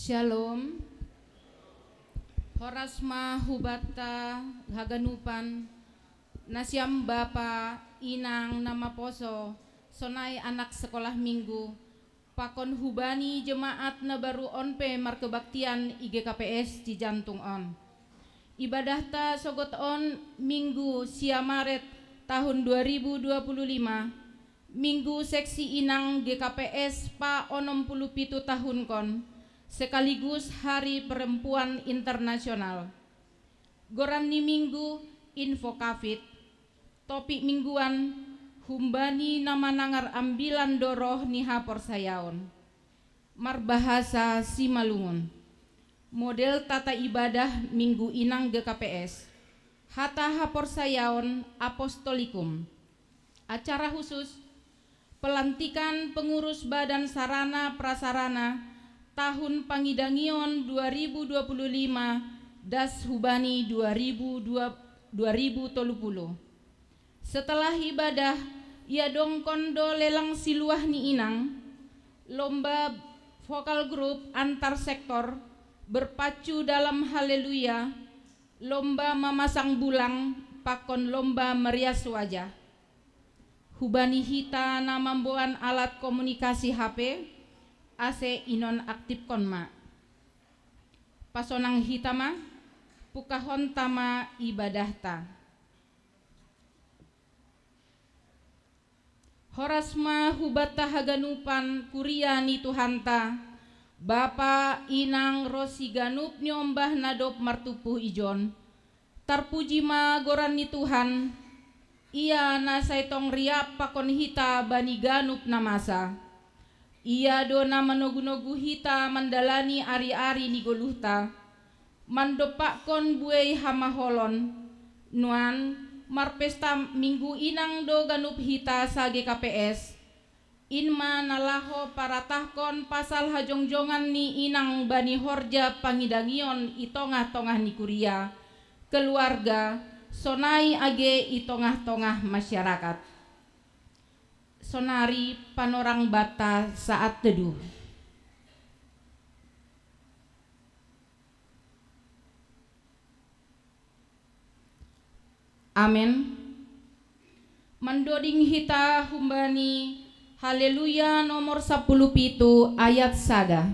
Shalom. Horasma hubata haganupan nasyam bapa inang nama poso sonai anak sekolah minggu pakon hubani jemaat na baru onpe markebaktian IGKPS di jantung on. Ibadah ta sogot on minggu sia Maret tahun 2025. Minggu seksi inang GKPS pa 67 tahun kon. Sekaligus Hari Perempuan Internasional. Goran ni minggu info kafit. Topik mingguan humbani nama nangar ambilan doroh ni hapor sayaon. Marbahasa Simalungun. Model tata ibadah minggu inang GKPS. Hata hapor sayaon apostolikum. Acara khusus pelantikan pengurus badan sarana prasarana tahun Pangidangion 2025 das Hubani 2030. Setelah ibadah ia dongkondo lelang siluah ni inang lomba vokal grup antar sektor berpacu dalam haleluya, lomba memasang bulang, pakon lomba merias wajah. Hubani hita namamboan alat komunikasi HP ase inon aktif konma pasonang hitama pukahon tama ibadahta horasma hubata haganupan kuria ni Tuhanta Bapa inang rosi ganup nyombah nadop martupuh ijon tarpuji ma goran ni Tuhan ia na saitong riap pakon hita bani ganup namasa. Ia dona manogu-nogu hita mandalani ari-ari ni goluhta mandopak kon buai hamaholon nuan marpesta minggu inang do ganup hita sa GKPS inma nalaho paratah kon pasal hajongjongan ni inang bani horja Pangidangion itongah-tongah ni kuria keluarga sonai age itongah-tongah masyarakat. Sonari panorang bata saat teduh. Amin. Mandoding hita humbani haleluya nomor 10 pitu ayat sada.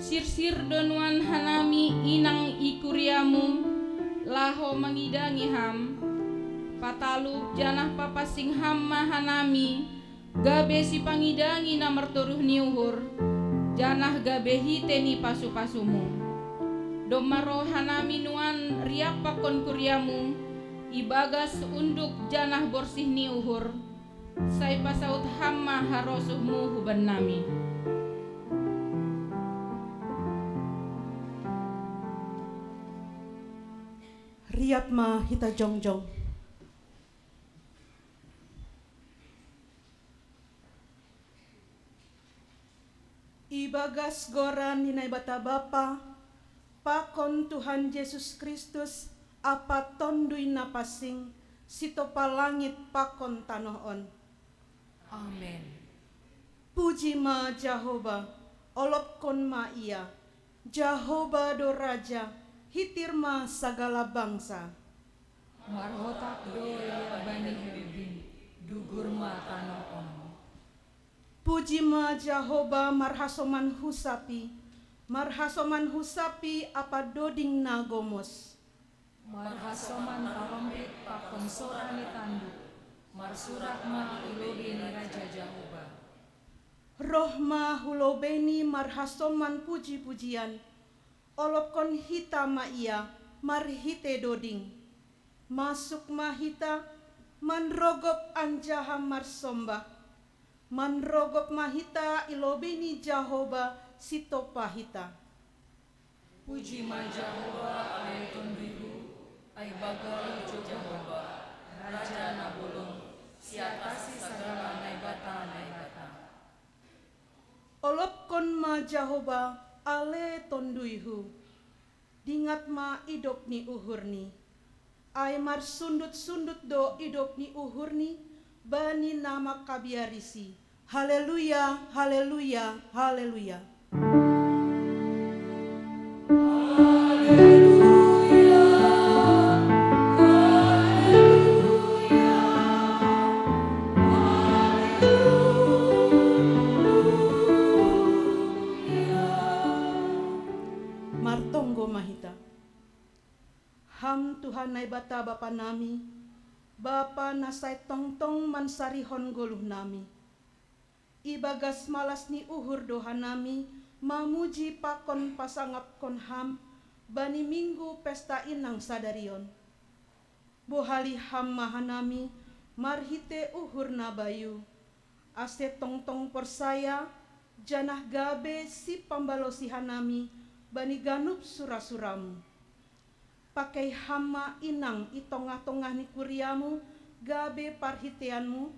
Sirsir donuan hanami inang ikuriamu laho mangidangi ham patalu janah papasing ham mahanami gabe si pangidangi na merturuh niuhur janah gabe hite ni pasu-pasumu domaro hanami nuan riapakon kuriamu ibagas unduk janah borsih niuhur sai pasaut hamma harosuhmu huban nami. Riap ma hita jongjong. Ibagas goran hinay bata bapa, pakon Tuhan Yesus Kristus apa tonduy na pasing sito palangit pakon tanoon. Amen. Puji ma Jehovah, olop kon ma ia, Jehovah do Raja, hitirma sagala bangsa. Marhotak do ya bani hubin dugur ma tanoon. Puji ma Jahoba marhasoman husapi apa doding nagomos. Marhasoman parombit pakonsora ni tanduk. Marsurat ma ulobi ni Raja Jahoba. Rohma hulobeni marhasoman puji-pujian. Olokon hita ma ia marhite doding. Masuk mahita manrogop anjaha marsombah. Manrogop mahita ilobeni Jahoba sitopahita. Puji ma Jahoba ay tonduihu, ay bagalu jo Jahoba. Raja na bolong, siatasi segala naibata. Olopkon ma Jahoba ale tonduihu. Dingat ma idop ni uhurni. Ay mar sundut do idop ni uhurni. Bani nama kabiarisi. Haleluya, haleluya, haleluya. Martonggo mahita. Ham Tuhan nai bata Bapa nami, Bapa nasai tongtong mansarihon goluh nami. Ibagas malas ni uhur doha nami, mamuji pakon pasangap kon ham, bani minggu pesta inang sadarion. Bohali ham mahanami, marhite uhur nabayu. Ase tongtong persaya, janah gabe si pambalosi hanami, bani ganup surasuramu. Pakai hama inang itongah-tongah ni kuriamu, gabe parhiteanmu,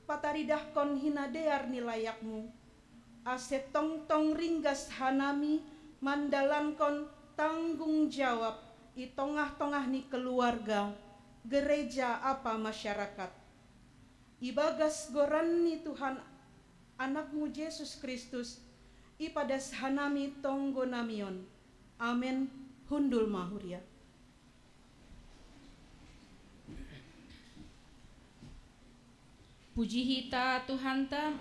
pataridah kon hinadear ni layakmu. Ase tongtong ringgas hanami, mandalan kon tanggung jawab, itongah-tongah ni keluarga, gereja apa masyarakat. Ibagas goran ni Tuhan anakmu Yesus Kristus, ipadas hanami tonggo namion. Amen. Hundul mahuria. Puji hita Tuhan ta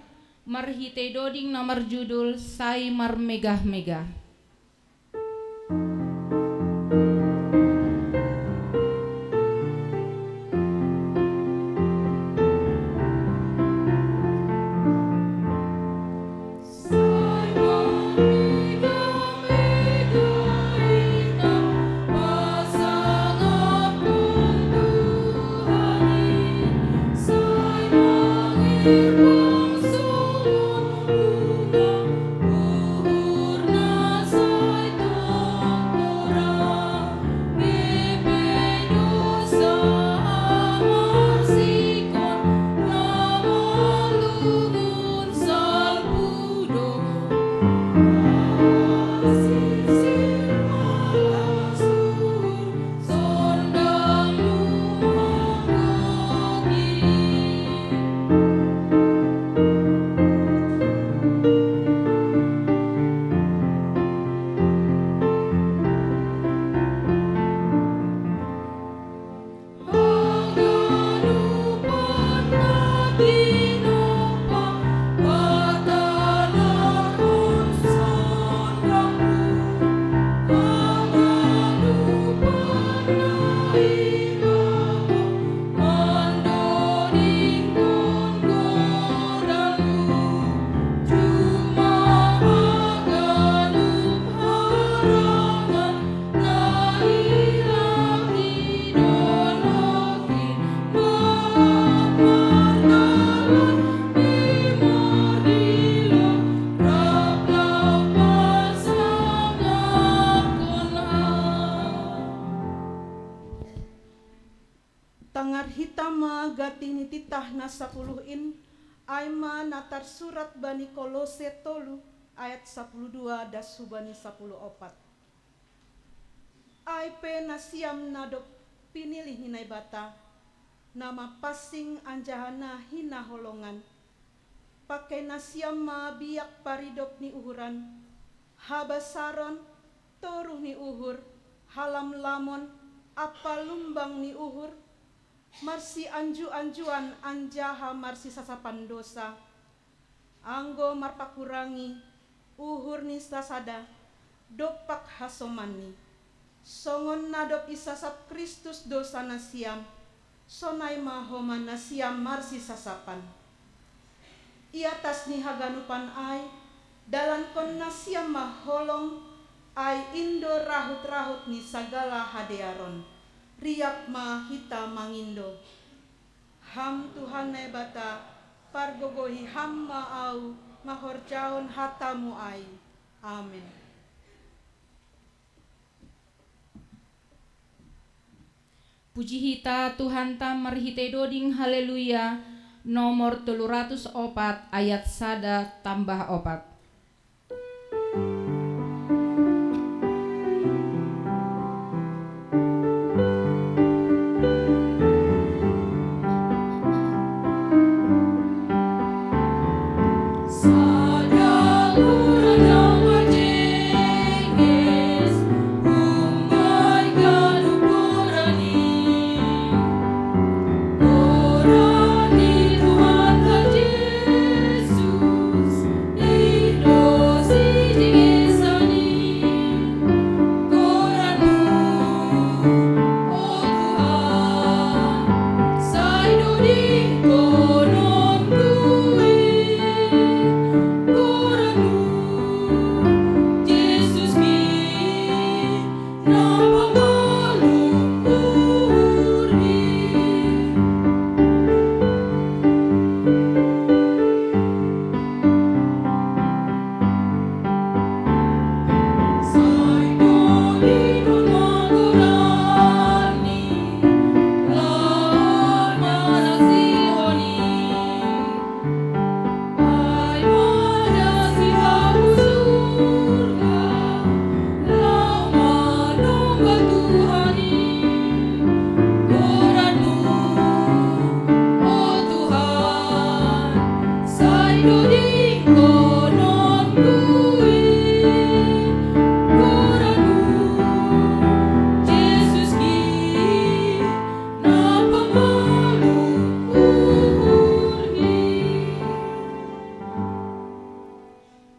marhite doding nomor judul sai marmegah-megah. Tangar hitama gatini titah na 10 aima natar surat bani Kolose tolu ayat 12 das subani 14. Aipe nasiam nadok pinilih hinai bata, nama pasing anjahana hina holongan. Pakai nasiam ma biak paridop ni uhuran, habasaron toruh ni uhur, halam lamon apa lumbang ni uhur, marsi anju-anjuan anjaha marsi sasapan dosa. anggo marpakurangi uhur ni sasada dopak hasomani songon nadop isasap Kristus dosa nasiam sonai mahoman nasiam marsi sasapan iatas ni haganupan ai dalan kon nasiam maholong ai indo rahut-rahut ni sagala hadearon riap ma hita mangindo ham Tuhan ne bata pargogohi ham maau mahorjaon hatamu ai amin. Puji hita Tuhan ta marhite doding haleluya nomor 304 ayat 1 tambah 4.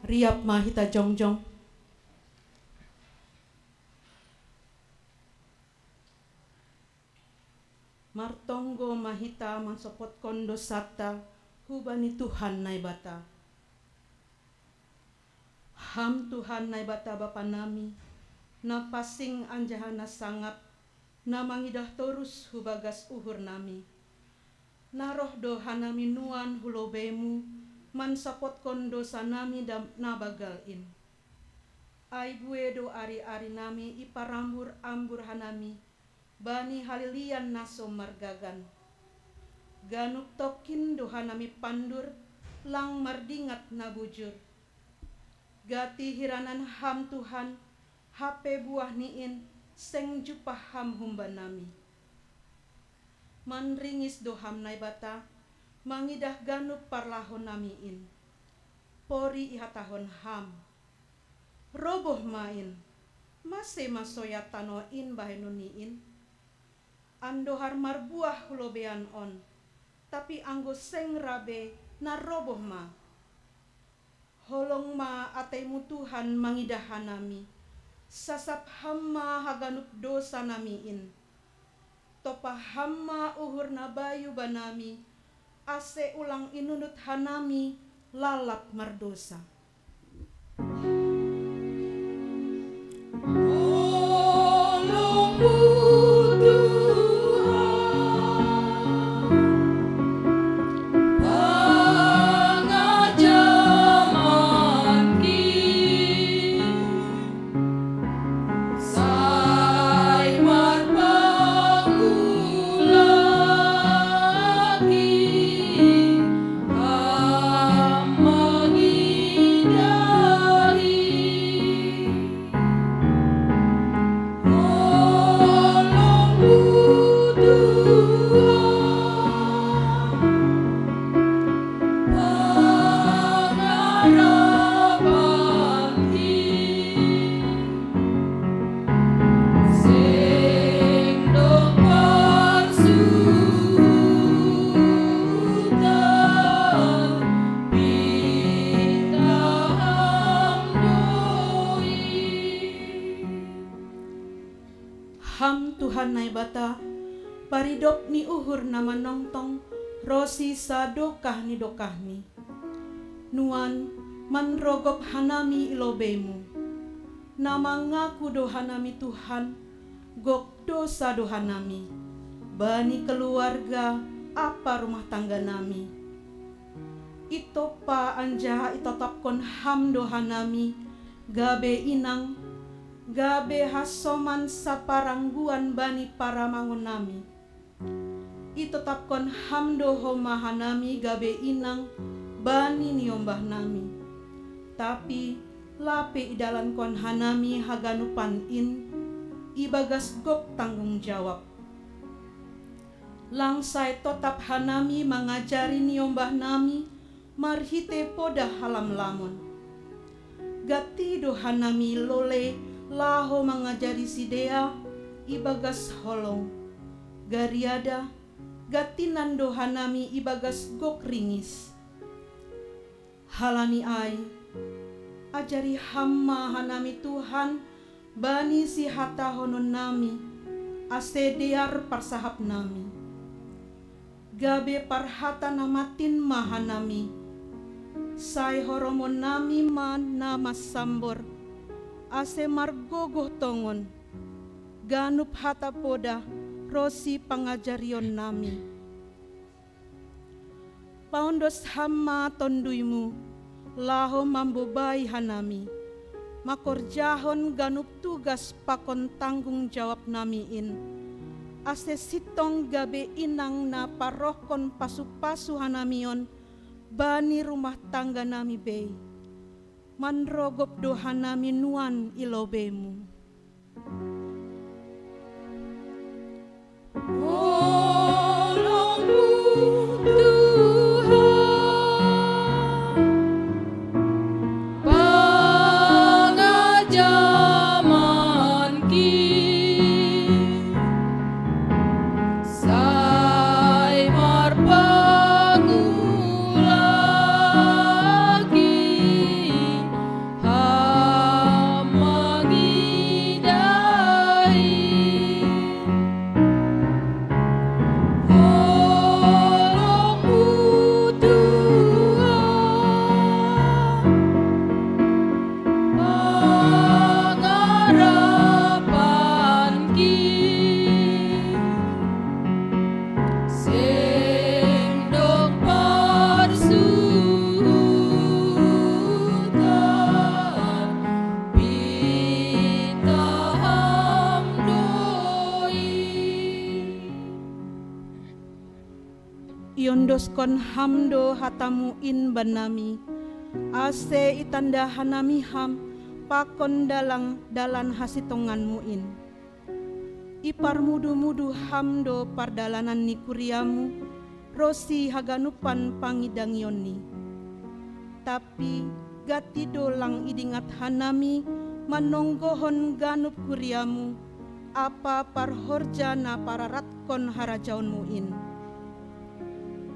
Riap mahita jongjong. Martonggo mahita mansopot kondo sata hubani Tuhan nai bata. Ham Tuhan nai bata Bapa nami na pasing anjahana sangap na mangidah torus hubagas uhur nami. Naroh dohanami nuan hulobemu mansapot kondo sanami nabagalin. Ai buedo ari-ari nami iparambur ambur hanami bani halilian naso margagan. Ganuk tokin dohanami pandur lang mardingat nabujur. Gati hiranan ham Tuhan hape buah niin seng jupah ham humban nami. Manringis doham nai bata mangidah ganup parlahon namiin. Pori ihatahon ham. Roboh main. Mase masoya tanoin bahenuniin. Andohar marbuah hulobean on. Tapi anggo seng rabe na roboh ma. Holong ma atemu Tuhan mangidah hanami. Sasap hamma haganup dosa namiin. Topa hamma uhur nabayu banami. Ase ulang inunut hanami lalap mardosa. Amagi Ham Tuhan nai bata, paridop ni uhur nama nongtong, rosi sa dokah ni. Nuan manrogop hanami ilobemu, nama ngaku do hanami Tuhan, gok dosa do hanami, bani keluarga apa rumah tangga nami. Itopa anjaha itotapkon ham do hanami, gabe inang, gabe hasoman saparangguan bani para mangun nami. Itotapkon hamdo homa hanami gabe inang bani niombah nami. Tapi lape idalan kon hanami haganupan in, ibagas gok tanggung jawab. Langsai totap hanami mangajari niombah nami, marhite poda halam lamon. Gati do hanami lole, laho mangajari sidea, ibagas holong. Gariada, gatinan do hanami ibagas gok ringis. Halani ai, ajari hamma hanami Tuhan, bani si hata honon nami, ase dear parsahap nami. Gabe parhata namatin mahanami, sai horomon nami man nama sambor, ase margogoh tongon, ganup hata poda, rosi pangajarion nami. Paundos hamma tonduimu, laho mambobai hanami, makorjahon ganup tugas pakon tanggung jawab namiin, ase sitong gabe inang na parohkon pasu-pasu hanamion, bani rumah tangga nami bei, manrogop do hanami nuan ilobemu. Yondoskon hamdo hatamu in banami, ase itanda hanami ham, pakon dalan hasitonganmu in. Ipar mudu-mudu hamdo pardalanan ni kuriamu, rosi haganupan pangidangyoni. Tapi gati dolang idingat hanami, manonggohon ganup kuriamu, apa parhorjana pararatkon harajaonmu in.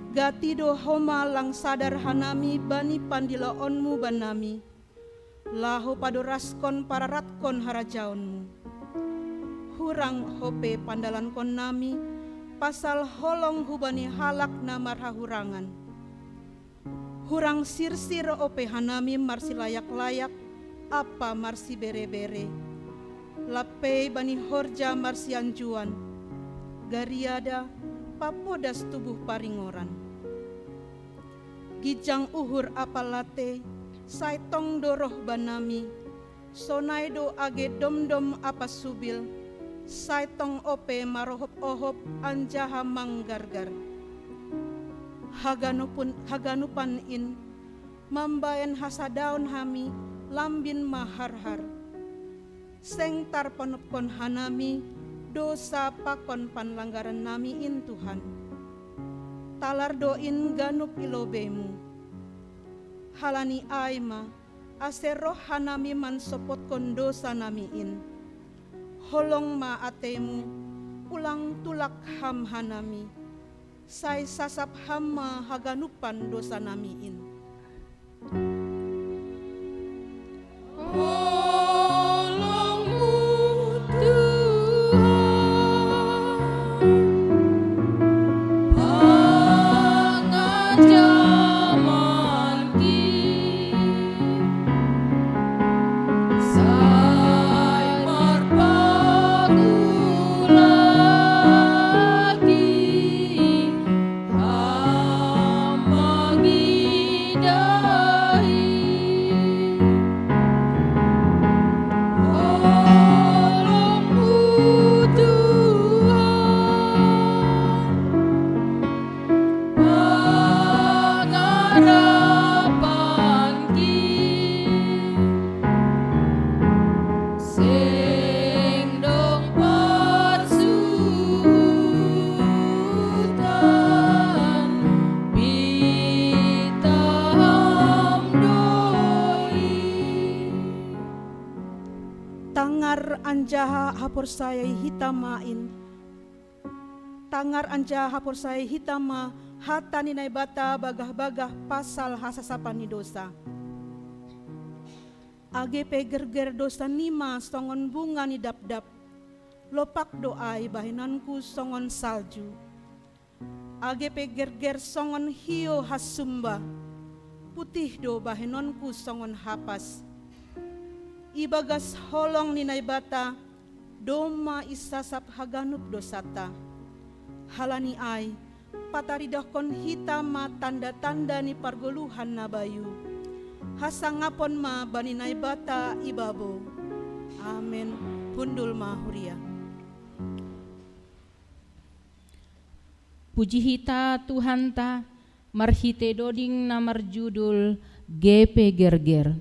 Gati do homa lang sadar hanami bani pandilaonmu banami, laho padoraskon pararatkon harajaonmu. Hurang hope pandalan kon nami, pasal holong hubani halak na marhahurangan. Hurang sirsir ope hanami marsi layak-layak, apa marsi bere-bere. Lapei bani horja marsi anjuan, gariada papodas tubuh paringoran. Gijang uhur apalate, saitong doroh banami, sonaido age dom-dom apa subil, saitong ope marohop-ohop anjaha manggargar. Haganupan in, mambayan hasadaon hami, lambin maharhar. Seng tarpanupkon hanami, dosa pakon panlanggaran nami in Tuhan. Talardoin ganup ilobemu. Halani aima, ase roh hanami mansopotkon dosa namiin. Holong ma atemu, ulang tulak ham hanami. Sai sasap hamma haganupan dosa namiin. Tolongmu Tuhan. tangar anjaha hapor saya hitamain, tangar anjaha hapor saya hitama hata ni naibata bagah-bagah pasal hasasapani dosa. Age pegerger dosa nima songon bunga ni dap-dap, lopak doai bahinanku songon salju. Age pegerger songon hio hasumba, putih do bahinonku songon hapas. Ibagas holong ni naibata, doma isasap haganup dosata. Halani ai, pataridahkon hitama tanda-tanda ni pargoluhan na bayu. Hasangapon ma bani naibata ibabo. Amen. Pundul mahuria. Puji hita Tuhan ta, marhite doding na marjudul GP Gerger.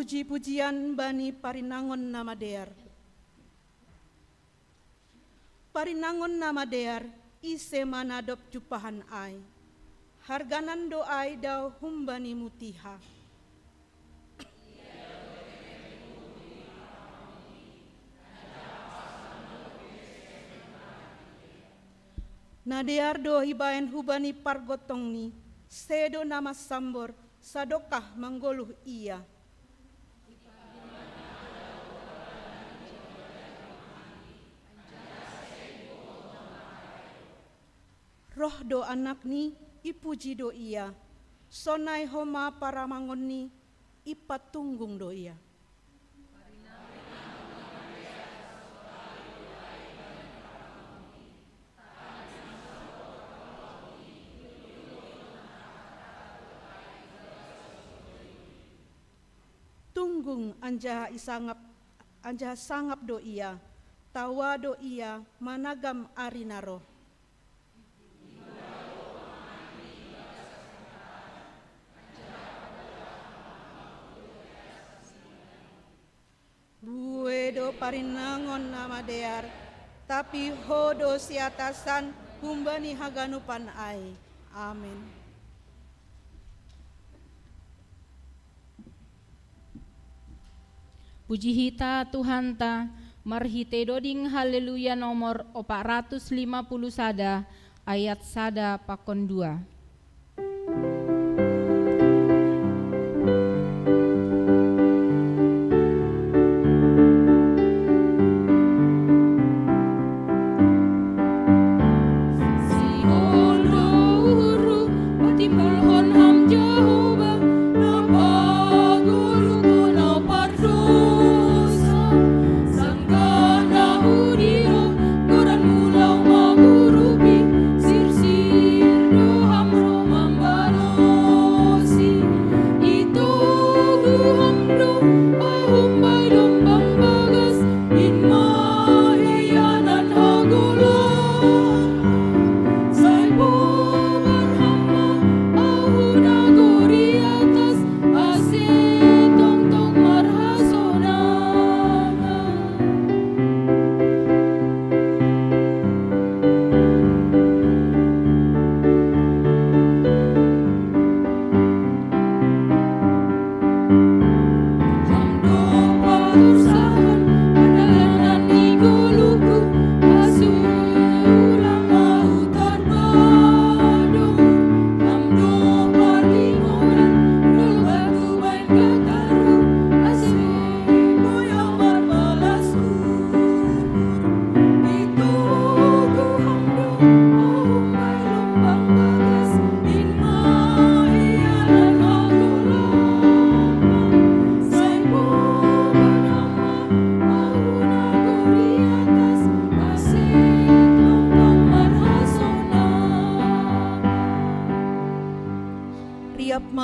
Puji-pujian bani parinangon nama dear. Parinangon nama dear, ise manadop jupahan ai. Harganan doai dau humbani mutiha. Nadear do hibayan hubani pargotongni, sedo nama sambor, sadokah manggoluh iya. Roh do anak ni ipuji do iya, sonai homa para mangon ni ipat tunggung do iya. tunggung anjaha sangap do ia, tawa do ia managam arinaro. Bue do parinangon nama dear, tapi hodo siatasan humbani haganupan ai. Amin. Puji hita Tuhan ta, marhite doding haleluya nomor 450 sada, ayat sada pakon 2.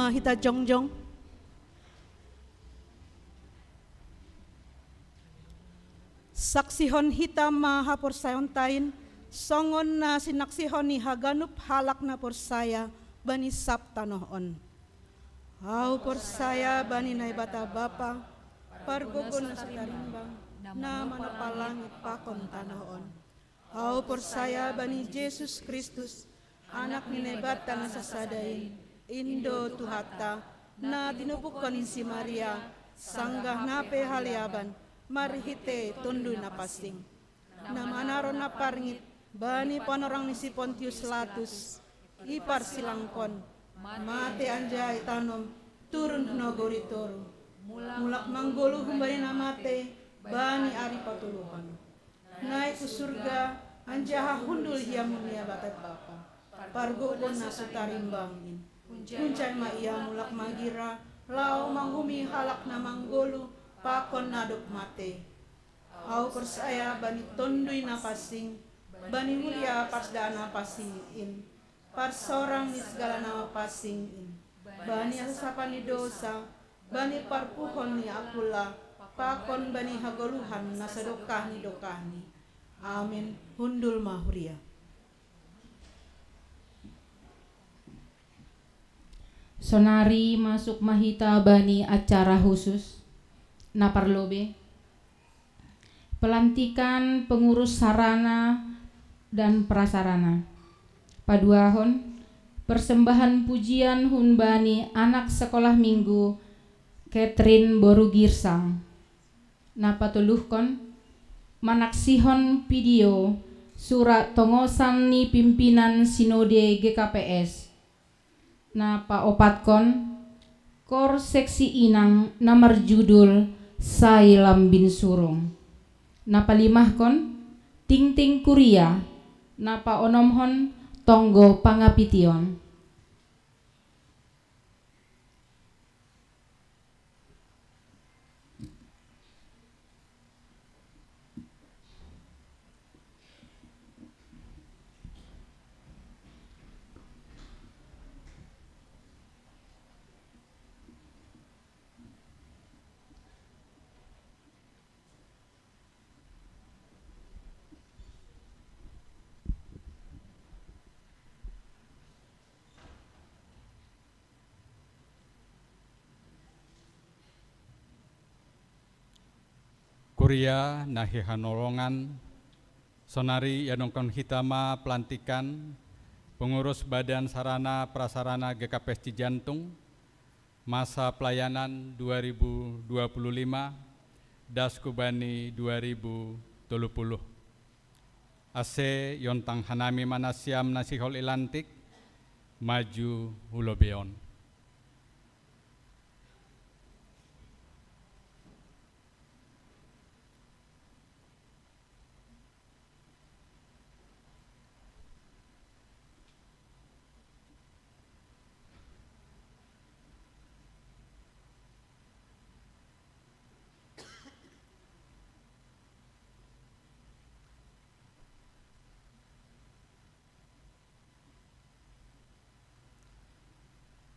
Hita jongjong. Saksihon hita maha porsayon tain, songon na sinaksihon ni haganup halak na porsaya bani sabta nohon. Hau porsaya bani naibata bapa, pargogon na sa tarimbang, na manapalangit pakon tanohon. Hau porsaya bani Jesus Kristus, anak ni naibata na sasadain, Indo Tuhata, na tinupukon si Maria, sanggah nape haliaban, marhite tunduy na pasing. Na manaron na parngit, bani panorang ni si Pontius Latus, ipar silangkon, mate anjay tanom, turun nogoritoro. Mulak manggulu humbari na mate, bani ari patuluhan. Naik ke surga, anjaha hundul hiamunia batat bapa, pargogon na sutarimbangin. Kuncay ma iya mulak magira, lao manghumi halak na manggulu, pakon nadok mate. Au persaya bani tonduy na pasing, bani mulia pasdana pasingin, parsorang ni segala nama pasingin. Bani asapan ni dosa, bani parpuhon ni akula, pakon bani hagoluhan na sadokah ni dokahni. Amin. Hundul mahuria. Sonari masuk mahita bani acara khusus naparlobe, pelantikan pengurus sarana dan prasarana, paduahon persembahan pujian hun bani anak sekolah minggu Catherine Boru Girsang, napatuluhkon manaksihon video surat tongosan ni pimpinan sinode GKPS, na paopatkon kor seksi inang namar judul Sai Lambin Surung, na palimahkon ting ting kuria, na paonomhon tonggo pangapition. kuria nahi hanolongan, sonari yanongkon hitama pelantikan, pengurus Badan Sarana Prasarana GKPS Cijantung, masa pelayanan 2025, Daskubani 2030. Ase yontang hanami manasiam nasihol ilantik, maju hulobeon.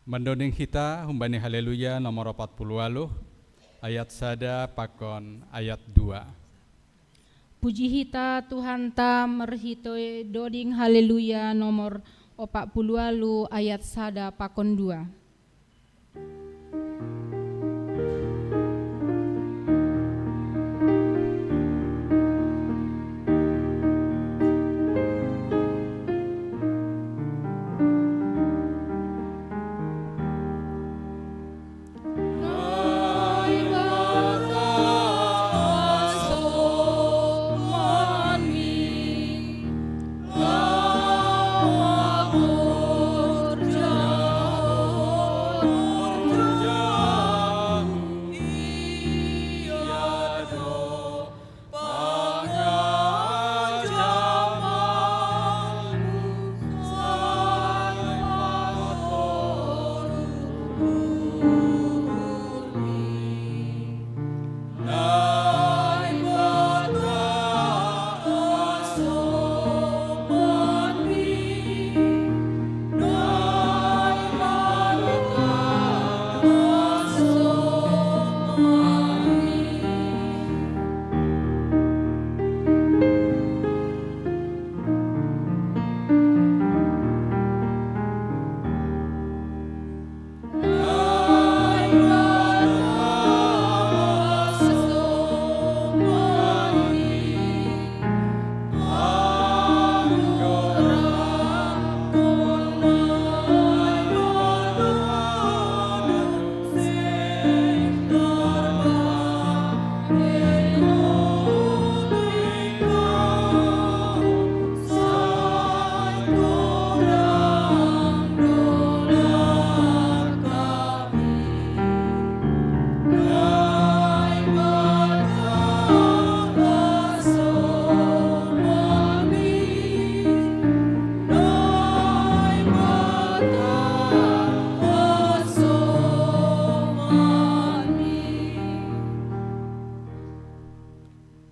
Mendoning hita humbani haleluya nomor 40 ayat sada pakon ayat 2. Puji hita Tuhan ta merhitoe doding haleluya nomor 40 ayat sada pakon 2.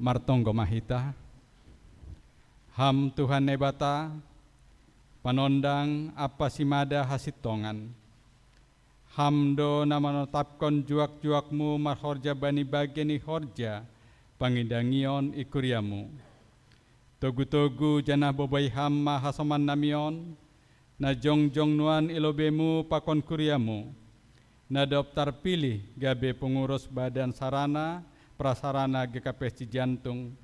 Martonggo mahita, ham Tuhan nebata, panondang apa simada hasitongan, hamdo nama notapkon juak-juakmu marhorja bani bageni horja, pangindangion ikuriamu. Togu-togu janah bobai hamma hasoman namion, na jong-jong nuan ilobemu pakon kuriamu, na daftar pilih gabe pengurus Badan Sarana Prasarana GKPS Cijantung,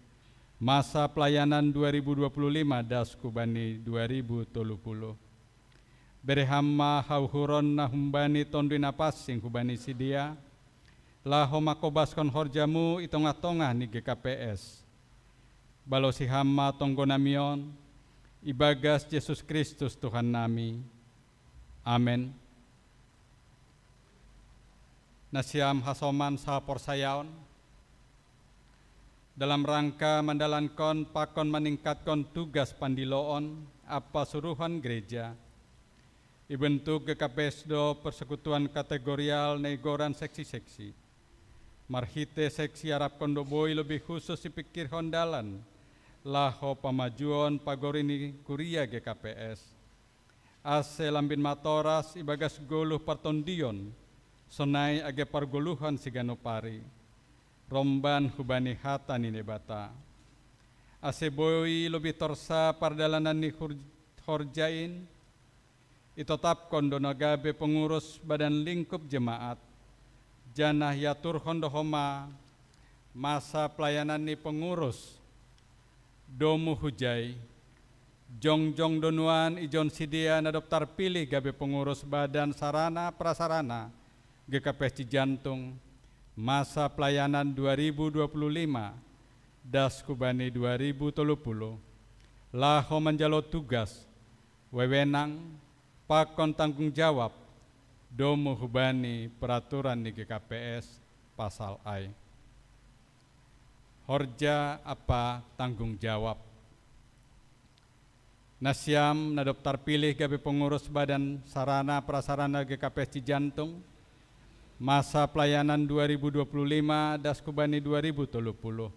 masa pelayanan 2025 Daskubani 2030. Berehamma hauhuron na humbani tonduna passing hubani sidia, la homakobaskon horjamu itongah-tongah ni GKPS. Balosi hamma tonggonamion, ibagas Yesus Kristus Tuhan nami. Amin. Nasiam hasoman sahapor sayaon, dalam rangka mendalankan pakon meningkatkan tugas pandiloon apa suruhan gereja. Ibentuk GKPS do persekutuan kategorial negoran seksi-seksi. Marhite seksi Arab kondoboi lebih khusus dipikir hondalan. Laho pamajuan pagorini kuria GKPS. Ase lambin matoras ibagas goluh partondion. Sonai age pargoluhan siganopari. Romban hubani hata ni nebata. Ase boi lebih torsa pardalanan ni horjain. Itotap kondonagabe pengurus badan lingkup jemaat. Janah yatur hondohoma masa pelayanan ni pengurus domu hujai jongjong donuan ijon sidia na daftar pilih gabe pengurus badan sarana prasarana GKP Cijantung masa pelayanan 2025 das kubani 2030 laho menjalo tugas wewenang pakon tanggung jawab domu hubani peraturan di GKPS pasal I. Horja apa tanggung jawab. Nasyam na daftar pilih gabe pengurus badan sarana prasarana GKPS Cijantung masa pelayanan 2025 das kubani 2030.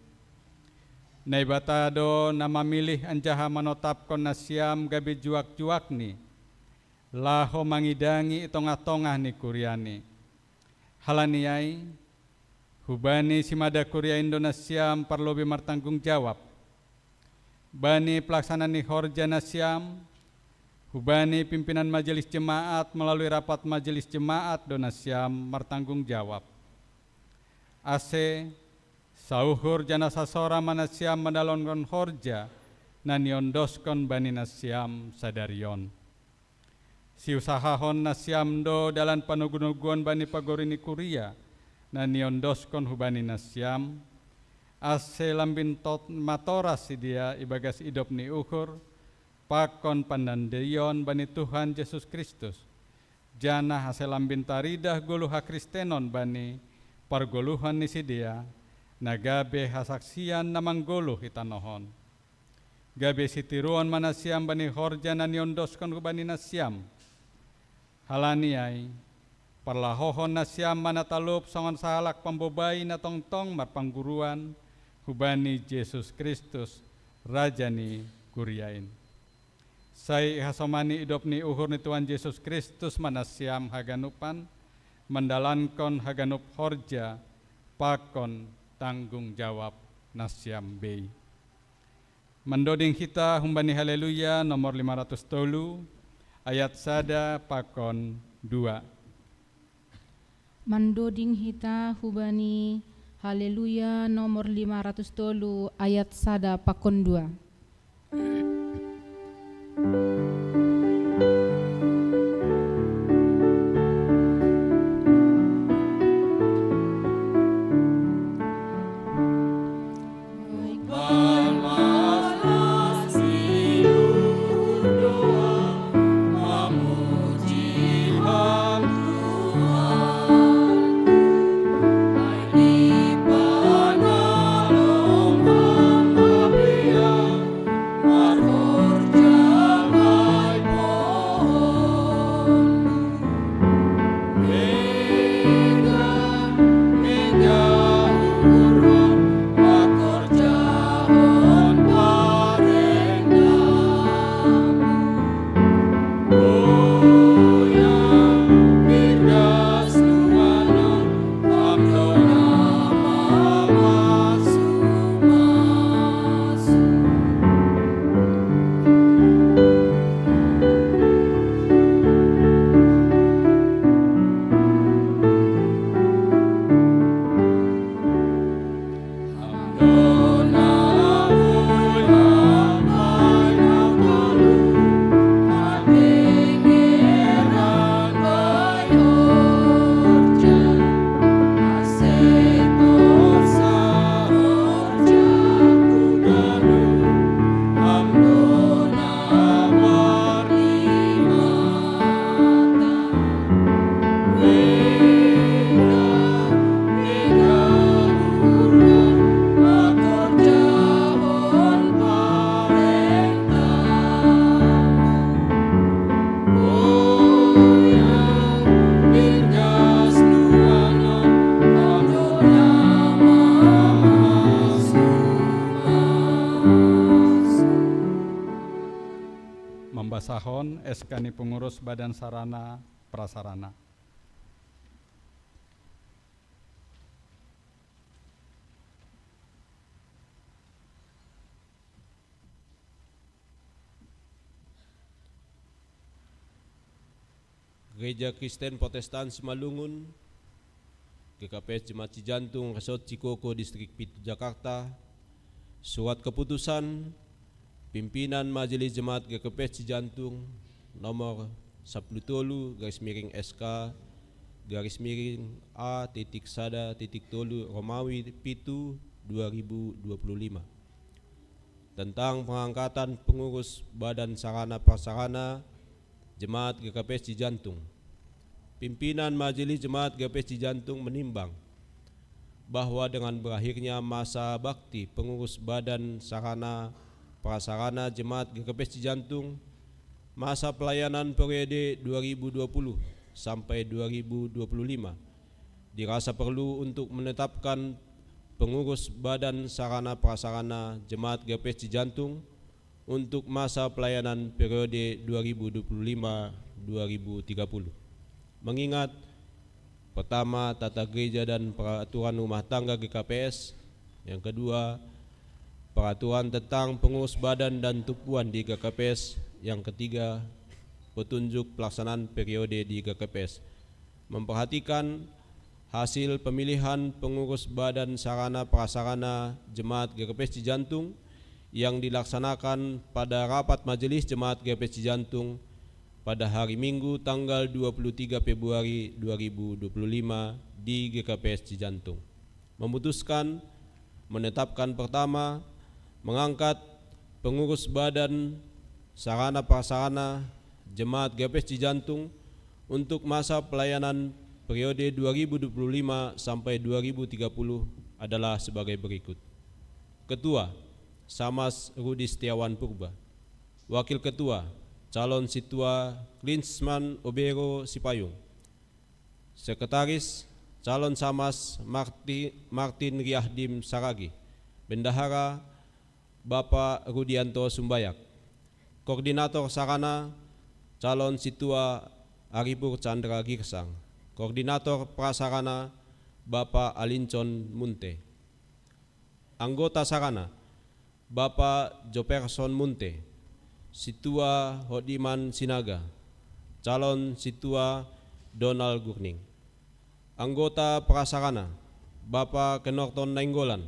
Naibatado nama milih anjaha manotapkon nasyam gabe juak-juak ni laho mangidangi tongah-tongah ni Kuriani. Halaniai hubani simada Kuria Indonesia parlobe martanggung jawab. Bani pelaksana ni horja nasyam, hubani pimpinan majelis jemaat melalui rapat majelis jemaat donasyam martanggung jawab. Ase sauhur jana sasora manasyam mendalonkan horja naniondoskan bani nasyam sadarion. Si usahahon nasyam do dalan panugun-nugun bani pagorini Kuria naniondoskan hubani nasyam. Ase lambin tot matoras si dia ibagas idop ni ukur pakon pandandeyon bani Tuhan Yesus Kristus jana hasil lambin taridah goluha Kristenon bani pargoluhan ni si dia nagabe hasaksian namang goluh hitanohon gabe sitiruan manasyam bani horja naniondoskan bani nasyam halaniai parlahohon nasyam manatalup songon salak pambobay na tongtong marpangguruan hubani Yesus Kristus Rajani Kuriain. Sai hasomani idop ni uhur ni Tuhan Yesus Kristus manasyam haganupan mendalankon haganup horja pakon tanggung jawab nasyam bei. Mendoding kita humbani haleluya nomor 503 ayat sada pakon 2. Mandoding hita hubani haleluya nomor 503 ayat sada pakon 2. Membasahon eskani pengurus badan sarana prasarana. Gereja Kristen Protestan Simalungun GKPS Jemaat Cijantung Resort Cikoko Distrik Pitu Jakarta. Surat keputusan pimpinan Majelis Jemaat GKPS Cijantung nomor 10/SK _A.sada.tolu Romawi Pitu 2025 tentang pengangkatan pengurus Badan Sarana Prasarana Jemaat GKPS Cijantung. Pimpinan Majelis Jemaat GKPS Cijantung menimbang bahwa dengan berakhirnya masa bakti pengurus Badan Sarana Prasarana Jemaat GKPS Cijantung, masa pelayanan periode 2020 sampai 2025 dirasa perlu untuk menetapkan pengurus Badan Sarana Prasarana Jemaat GKPS Cijantung untuk masa pelayanan periode 2025-2030. Mengingat pertama, tata gereja dan peraturan rumah tangga GKPS. Yang kedua, peraturan tentang pengurus badan dan tumpuan di GKPS. Yang ketiga, petunjuk pelaksanaan periode di GKPS. Memperhatikan hasil pemilihan pengurus Badan Sarana Prasarana Jemaat GKPS Cijantung yang dilaksanakan pada rapat Majelis Jemaat GKPS Cijantung pada hari Minggu tanggal 23 Februari 2025 di GKPS Cijantung. Memutuskan menetapkan pertama, mengangkat pengurus Badan Sarana Prasarana Jemaat GKPS Cijantung untuk masa pelayanan periode 2025 sampai 2030 adalah sebagai berikut. Ketua, Samas Rudi Setiawan Purba. Wakil Ketua, Calon Situa Klinsman Obero Sipayung. Sekretaris, Calon Samas Martin Riahdim Saragi. Bendahara, Bapak Rudianto Sumbayak. Koordinator Sarana, Calon Situa Aribur Chandra Girsang. Koordinator Prasarana, Bapak Alincon Munte. Anggota Sarana, Bapak Joperson Munte. Situa Hodiman Sinaga. Calon Situa Donald Gurning. Anggota Prasarana, Bapak Kenorton Nainggolan.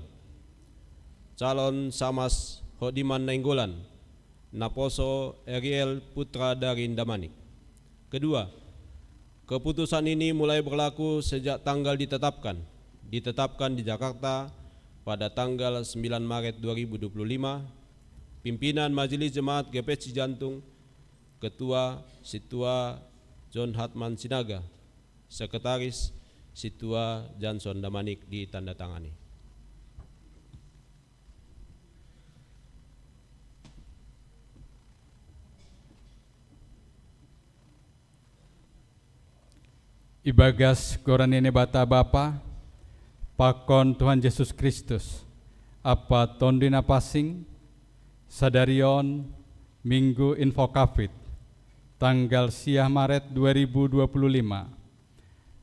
Calon Samas Hodiman Nainggolan, Naposo Ariel Putra Darin Damanik. Kedua, keputusan ini mulai berlaku sejak tanggal ditetapkan di Jakarta pada tanggal 9 Maret 2025. Pimpinan Majelis Jemaat GKPS Cijantung, Ketua Situa John Hatman Sinaga, Sekretaris Situa Johnson Damanik ditandatangani. Ibagas goranene bata Bapa, pakon Tuhan Yesus Kristus, apa tondina pasing, sadarion Minggu Info Kafit, tanggal 10 Maret 2025,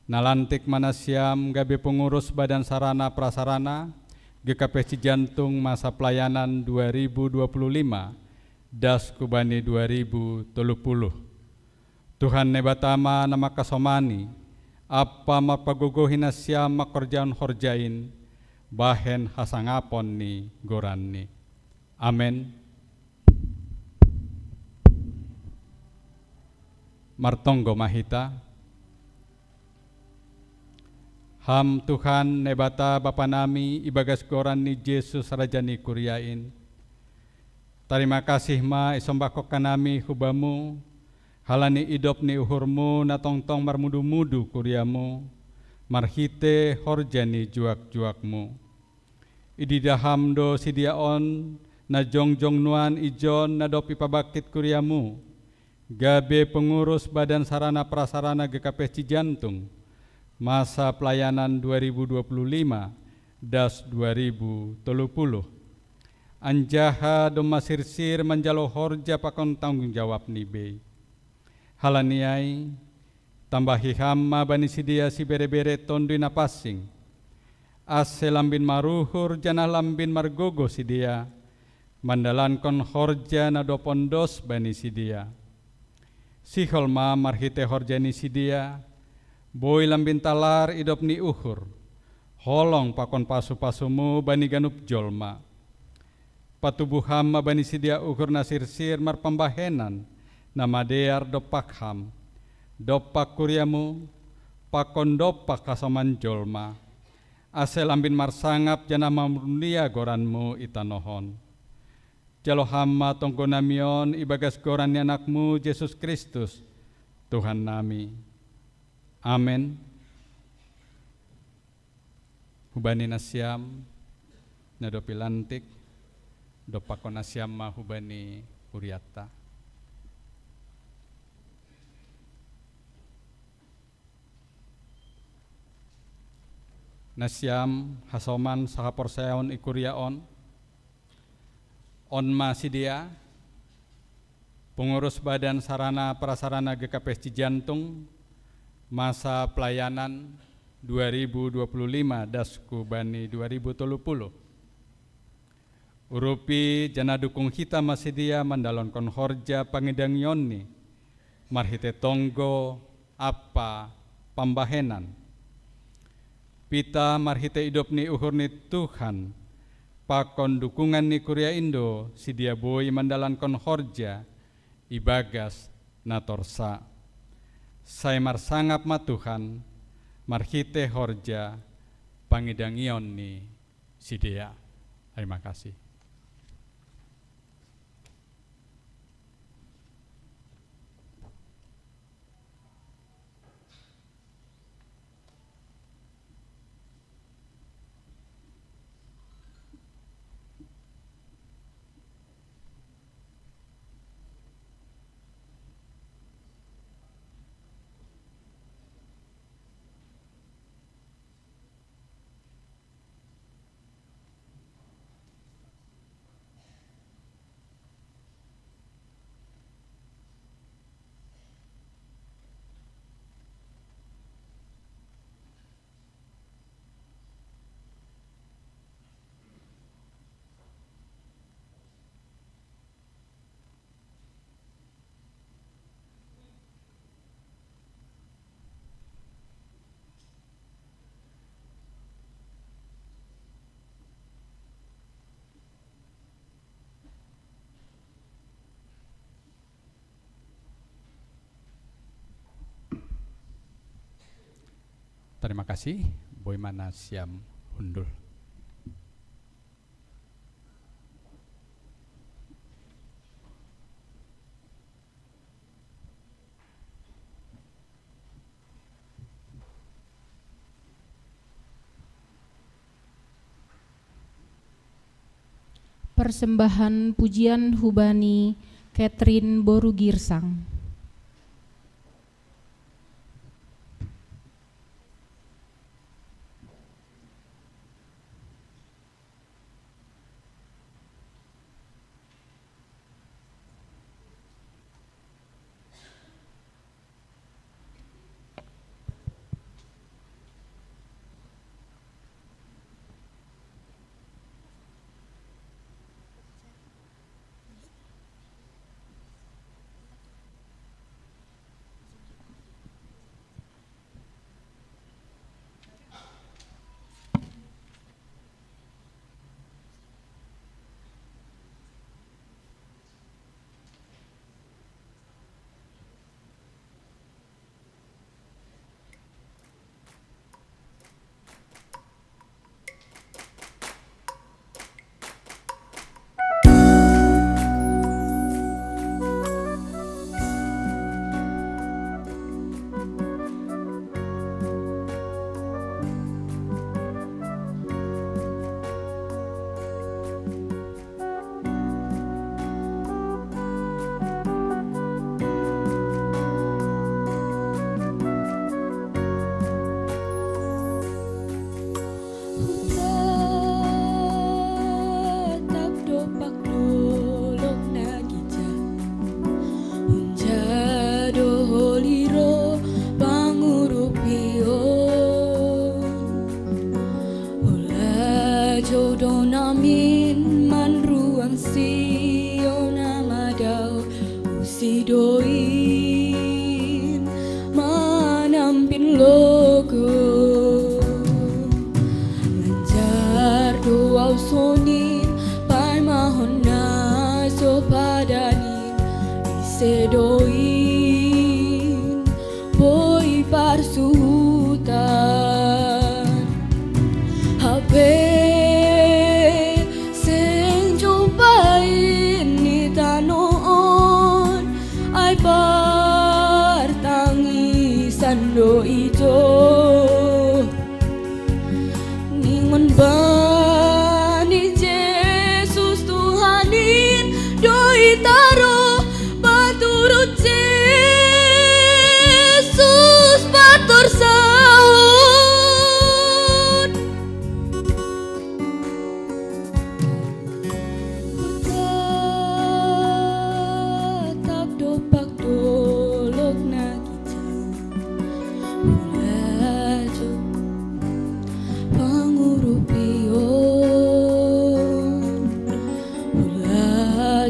nalantik manasiam gabe pengurus Badan Sarana Prasarana GKPS Cijantung masa pelayanan 2025, das kubani 2030. Tuhan nebatama nama kasomani, apa mapaguguhin siam makorjaon horjain, bahen hasangapon ni goranni. Amen. Martonggo mahita. Ham Tuhan nebata Bapa nami ibagas goran ni Yesus rajani kuryain. Terima kasih ma isombako kanami hubamu, halani idop ni uhurmu na tongtong marmudu-mudu kuryamu, marhite horjani juak-juakmu. Ididaham do sidiaon na jongjong nuan ijon na dopi pabakit kuryamu, gabe pengurus Badan Sarana Prasarana GKPS Cijantung, masa pelayanan 2025-2030. Anjaha doma sirsir menjalo horja pakon tanggung jawab nibe. Halaniai tambahi hamma bani sidia si bere-bere tondui napasing. Ase lambin maruhur janah lambin margogo sidia. Mandalan kon horja na dopondos bani sidia. Sihol ma marhite horja ni sidia. Boy lambin talar idop ni uhur. Holong pakon pasu-pasumu bani ganup jolma. Patubuham ma bani sidia ukur nasir-sir mar pembahenan nama dear dopak ham. Dopak kuriamu pakon dopak kasoman jolma. Asel ambin marsangap jana mamrunia goranmu itanohon. Jalo hama tongko namion ibagas goran anakmu Yesus Kristus Tuhan nami. Amin. Hubani nasyam nadopi lantik dopako nasyam ma hubani kuriata. Nasyam hasoman sahaporseon ikuriaon on masidia pengurus badan sarana prasarana GKP Cijantung masa pelayanan 2025 dasku bani 2030 urupi jana dukung hita masidia mandalon horja pangidang yonni marhite tonggo apa pambahenan pita marhite hidup ni uhur ni Tuhan pakon dukungan ni Kuria Indo sidia boy mandalan horja ibagas natorsa saya marsangap matuhan marhite horja pangidangion ni sidia. Terima kasih. Terima kasih, Boy Manasyam Hundul. Persembahan pujian hubani Catherine Borugirsang. Sidoin manampin logo sedoin boy parsuhutan habe sing cobain ni tanon ay partangisan do ijo ningon bani Jesus Tuhanin doi taro paturut Jesus patur sahut tatap dopak dolok na kita pangurupion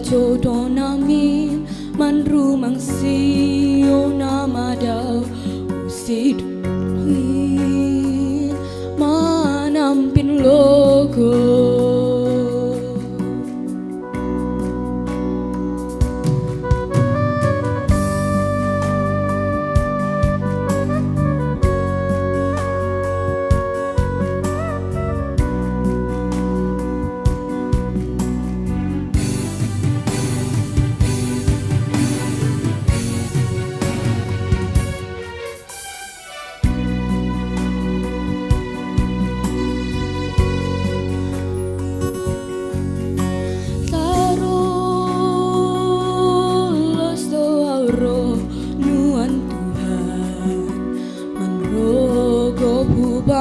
jodoh namin man rumang siyo namadaw usid manampin logo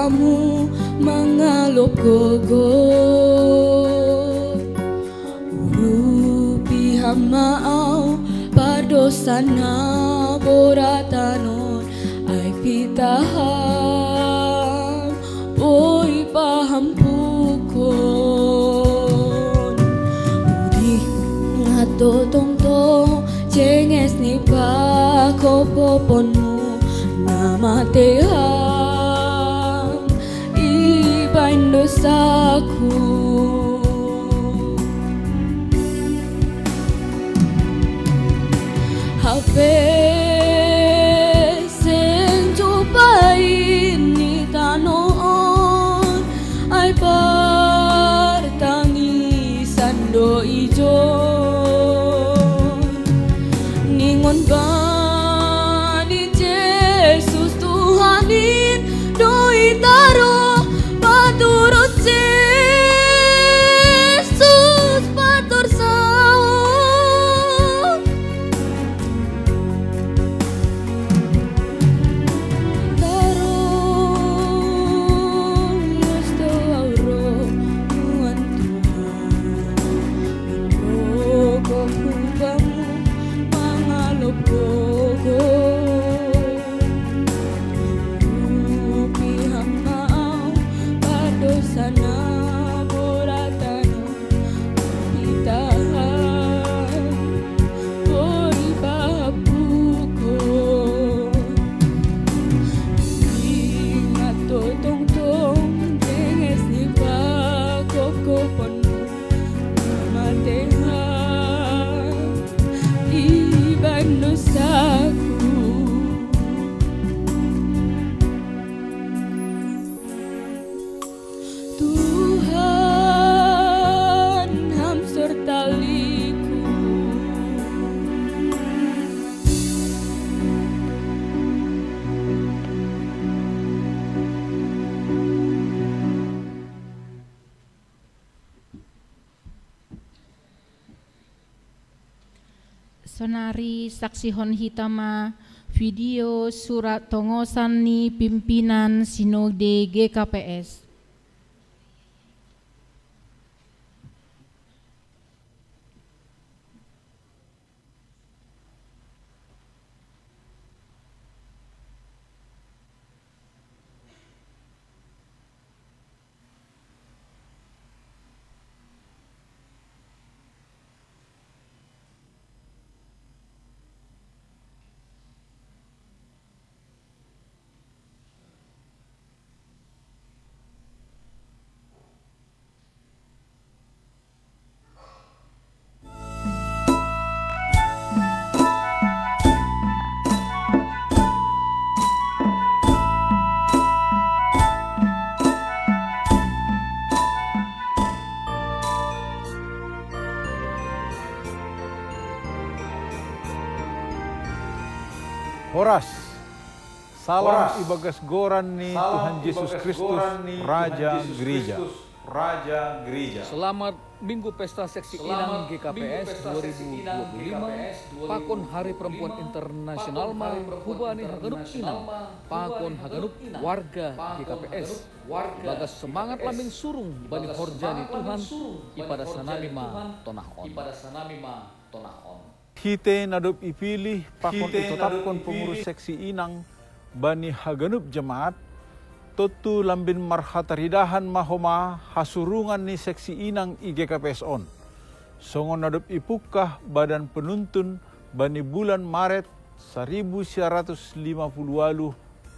kamu mengalop gogo urupi hamau pardosana boratanon ay pitaham boy paham pukon udi ngato tongtong cenges ni pakopoponmu nama teham ibain dosaku Habe sen cobain ni tanon ay partangisan do ijon ningon ba ni Jesus Tuhanin doi taro paturut Jesus patur sahut Tuhan ham sertaliku Sonari saksihon hitama video surat tongosan ni pimpinan Sinode GKPS. Horas. Salam ibagas goran ni Tuhan Yesus Kristus, Raja Gereja. Selamat Minggu Pesta Seksi Inang GKPS 2025 Pakon Hari Perempuan Internasional ma Hubani Haganup Inang Pakon Haganup warga GKPS bagas semangat lambing surung bani horjani Tuhan ipada sanami ma tonah on. Hite nadop ipilih pakon itetapkon pengurus seksi Inang bani Haganup Jemaat Totu lambin marhataridahan mahoma hasurungan ni seksi Inang IGKPS on. Songon nadop ipukah badan penuntun bani bulan Maret 1958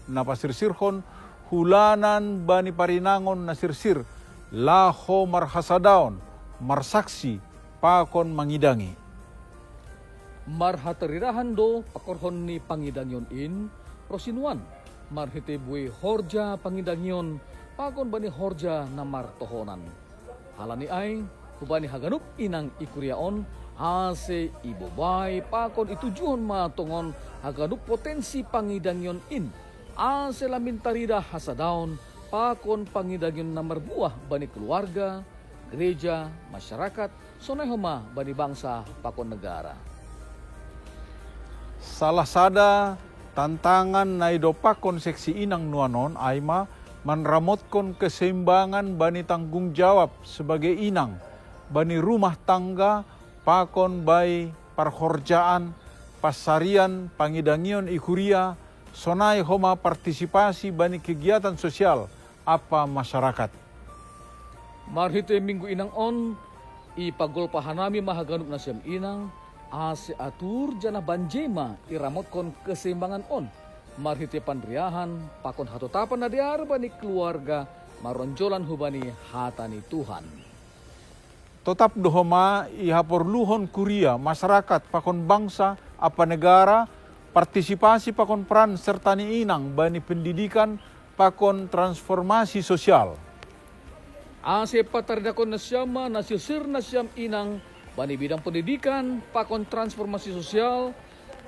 napasirsirhon hulanan bani parinangon nasirsir laho marhasadaon marsaksi pakon mangidangi. Marhatarirahan do pakorhon ni pangidangyon in prosinuan. Marhite bue horja pangidangyon pakon bani horja na martohonan. Halani ay hubani Haganup Inang ikuriaon ase ibobay pakon itujuhon matongon Haganup potensi pangidangyon in ase lamin tarida hasadaon pakon pangidangyon na marbuah bani keluarga, gereja, masyarakat, sonehoma bani bangsa pakon negara. Salah sada tantangan na idopakon seksi Inang nuanon aima manramotkon keseimbangan bani tanggung jawab sebagai inang bani rumah tangga pakon bai parhorjaan pasarian pangidangion ikuria sonai homa partisipasi bani kegiatan sosial apa masyarakat. Marhite Minggu Inang on ipagol pahanami mahaganup na siyam Inang ase atur jana banjema iramotkon keseimbangan on marhite pandriahan pakon hatotapan na diar bani keluarga maronjolan hubani hatani Tuhan. Tetap dohoma ihaporluhon kuria masyarakat pakon bangsa apa negara partisipasi pakon peran serta ni Inang bani pendidikan pakon transformasi sosial. Ase patardakon na siyama nasisir na siyam Inang bani bidang pendidikan, pakon transformasi sosial,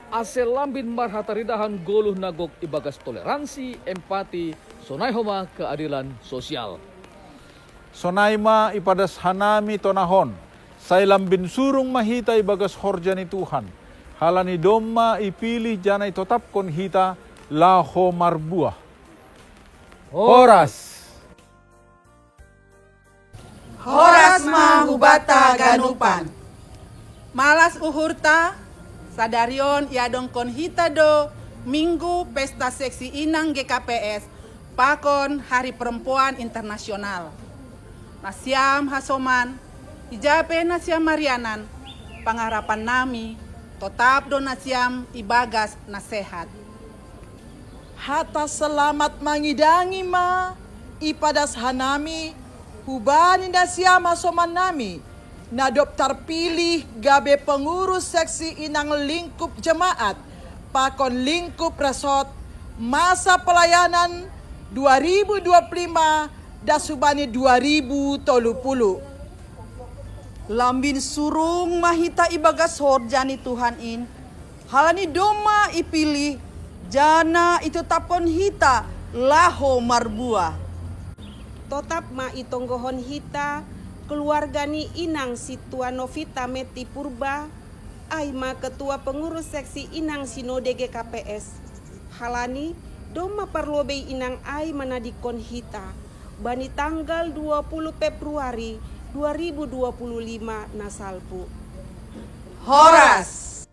ase lambin marhataridahan goluh nagok ibagas toleransi, empati, sonai homa keadilan sosial. Sonai ma ipadas hanami tonahon, say lambin surung mahita ibagas horjani Tuhan, halani domma ipilih janai totapkon hita laho marbuah. Horas. Horas mahubata ganupan. Malas uhurta sadarion iadongkon hita do Minggu Pesta Seksi Inang GKPS pakon Hari Perempuan Internasional. Nasiam hasoman ijape nasiam marianan pangarapan nami tetap do nasiam ibagas nasehat. Hata selamat mangidangi ma ipadas hanami hubani nasiam hasoman nami nadop terpilih gabe pengurus seksi Inang lingkup jemaat pakon lingkup resort masa pelayanan 2025 dasubani 2030. Lambin surung mahita ibagas horjani Tuhan in halani doma ipilih jana itu tapon hita laho marbua. Totap ma itonggohon hita keluarga ni Inang Situa Novita Meti Purba, Aima Ketua Pengurus Seksi Inang Sinode GKPS, halani doma parlobei Inang ai manadikon hita, bani tanggal 20 Februari 2025 nasalpu. Horas.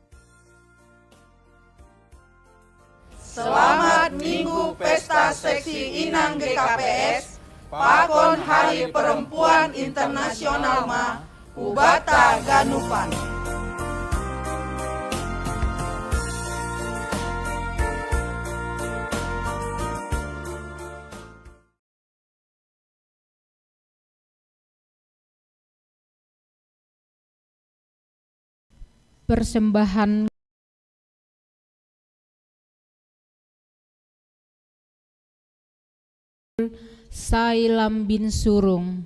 Selamat Minggu Pesta Seksi Inang GKPS pakon Hari Perempuan Internasional ma Hubata Ganupan. Persembahan Sai Lambin Surung.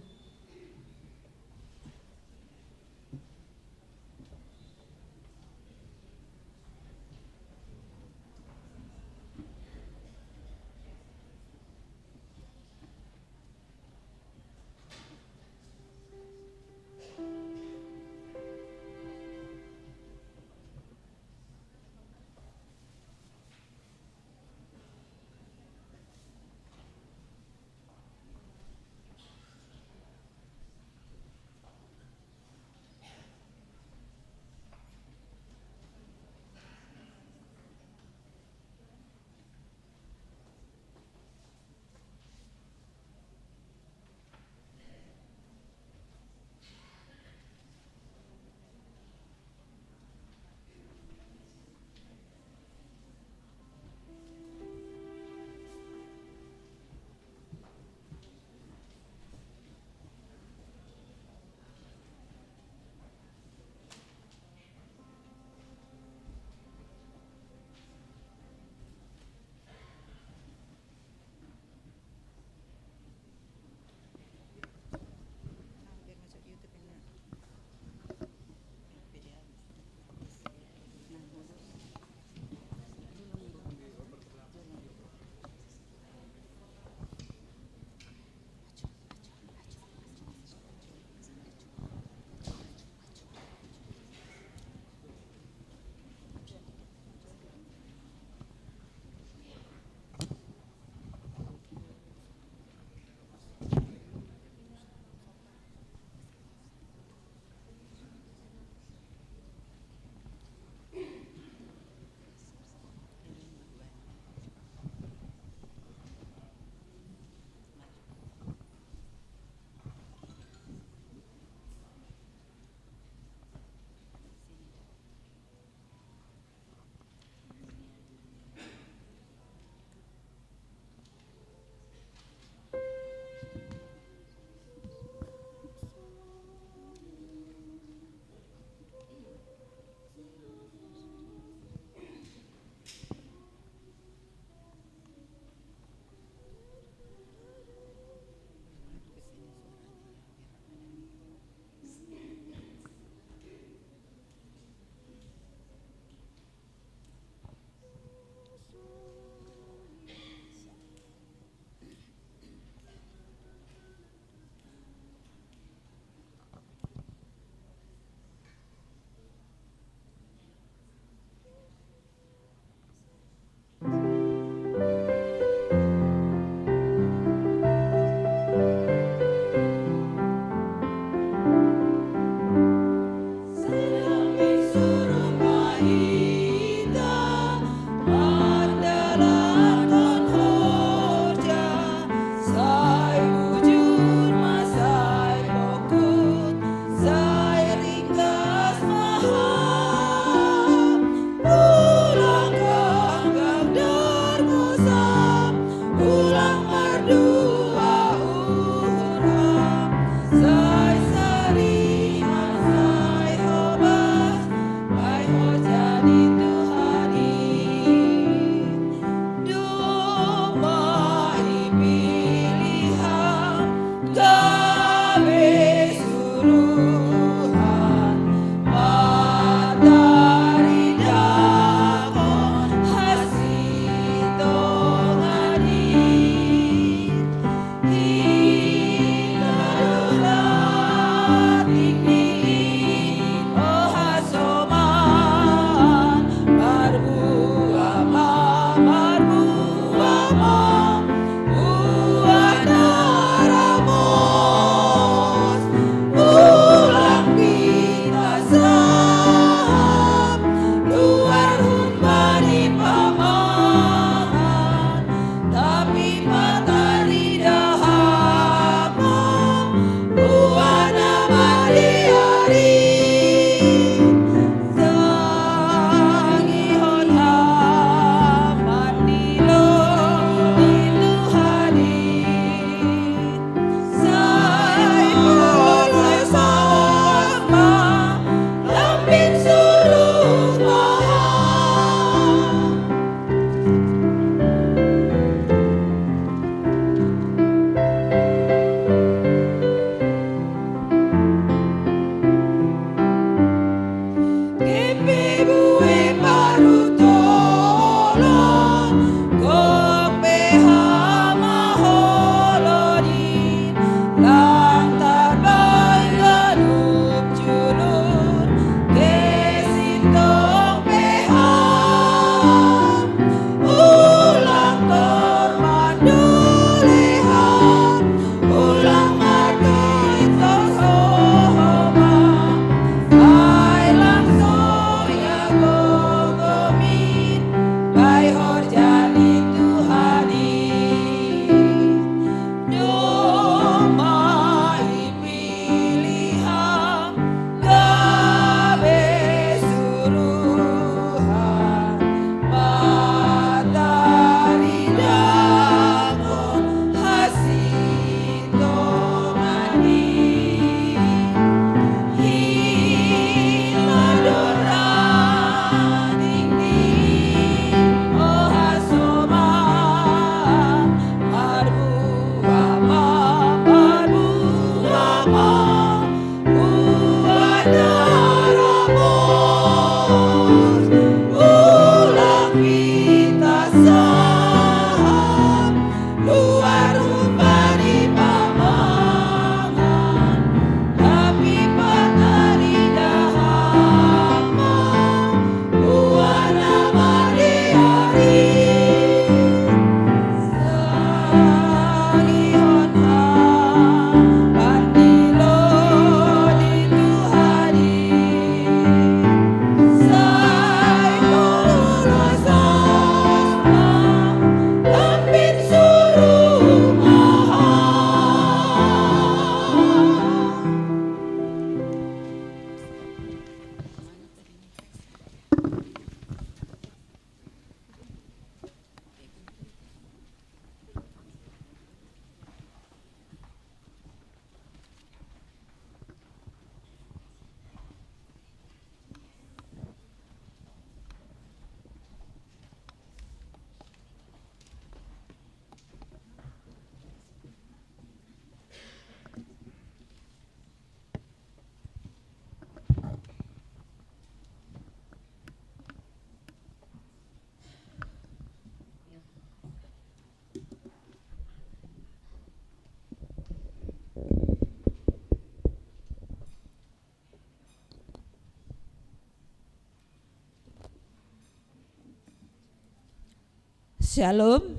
Shalom.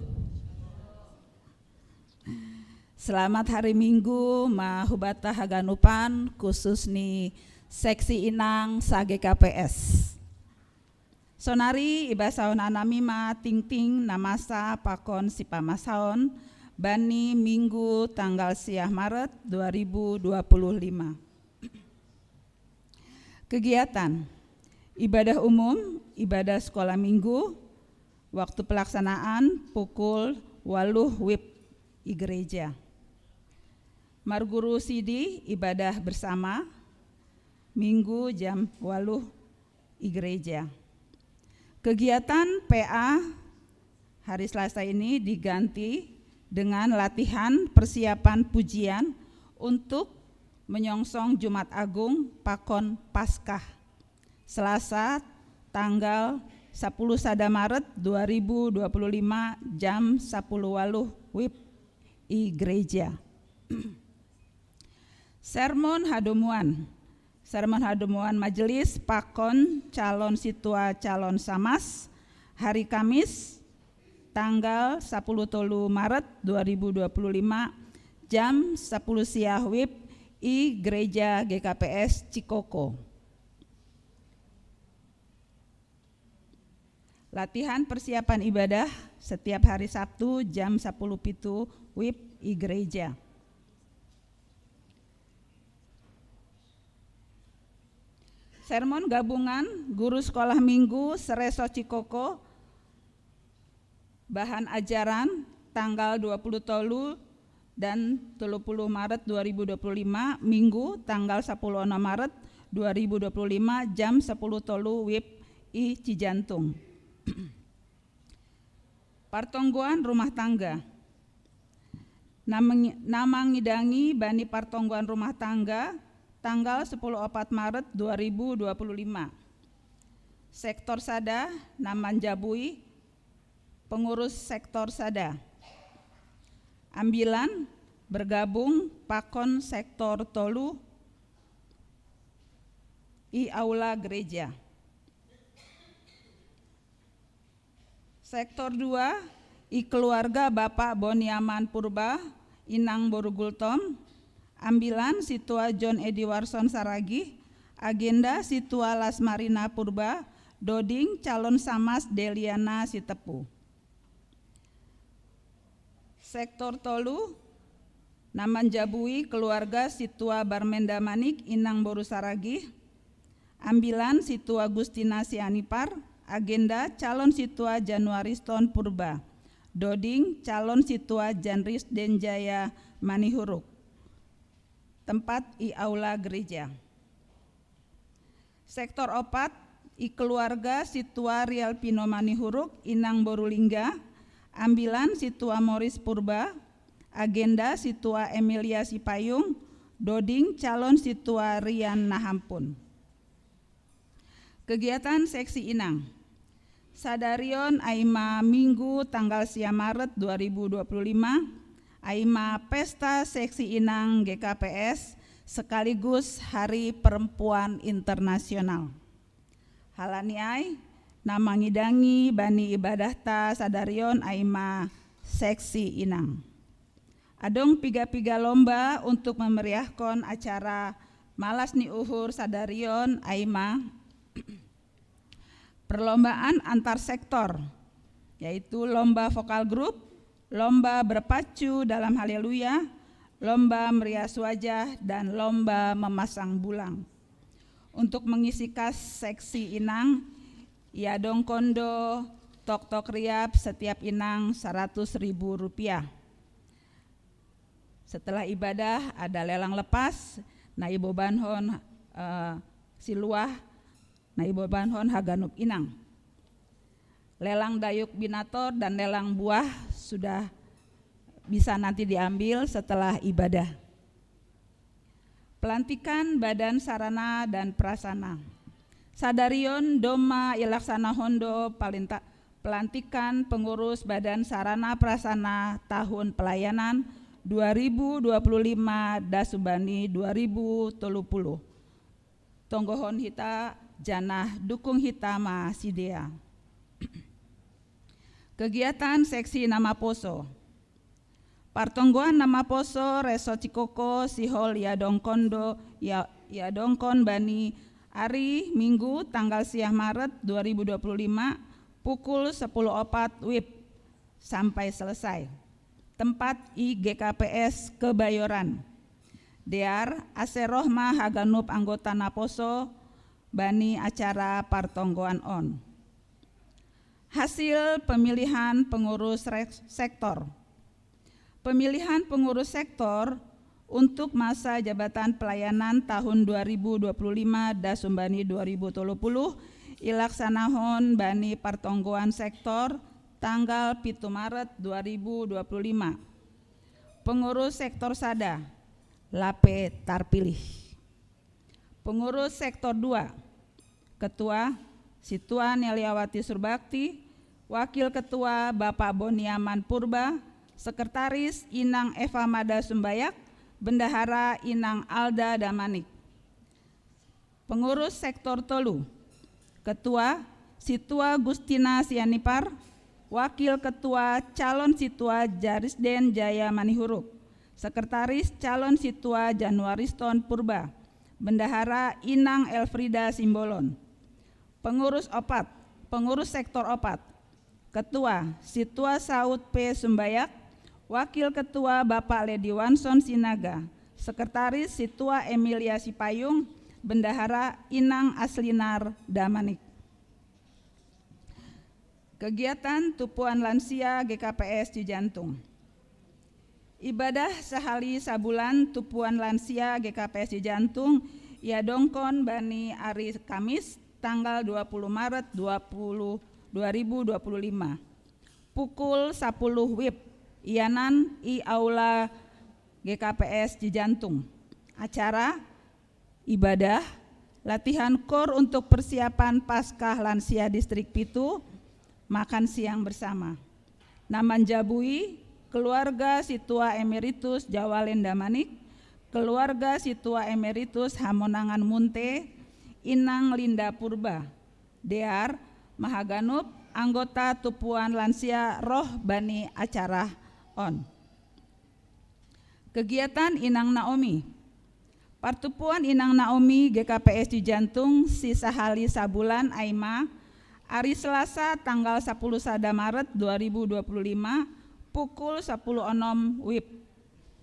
Selamat hari Minggu mahubata haganupan khusus ni seksi inang sa GKPS. Sonari iba saon anami ma ting-ting namasa pakon si pamasaon bani Minggu tanggal siah Maret 2025. Kegiatan ibadah umum, ibadah sekolah minggu, waktu pelaksanaan pukul 8 WIB I gereja. Marguru Sidi ibadah bersama Minggu jam 8 I gereja. Kegiatan PA hari Selasa ini diganti dengan latihan persiapan pujian untuk menyongsong Jumat Agung Pakon Paskah Selasa tanggal 10 sada Maret 2025 jam 10 waluh WIB I gereja. Sermon Hadomuan Majelis Pakon Calon Situa Calon Samas hari Kamis tanggal 10 Maret 2025 jam 10 siang WIB I Gereja GKPS Cikoko. Latihan persiapan ibadah setiap hari Sabtu jam 10 pitu WIB I gereja. Sermon gabungan guru sekolah minggu Sereso Cikoko, bahan ajaran tanggal 20 tolu dan 30 Maret 2025, Minggu tanggal 10 Maret 2025 jam 10 tolu WIB I Cijantung. Partongguan rumah tangga. Nama ngidangi bani partongguan rumah tangga tanggal 10 Maret 2025. Sektor Sada, Naman Jabui, pengurus sektor Sada. Ambilan bergabung Pakon sektor Tolu I aula gereja. Sektor 2 I keluarga Bapak Boniaman Purba Inang Borugultom. Ambilan Situa John Edi Warson Saragi, agenda Situa Lasmarina Purba, Doding calon Samas Deliana Sitepu. Sektor Tolu, Naman Jabui keluarga Situa Barmenda Manik Inang Boru Saragi. Ambilan Situa Gustina Sianipar, agenda calon Situa Januariston Purba, Doding calon Situa Janris Denjaya Manihuruk. Tempat I aula gereja. Sektor 4 I keluarga Situa Rial Pino Manihuruk Inang Borulingga. Ambilan Situa Moris Purba, agenda Situa Emilia Sipayung, Doding calon Situa Rian Nahampun. Kegiatan seksi inang. Sadarion Aima Minggu tanggal siang Maret 2025. Aima Pesta Seksi Inang GKPS sekaligus Hari Perempuan Internasional. Halaniai nama ngidangi bani ibadah ta sadarion Aima Seksi Inang. Adong piga-piga lomba untuk memeriahkan acara Malas ni Uhur sadarion Aima. Perlombaan antar sektor yaitu lomba vokal grup, lomba berpacu dalam haleluya, lomba merias wajah, dan lomba memasang bulang. Untuk mengisi kas seksi inang, Iadong Kondo, Tok-tok riap setiap inang Rp100.000. Setelah ibadah ada lelang lepas, Naibo Banhon Siluah, Naibo Banhon Haganup Inang. Lelang dayuk binator dan lelang buah sudah bisa nanti diambil setelah ibadah. Pelantikan badan sarana dan prasana. Sadarion Doma Ilaksana Hondo pelantikan pengurus badan sarana prasana tahun pelayanan 2025 Dasubani 2030. Tonggohon hita janah dukung hitama sidea. Kegiatan seksi Nama Poso. Partonggoan Nama Poso Reso Cikoko Sihol Yadongkon Bani Ari Minggu tanggal 10 Maret 2025 pukul 10.04 WIB sampai selesai. Tempat IGKPS Kebayoran. Dear Aserohma Haganup anggota Naposo Bani acara Partonggoan On. Hasil pemilihan pengurus sektor. Pemilihan pengurus sektor untuk masa jabatan pelayanan tahun 2025 Dasumbani 2030 ilaksanahon Bani Partonggoan sektor tanggal 7 Maret 2025. Pengurus sektor Sada Lape Tarpilih. Pengurus sektor 2 Ketua Situan Yaliawati Surbakti, Wakil Ketua Bapak Boniaman Purba, Sekretaris Inang Eva Mada Sumbayak, Bendahara Inang Alda Damanik. Pengurus sektor Tolu, Ketua Situa Gustina Sianipar, Wakil Ketua Calon Situa Jarisden Jaya Manihuruk, Sekretaris Calon Situa Januariston Purba, Bendahara Inang Elfrida Simbolon. Pengurus Opat, Pengurus sektor Opat, Ketua Situa Saud P. Sumbayak, Wakil Ketua Bapak Ledi Wanson Sinaga, Sekretaris Situa Emilia Sipayung, Bendahara Inang Aslinar Damanik. Kegiatan Tupuan Lansia GKPS Cijantung. Ibadah sehari sabulan Tupuan Lansia GKPS Cijantung Yadongkon Bani Ari Kamis tanggal 20 Maret 2025 pukul 10 WIB Ianan I Aula GKPS Cijantung. Acara ibadah latihan kor untuk persiapan Paskah Lansia Distrik Pitu, makan siang bersama. Naman Jabui, keluarga Situa Emeritus Jawalen Damanik, keluarga Situa Emeritus Hamonangan Munte, Inang Linda Purba, Dear Mahaganup, anggota Tupuan Lansia Roh Bani Acara On. Kegiatan Inang Naomi. Partupuan Inang Naomi GKPS Cijantung sisa hali sabulan Aima hari Selasa tanggal 10 Maret 2025 pukul 10.06 WIB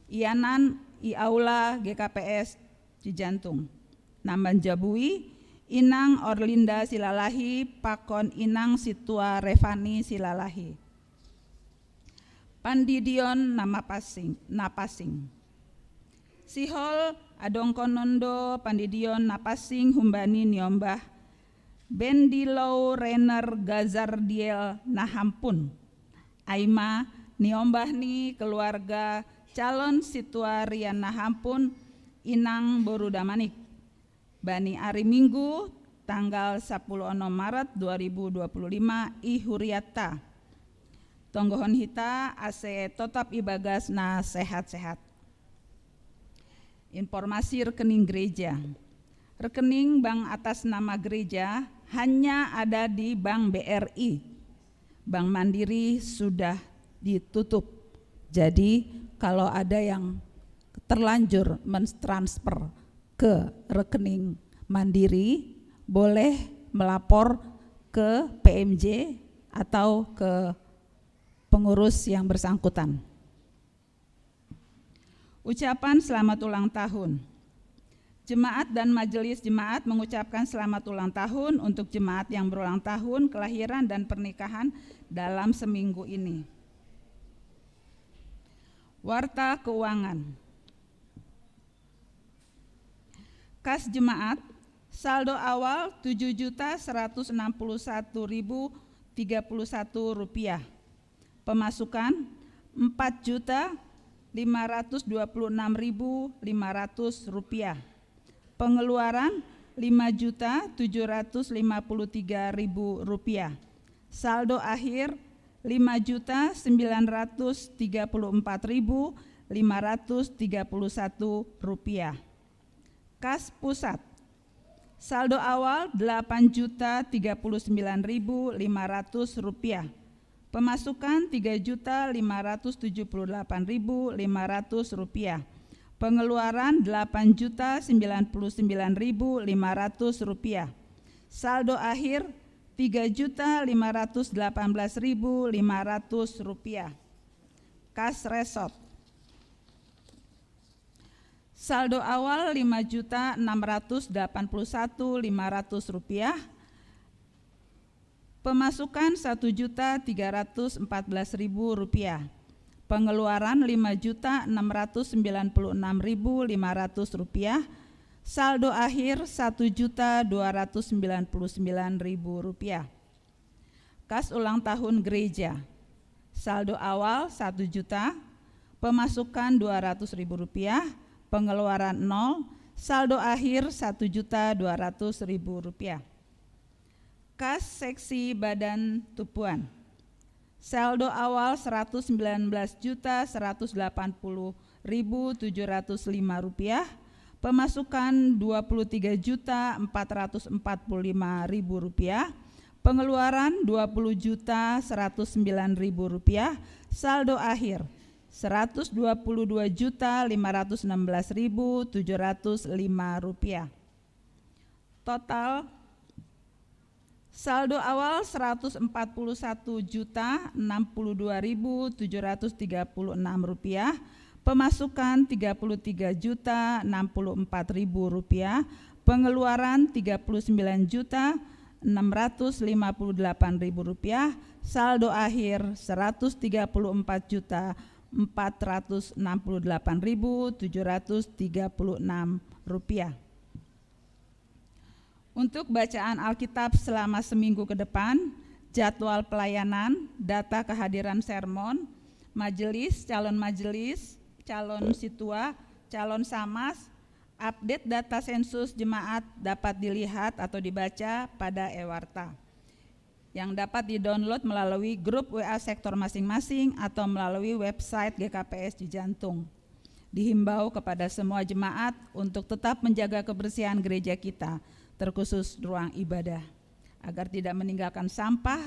Ianan I Aula GKPS Cijantung. Namban Jabui Inang Orlinda Silalahi Pakon Inang Situa Revani Silalahi. Pandidion Napasing. Sihol Adongkonondo Pandidion Napasing Humbani Niombah Bendilau Renner Gazardiel Nahampun. Aima Niombah ni keluarga calon Situa Rian Nahampun Inang Borudamanik. Bani Ari Minggu tanggal 10 Maret 2025 I Huriata. Tonggohon hita ase tetap ibagas na sehat-sehat. Informasi rekening gereja. Rekening bank atas nama gereja hanya ada di Bank BRI. Bank Mandiri sudah ditutup. Jadi kalau ada yang terlanjur mentransfer ke rekening Mandiri boleh melapor ke PMJ atau ke pengurus yang bersangkutan. Ucapan selamat ulang tahun. Jemaat dan majelis jemaat mengucapkan selamat ulang tahun untuk jemaat yang berulang tahun kelahiran dan pernikahan dalam seminggu ini. Warta keuangan. Kas jemaat, saldo awal Rp7.161.031. Pemasukan Rp4.526.500. Pengeluaran Rp5.753.000. Saldo akhir Rp5.934.531. Kas pusat, saldo awal Rp8.039.500. Pemasukan Rp3.578.500. Pengeluaran Rp8.099.500. Saldo akhir Rp3.518.500. Kas resort. Saldo awal Rp5.681.500. Pemasukan Rp1.314.000. Pengeluaran Rp5.696.500. Saldo akhir Rp1.299.000. Kas ulang tahun gereja. Saldo awal 1 juta, pemasukan Rp200.000, pengeluaran 0, saldo akhir Rp1.200.000. Kas seksi badan tupuan. Saldo awal Rp119.180.705, pemasukan Rp23.445.000, pengeluaran Rp20.109.000, saldo akhir Rp122.516.705. Total saldo awal Rp141.062.736, pemasukan Rp33.064.000, pengeluaran Rp39.658.000, saldo akhir Rp134.468.736. Untuk bacaan Alkitab selama seminggu ke depan, jadwal pelayanan, data kehadiran sermon, majelis, calon situa, calon samas, update data sensus jemaat dapat dilihat atau dibaca pada e-warta yang dapat di-download melalui grup WA sektor masing-masing atau melalui website GKPS Cijantung. Dihimbau kepada semua jemaat untuk tetap menjaga kebersihan gereja kita, terkhusus ruang ibadah, agar tidak meninggalkan sampah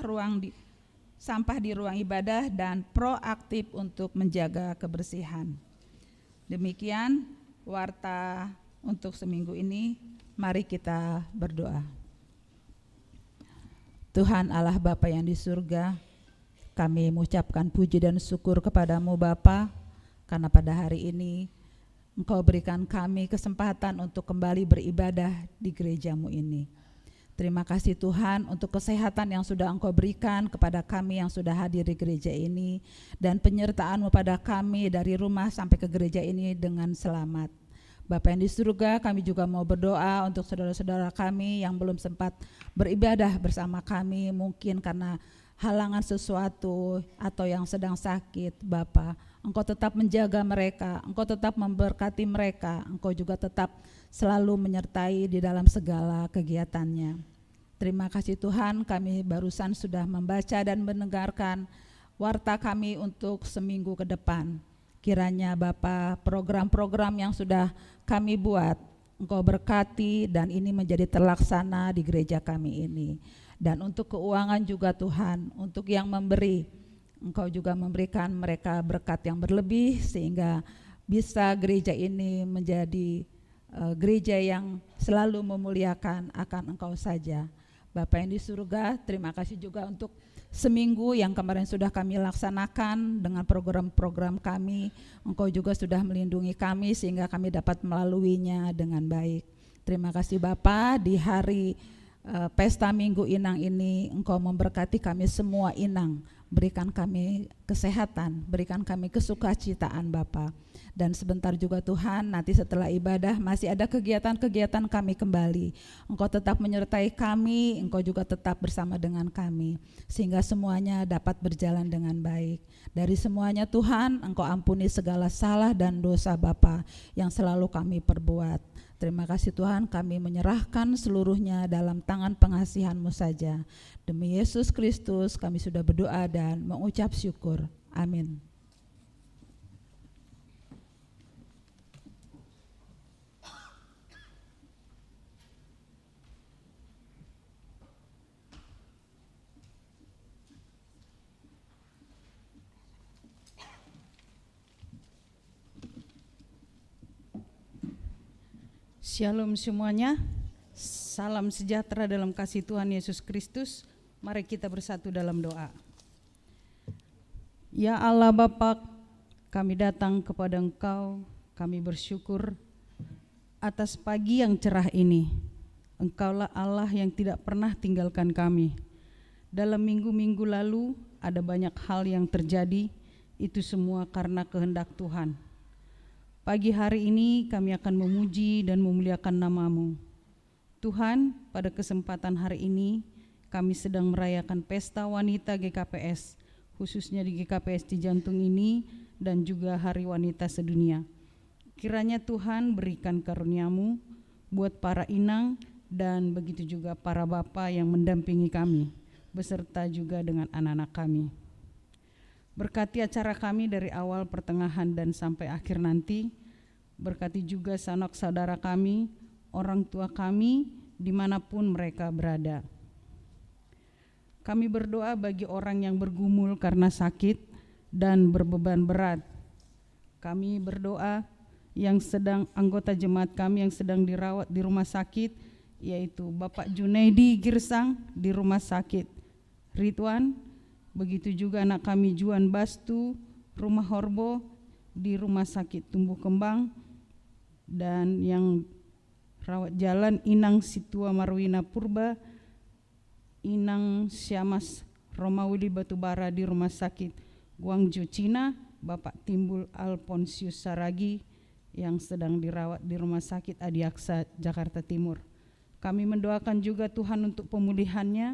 di ruang ibadah dan proaktif untuk menjaga kebersihan. Demikian warta untuk seminggu ini. Mari kita berdoa. Tuhan Allah Bapa yang di surga, kami mengucapkan puji dan syukur kepadamu Bapa, karena pada hari ini Engkau berikan kami kesempatan untuk kembali beribadah di gerejamu ini. Terima kasih Tuhan untuk kesehatan yang sudah Engkau berikan kepada kami yang sudah hadir di gereja ini, dan penyertaan-Mu pada kami dari rumah sampai ke gereja ini dengan selamat. Bapa yang di surga, kami juga mau berdoa untuk saudara-saudara kami yang belum sempat beribadah bersama kami, mungkin karena halangan sesuatu atau yang sedang sakit. Bapa, Engkau tetap menjaga mereka, Engkau tetap memberkati mereka, Engkau juga tetap selalu menyertai di dalam segala kegiatannya. Terima kasih Tuhan, kami barusan sudah membaca dan mendengarkan warta kami untuk seminggu ke depan. Kiranya Bapa, program-program yang sudah kami buat, Engkau berkati dan ini menjadi terlaksana di gereja kami ini. Dan untuk keuangan juga Tuhan, untuk yang memberi, Engkau juga memberikan mereka berkat yang berlebih sehingga bisa gereja ini menjadi gereja yang selalu memuliakan akan Engkau saja. Bapa yang di surga, terima kasih juga untuk seminggu yang kemarin sudah kami laksanakan dengan program-program kami. Engkau juga sudah melindungi kami sehingga kami dapat melaluinya dengan baik. Terima kasih Bapa, di hari Pesta Minggu Inang ini Engkau memberkati kami semua inang. Berikan kami kesehatan, berikan kami kesukacitaan Bapa. Dan sebentar juga Tuhan, nanti setelah ibadah masih ada kegiatan-kegiatan kami kembali. Engkau tetap menyertai kami, Engkau juga tetap bersama dengan kami, sehingga semuanya dapat berjalan dengan baik. Dari semuanya Tuhan, Engkau ampuni segala salah dan dosa Bapa yang selalu kami perbuat. Terima kasih Tuhan, kami menyerahkan seluruhnya dalam tangan pengasihan-Mu saja. Demi Yesus Kristus kami sudah berdoa dan mengucap syukur. Amin. Shalom semuanya, salam sejahtera dalam kasih Tuhan Yesus Kristus. Mari kita bersatu dalam doa. Ya Allah Bapa, kami datang kepada Engkau, kami bersyukur atas pagi yang cerah ini. Engkaulah Allah yang tidak pernah tinggalkan kami. Dalam minggu-minggu lalu ada banyak hal yang terjadi, itu semua karena kehendak Tuhan. Pagi hari ini kami akan memuji dan memuliakan nama-Mu. Tuhan, pada kesempatan hari ini kami sedang merayakan pesta wanita GKPS, khususnya di GKPS Cijantung ini dan juga Hari Wanita Sedunia. Kiranya Tuhan berikan karunia-Mu buat para inang dan begitu juga para bapa yang mendampingi kami, beserta juga dengan anak-anak kami. Berkati acara kami dari awal, pertengahan, dan sampai akhir nanti. Berkati juga sanak saudara kami, orang tua kami, dimanapun mereka berada. Kami berdoa bagi orang yang bergumul karena sakit dan berbeban berat. Kami berdoa anggota jemaat kami yang sedang dirawat di rumah sakit, yaitu Bapak Junaidi Girsang di rumah sakit Ridwan, begitu juga anak kami Juan Bastu, rumah Horbo di rumah sakit Tumbuh Kembang, dan yang rawat jalan Inang Situa Marwina Purba, Inang Syamas Romawili Batubara di rumah sakit Guangzhou Cina, Bapak Timbul Alponsius Saragi yang sedang dirawat di rumah sakit Adiaksa Jakarta Timur. Kami mendoakan juga Tuhan untuk pemulihannya,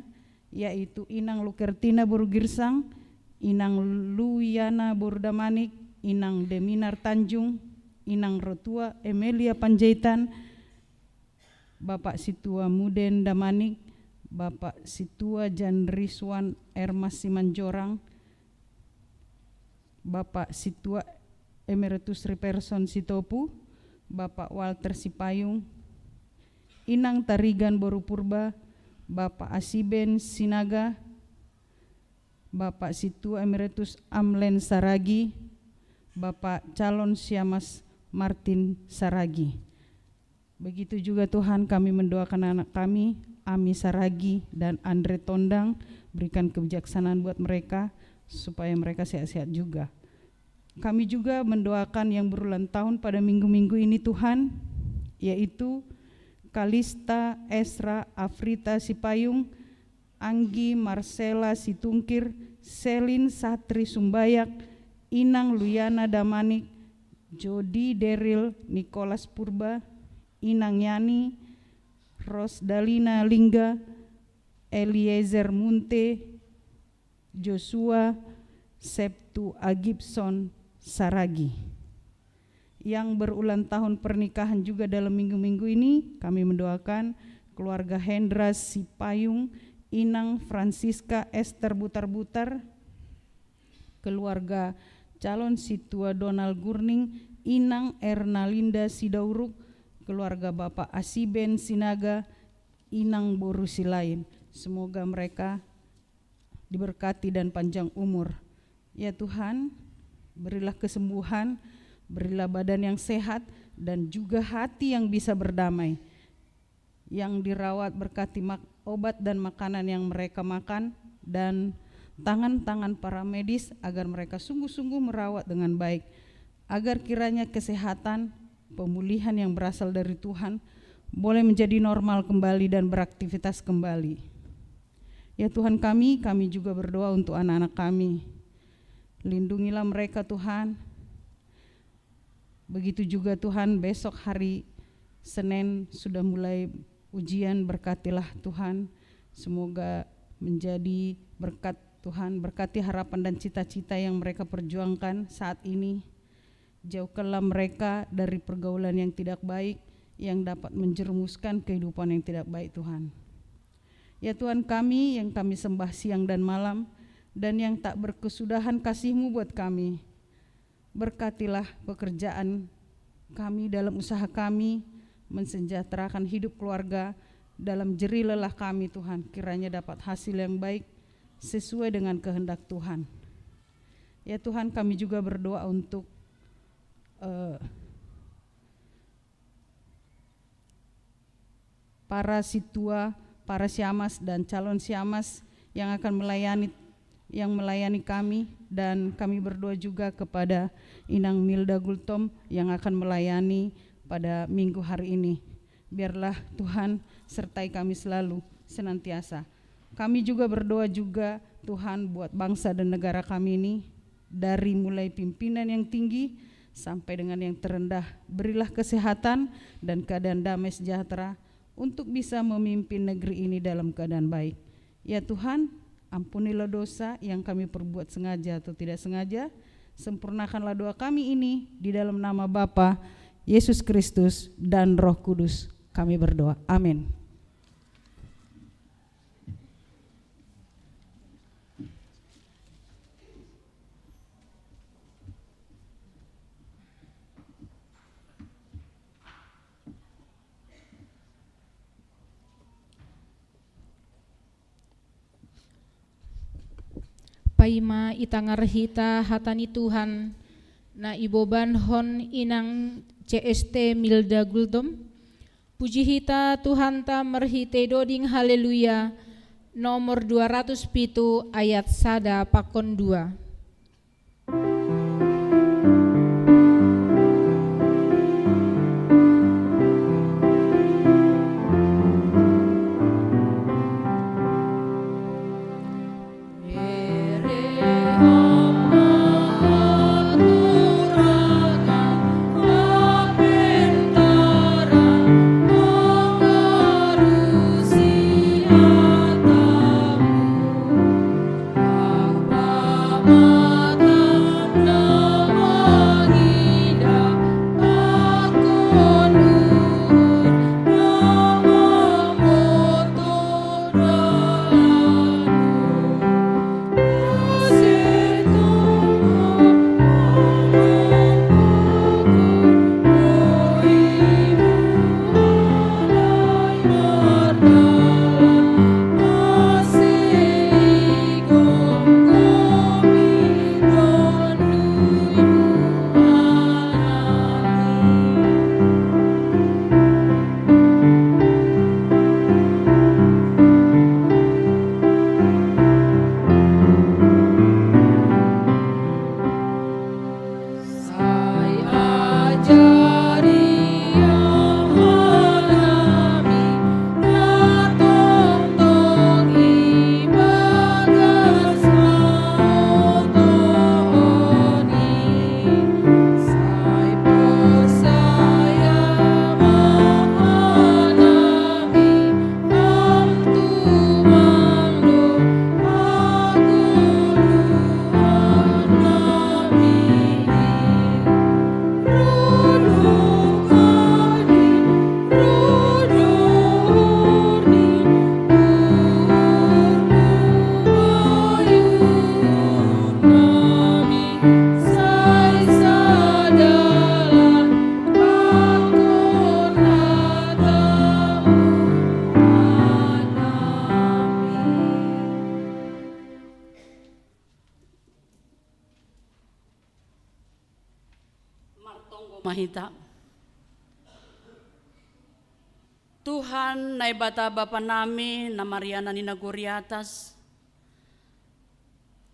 yaitu Inang Lukertina Borugirsang, Inang Luyana Bordamanik, Inang Deminar Tanjung, Inang Rotua Emilia Panjaitan, Bapak Situa Muden Damanik, Bapak Situa Janriswan Ermas Simanjorang, Bapak Situa Emeritus Riperson Sitopu, Bapak Walter Sipayung, Inang Tarigan Borupurba, Bapak Asiben Sinaga, Bapak Situa Emeritus Amlen Saragi, Bapak Calon Syamas Martin Saragi. Begitu juga Tuhan, kami mendoakan anak kami Ami Saragi dan Andre Tondang, berikan kebijaksanaan buat mereka supaya mereka sehat-sehat juga. Kami juga mendoakan yang berulang tahun pada minggu-minggu ini Tuhan, yaitu Kalista Esra Afrita Sipayung, Anggi Marcela Situngkir, Selin Satri Sumbayak, Inang Luyana Damanik, Jody Deril Nicholas Purba, Inang Yani, Rosdalina Lingga, Eliezer Munte, Joshua Septu Agibson Saragi. Yang berulang tahun pernikahan juga dalam minggu-minggu ini, kami mendoakan keluarga Hendra Sipayung, Inang Francisca Esther Butar-Butar, keluarga calon Situa Donald Gurning, Inang Ernalinda Sidauruk, keluarga Bapak Asiben Sinaga, Inang Borusi lain. Semoga mereka diberkati dan panjang umur. Ya Tuhan, berilah kesembuhan, berilah badan yang sehat dan juga hati yang bisa berdamai. Yang dirawat berkati obat dan makanan yang mereka makan, dan tangan-tangan para medis agar mereka sungguh-sungguh merawat dengan baik, agar kiranya kesehatan, pemulihan yang berasal dari Tuhan boleh menjadi normal kembali dan beraktivitas kembali. Ya Tuhan kami juga berdoa untuk anak-anak kami. Lindungilah mereka Tuhan. Begitu juga Tuhan, besok hari Senin sudah mulai ujian, berkatilah Tuhan. Semoga menjadi berkat Tuhan, berkati harapan dan cita-cita yang mereka perjuangkan saat ini. Jauhkanlah mereka dari pergaulan yang tidak baik, yang dapat menjerumuskan kehidupan yang tidak baik Tuhan. Ya Tuhan kami yang kami sembah siang dan malam, dan yang tak berkesudahan kasih-Mu buat kami. Berkatilah pekerjaan kami dalam usaha kami, mensejahterakan hidup keluarga, dalam jerih lelah kami Tuhan, kiranya dapat hasil yang baik sesuai dengan kehendak Tuhan. Ya Tuhan kami juga berdoa untuk para situa, para siamas dan calon siamas yang akan melayani kami, dan kami berdoa juga kepada Inang Milda Gultom yang akan melayani pada minggu hari ini. Biarlah Tuhan sertai kami selalu senantiasa. Kami juga berdoa juga Tuhan buat bangsa dan negara kami ini, dari mulai pimpinan yang tinggi sampai dengan yang terendah. Berilah kesehatan dan keadaan damai sejahtera untuk bisa memimpin negeri ini dalam keadaan baik. Ya Tuhan, ampunilah dosa yang kami perbuat sengaja atau tidak sengaja. Sempurnakanlah doa kami ini di dalam nama Bapa, Yesus Kristus dan Roh Kudus. Kami berdoa. Amin. Paima itangarhita hatani Tuhan na iboban hon inang CST Milda Gultom. Puji hita Tuhan ta merhite doding haleluya nomor 207 ayat sada pakon 2. Mahita. Tuhan, naibata Bapa nami, na Mariana ni Naguri atas.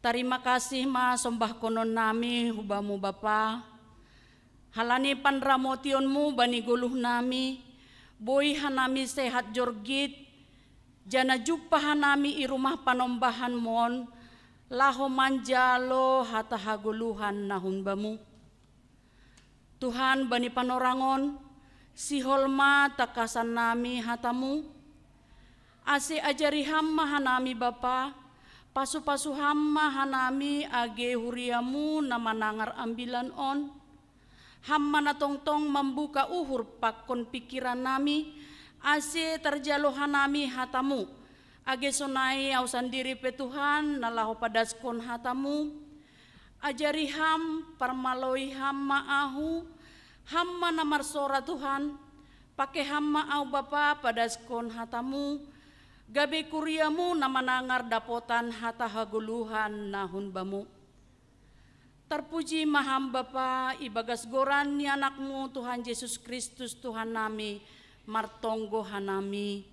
Terima kasih ma sombah konon nami, hubamu Bapa. Halani panramotionmu bani guluh nami, boy hanami sehat jorgit, jana jumpa hanami i rumah panombahan mon, laho manjalo hata haguluhan nahun bamu. Tuhan bani panorangon, si holma takasan nami hatamu, ase ajari hamma hanami Bapa, pasu-pasu hamma hanami age huriamu na manangar ambilan on, hamma na tongtong membuka uhur pakon pikiran nami, ase terjalo hanami hatamu, age sonai au sandiri pe Tuhan nalahu padaskon hatamu, ajari ham parmaloi hamma ahu, hamma namar sora Tuhan, pakai hamma au Bapa pada skon hatamu, gabe kuriamu namanangar dapotan hata haguluhan nahun bamu. Terpuji maham Bapa ibagas goran ni anakmu Tuhan Yesus Kristus Tuhan nami, martonggo hanami.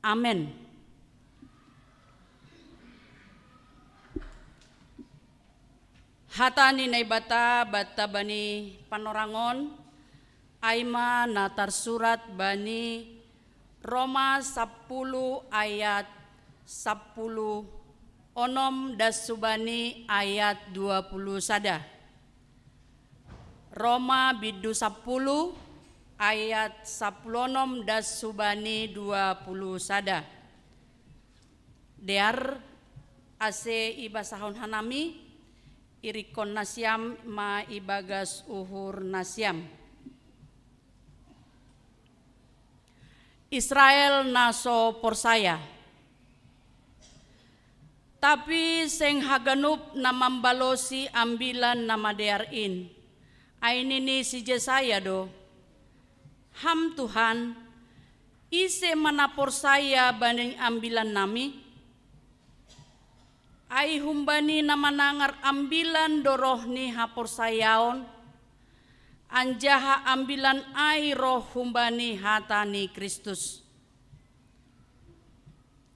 Amen. Hatani nay bata bani panorangon aima natar surat bani Roma 10 ayat 10 onom das subani ayat 20 sada. Roma bidu 10 ayat 10 onom das subani 20 sada. Dear ase ibasahon hanami irikon nasyam ma ibagas uhur nasyam. Israel naso porsaya. Tapi seng haganup na mambalosi ambilan na madearin. Ay nini si Jesaya do. Ham Tuhan, ise manapor saya banding ambilan nami. Ay humbani na manangar ambilan doroh ni hapor sayaon. Anjaha ambilan ay roh humbani hatani Kristus.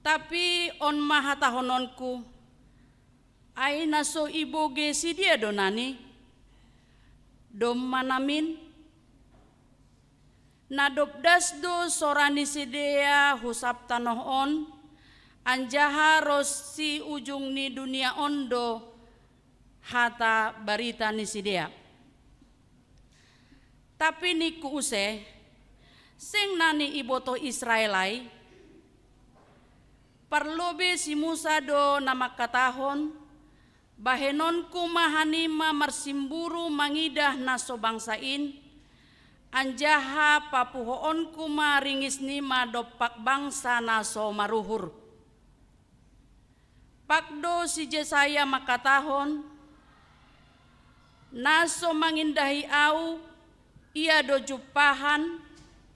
Tapi on mahatahononku ay naso iboge si dia donani dom manamin nadopdas do sorani si dia husap tanohon anjaha ros si ujung ni dunia ondo hata barita ni si dia. Tapi ni kuuse sing nani iboto Israelai parlobe si Musa do nama katahon bahenon kumahanima marsimburu mangidah naso bangsain anjaha papuhoon kuma ringis nima dopak bangsa naso maruhur. Pakdo si Jesaya makatahon naso mangindahi au ia do jupahan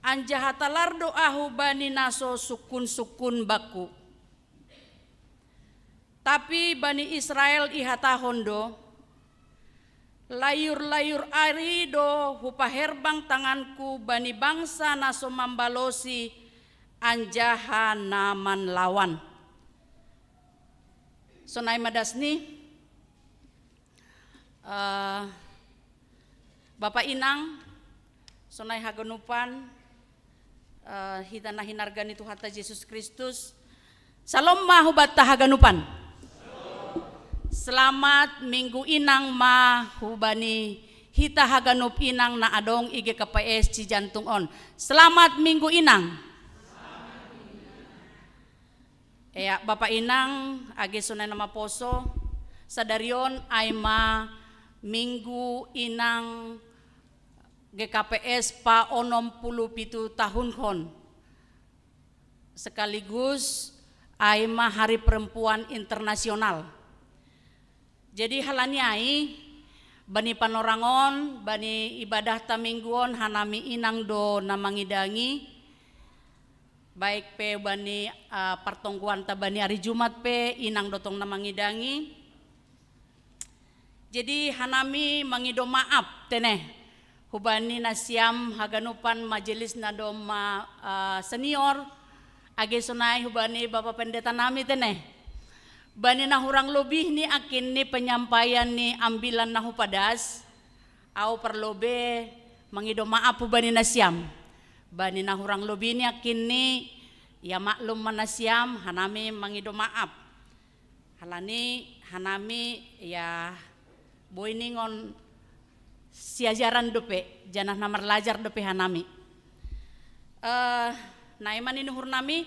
anjaha talardo ahu bani naso sukun-sukun baku. Tapi bani Israel ihatahon do layur-layur ari do hupaherbang tanganku bani bangsa naso mambalosi anjaha naman lawan. Sonai madasni Bapak Inang sonai haganupan hitana hinargani Tuhan Yesus Kristus. Salam mahubat tahaganupan. Selamat Minggu Inang mahubani hita haganup inang na adong ige KPS Cijantung on. Selamat Minggu Inang. Ya Bapak Inang age sunay nama poso sadarion aima Minggu Inang GKPS pa 67 tahun kon. Sekaligus aima Hari Perempuan Internasional. Jadi halani ai bani panorangon bani ibadah tamingguon hanami inang do namangidangi baik pe bani partongguan ta bani hari Jumat pe inang dotong namangidangi. Jadi hanami mangido maaf teneh hubani nasyam haganupan majelis nadoma senior age sunai hubani Bapak Pendeta nami teneh bani nahurang lebih ni akin ni penyampaian ni ambilan nahu padas au perlobe mangido maaf bani nasyam bani nahurang lebih ni akin ni ya maklum manasyam hanami mangido maaf halani hanami ya boy ningon siajaran dope janah namar lajar dope hanami naiman ini hurnami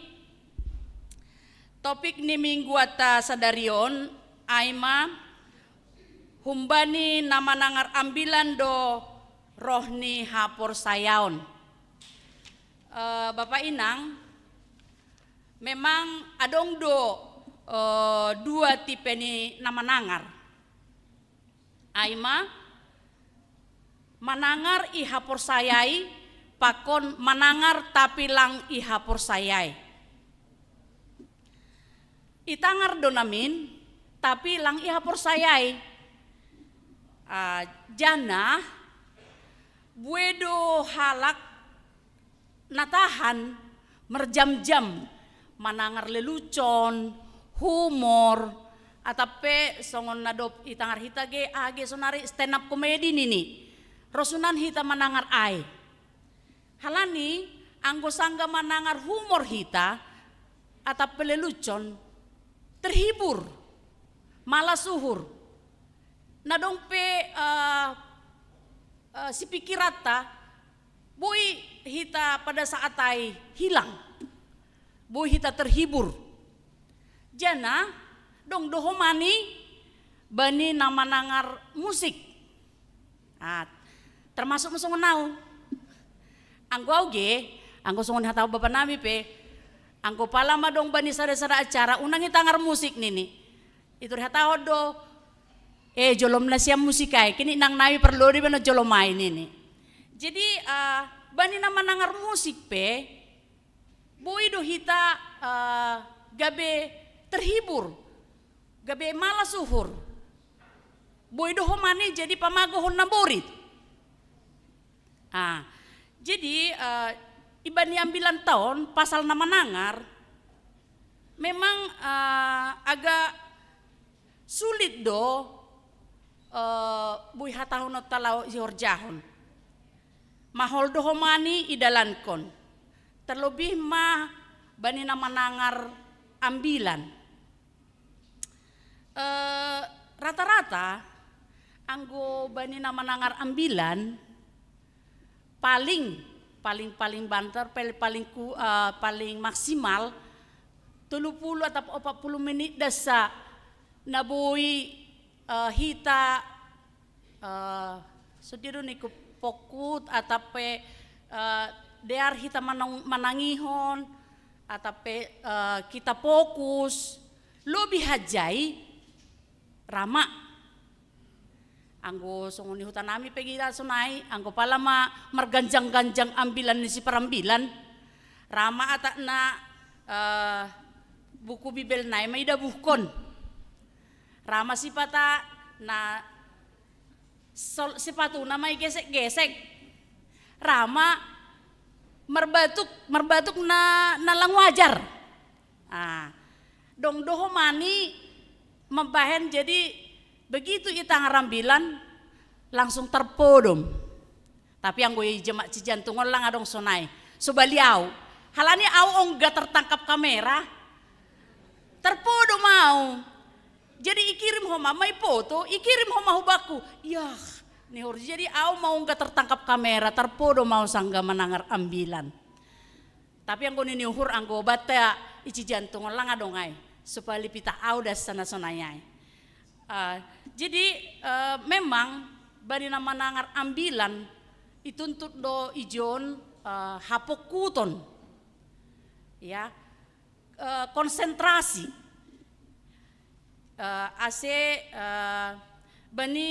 topik ni minggu ata sadarion aima humbani nama nangar ambilan do rohni hapor sayaon. Bapak Inang memang adong do dua tipe ni nama nangar. Aima manangar ihapor sayai pakon manangar tapi lang ihapor sayai. Itangar donamin tapi lang ihapor sayai jana buedo halak natahan merjam-jam manangar lelucon, humor, atape songon nadop itangar hita ge age sonari stand up comedy nini. Rosunan hita manangar ai. Halani anggo sangga manangar humor hita atape lelucon terhibur, malah suhur. Nadongpe si pikirata bui hita pada saat ai hilang. Bui hita terhibur. Jana dong dohomani bani nama nangar musik. Termasuk musong nau. Anggo auge, anggo songon hatau bapa nami pe, anggo palama dong bani sada-sada acara unangi tangar musik nini. Itu hatau do jolom na siam musikai, kini nang nami perlu di bana jolomai nini. Jadi bani nama nangar musik pe, boi do hita gabe terhibur, gabe malah suhur. Boi do homani jadi pamagohon na borit. Jadi ibani ambilan tahun pasal nama nangar memang agak sulit do bui hatahun talau jorjahon. Mahol do homani idalankon. Terlebih mah bani nama nangar ambilan. Rata-rata anggo bani nama nangar ambilan paling banter paling maksimal 30 atau 40 menit dasa nabui hita sediru niku pokut atape dear hita manangihon atape kita fokus lebih hajai rama. Anggo songoni hutan nami pegida sunai, anggo palama merganjang-ganjang ambilan ni si perambilan, rama atak na buku bibel nai maida buhkon, rama si pata na sepatu namai gesek-gesek, rama merbatuk na lang wajar, dong doho mani membahen jadi begitu itang rambilan langsung terpodom. Tapi yang gue jemak cijantungan lang adong sonai. Subaliau, halani au ongga tertangkap kamera, terpodom mau. Jadi ikirim homa mai foto, ikirim homa hubaku. Yah, nihur jadi au mau ongga tertangkap kamera, terpodom mau sangga menangar ambilan. Tapi yang gue nihur anggo bata ici jantungan lang adong ai. Supaya lipita au das sana sonayai. Jadi memang bani nama nangar ambilan ituntut do ijon hapokuton ya konsentrasi bani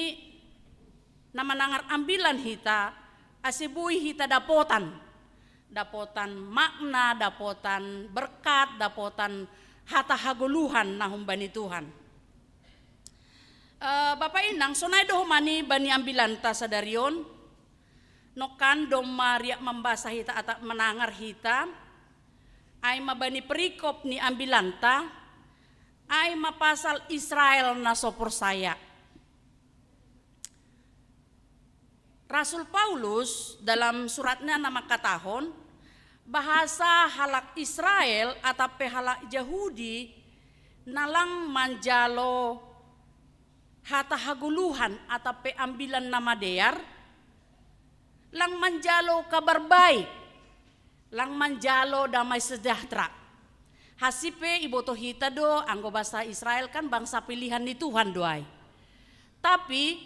nama nangar ambilan hita ase bui hita dapotan makna, dapotan berkat, dapotan hata hagoluhan nahum bani Tuhan. Bapak inang sonai doh mani bani ambilan ta sadarion nokan dom maria membasa hita atak menangar hita ai mabani perikop ni ambilan ta ai ma pasal Israel na sopor saya. Rasul Paulus dalam suratnya nama katahon bahasa halak Israel atape halak Yahudi nalang manjalo hata haguluhan atape ambilan nama dear lang manjalo kabar baik, lang manjalo damai sejahtera. Hasipe iboto hita do anggo bahasa Israel kan bangsa pilihan ni Tuhan doai. Tapi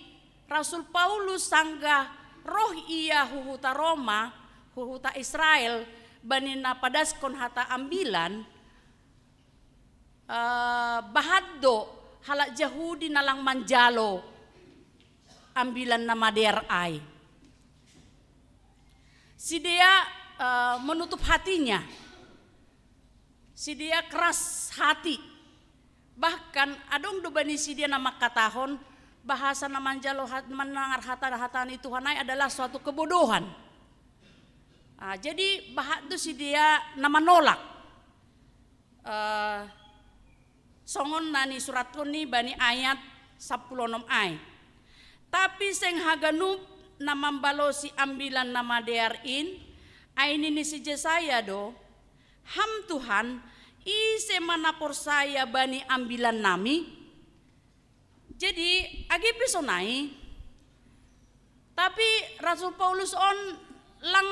Rasul Paulus sangga roh iya huhuta Roma, huhuta Israel banina padaskon hata ambilan bahaddo halak Yahudi nalang manjalo ambilan nama dear ai. Si dia menutup hatinya, si dia keras hati. Bahkan adong do bani si dia nama katahon bahasa na manjalo menangar hata-hatan itu hanai adalah suatu kebodohan. Jadi bahat tu si dia nama nolak. Songon nani surat kuni bani ayat 16 ay. Tapi seng haganup nama balosi ambilan nama dearin ay nini si Jesaya do. Ham Tuhan ise manapor saya bani ambilan nami. Jadi agi pisonai. Tapi Rasul Paulus on lang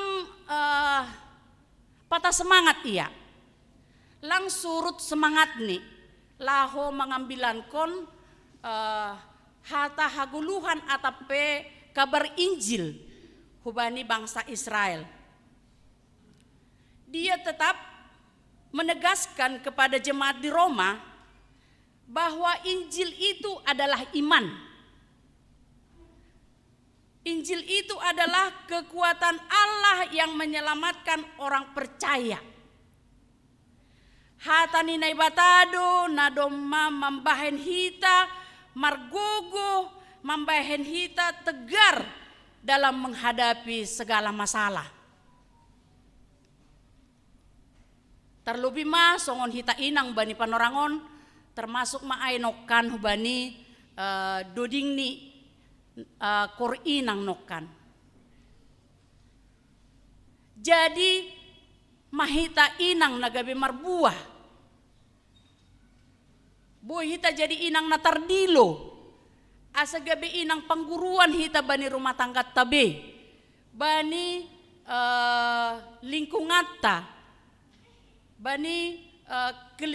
patah semangat ia. Lang surut semangat nih. Laho mengambilan kon hata haguluhan atape kabar Injil hubani bangsa Israel. Dia tetap menegaskan kepada jemaat di Roma bahwa Injil itu adalah iman. Injil itu adalah kekuatan Allah yang menyelamatkan orang percaya. Hatani nai batado nadoma mambahen hita margogo mambahen hita tegar dalam menghadapi segala masalah. Terlebih songon hita inang bani panorangon termasuk maay nokan hubani doding ni kor inang nokan. Jadi mahita inang nagabe marbuah. Boy hita jadi inang natardilo. Asa gabe inang pangguruan hita bani rumah tangga tabe. Bani lingkungan ta. Bani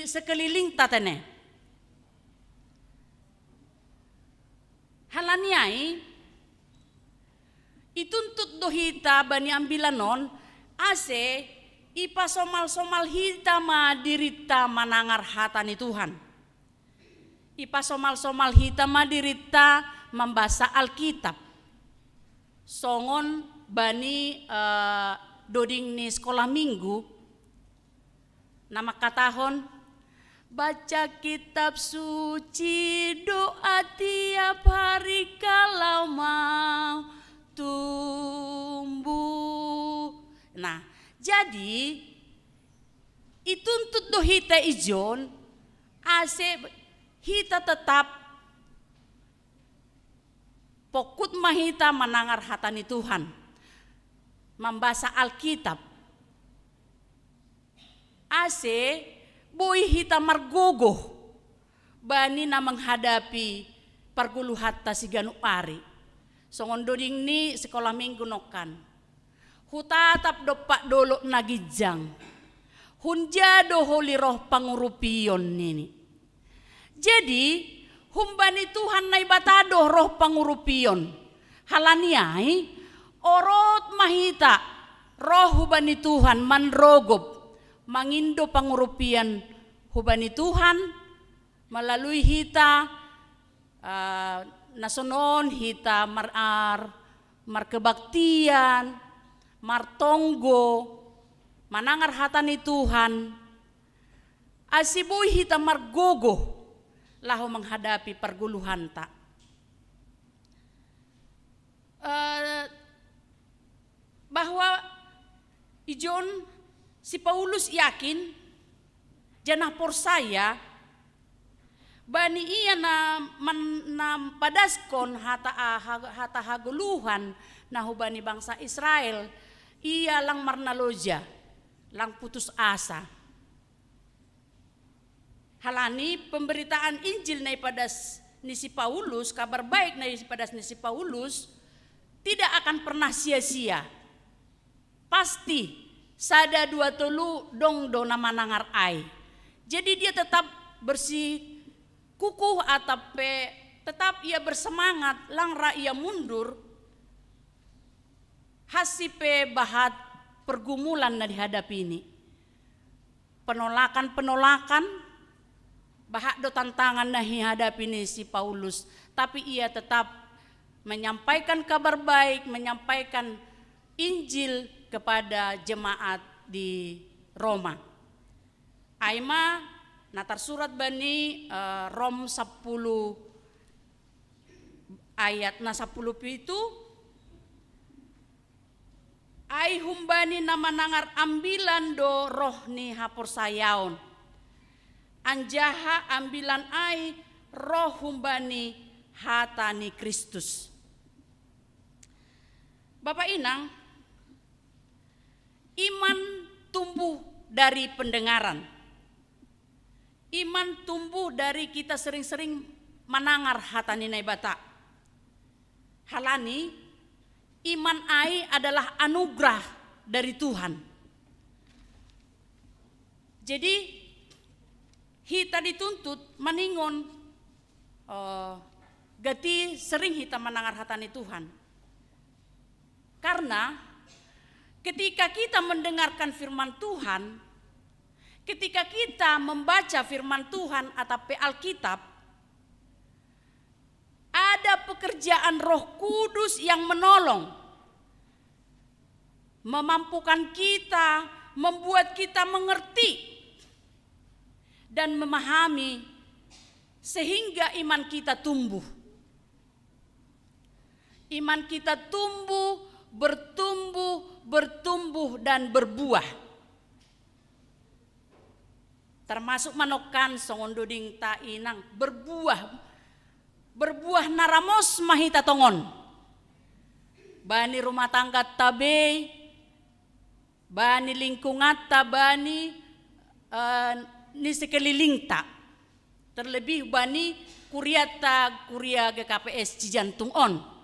sekeliling tatene. Halaniai ituntut dohita bani ambilanon ase ipa somal hita ma dirita manangar hatani Tuhan. Ipa somal hita ma dirita membaca Alkitab. Songon bani doding ni sekolah minggu. Nama katahon baca kitab suci doa tiap hari kalau mau tumbuh. Nah, jadi ituntut do hita ijon ase hita tetap pokut mahita menangar hatani Tuhan. Membaca Alkitab. Ase boy hita margogoh bani na menghadapi pargulu hatta si Januari. Songon doding ni sekolah minggu nokan. Hutatap dopak dolo nagijang. Hunjado holi roh pangurupion nini. Jadi humbani Tuhan nai batado roh pangurupion. Halaniai orot mahita roh hubani Tuhan manrogob. Mangindo pangurupian hubani Tuhan melalui hita nasonon hita markebaktian martonggo manangar hatani Tuhan asiboy hita margogo lahu menghadapi perguluhan tak bahwa ijon si Paulus yakin janah por saya bani iya na padaskon hata haguluhan na hubani bangsa Israel iya lang marnaloja lang putus asa. Halani pemberitaan Injil na ipadas ni si Paulus, kabar baik na ipadas ni si Paulus tidak akan pernah sia-sia. Pasti sada dua telu dong do nama nangar ai. Jadi dia tetap bersih kukuh atape tetap ia bersemangat lang ra ia mundur. Hasipe bahat pergumulan na dihadapi ini. Penolakan bahak do tantangan na dihadapi ini si Paulus, tapi ia tetap menyampaikan kabar baik, menyampaikan Injil kepada jemaat di Roma. Aima natar surat bani Rom 10 ayat na 10 itu ai humbani na manangar ambilan do roh ni hapor sayaon. Anjaha ambilan ai roh humbani hatani Kristus. Bapak Inang, iman tumbuh dari pendengaran. Iman tumbuh dari kita sering-sering manangar hatani naibata. Halani, iman ai adalah anugerah dari Tuhan. Jadi kita dituntut maningon gati sering kita mendengar hatani Tuhan. Karena ketika kita mendengarkan firman Tuhan, ketika kita membaca firman Tuhan atau Alkitab, ada pekerjaan Roh Kudus yang menolong, memampukan kita, membuat kita mengerti dan memahami sehingga iman kita tumbuh. Iman kita tumbuh, bertumbuh dan berbuah. Termasuk manokan songondoding ta inang berbuah naramos mahita tongon. Bani rumah tangga tabe, bani lingkungan ta, bani ni sekeliling ta. Terlebih bani kuria GKPS Cijantung on.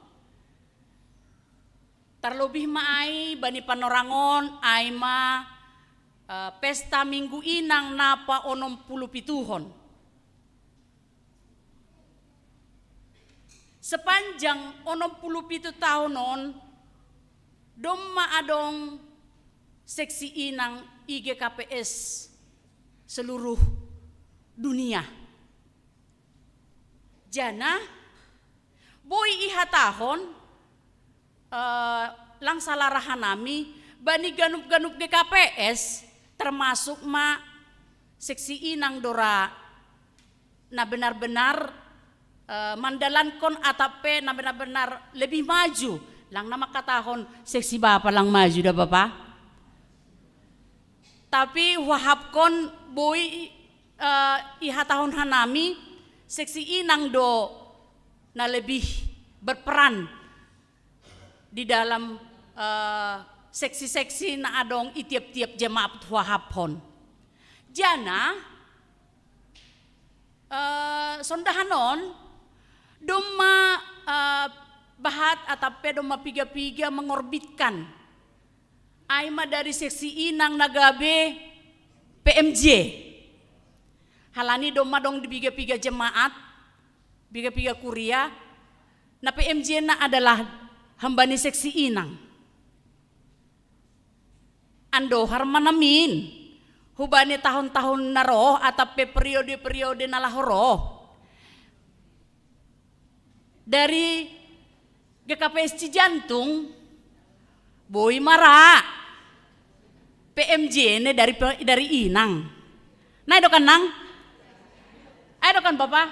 Terlebih maai bani panorangon aima pesta minggu inang napa 67. Sepanjang 67 tahunon domma adong seksi inang IGKPS seluruh dunia. Jana boy iha tahun lang salarahanami bani ganup-ganup GKPS termasuk ma seksi inang dora na benar-benar mandalankon atape na benar-benar lebih maju lang nama katahon seksi bapa lang maju dah bapak. Tapi wahapkon boy iha tahun hanami seksi inang do na lebih berperan di dalam seksi-seksi na adong itiap-tiap jemaat wahapon. Jana sondahanon doma bahat atape doma piga-piga mengorbitkan aima dari seksi inang nagabe PMJ. Halani doma dong di piga-piga jemaat, piga-piga kuria. Na PMJ na adalah hambani seksi inang. Ando harmanamin hubani tahun-tahun naro atape periode-periode nalahoro dari GKPS Cijantung boy mara PMJ ne dari inang. Nah itu kan nang, ayo kan bapak,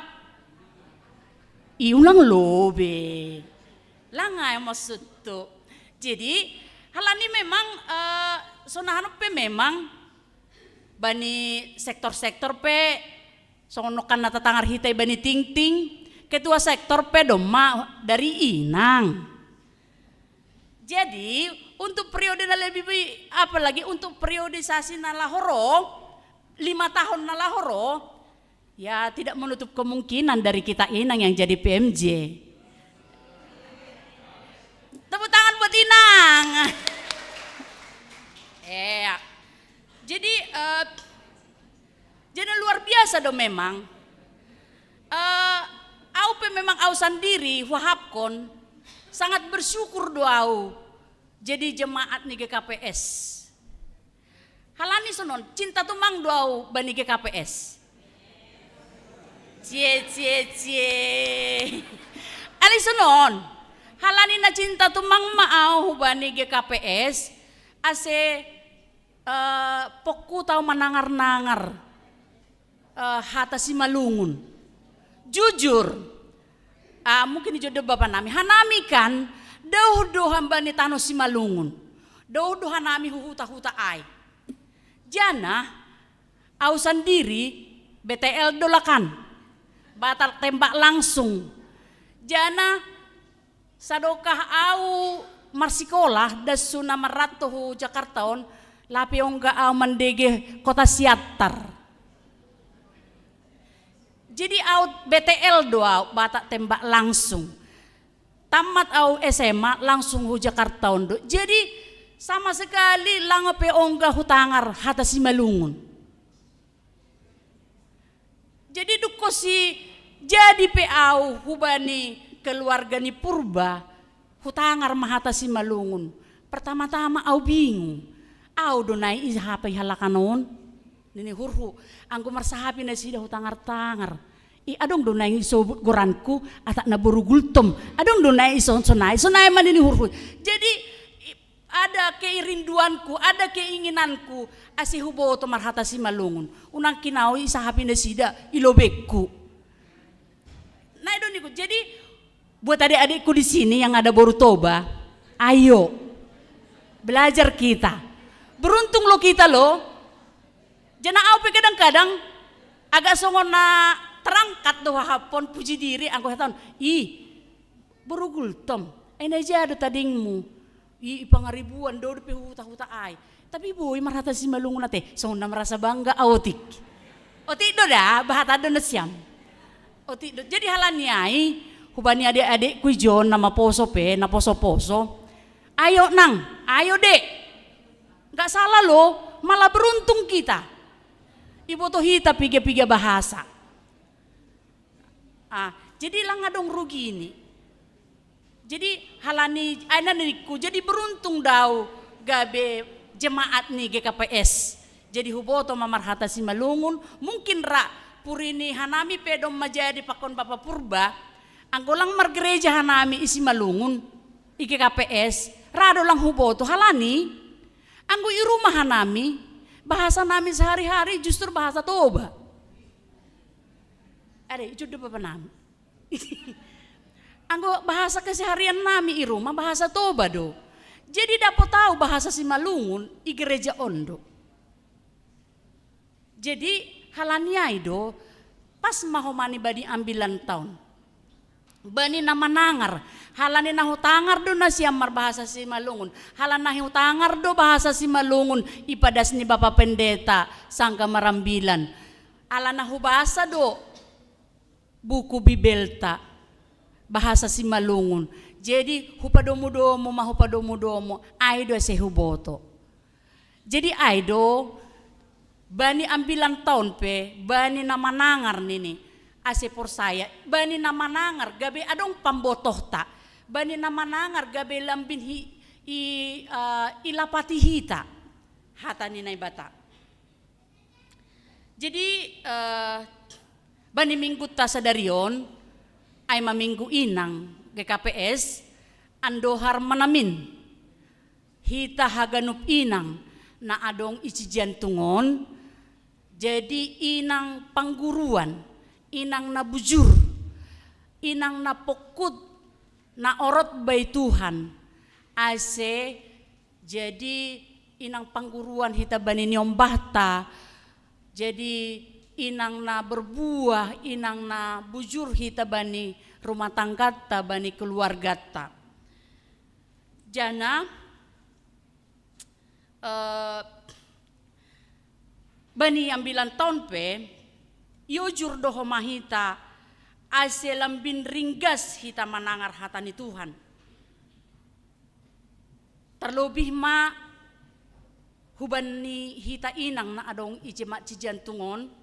iulang lobe, langay maksud tu. Jadi halani memang sonahan pe memang bani sektor-sektor pe sonokan nata tangar hitai bani ting-ting ketua sektor pe doma dari inang. Jadi untuk periode na lebih apalagi untuk periodisasi nalahoro 5 tahun nalahoro ya tidak menutup kemungkinan dari kita inang yang jadi PMJ. Tepuk tangan buat inang. Jadi luar biasa dong memang. Au memang au sendiri wahapkon sangat bersyukur doau jadi jemaat nih GKPS. Halani sonon cinta tumang doau bani GKPS. Cie. Ali sonon halani na cinta tumang maau bani GKPS ase pokku tau manangar-nangar hata si malungun. Jujur, mungkin jodoh bapak nami, hanami kan, dauh hamba ni tano si malungun, do hanami huhuta-huta ai. Jana au sendiri BTL dolakan batal tembak langsung. Jana sadokah au marsikolah dasuna maratuhu Jakartaon lapi ongga au mendege kota Siatar. Jadi au BTL doa batak tembak langsung. Tamat au SMA langsung hu Jakartaon do. Jadi sama sekali langope ongga hutangar hata si Malungun. Jadi duko si jadi PAU hubani keluarga ni Purba hutangar mahata si Malungun. Pertama-tama au bingung. Au donai hapai halakanon. Nini hurhu angku marsahapi na sida hutangar-tangar. Adong donai iso goranku atak na burugultom. Adong donai iso sonai man ini hurhu. Jadi ada keirinduanku, ada keinginanku asi hubo to marhata si Malungun. Unang kinawi isahapi na sida ilobekku. Nah itu niku. Jadi buat adik-adikku di sini yang ada baru toba, ayo belajar kita. Beruntung lo kita lo. Jangan au kadang-kadang agak songon na terangkat doa hapon puji diri angko haton. Berugultom. Ena jadu tadingmu. Pangaribuan do pe huta-huta ai. Tapi boy marhata si Malungun nate, so na merasa bangga aotik. Otik do dah bahata do nasyam. Otik do. Jadi halani ai hubani adik-adik ku Jon nama poso pe, na poso-poso. Ayo nang, ayo dek. Enggak salah lo, malah beruntung kita. Ibu to hita piga-piga bahasa. Jadi lang adong rugi ini. Jadi halani ananiku jadi beruntung dau gabe jemaat ni GKPS. Jadi huboto mamarhata si Malungun mungkin ra purini hanami pedom majadi pakon Bapak Purba anggolang margereja hanami isi Malungun GKPS rado lang huboto halani anggo i rumah hanami bahasa nami sehari-hari justru bahasa toba. Ada itu Bapak nami. Anggo bahasa keseharian nami i rumah bahasa toba do. Jadi dapat tahu bahasa si Malungun i gereja ondo. Jadi halaniai do pas mahomani badi ambilan tahun. Bani nama nangar, halani nahu tangar do na siamar bahasa si Malungun. Halan nahu tangar do bahasa si Malungun ipadas ni Bapak Pendeta sangka marambilan. Ala nahu bahasa do buku Bibelta. Bahasa si Malungun. Jadi hupadomo-domo mahupadomo-domo aido se huboto. Jadi aido bani ambilan tahun pe bani nama nangar nini ase por saya bani nama nangar gabe adong pambotoh ta bani nama nangar gabe lambin ilapati hita hata ninai bata. Jadi bani minggu ta sadarion ay maminggu inang GKPS andohar manamin hita haganup inang na adong isi jantungon jadi inang pangguruan inang na bujur inang na pokut na orot bay Tuhan ase jadi inang pangguruan hita bani nyombahta jadi inang na berbuah, inang na bujur hita bani rumah tangga ta bani keluarga ta. Jana bani ambilan tahun pe iujur doho mahita ase lambin ringgas hita manangar hatani Tuhan. Terlebih ma hubani hita inang na adong ijemak cijantungon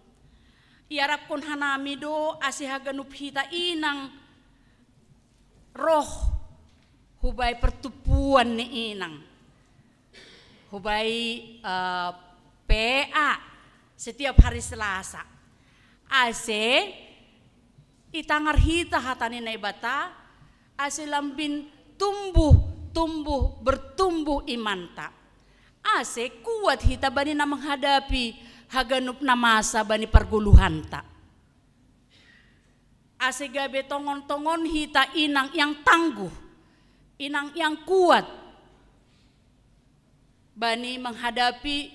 iarak kon hanami do asihaгаnup hita inang roh hubay pertupuan ni inang hubay PA setiap hari Selasa ase itangar hita hatani na ibata ase lambin bertumbuh imanta ase kuat hita bani na menghadapi haganup na masa bani perguluhan ta. Ase gabe tongon-tongon hita inang yang tangguh, inang yang kuat. bani menghadapi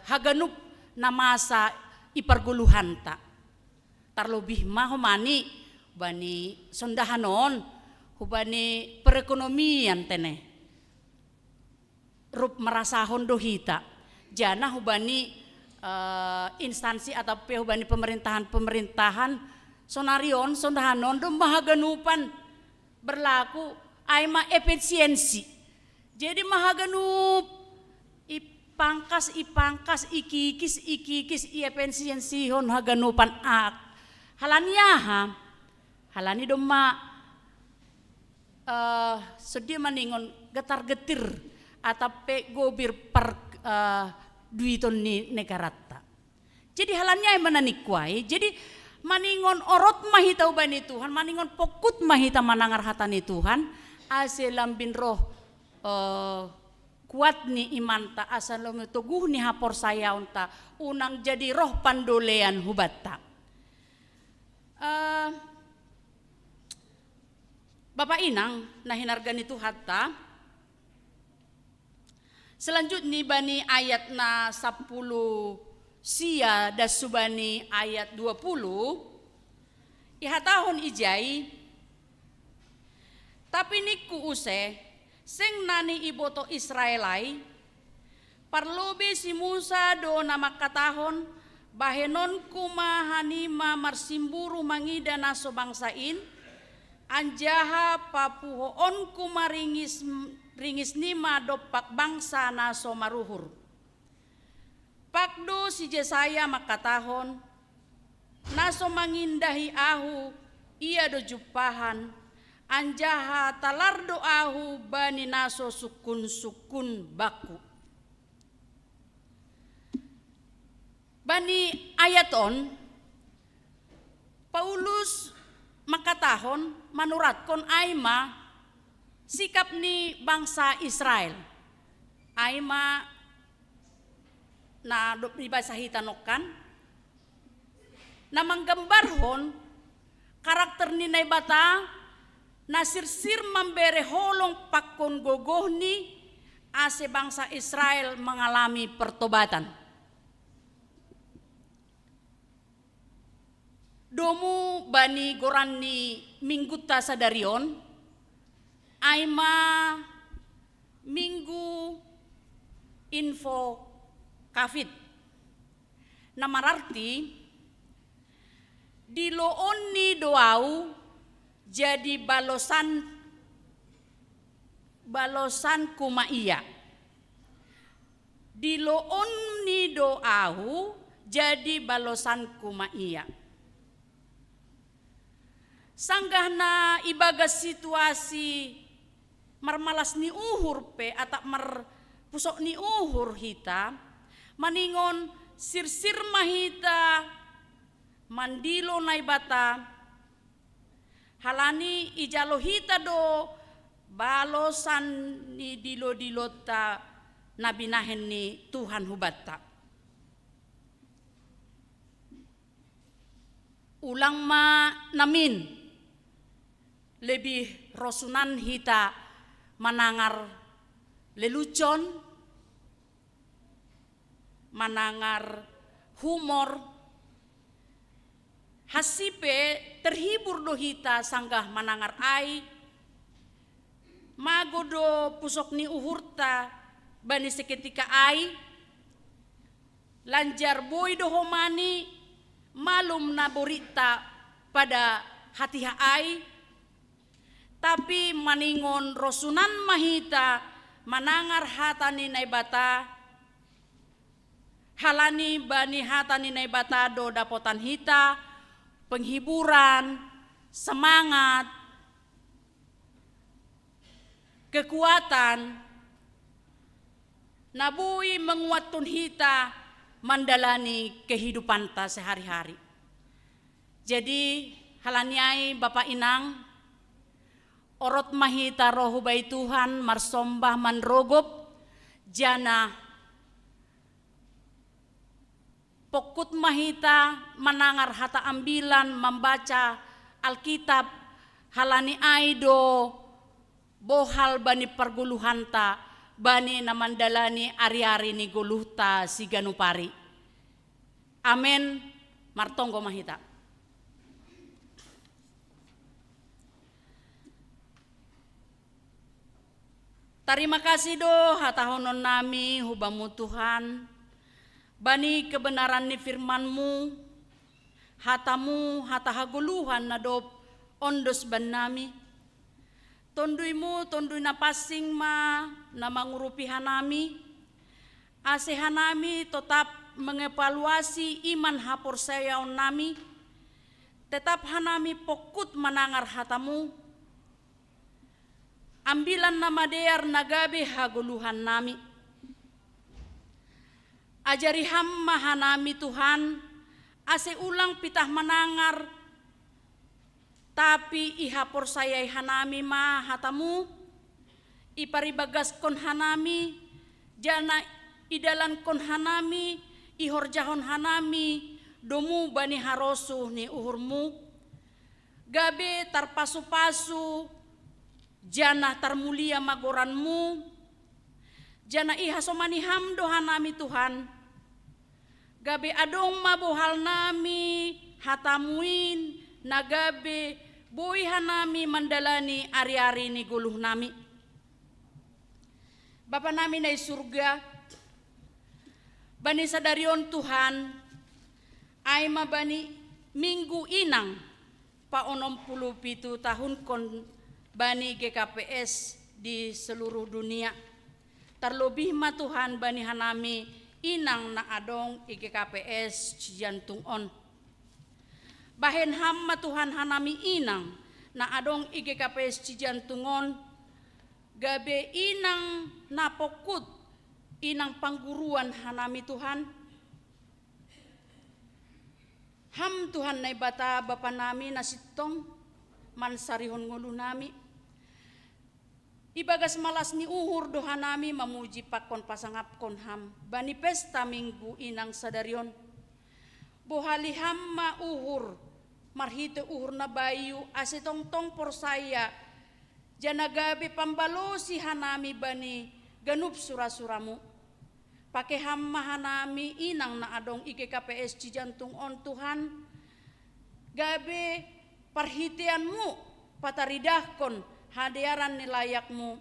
haganup na masa iparguluhanta. Terlebih mahomani bani sondahanon hubani perekonomian tene. Rup merasahon dohita. Jana hubani instansi atau hubani pemerintahan sonarion sondahanon do mahaganupan berlaku aima efisiensi. Jadi mahaganup ipangkas ikikis efisiensi hon haganupan ak halaniaha halani doma sedia maningon getar-getir atau gobir per duiton ni negarata. Jadi halannya yang menanikwai. Jadi maningon orot mahita ubani Tuhan, maningon pokut mahita manangar hatani Tuhan, ase lambin roh kuat ni imanta asal teguh ni hapor saya unta unang jadi roh pandolean hubata. Bapak Inang nahinargani Tuhan ta. Selanjutnya bani ayat na 10 sia das subani ayat 20 ihatahon ijai tapi niku use sing nani iboto Israelai parlobe si Musa do nama katahon bahenon kumahanima marsimburu mangida naso bangsain anjaha papuhoon kumaringis nima dopak bangsa naso maruhur. Pakdo si Jesaya makatahon naso mangindahi ahu ia do jupahan anjaha talardo ahu bani naso sukun baku. Bani ayaton Paulus makatahon manuratkon aima sikap ni bangsa Israel aima na bahasa hitanokan na manggambarhon karakter ni naibata na sirsir membere holong pakon gogohni ase bangsa Israel mengalami pertobatan. Domu bani gorani mingguta sadarion aima minggu info kafit namararti diloon ni doau jadi balosan kumaiya diloon ni doau jadi balosan kumaiya. Sanggahna ibagas situasi marmalas ni uhur pe atau pusok ni uhur hita maningon sirsir mahita mandilo naibata halani ijalo hita do balosan ni dilo-dilota nabinahen ni Tuhan hubata. Ulang ma namin lebih rosunan hita manangar lelucon, manangar humor, hasipe terhibur do hita sanggah manangar ai, magodo pusok ni uhurta bani seketika ai, lanjar boy do homani malum na borita pada hati ai. Tapi maningon rosunan mahita manangar hatani naibata halani bani hatani naibata do dapotan hita penghiburan, semangat, kekuatan nabui menguatkan hita mandalani kehidupan ta sehari-hari. Jadi halaniai Bapak Inang orot mahita rohu bai Tuhan marsombah manrogop jana pokut mahita manangar hata ambilan membaca Alkitab halani aido bohal bani perguluhanta bani namandalani ari-ari ni guluhta si ganupari. Amen. Martonggo mahita. Terima kasih do hatahonon nami hubamu Tuhan. Bani kebenaran ni firman-Mu, hatamu hata haguluhan nadop ondos ban nami. Tondui-Mu tondui na pasing ma na mangurupi hanami. Ase hanami tetap mengevaluasi iman hapor sayaon nami. Tetap hanami pokut menangar hatamu. Ambilan nama dear nagabe haguluhan nami. Ajari hamma hanami Tuhan, ase ulang pitah menangar, tapi ihapor sayai hanami ma hatamu, iparibagas kon hanami, jana idalan kon hanami, ihorjahon hanami, domu bani harosu ni uhurmu, gabe tarpasu-pasu, jana tarmulia magoranmu, jana ihasomani hamdo hanami Tuhan, gabe adong mabuhal nami hatamuin, nagabe boy hanami mandalani ari-ari ni guluh nami. Bapa nami na surga, bani sadarion Tuhan, ay mabani minggu inang pa 67 tahun kon bani GKPS di seluruh dunia. Terlebih ma Tuhan bani hanami inang na adong GKPS Cijantung on. Bahen hamma Tuhan hanami inang na adong GKPS Cijantung on. Gabe inang napokut inang pangguruan hanami Tuhan. Ham Tuhan na ibata bapa nami nasitong mansarihon ngulu nami. Ibagas malas ni uhur doha nami mamuji pakon pasangap kon ham. Bani pesta minggu inang sadarion. Bohali hamma uhur. Marhite uhur na bayu asetong tong por saya. Janagabe pambalo si hanami bani ganup surasuramu. Pake hamma hanami inang na adong IGKPS Cijantung on Tuhan. Gabe parhitianmu pataridahkon hadiaran nilayakmu.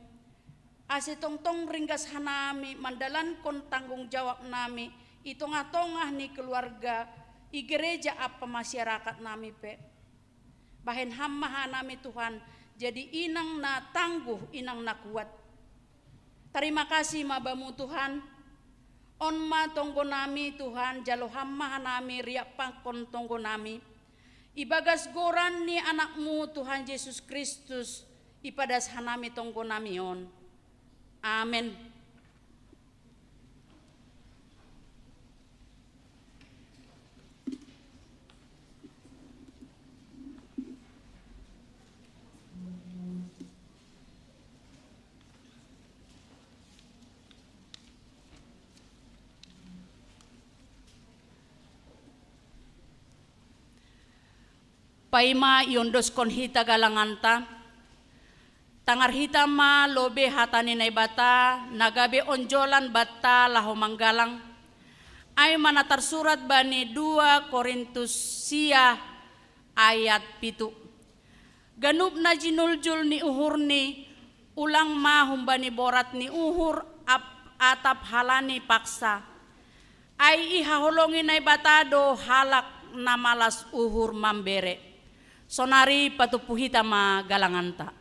Asetong-tong ringgas hanami mandalan kon tanggung jawab nami. Itong-atongah ni keluarga i gereja apa masyarakat nami pe. Bahen hamma hanami Tuhan jadi inang na tangguh, inang na kuat. Terima kasih mabamu Tuhan. On ma tonggo nami Tuhan jalo hamma hanami riak pangkon tonggo nami. Ibagas goran ni anakmu Tuhan Yesus Kristus ipadas hanami tonggo nami on. Amen. Paima yondos kon hita galanganta. Tangar hita ma lobe hatani na bata, nagabe onjolan bata laho manggalang. Ay manatar surat bani 2 Korintus sia ayat 7. Ganup na jinuljul ni uhur ni, ulang mahum bani borat ni uhur atap halani paksa. Ay ihaholongin na batado halak na malas uhur mambere. Sonari patupuhita ma galanganta.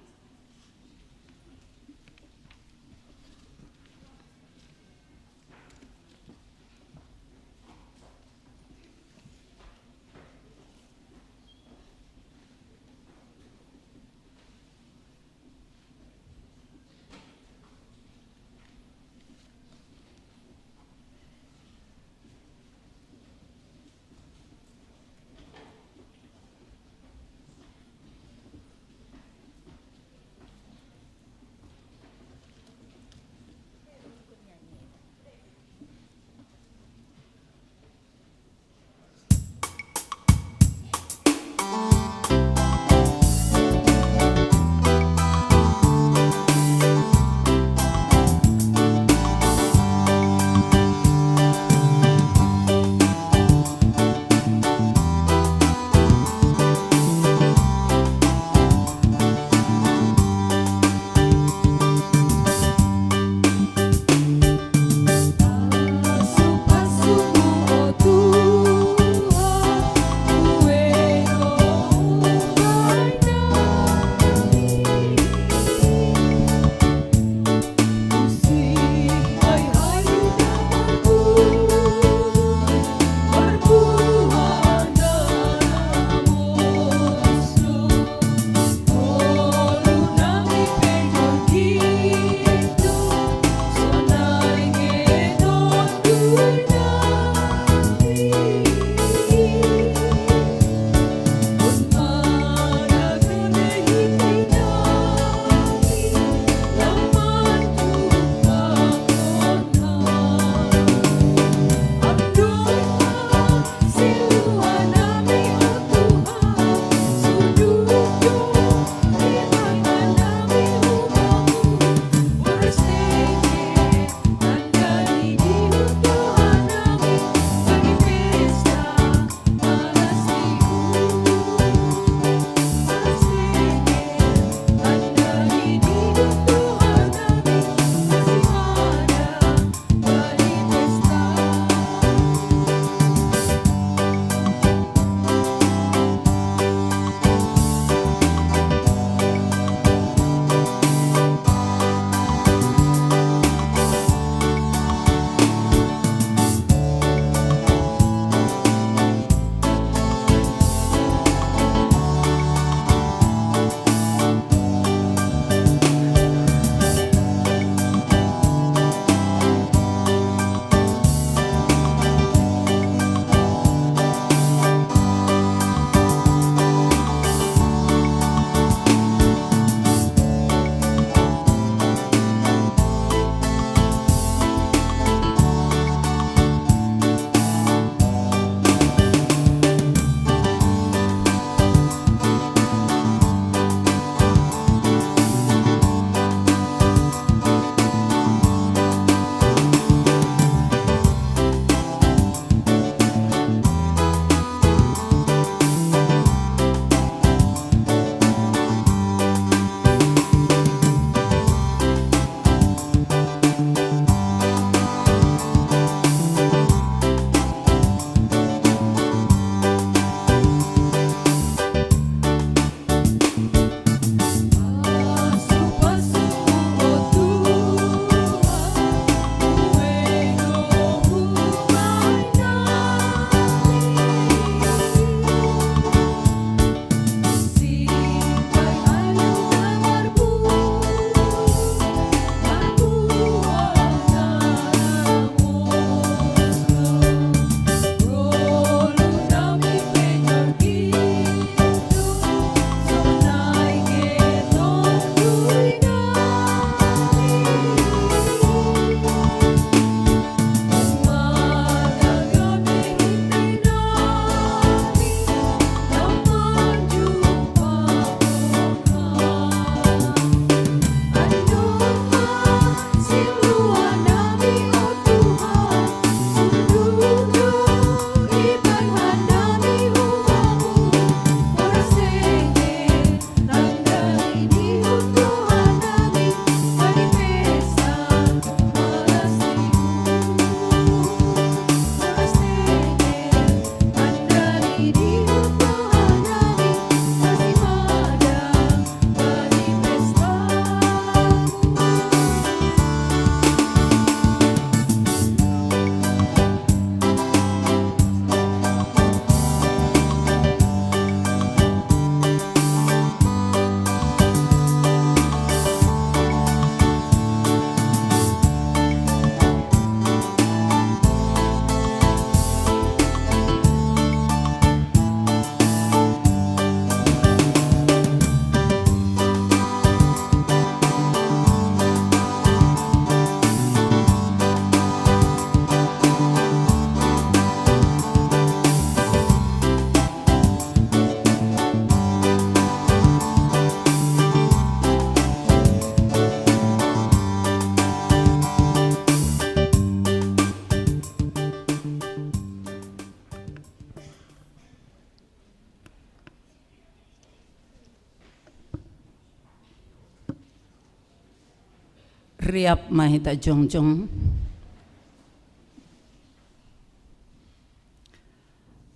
Riap mahita jongjong.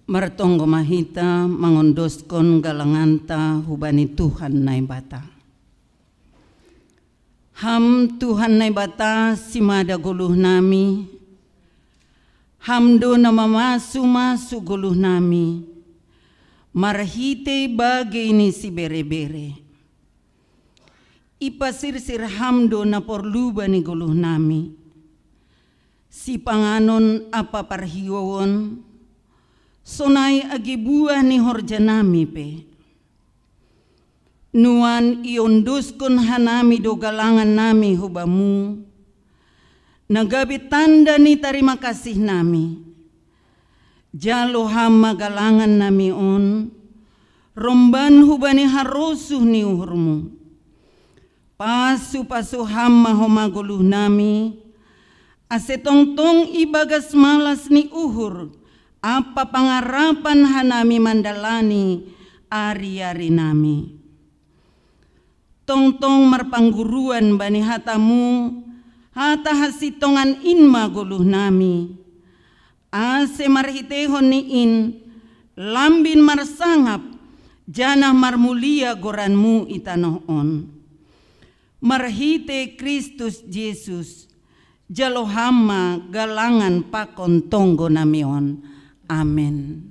Martonggo mahita mangondoskon galanganta hubani Tuhan nai bata. Ham Tuhan nai bata simada guluh nami. Hamdo nama masu guluh nami. Marhite bagini si bere-bere. Ipasir-sir hamdo na porluba ni guluh nami. Si panganon apa parhiwon, sonai agi buah ni horja nami pe. Nuan ionduskon hanami do galangan nami hubamu. Nagabi tanda ni terima kasih nami. Jalo hama galangan nami on, romban hubani harusuh ni uhurmu. Pasu hama homa guluh nami, ase tong ibagas malas ni uhur, apa pangarapan hanami mandalani ari-ari nami. Tong marpangguruan bani hatamu, hata hasitongan inma guluh nami. Ase marhitehon ni in, lambin marsangap, janah marmulia goranmu itanohon. Marhite Kristus Yesus, jalohama galangan pakon tonggo namion. Amen.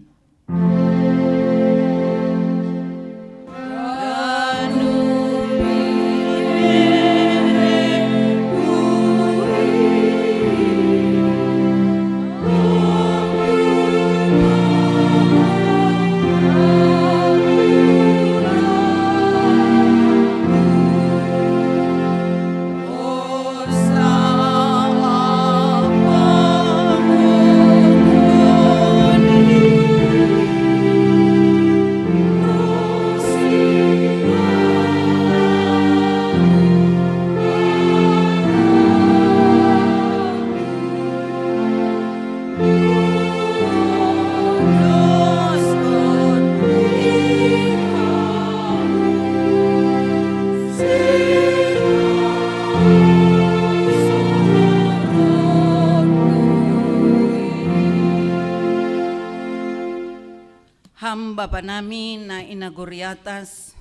Bapa nami na inaguri atas,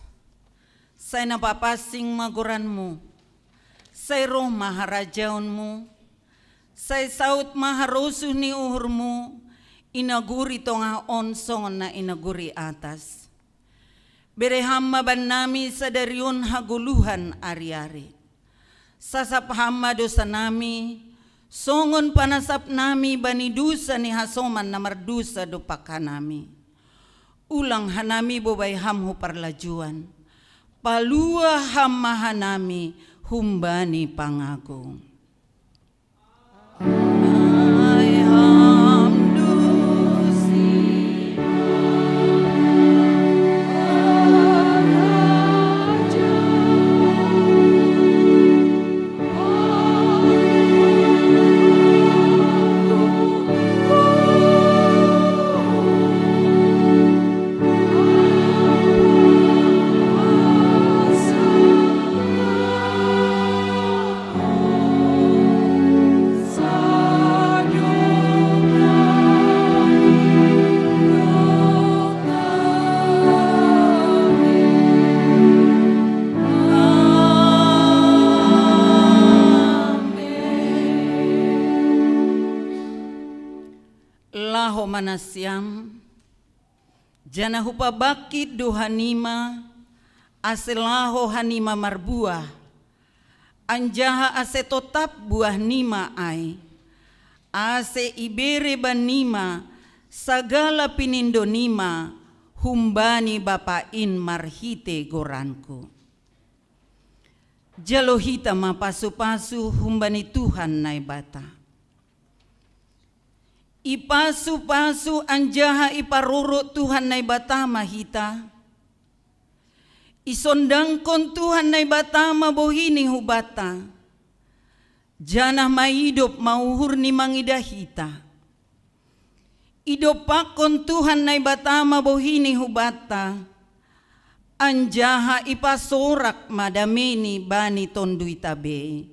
say napapasing maguranmu, say roh maharajaonmu, say saut maharusuh ni uhurmu, inaguri tonga onsongon na inaguri atas. Berehama ban nami sadarion haguluhan ari-ari. Sasap hama dosa nami, songon panasap nami bani dusa ni hasoman na mardusa dopaka nami. Ulang hanami bobay hamhu parlajuan, palua hamma hanami humbani pangagung. Manasyam jana hupa bakit do hanima aselaho hanima marbuah anjaha ase totap buah nima ai ase ibere banima sagala pinindo nima humbani bapain marhite goranku jalohita mapasu-pasu humbani Tuhan nai bata. Ipasu-pasu anjaha iparuro Tuhan nai batama hita. Isondangkon Tuhan nai batama bohini hubata. Janah maidop mauhur ni mangidahita. Idopakon Tuhan nai batama bohini hubata. Anjaha ipasorak madameni bani tondui tabe.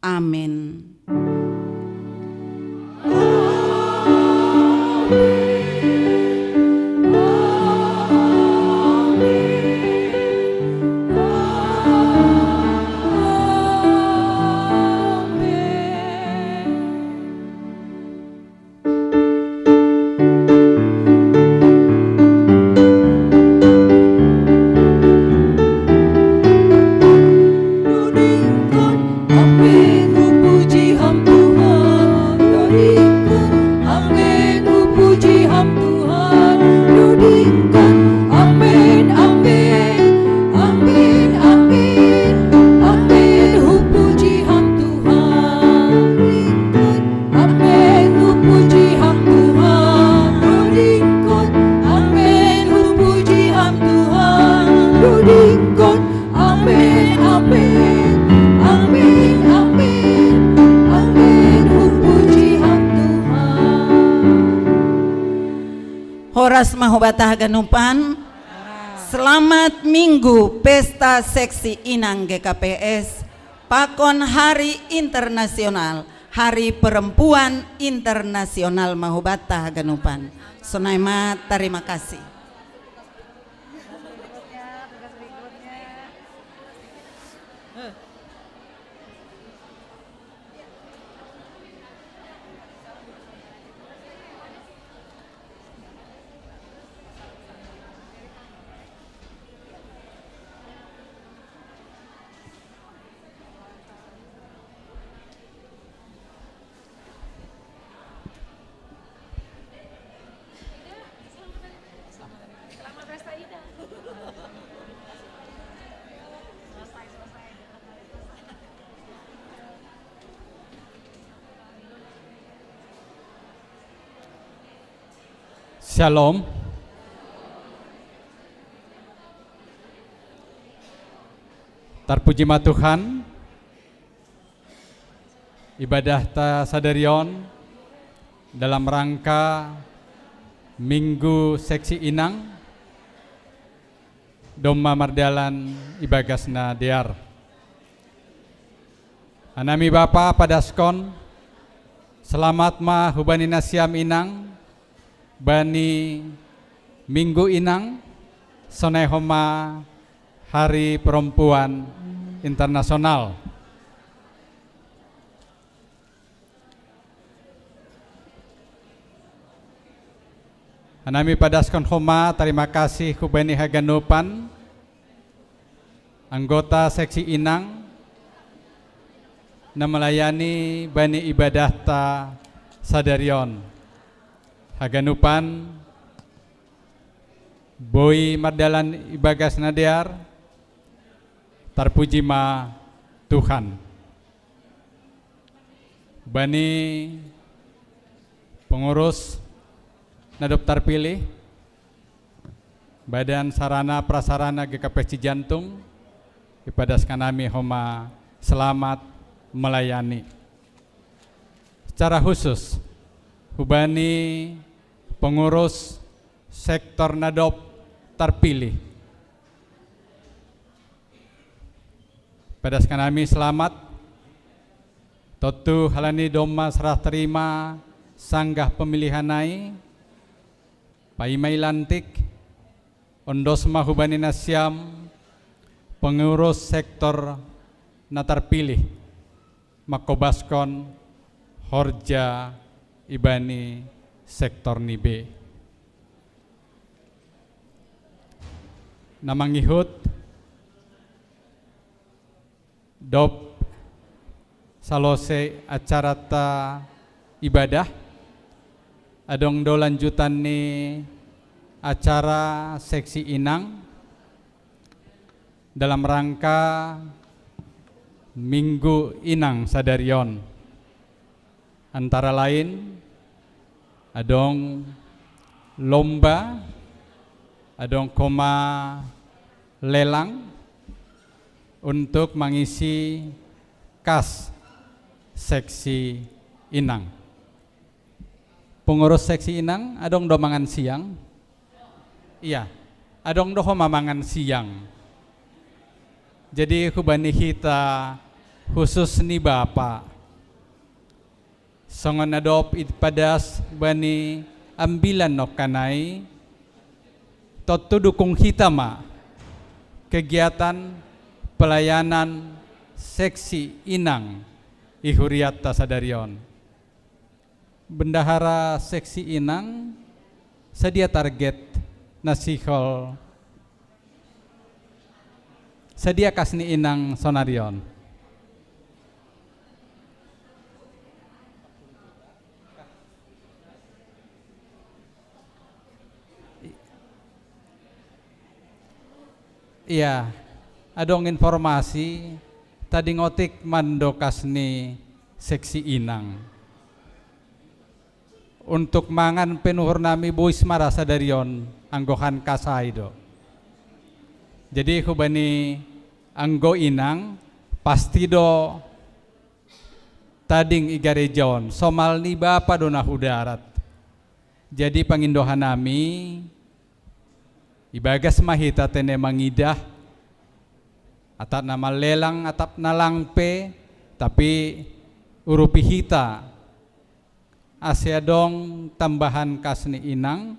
Amin. Horas mahobata haganupan. Selamat Minggu Pesta Seksi Inang GKPS Pakon Hari Internasional Hari Perempuan Internasional mahobata haganupan. Sonaima terima kasih. Shalom. Terpuji ma Tuhan, ibadah ta sadarion dalam rangka Minggu Seksi Inang Doma Mardalan Ibagasna Dear. Anami Bapa padaskon, selamat ma hubani nasiam inang bani Minggu Inang sonai homa Hari Perempuan Internasional. Anami padaskon homa terima kasih kubani haganupan anggota seksi Inang na melayani bani ibadah ta sadarion. Haganupan Boy Mardalan Ibagas Nadear, terpuji ma Tuhan. Bani pengurus nadop terpilih Badan Sarana Prasarana GKPS Cijantung, ipadaskan kami homa selamat melayani. Secara khusus hubani pengurus sektor nadop terpilih, padaskan kami selamat totu halani doma serah terima sanggah pemilihan nai paimai lantik ondos mahubani nasiam pengurus sektor na terpilih makobaskon horja ibani sektor nibe. Namangihut dop salose acara ta ibadah adong do lanjutan ni acara seksi Inang dalam rangka Minggu Inang Sadarion. Antara lain adong lomba, adong koma lelang untuk mengisi kas seksi Inang. Pengurus seksi Inang adong do mangan siang. Iya, adong do mamangan siang. Jadi kubani kita khusus ni Bapa. Songon adop ipadas bani ambilan no kanai totu dukung hitama kegiatan pelayanan seksi inang ihuriat tasadarion. Bendahara seksi inang sedia target nasihol sedia kasni inang sonarion. Iya, adong informasi tadi ngotik mando kasni seksi inang. Untuk mangan penuhur nami bois marasa darion anggohan kasaido. Jadi hubani anggo inang pasti do tading igarejon somal ni Bapa dona hudarat. Jadi pangindohan nami ibagas mahita tene mangidah atap nama lelang atap nalangpe tapi urupi hita asyadong tambahan kasni inang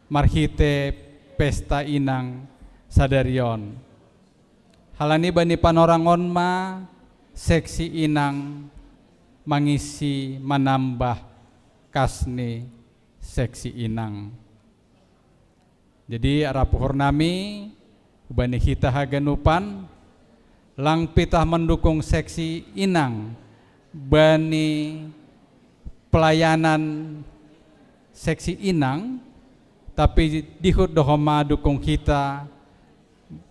marhite pesta inang sadarion. Halani bani panorangon ma seksi inang mangisi menambah kasni seksi inang. Jadi arapuhur nami bani hita haganupan lang pitah mendukung seksi inang bani pelayanan seksi inang tapi dihut dohoma dukung kita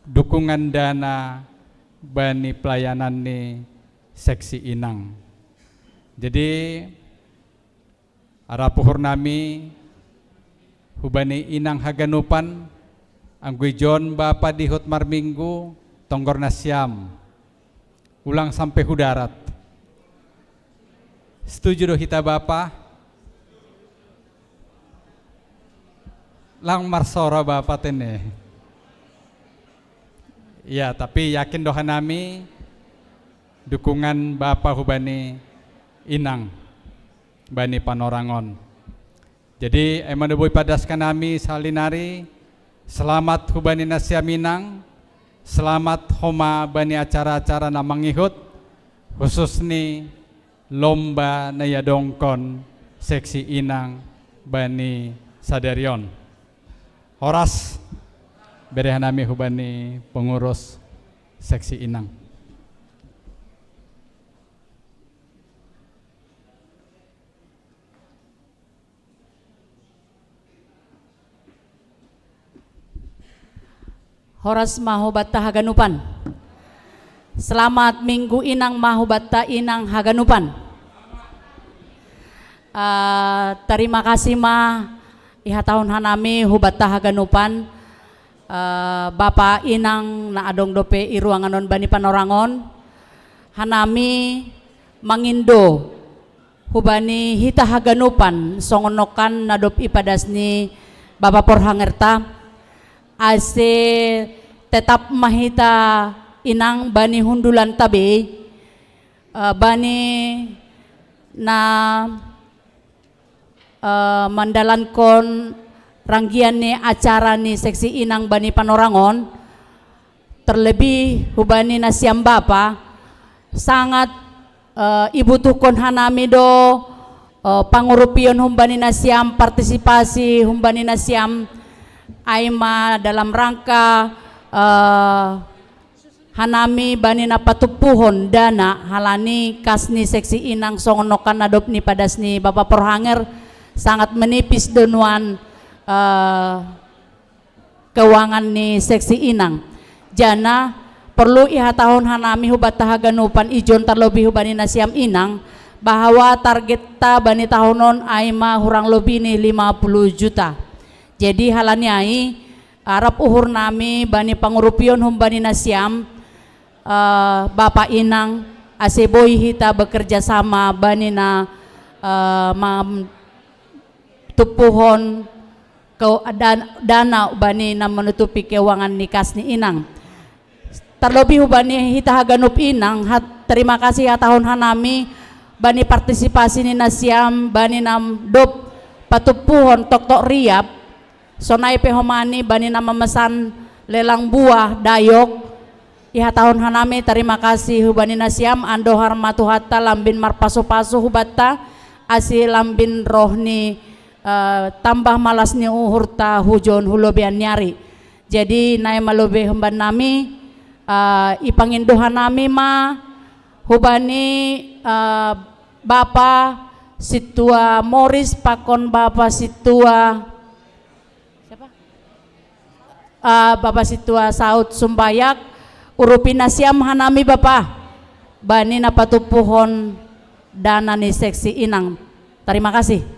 dukungan dana bani pelayanan ni seksi inang. Jadi arapuhur nami hubani inang haganupan anggoy John Bapa dihut marminggu tonggor nasyam ulang sampai hudarat. Setuju do hita Bapa? Lang marsora Bapa tene. Ya, tapi yakin doha nami dukungan Bapa hubani inang bani panorangon. Jadi emang boy padaskan nami salinari selamat hubani nasya minang, selamat homa bani acara-acara na mangihut khusus ni lomba naya dongkon seksi inang bani sadarion. Horas berehan nami hubani pengurus seksi inang. Horas mahubatta haganupan. Selamat minggu inang mahubatta inang haganupan. Terima kasih ma iha tahun hanami hubatta haganupan. Bapak inang na adong dope iruanganon bani panorangon. Hanami mangindo hubani hita haganupan songonokan nadop ipadasni Bapak Porhangerta. Ase tetap mahita inang bani hundulan tabe bani na mandalankon ranggian ni acara ni seksi inang bani panorangon terlebih hubani na siam Bapa sangat ibutuhkon hanami do pangurupion humbani na siam partisipasi humbani na siam Aima dalam rangka hanami bani na patupuhon dana halani kasni seksi inang songonokan nadop ni padasni Bapak Porhanger sangat menipis donuan keuangan ni seksi inang. Jana perlu iha tahun hanami hubat tahaganupan ijon terlebih hubani nasiam inang bahwa target ta bani tahunon aima hurang lebih ni 50 juta. Jadi halani ai Arab uhur nami bani pangurupion humbani nasiam Bapak inang aseboy hita bekerja sama bani na tupuhon dana bani na menutupi keuangan nikas ni inang. Terlebih hubani hita haganup inang terima kasih ya tahun hanami bani partisipasi ni nasiam bani nam dop patupuhon tok riap sonai pehomani bani nama mesan lelang buah dayok iha tahun hanami terima kasih hubani nasiam ando harmatu hatta lambin marpaso-paso hubatta asi lambin rohni tambah malasni uhurta hujon hulobian nyari jadi nai malobe hemban nami ipanginduhan nami ma hubani Bapa Situa Morris pakon Bapa Situa siapa? Bapa Situa Saud Sumbayak urupina siam hanami Bapa bani napatupuhon danani seksi inang. Terima kasih.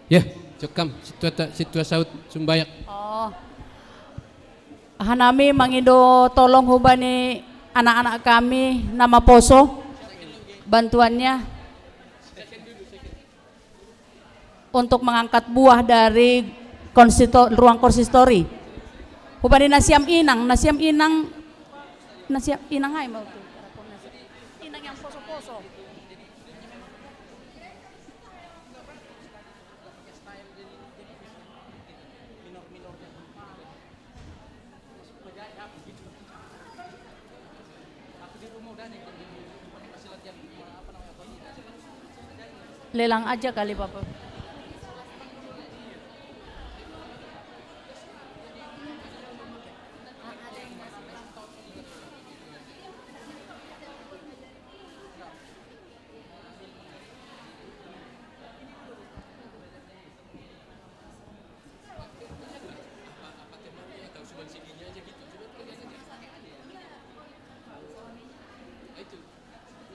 Ya, cekam situa Saud Sumbayak. Oh. Hanami mangindo tolong hubani anak-anak kami nama poso bantuannya untuk mengangkat buah dari ruang konsistori. Hubani nasiam inang hai mau tuh. Inang yang poso-poso. Lelang aja kali Bapak.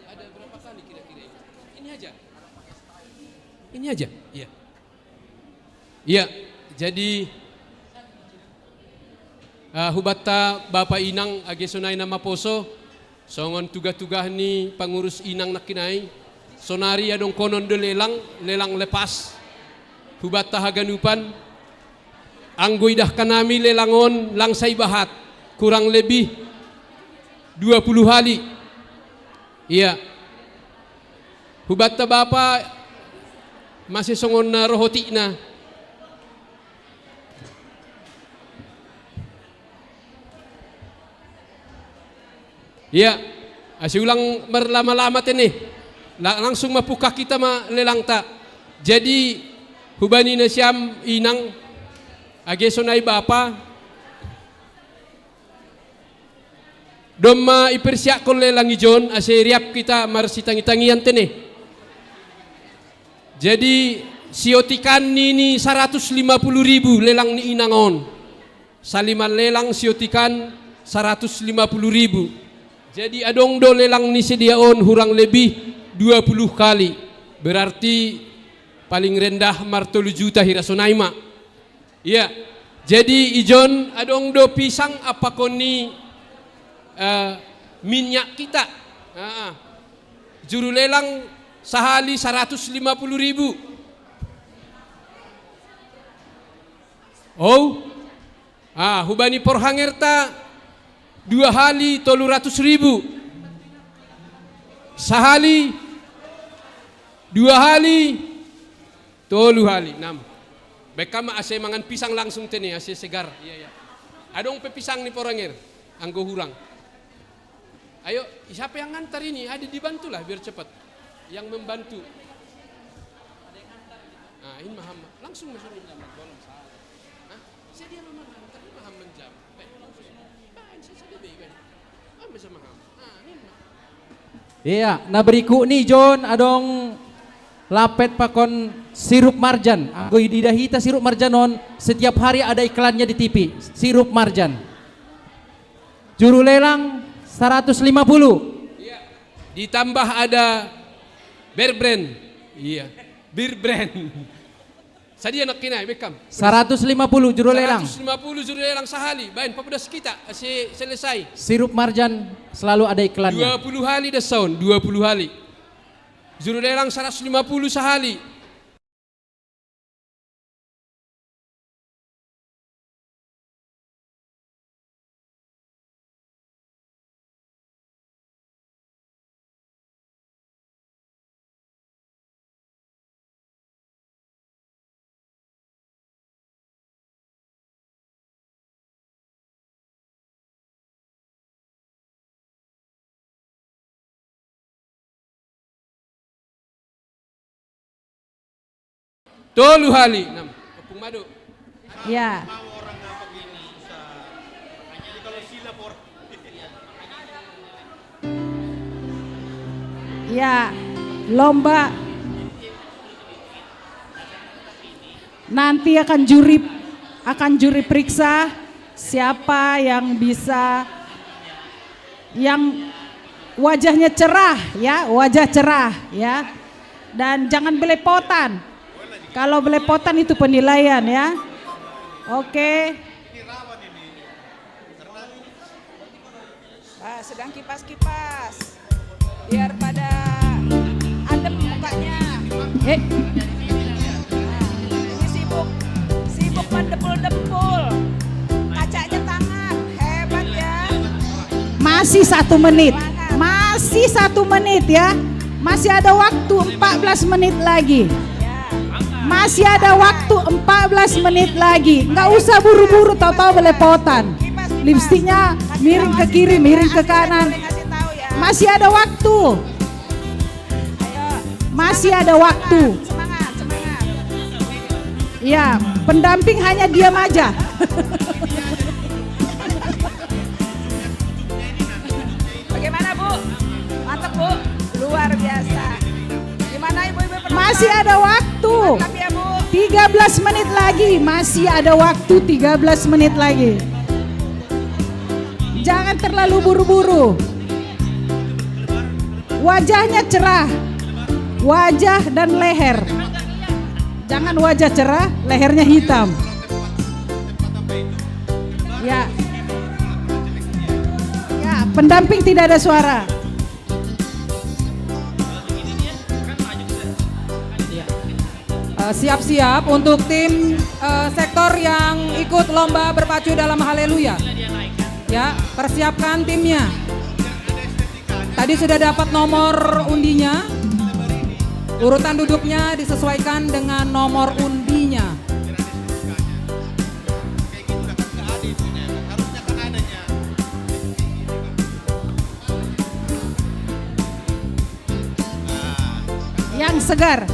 Ada berapa kali kira-kira ini aja? Ini aja, iya. Iya, jadi hubatta Bapak Inang age sonai nama poso songon tugas-tugas ni pengurus Inang nakinai sonari adong konon de lelang lepas hubatta haganupan anggoidah kanami lelangon langsai bahat kurang lebih 20 hari. Iya. Hubatta Bapak masih songon na rohoti na ya asih ulang berlama-lama tene langsung mapuka kita ma lelang tak jadi hubani na siam inang age sonai Bapa doma ipersiak kon lelang ijon asih riap kita marsitangi-tangian tene. Jadi siotikan ini 150.000 lelang ni inangon. Saliman lelang siotikan 150.000. Jadi adong do lelang ni sediaon hurang lebih 20 kali. Berarti paling rendah martolu juta hirasonaima. Iya. Jadi ijon adong do pisang apa koni minyak kita. Juru lelang sehali 150.000. Oh, hubani porhangerta 2 hali 300.000. Sehali 2 hali 3 hali 6. Bekama ase mangan pisang langsung tene ase segar. Iya. Adong pepisang ni poranger anggo hurang. Ayo, siapa yang ngantar ini? Ada dibantulah biar cepat. Yang membantu. Nah, ini maham langsung masuk jam bolong salah. Nah, saya dia maham tapi maham menjam. Baik, saya bebek. Bisa maham. Nah, ini. Iya, nah beriku nih John adong lapet pakon sirup marjan. Anggo didahita sirup marjanon setiap hari ada iklannya di TV. Sirup marjan. Juru lelang 150. Iya. Ditambah ada Bear Brand, iya, Beer Brand. Sadia nak kinai bekam. 150 juru lelang. 150 juru lelang sahali. Bain pepedas kita selesai. Sirup marjan selalu ada iklannya. 20 hari dah sound, 20 hari. Juru lelang 150 sehari. Tolu hali. Kepung madu. Ya. Ya, lomba nanti akan juri periksa siapa yang bisa, yang wajahnya cerah ya, wajah cerah ya, dan jangan belepotan. Kalau belepotan itu penilaian ya. Oke. Sedang kipas-kipas biar pada adem mukanya. Ini sibuk mendempul-dempul. Kacanya tangan, hebat ya. Masih 1 menit. Masih 1 menit ya. Masih ada waktu 14 menit lagi. Masih ada waktu 14 menit lagi. Nggak usah buru-buru tahu-tahu belepotan. Lipstiknya miring ke kiri, miring ke kanan. Masih ada waktu. Masih ada waktu. Ya, pendamping hanya diam aja. Bagaimana Bu? Mantap Bu, luar biasa. Gimana ibu-ibu? Masih ada waktu. 13 menit lagi, masih ada waktu 13 menit lagi. Jangan terlalu buru-buru. Wajahnya cerah. Wajah dan leher. Jangan wajah cerah, lehernya hitam. Ya. Ya, pendamping tidak ada suara. Siap-siap untuk tim sektor yang ikut lomba berpacu dalam haleluya. Ya, persiapkan timnya. Tadi sudah dapat nomor undinya. Urutan duduknya disesuaikan dengan nomor undinya. Yang segar.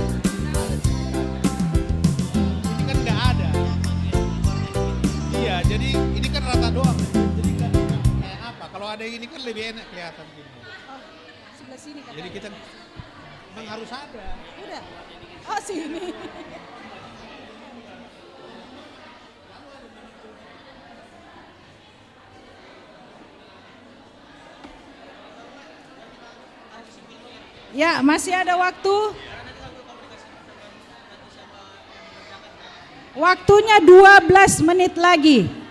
Jadi ini kan rata doang. Jadi kan kayak apa? Kalau ada ini kan lebih enak kelihatan gini. Sebelah sini kan. Jadi kita memang harus ada. Udah. Oh sini. Ya, masih ada waktu. Waktunya 12 menit lagi.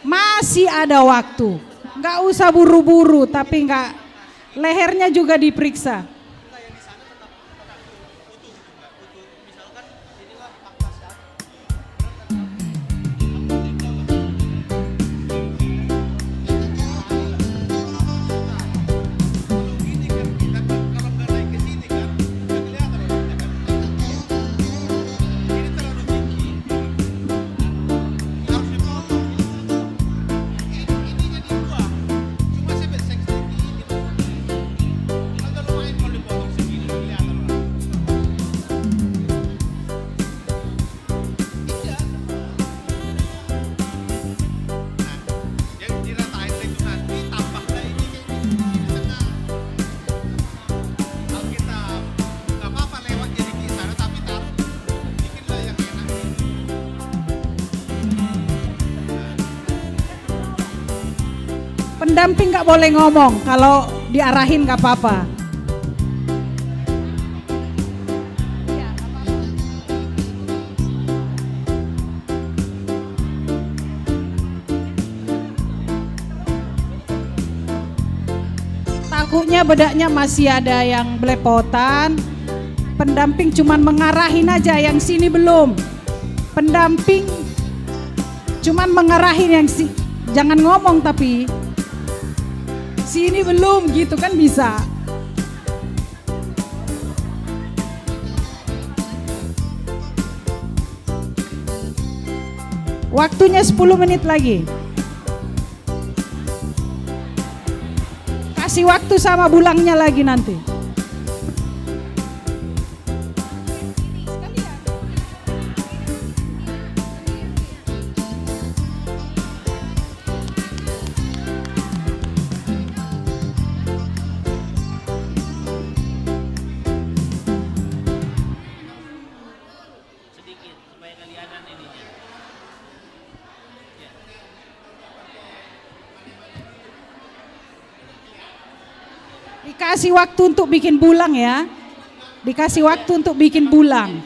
Masih ada waktu. Nggak usah buru-buru, tapi lehernya juga diperiksa. Pendamping nggak boleh ngomong, kalau diarahin nggak apa-apa. Takutnya bedaknya masih ada yang belepotan. Pendamping cuman mengarahin aja, yang sini belum. Pendamping cuman mengarahin yang jangan ngomong tapi sini belum gitu kan bisa. Waktunya 10 menit lagi. Kasih waktu sama bulangnya lagi nanti. Dikasih waktu untuk bikin bulang ya. Dikasih waktu untuk bikin bulang.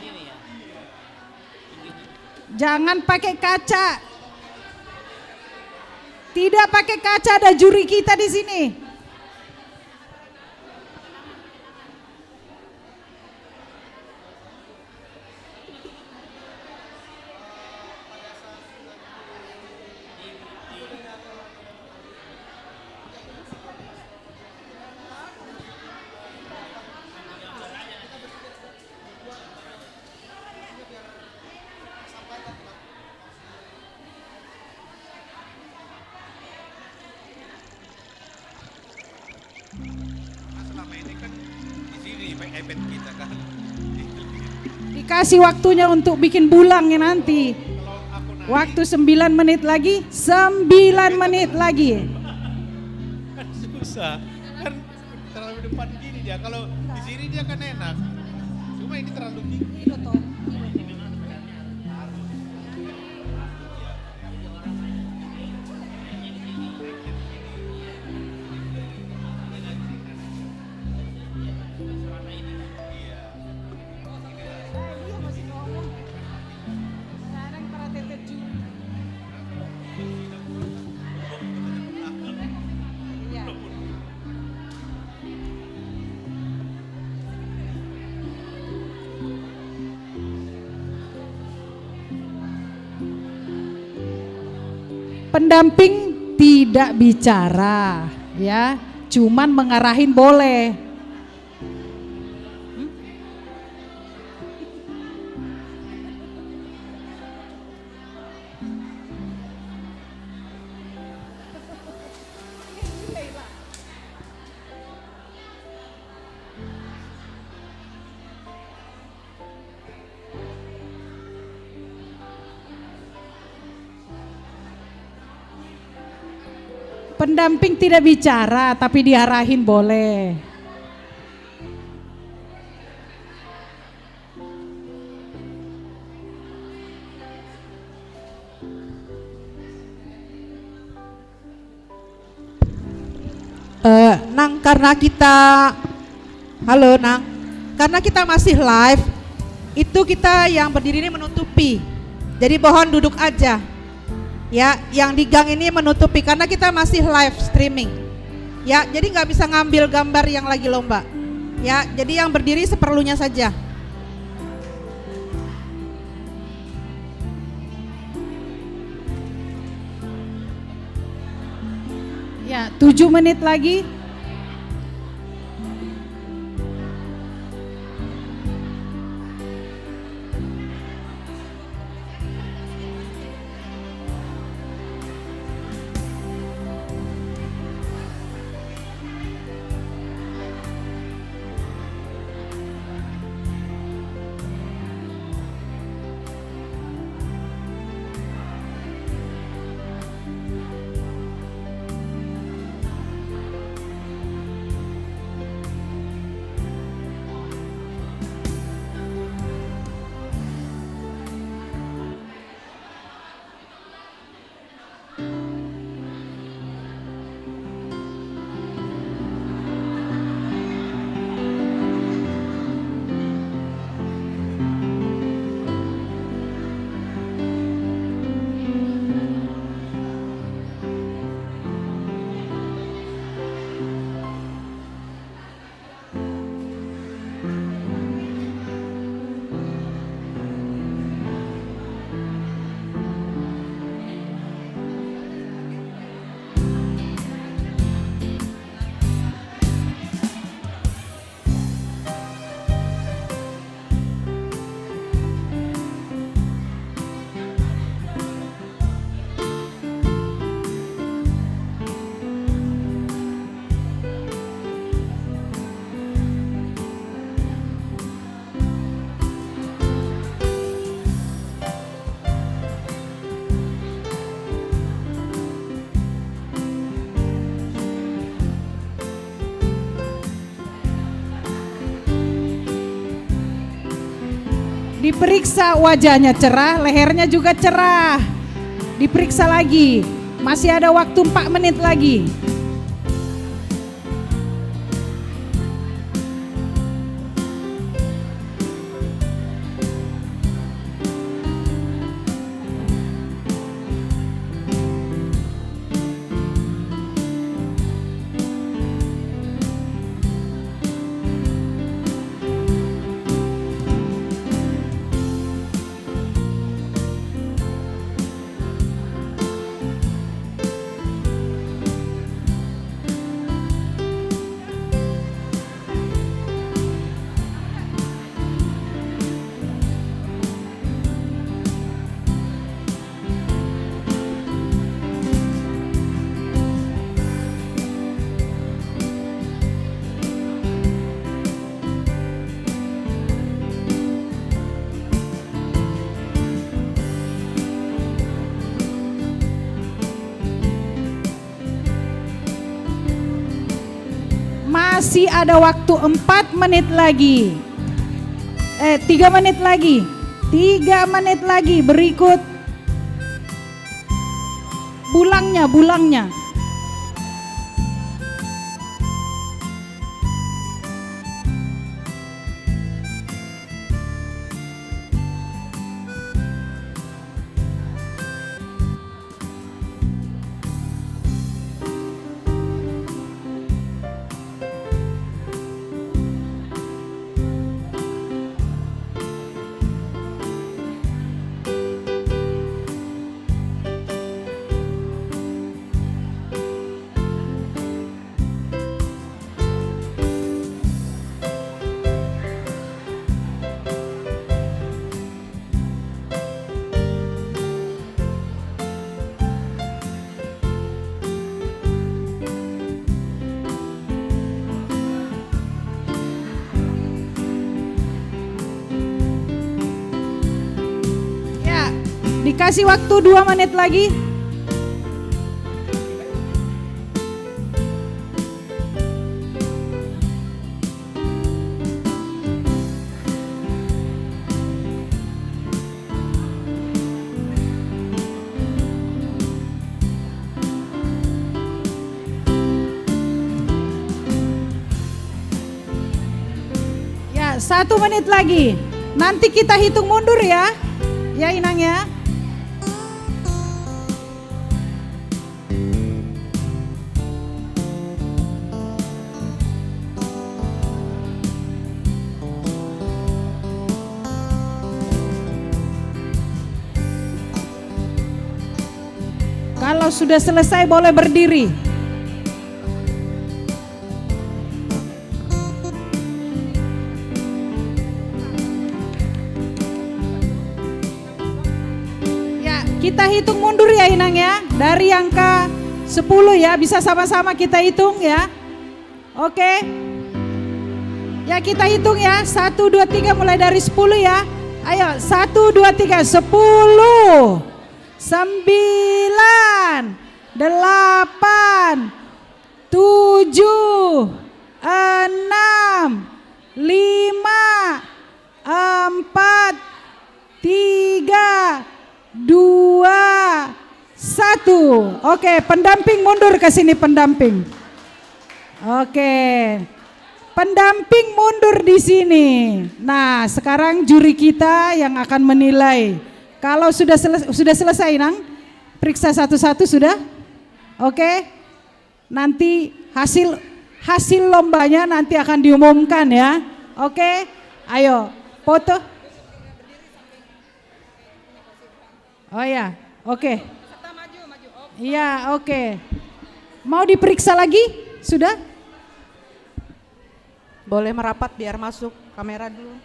Jangan pakai kaca. Tidak pakai kaca, ada juri kita di sini. Dikasih waktunya untuk bikin bulangnya nanti. Waktu 9 menit lagi, 9 menit lagi. Kan susah, kan terlalu depan gini dia. Kalau di sini dia kan enak. Cuma ini terlalu tinggi. Pendamping tidak bicara, ya, cuman mengarahin boleh. Pendamping tidak bicara tapi diarahin boleh. Nang, karena kita halo Nang, karena kita masih live, itu kita yang berdiri ini menutupi. Jadi mohon duduk aja. Ya, yang di gang ini menutupi karena kita masih live streaming. Ya, jadi nggak bisa ngambil gambar yang lagi lomba. Ya, jadi yang berdiri seperlunya saja. Ya, 7 menit lagi. Diperiksa wajahnya cerah, lehernya juga cerah. Diperiksa lagi. Masih ada waktu 4 menit lagi. Masih ada waktu 4 menit lagi. 3 menit lagi. 3 menit lagi. Berikut bulangnya. Dikasih waktu 2 menit lagi. Ya, 1 menit lagi. Nanti kita hitung mundur ya. Ya Inang ya. Kalau sudah selesai boleh berdiri. Ya, kita hitung mundur ya Inang ya. Dari angka 10 ya, bisa sama-sama kita hitung ya. Oke. Ya kita hitung ya, 1, 2, 3 mulai dari 10 ya. Ayo, 1, 2, 3, 10. 9, 8, 7, 6, 5, 4, 3, 2, 1. Oke, pendamping mundur ke sini pendamping. Oke. Pendamping mundur di sini. Nah, sekarang juri kita yang akan menilai. Kalau sudah selesai Nang, periksa satu-satu sudah? Oke. Nanti hasil lombanya nanti akan diumumkan ya. Oke. Ayo, foto. Oh ya, oke. Iya, oke. Mau diperiksa lagi? Sudah? Boleh merapat biar masuk kamera dulu.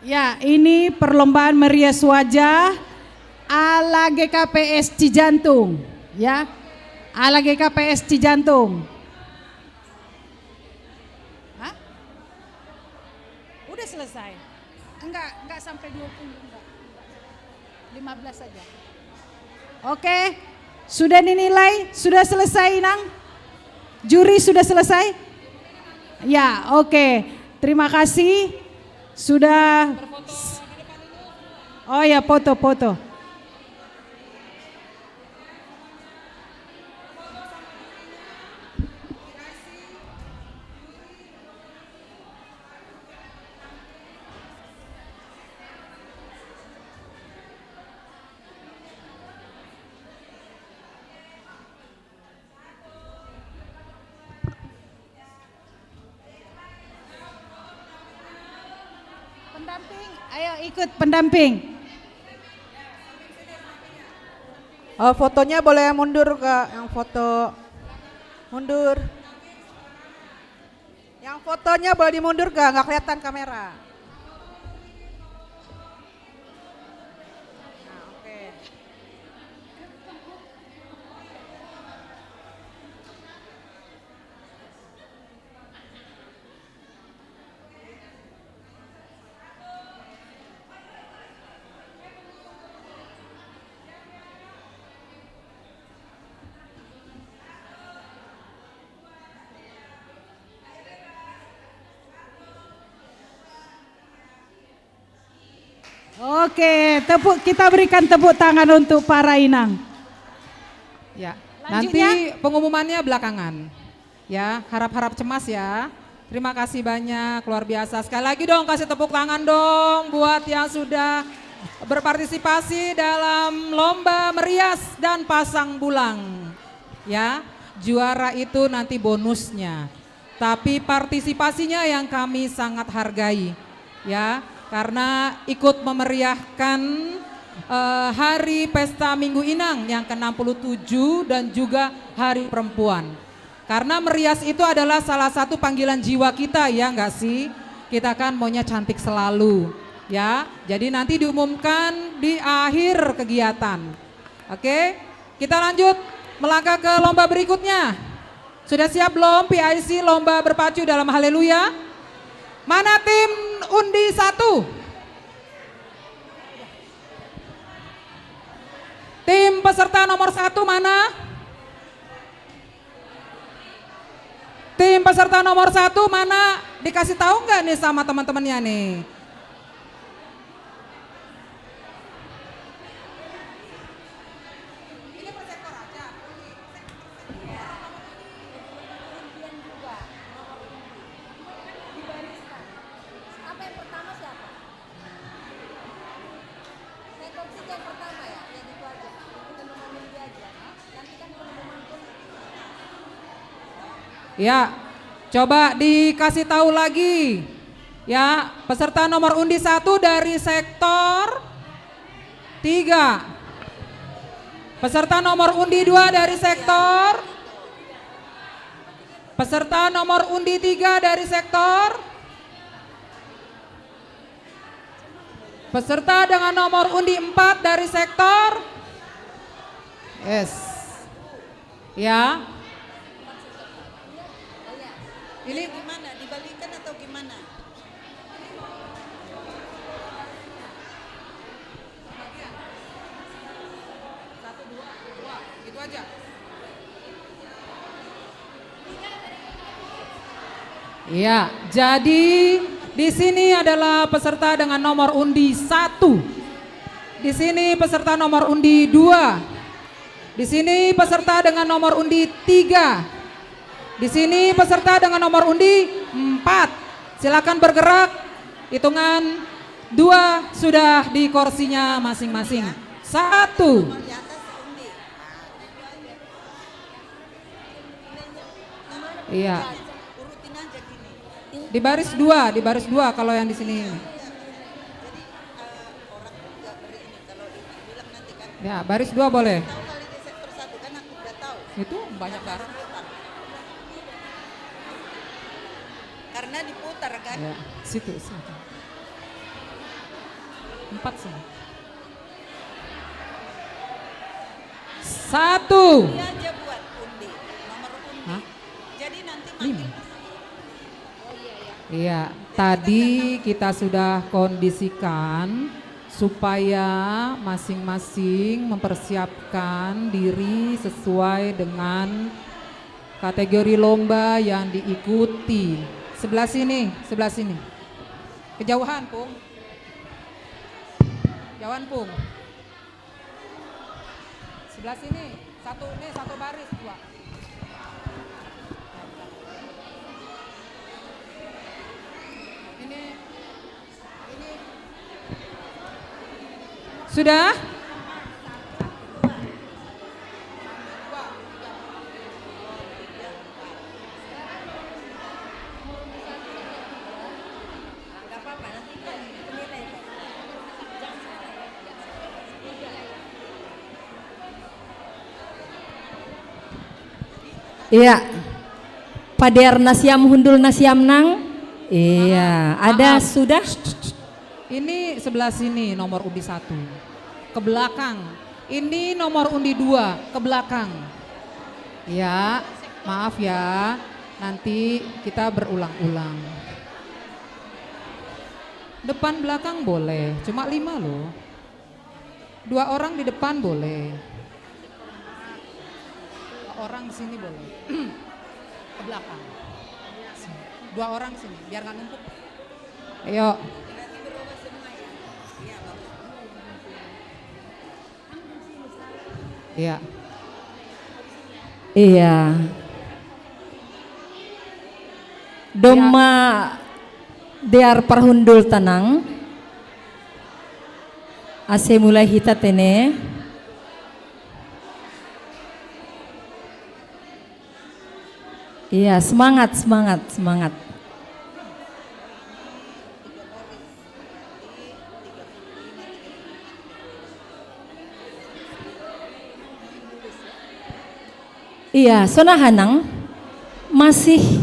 Ya, ini perlombaan merias wajah ala GKPS Cijantung, ya. Ala GKPS Cijantung. Hah? Udah selesai? Enggak sampai 20, enggak. 15 saja. Oke. Sudah dinilai? Sudah selesai, Nang? Juri sudah selesai? Ya, oke. terima kasih sudah. Oh ya, foto-foto. Pendamping, ayo ikut pendamping. Fotonya boleh mundur Kak, yang foto mundur. Yang fotonya boleh dimundur Kak, nggak kelihatan kamera. Oke, kita berikan tepuk tangan untuk para inang. Ya, Lanjutnya? nanti pengumumannya belakangan. Ya, harap-harap cemas ya. Terima kasih banyak, luar biasa. Sekali lagi dong kasih tepuk tangan dong buat yang sudah berpartisipasi dalam lomba merias dan pasang bulang. Ya, juara itu nanti bonusnya. Tapi partisipasinya yang kami sangat hargai. Ya, karena ikut memeriahkan Hari Pesta Minggu Inang yang ke-67 dan juga Hari Perempuan. Karena merias itu adalah salah satu panggilan jiwa kita ya enggak sih? Kita kan maunya cantik selalu ya. Jadi nanti diumumkan di akhir kegiatan. Oke, kita lanjut melangkah ke lomba berikutnya. Sudah siap belum PIC lomba berpacu dalam haleluya? Mana tim undi 1? Tim peserta nomor 1 mana? Tim peserta nomor 1 mana? Dikasih tahu nggak nih sama teman-temannya nih? Ya, coba dikasih tahu lagi. Ya, peserta nomor undi 1 dari sektor 3. Peserta nomor undi 2 dari sektor. Peserta nomor undi 3 dari sektor. Peserta dengan nomor undi 4 dari sektor. Yes. Ya. Ini gimana? Dibalikan atau gimana? Satu, dua, gitu aja. Iya, jadi di sini adalah peserta dengan nomor undi 1. Di sini peserta nomor undi 2. Di sini peserta dengan nomor undi 3. Di sini peserta dengan nomor undi 4. Silakan bergerak. Hitungan 2 sudah di kursinya masing-masing. 1. Iya. Di baris 2 kalau yang di sini. Ya, baris 2 boleh. Itu banyak barang. Karena diputar kan? Ya, situ. 4 sini. 1. Dia aja buat undi, nomor undi. Hah? Jadi nanti 5. Iya, tadi kita sudah kondisikan supaya masing-masing mempersiapkan diri sesuai dengan kategori lomba yang diikuti. Sebelah sini, sebelah sini. Kejauhan, Pung. Jauhan, Pung. Sebelah sini. Satu baris, 2. Ini. Sudah? Iya. Pader nasiam hundul nasiam nang. Iya, ada sudah. Ini sebelah sini nomor undi 1. Ke belakang. Ini nomor undi 2, ke belakang. Ya, maaf ya. Nanti kita berulang-ulang. Depan belakang boleh, cuma 5 loh. 2 orang di depan boleh. 2 orang di sini boleh. Ke belakang. 2 orang sini, biar nggak numpuk. Ayo. Iya. Iya. Doma dear parhundul tanang. Ase mulai hita tene. Iya, semangat. Iya, sonahanang masih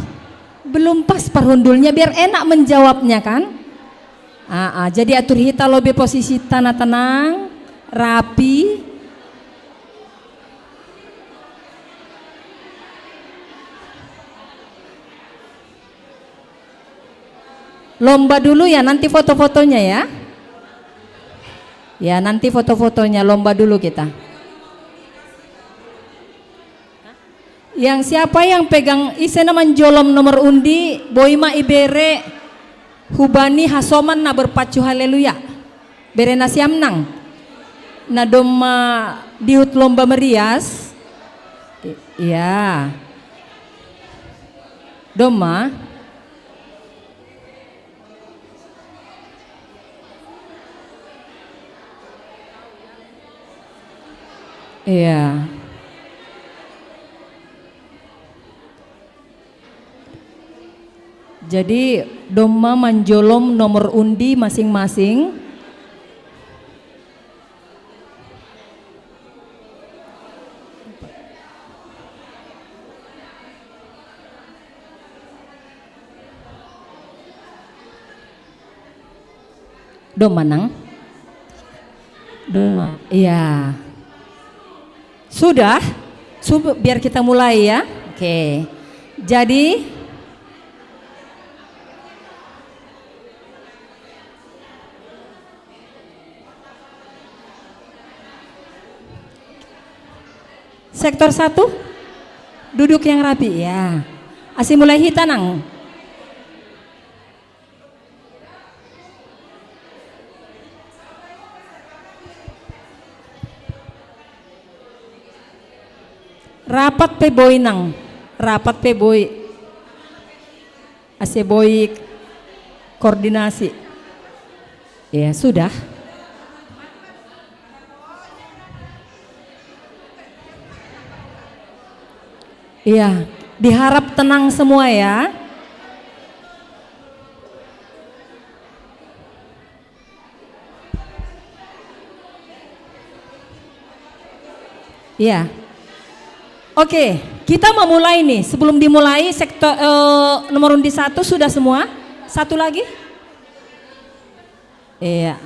belum pas parhundulnya biar enak menjawabnya kan. Jadi atur hita lobe posisi tanah tenang, rapi. Lomba dulu ya, nanti foto-fotonya ya. Ya, nanti foto-fotonya lomba dulu kita. Yang siapa yang pegang isena manjolom nomor undi, Boima Ibere, Hubani Hasoman na berpacu haleluya. Bere nasiam nang. Na doma dihut lomba merias. Iya. Doma. Iya. Jadi doma manjolom nomor undi masing-masing. Doma nang. Doma. Iya. Sudah? Biar kita mulai ya. Oke. Jadi sektor 1 duduk yang rapi ya. Asih mulai hitanang. Rapat pe boy nang. Rapat pe boy. Asih boy koordinasi. Ya sudah. Iya, diharap tenang semua ya. Iya. Oke, kita mau mulai nih. Sebelum dimulai sektor nomor undi 1 sudah semua? Satu lagi? Iya.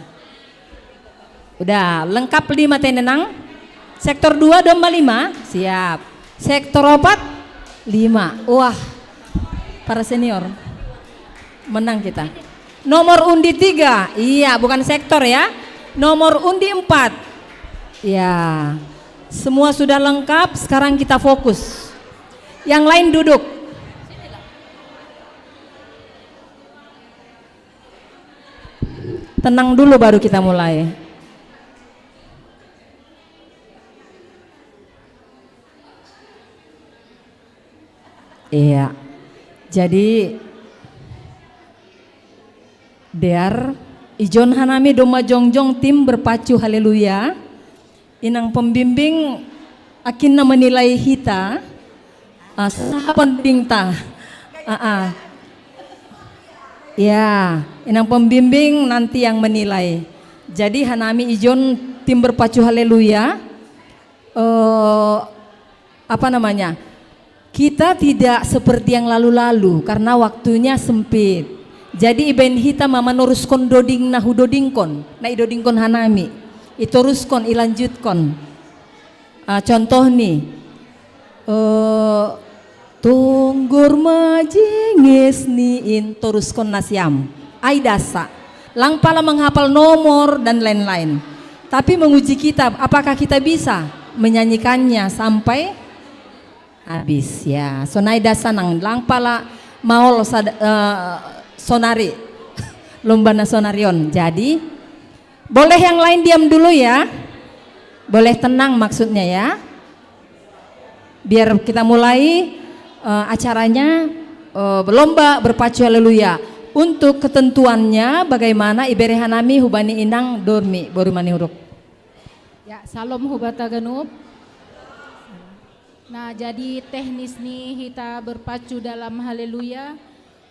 Udah, lengkap 5 tenenang. Sektor 2 domba 5, siap. Sektor 4 5. Wah, para senior menang kita. Nomor undi 3, iya bukan sektor ya. Nomor undi 4, ya semua sudah lengkap. Sekarang kita fokus. Yang lain duduk. tenang dulu baru kita mulai. Iya. Jadi Dear ijon hanami doma jongjong tim berpacu haleluya. Inang pembimbing akin na menilai hita. Penting ta. Ya, inang pembimbing nanti yang menilai. Jadi hanami ijon tim berpacu haleluya. Apa namanya? Kita tidak seperti yang lalu-lalu karena waktunya sempit. Jadi iben hita mama noruskon doding nahu dodingkon, na idodingkon hanami, itoruskon ilanjutkon. Contoh nih, tunggur majenges niin toruskon nasyam, aidasa, lang pala menghafal nomor dan lain-lain. Tapi menguji kita, apakah kita bisa menyanyikannya sampai habis ya? Sonai dasa nang lang pala maol sonari lomba nasonarion. Jadi boleh yang lain diam dulu ya, boleh tenang maksudnya ya, biar kita mulai acaranya lomba berpacu haleluya. Untuk ketentuannya bagaimana ibere hanami hubani inang dormi baru mani huruf ya. Salam hubata genup. Nah, jadi teknis nih kita berpacu dalam haleluya.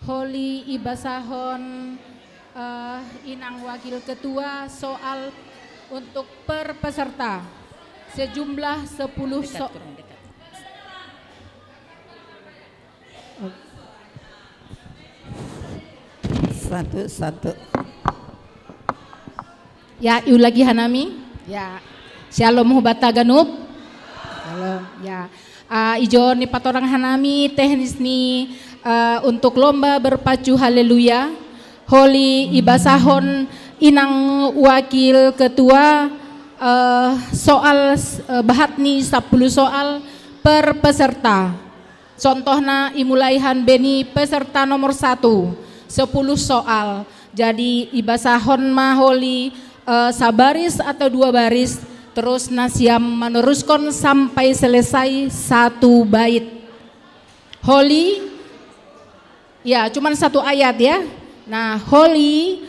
Holy ibasahon inang wakil ketua soal untuk per peserta sejumlah 10 soal. Satu. Ya, iu lagi hanami. Ya, shalom hubata ganup. Shalom. Ya, ijo nih patorang hanami teknis nih untuk lomba berpacu haleluya. Holy ibasahon inang wakil ketua soal bahat nih 10 soal per peserta. Contohnya imulaihan beni peserta nomor 1 10 soal. Jadi ibasahon mah holy sabaris atau 2 baris, terus nasiam meneruskan sampai selesai 1 bait. Holy ya cuman 1 ayat ya. Nah, holy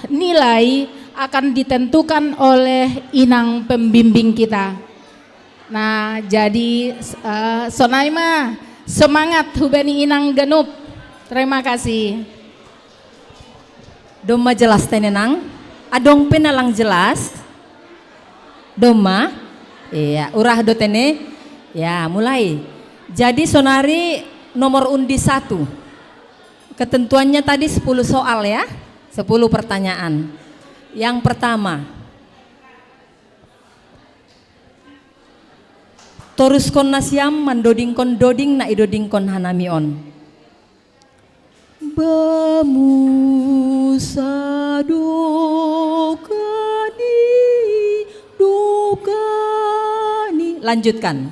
nilai akan ditentukan oleh inang pembimbing kita. Nah, jadi Sonaima semangat hubani inang genup. Terima kasih. Doma jelas tenenang, adong penalang jelas. Doma, iya, urah do tene. Ya, mulai. Jadi sonari nomor undi 1. Ketentuannya tadi 10 soal ya, 10 pertanyaan. Yang pertama, toruskon nasyam mandodingkon doding na idodingkon hanamion. Bamusa dokani. Lanjutkan.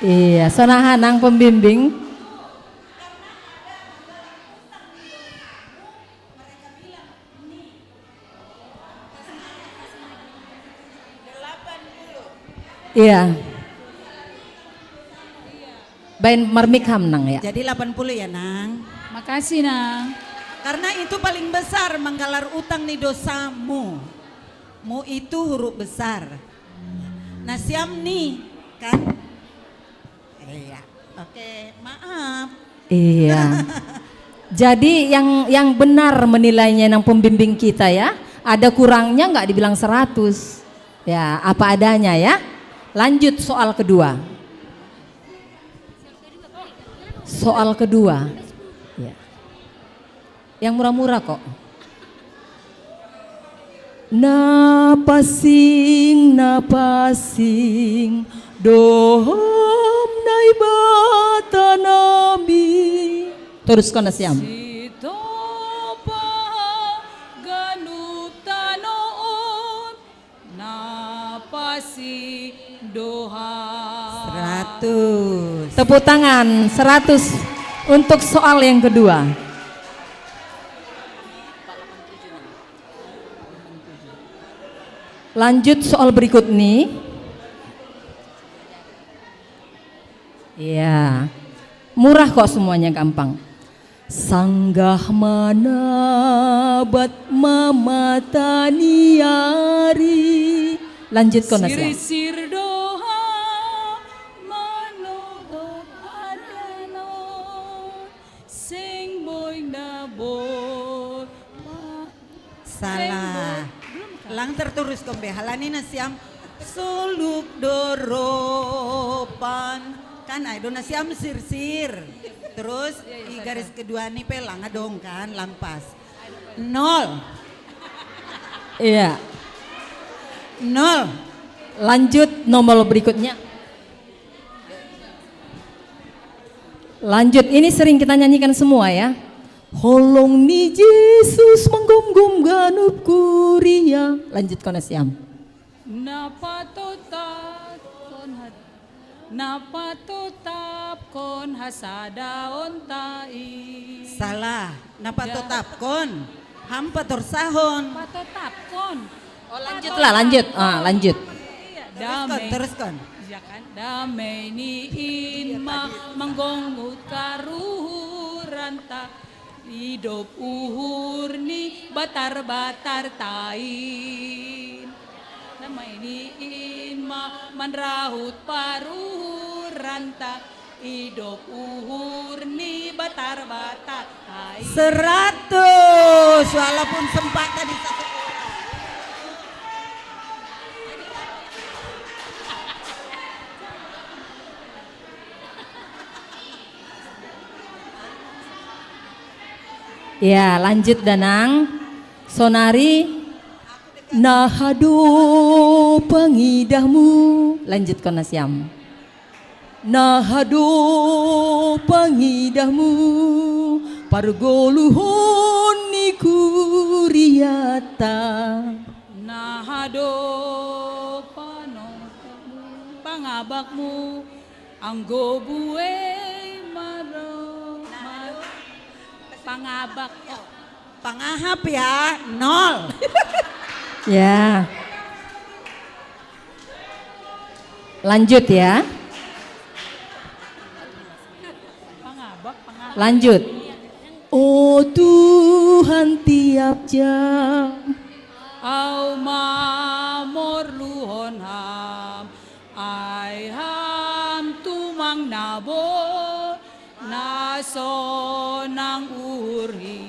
Iya, sonahanang pembimbing. Iya. Bain marmikham nang ya. Jadi 80 ya nang. Makasih nang. Karena itu paling besar menggalar utang nih dosamu. Mu itu huruf besar. Nah siam nih kan. Iya. Oke, maaf. Iya. Jadi yang benar menilainya yang pembimbing kita ya. Ada kurangnya nggak dibilang 100. Ya, apa adanya ya. Lanjut soal kedua. Soal kedua. Ya. Yang murah-murah kok. Napasing dohom naibata nabi. Teruskan Asyam. Napasi doha. 100. Tepuk tangan 100 untuk soal yang kedua. Lanjut soal berikut nih. Ya, murah kok semuanya, gampang. Sanggah mana bat mamata niari. Lanjut Konas ya. Sir doha manotot adano sing boy na boy. Salah. Lang terturus kombe halani nasiam suluk doropan kan ayo nasiam sir. Terus di garis kedua nih pelang dong kan lampas 0. Iya. 0. Lanjut nomor berikutnya. Lanjut, ini sering kita nyanyikan semua ya. Holong ni Yesus menggom-gom ganup kuria. Lanjut Konasyam. Napatotap kon hasadaon tai. Salah. Napatotap kon hampa torsahon. Patotap kon. Oh lanjutlah, lanjut. Lanjut. Teruskan. Ya kan? Damai ni inma menggongut karuhuranta. Hidup uhur ni batar-batar tain. Damai ni inma menrahut paruhur ranta. Hidup uhur ni batar-batar tain. 100 walaupun sempat tadi 1. Ya, lanjut Danang. Sonari nahado pangidahmu. Lanjut Konasyam. Nahado pangidahmu pargoluhon ni kuriata. Nahado panongkamu pangabakmu anggo buwe maro. Pangabak. Pangahap ya 0. Ya. Lanjut ya. Lanjut. Oh Tuhan tiap jam. Au mamor luhon ham. Ai ham tumang nabo. Naso nang urhi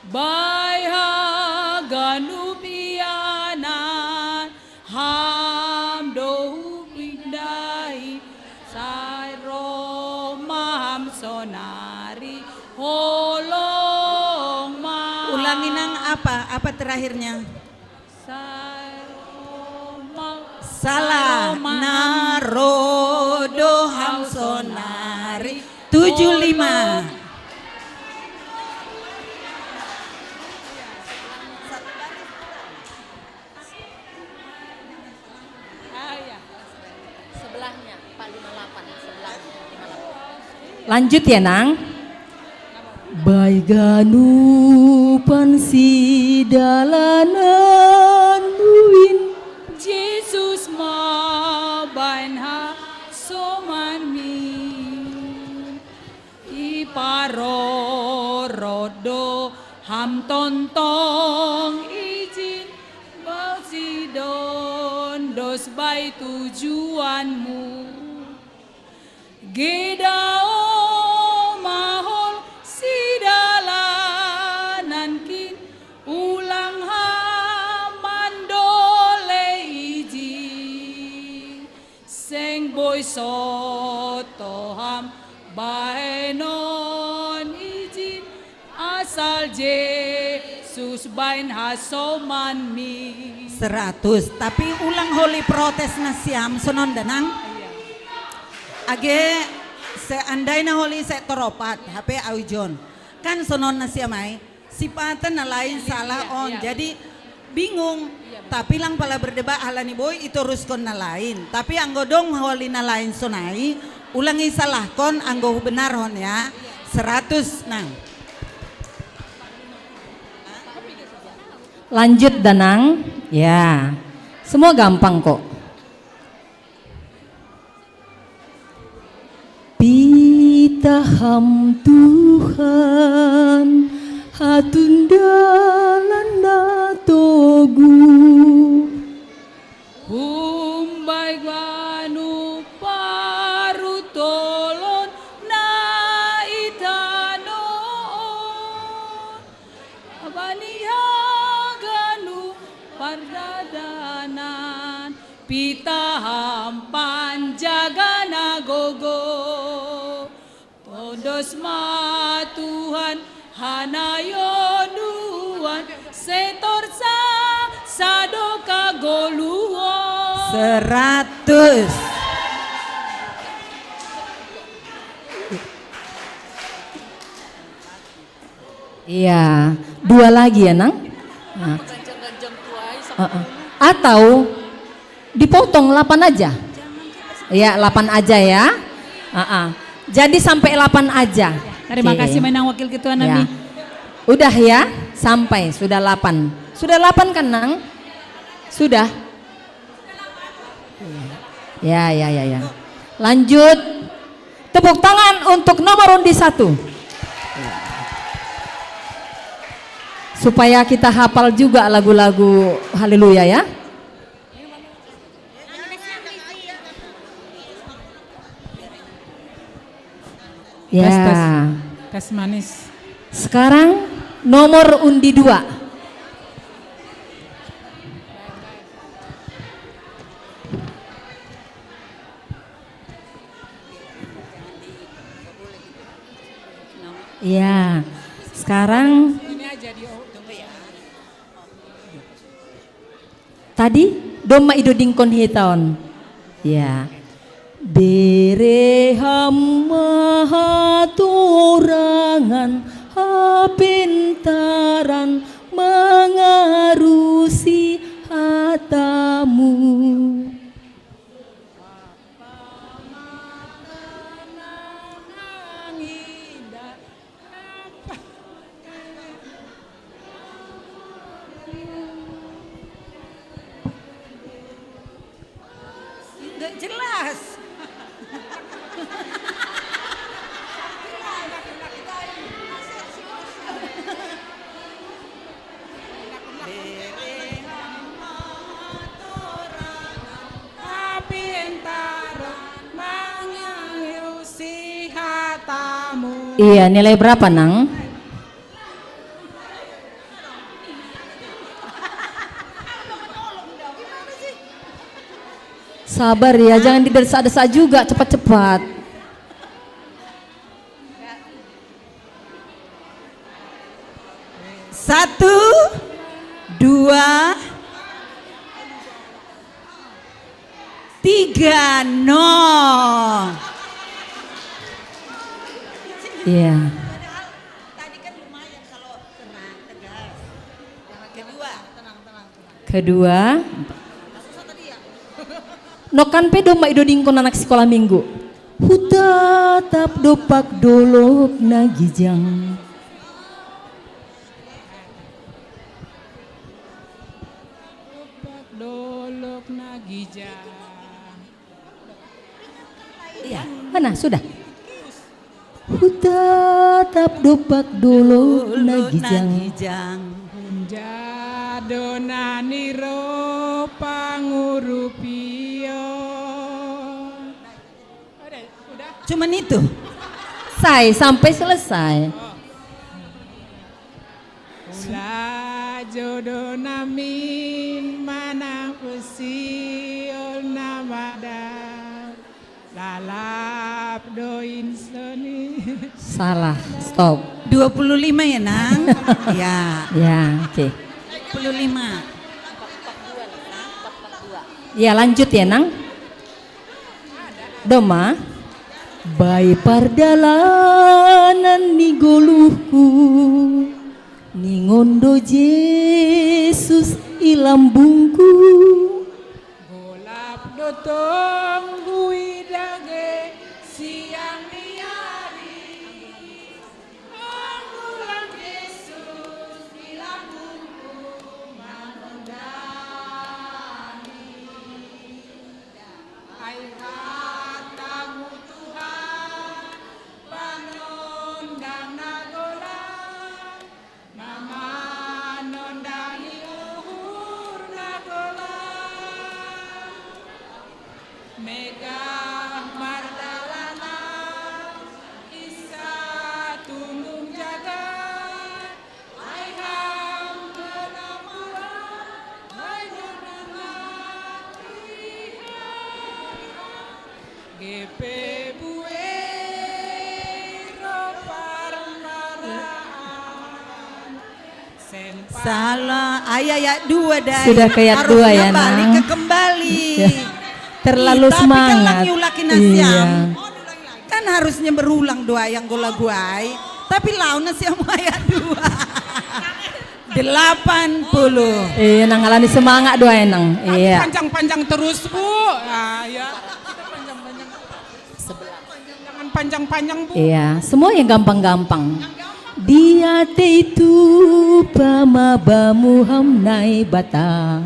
bayha ganubianan ham dohu pindai sairo maham sonari holong ma. Ulangi nang apa terakhirnya? Salah narodo ham sonari 75. Sebelahnya Pak 58 sebelahnya 58. Lanjut ya Nang. Baiganu pansi dalanan duin Jesus ma bainha soman mi iparo rodo ham tontong izin basidon dos bay tujuanmu gedao mahol sida sotoham baenon izin asal Yesus bain hasoman mi 100. Tapi ulang holy protes na siam sonon danang. Age seandainya holy sektor 4 HP Awijon. Kan sonon na siam ay sipatan na lain salah on. Jadi bingung. Tapi lang pala berdebat halani boy itu ruskon na lain. Tapi anggo dong holy na lain sonai ulangi salah kon anggo benar hon ya 100 nang. Lanjut Danang. Ya. Semua gampang kok. Pitaham Tuhan hatun dalan togu Humbai ganu paru tolon na itano abania ganu pardadanan pitaham panjagana gogo podos ma Tuhan hanayonuan setorsa sadoka goluan 100. Iya, 2 lagi ya Nang. Nah. Atau dipotong 8 aja. Iya 8 aja ya. Jadi sampai 8 aja. Terima kasih Menang Wakil Ketua Nabi. Ya. Udah ya, sampai sudah 8. Sudah 8 kan Nang? Sudah. Ya. Lanjut. Tepuk tangan untuk nomor undi 1. Supaya kita hafal juga lagu-lagu haleluya ya. Ya. Tes manis. Sekarang nomor undi 2. Ya. Sekarang tadi doma idodingkon hitaon. Ya. Bereham mahaturangan hapintaran mengarusi hatamu. Nggak jelas. Iya, nilai berapa Nang? Sabar ya, jangan didesa-desa juga, cepat-cepat. Satu, 2, 3, 0. Iya. Kedua. Nokan pedo mak idodingkon anak sekolah minggu. Hutatap dopak dolok nagijang. Dolok nagijang. Iya, mana sudah? Hutatap dopak dolok nagijang. Jadonani ro pangurupio. Cuman itu. Sampai selesai. Ula jodonamin manang usiol namada. La Lalap doin seni. Salah, stop. 25 ya, Nang? Ya. Ya, oke. 25. Ya, lanjut ya, Nang. Doma. Bai pardalanan ni goluhku, ni ngondo Yesus ilambungku. Golap dotong hui dage siang ni hari. Anggulan Yesus ilambungku manondani. Ai hatamu Tuhan panondang nagola, mama nondani uhur nagola. Megah mardalana Isa tunggung jagat, ai ham kenamuan ai nunungan GP bue roparmaraan Salah, ayat 2 dari. Sudah ke ayat 2 ya, Harusnya balik Nang. ke kembali. Ya. Terlalu Tapi semangat. kan lang yulakin nasiam. Iya. Kan harusnya berulang doa yang gola guai. Tapi lau nasiam ayat 2. 80. Iya, Nang alani semangat doa ya, Nang. Iya. Panjang-panjang terus Bu. Nah, ya. Kita panjang-panjang. Jangan panjang-panjang Bu. Iya, semua yang gampang-gampang. Dia itu pamabamu hamnai bata.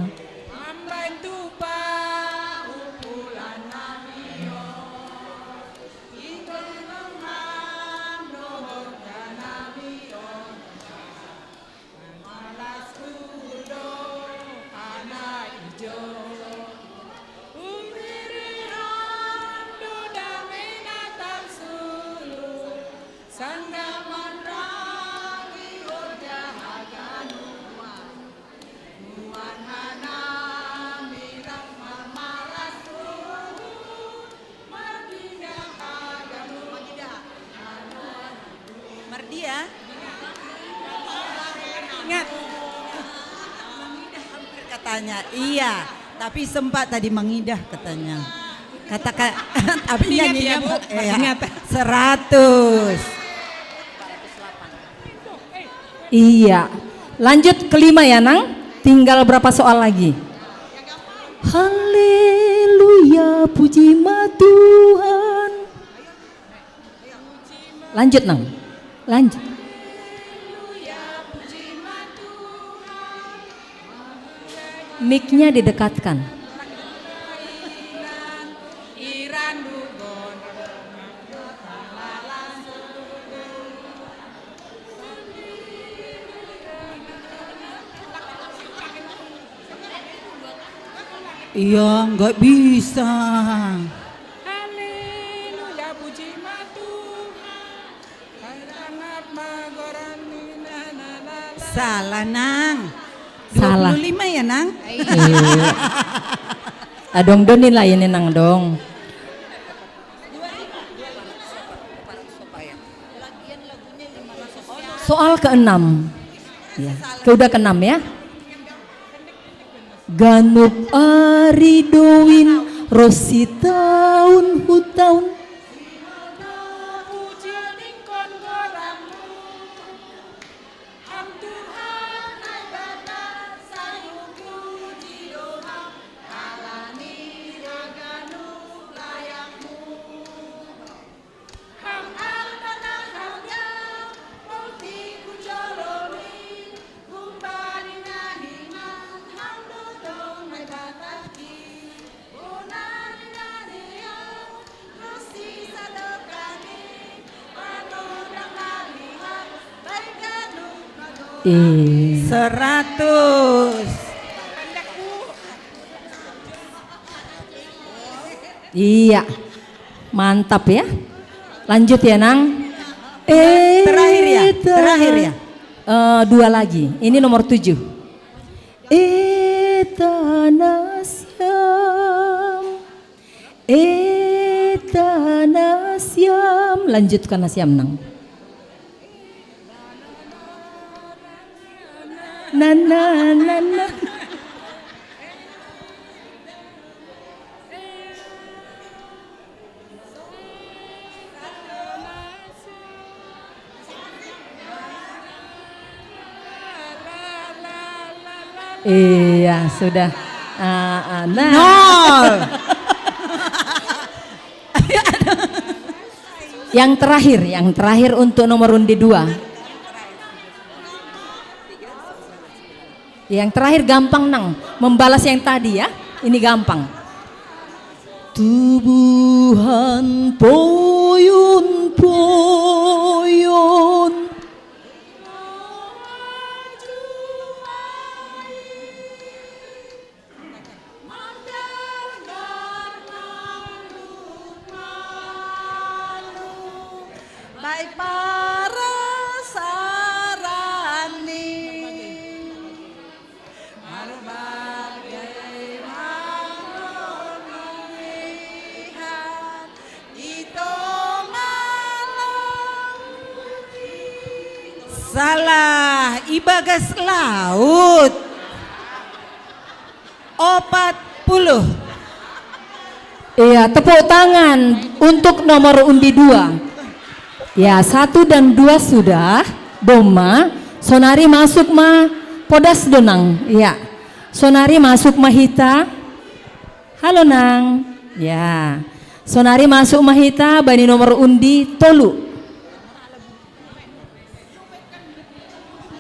Mardia. Ingat. Hampir katanya. Iya, tapi sempat tadi mengidah katanya. Katakan tapi Ingat nyanyinya ya, Bu. ya, Ingat. 100. Iya. Lanjut kelima ya, Nang. Tinggal berapa soal lagi? Haleluya, puji ma Tuhan. Lanjut, Nang. Lanjut. Mic-nya didekatkan. Iya, nggak bisa. Haleluya puji ma Tuhan. Karangat magorani na na na. Salah, Nang. Salah. 25 ya, Nang? Iya. Adong donin lah ini, Nang dong. Soal ke-6. Ya. Udah ke-6 ya. Ganup aridoin rosi taun hutaun. Ih. 100. Iya. Mantap ya. Lanjut ya, Nang. Terakhir ya? Terakhir ya? 2 lagi. Ini nomor 7. Etanasyam. Eta lanjutkan nasiam nang. Na. Iya, sudah. Nah. Nol. Yang terakhir untuk nomor undi 2. Yang terakhir gampang nang, membalas yang tadi ya. Ini gampang. Tubuhan poyon. Baik para sarani berbagai makhluk melihat itu malam. Salah, Ibagas laut 40. Iya, tepuk tangan untuk nomor undi 2. Ya, 1 dan 2 sudah. Doma, Sonari masuk ma podas donang. Ya, Sonari masuk mahita. Halo nang. Ya, Sonari masuk mahita. Bani nomor undi tolu.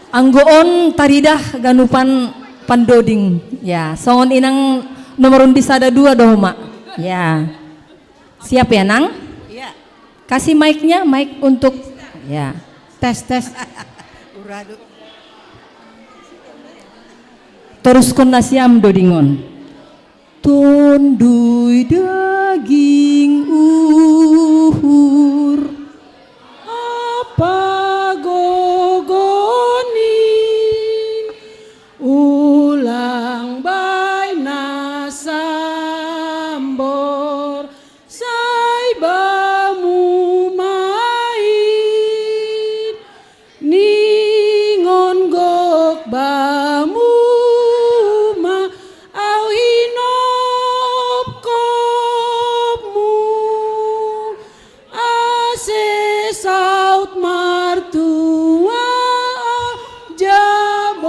Anggoon taridah ganupan pandoding. Ya, songon inang nomor undi sada 2 doma. Ya, siap ya nang? Kasih mic-nya, mic untuk ya. Tes. Teruskan nasiam dodingon. Tondui daging uhur. Apa gogoni ulang bay nasambor sai bamu main ningon gok bamu ma au hinop kopmu ase saut martua jabolo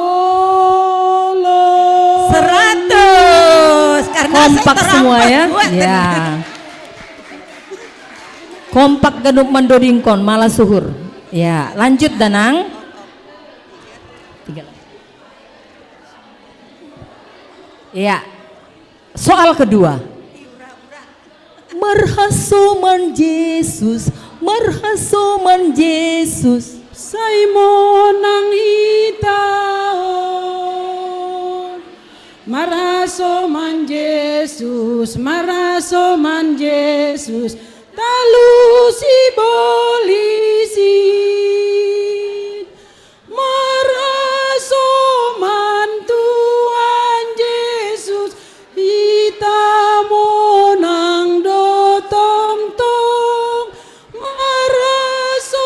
100 karena kompak semua ya. Ya. Kompak ganup mandodingkon malah suhur. Ya, lanjut Danang. 3 lagi. Ya. Soal kedua. Marhasoman Yesus, Simon itaon marasoman Yesus talusi bolisi marasoman Tuhan Yesus itamonang do tong marasoman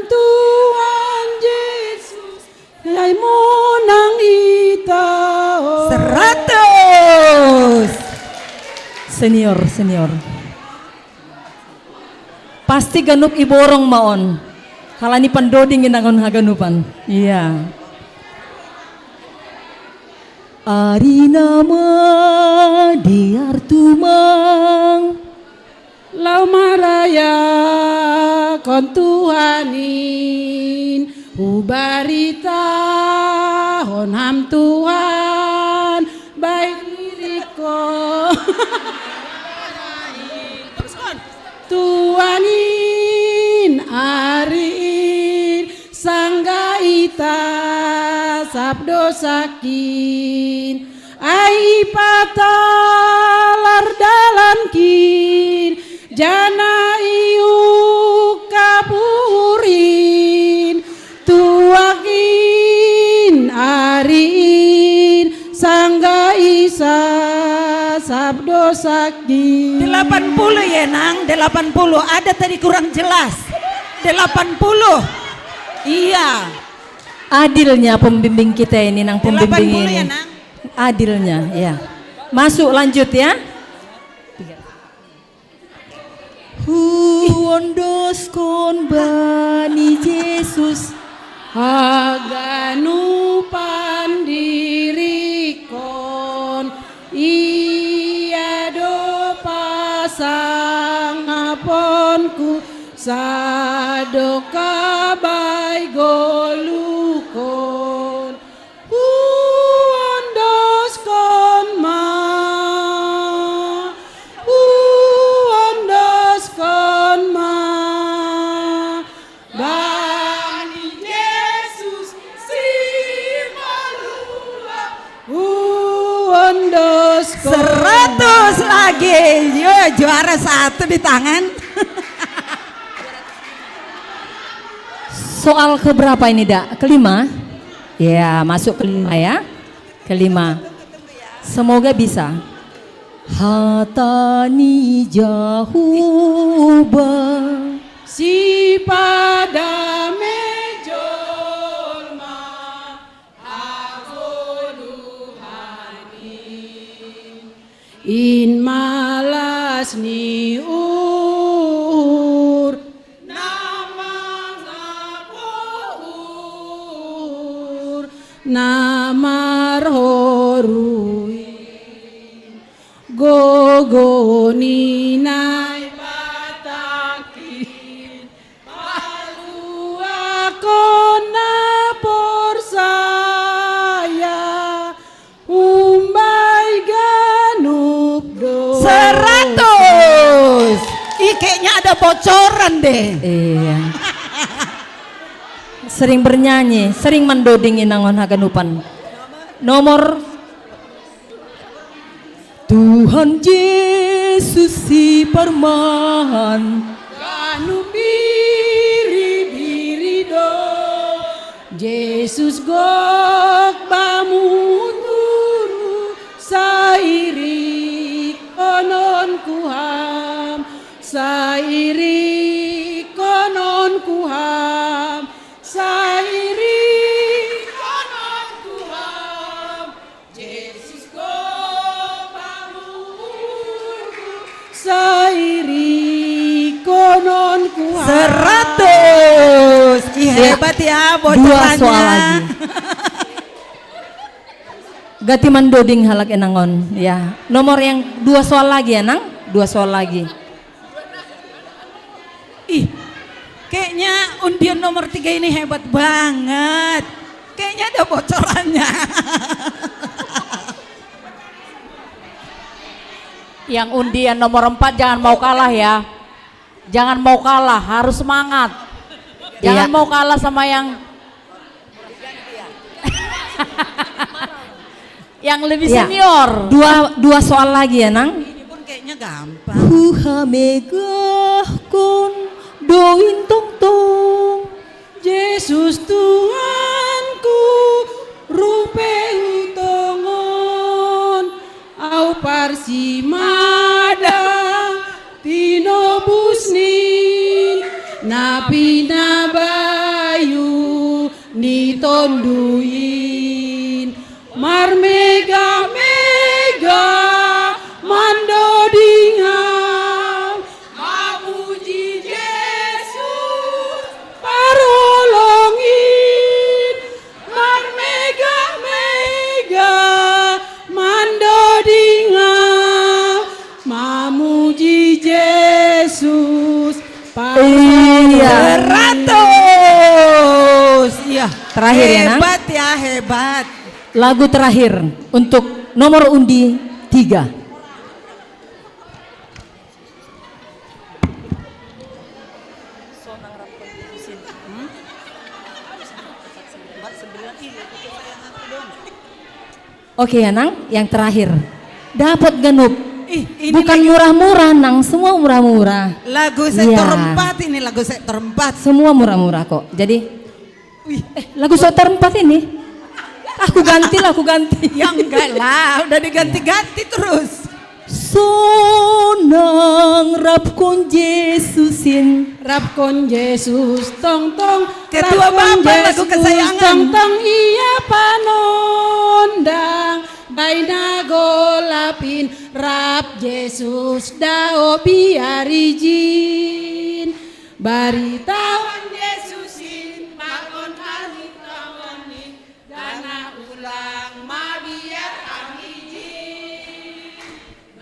Tuhan Yesus lai monang itaon 100. Senior. Pasti ganup iborong maon. Halani pandoding inangon haganupan. Iya. Ari nama diartumang lau maraya kon Tuhanin ubarita honham Tuhan baik liriko Tuhanin arin sanggaita sabdo sakin ai patalar dalankin jana iu kapurin tuakin arin sangga isa sabdo dosaki. 80 ya Nang, 80. Ada tadi kurang jelas. 80. Iya. Adilnya pembimbing kita ini, Nang, pembimbing 80 ini. ya, Nang. Adilnya, ya. Masuk, lanjut ya. Huondoskon bani Yesus Haganu pandirikon iya do pasang aponku sadoka bai golukon huondoskon ma huondoskon ma bani Yesus si malula huondoskon 100 lagi. Yo, juara 1 di tangan. Soal keberapa ini, Dak? Kelima? Ya, masuk kelima ya. Kelima. Semoga bisa. Hatani jahuba si pada mejolma agoluhani in malas ni namar horuin gogoni nai batakin palu akona porsaya umbai ganup do 100. Kayaknya ada bocoran deh. Iya. Sering bernyanyi, sering mendodingi nangon haganupan. Nomor Tuhan Yesus si Parman Ganu biri do Yesus gok bamuturu sairi konon kuham sairi konon kuham sairi konon kuham Yesus gok bamuturu sairi konon kuham 100. Ih, hebat ya bocorannya. 2 soal lagi. Gati mendoding halak enangon ya. Nomor yang 2 soal lagi ya, Nang. 2 soal lagi. Ih, kayaknya undian nomor 3 ini hebat banget. Kayaknya ada bocorannya. Yang undian nomor 4 jangan mau kalah ya. Jangan mau kalah, harus semangat. Jangan mau kalah sama yang yang lebih senior. 2 soal lagi ya, Nang. Ini pun kayaknya gampang. Huhamegah kon doin tong tong Yesus Tuhanku rupe utongon au parsimada tinobusni napi nabayu nitonduin marmega mega mandodingham mapuji Yesus parolongin marmega mega mandodingham mamuji Yesus Iya. 100. Iya. Terakhir ya, Nang. Hebat ya, hebat. Lagu terakhir untuk nomor undi 3. Oke ya, Nang, yang terakhir. Dapat genuk. Bukan murah-murah, Nang, semua murah-murah. Lagu sektor Iya. 4 ini, lagu sektor 4. Semua murah-murah kok. Jadi lagu sektor 4 ini aku ganti lah, aku ganti. Ya enggak lah, udah diganti-ganti terus. Sonang rapkon Jesusin, rapkon Yesus tong tong. Ketua Bapak lagu kesayangan. Tong tong iya panondang baina golapin rap Yesus dao biarijin baritawan Yesusin pakon haritawanin dana ulang mabiar amijin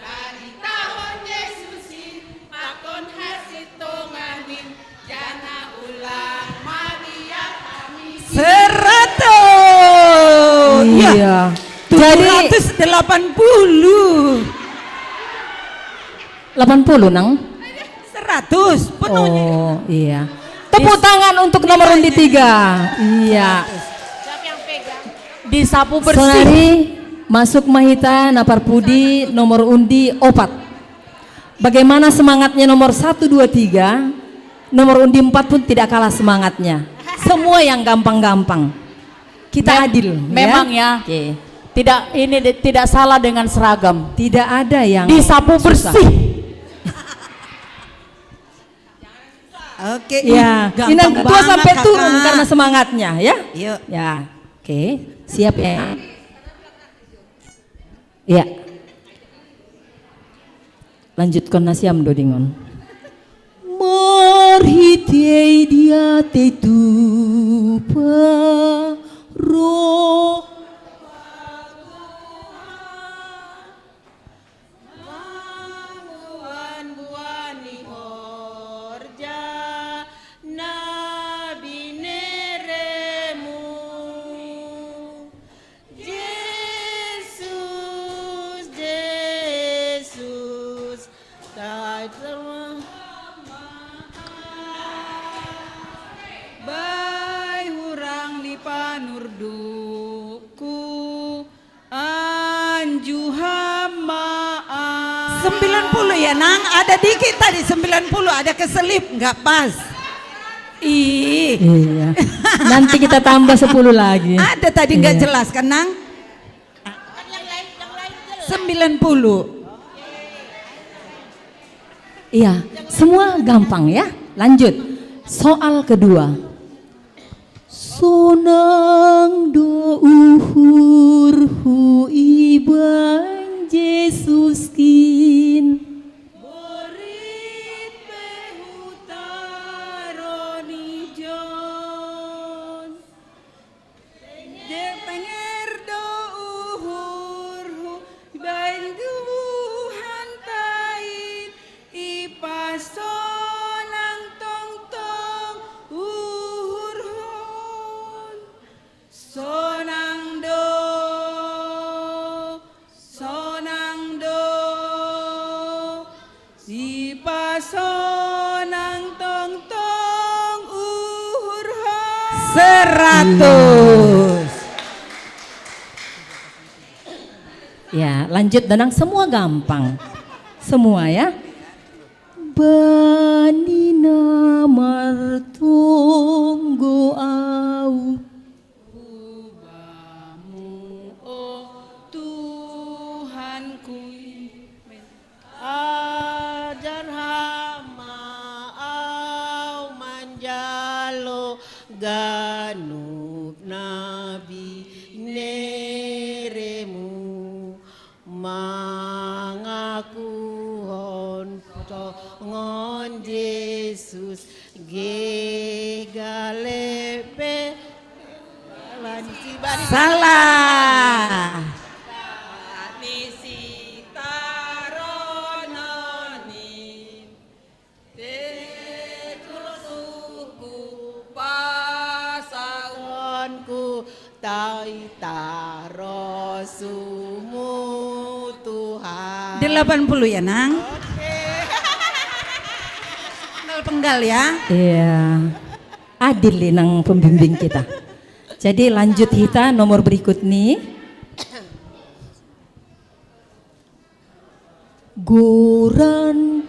baritawan Yesusin pakon harsitonganin dana ulang mabiar amijin 100. Iya. Jadi 780. 80 nang? 100 penuhnya. Oh iya. Tepuk tangan untuk nomor undi 3. Iya. Disapu bersih. Sonari masuk Mahita Napar Pudi nomor undi 4. Bagaimana semangatnya nomor 1, 2, 3. Nomor undi 4 pun tidak kalah semangatnya. Semua yang gampang-gampang. Kita adil. Memang ya. Oke. Tidak salah dengan seragam. Tidak ada yang disapu susah. bersih. Oke. Ya, ini ketua sampai turun karena semangatnya ya. Yuk. Ya. Oke, siap ya. Ya. Lanjutkan nasiam dodingon. Marhitei dia tetu roh panurduku anju hama 90 ya Nang, ada dikit tadi 90, ada keselip nggak pas. Ih. Iya. Nanti kita tambah 10 lagi. Ada tadi nggak Iya. jelas kan Nang? 90. Iya, semua gampang ya. Lanjut. Soal kedua. Sonang do uhur hu iban Yesus kin. Sonang tong tong uhur 100. Ya, lanjut Danang, semua gampang. Semua ya. Banina martunggo au. Tuhanku ajar hama au manjalo ganup nabi neremu mangakuhon tongon Yesus gegalepe salah. Taitaro sumu Tuhan 80 ya Nang. Penggal ya. Iya. Adil nang pembimbing kita. Jadi lanjut kita nomor berikut nih. Guran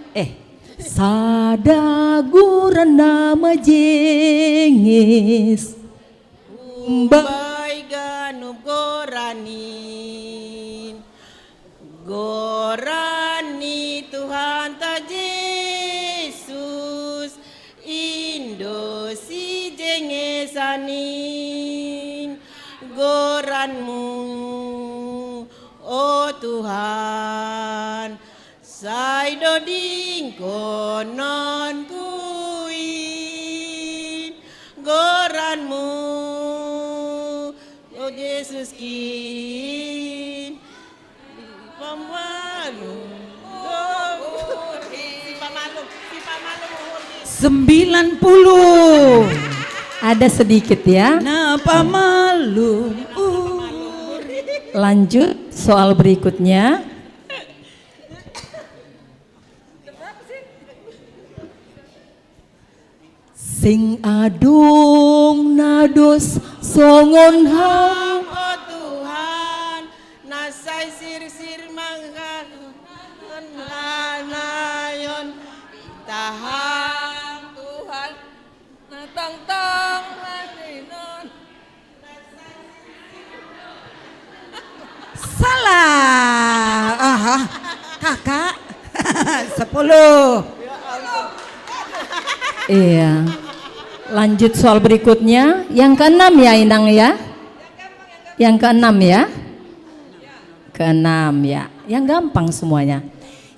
sada guran nama jengis. Umbai ganup goranin saning goranmu, oh Tuhan, saido ding konon kuin goranmu, oh Yesus kin pemalu, si pemalu 90. Ada sedikit ya. Napa malu? Lanjut soal berikutnya. Sing adung nados songon ham, oh Tuhan, nasai sir manganayon tahang Tuhan, natang-tang hatinon. Salah. Aha. Kakak. 10. Iya. Lanjut soal berikutnya, yang keenam ya Inang ya. Yang keenam ya. Keenam ya. Yang gampang semuanya.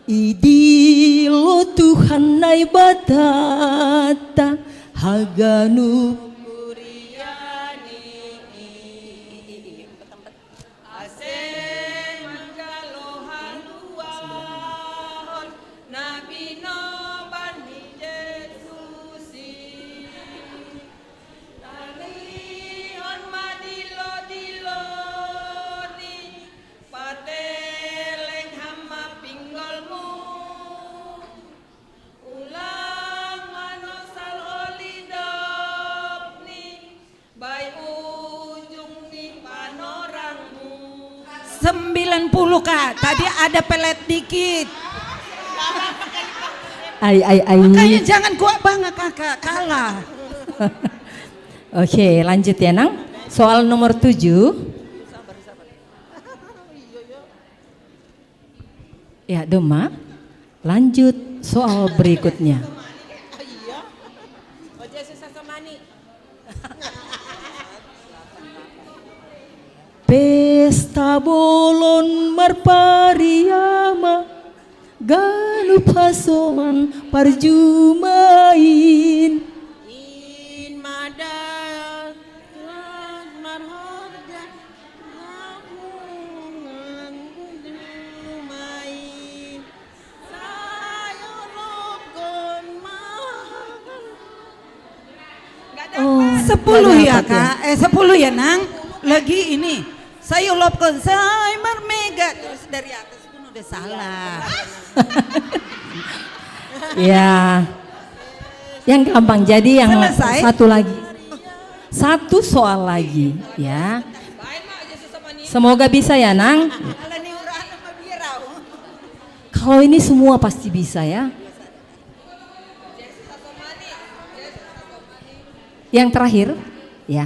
Idilo Tuhan nai batata haganu Kak, tadi ada pelet dikit. Ai. Makanya jangan kuat banget kakak, kalah. Oke, lanjut ya Nang. Soal nomor 7. Ya Doma, lanjut soal berikutnya. Pesta bolon marpariama ganu pasoman parjumain In madal marhorja ngamungan dumain sayo lokon Oh, 10 ya Kak, 10 ya Nang. Lagi ini. Saya lopkon saya mermega terus dari atas pun udah salah. Ya. Yang gampang jadi yang Selesai? satu lagi. Satu soal lagi ya. Semoga bisa ya Nang. Kalau ini semua pasti bisa ya. Yang terakhir ya.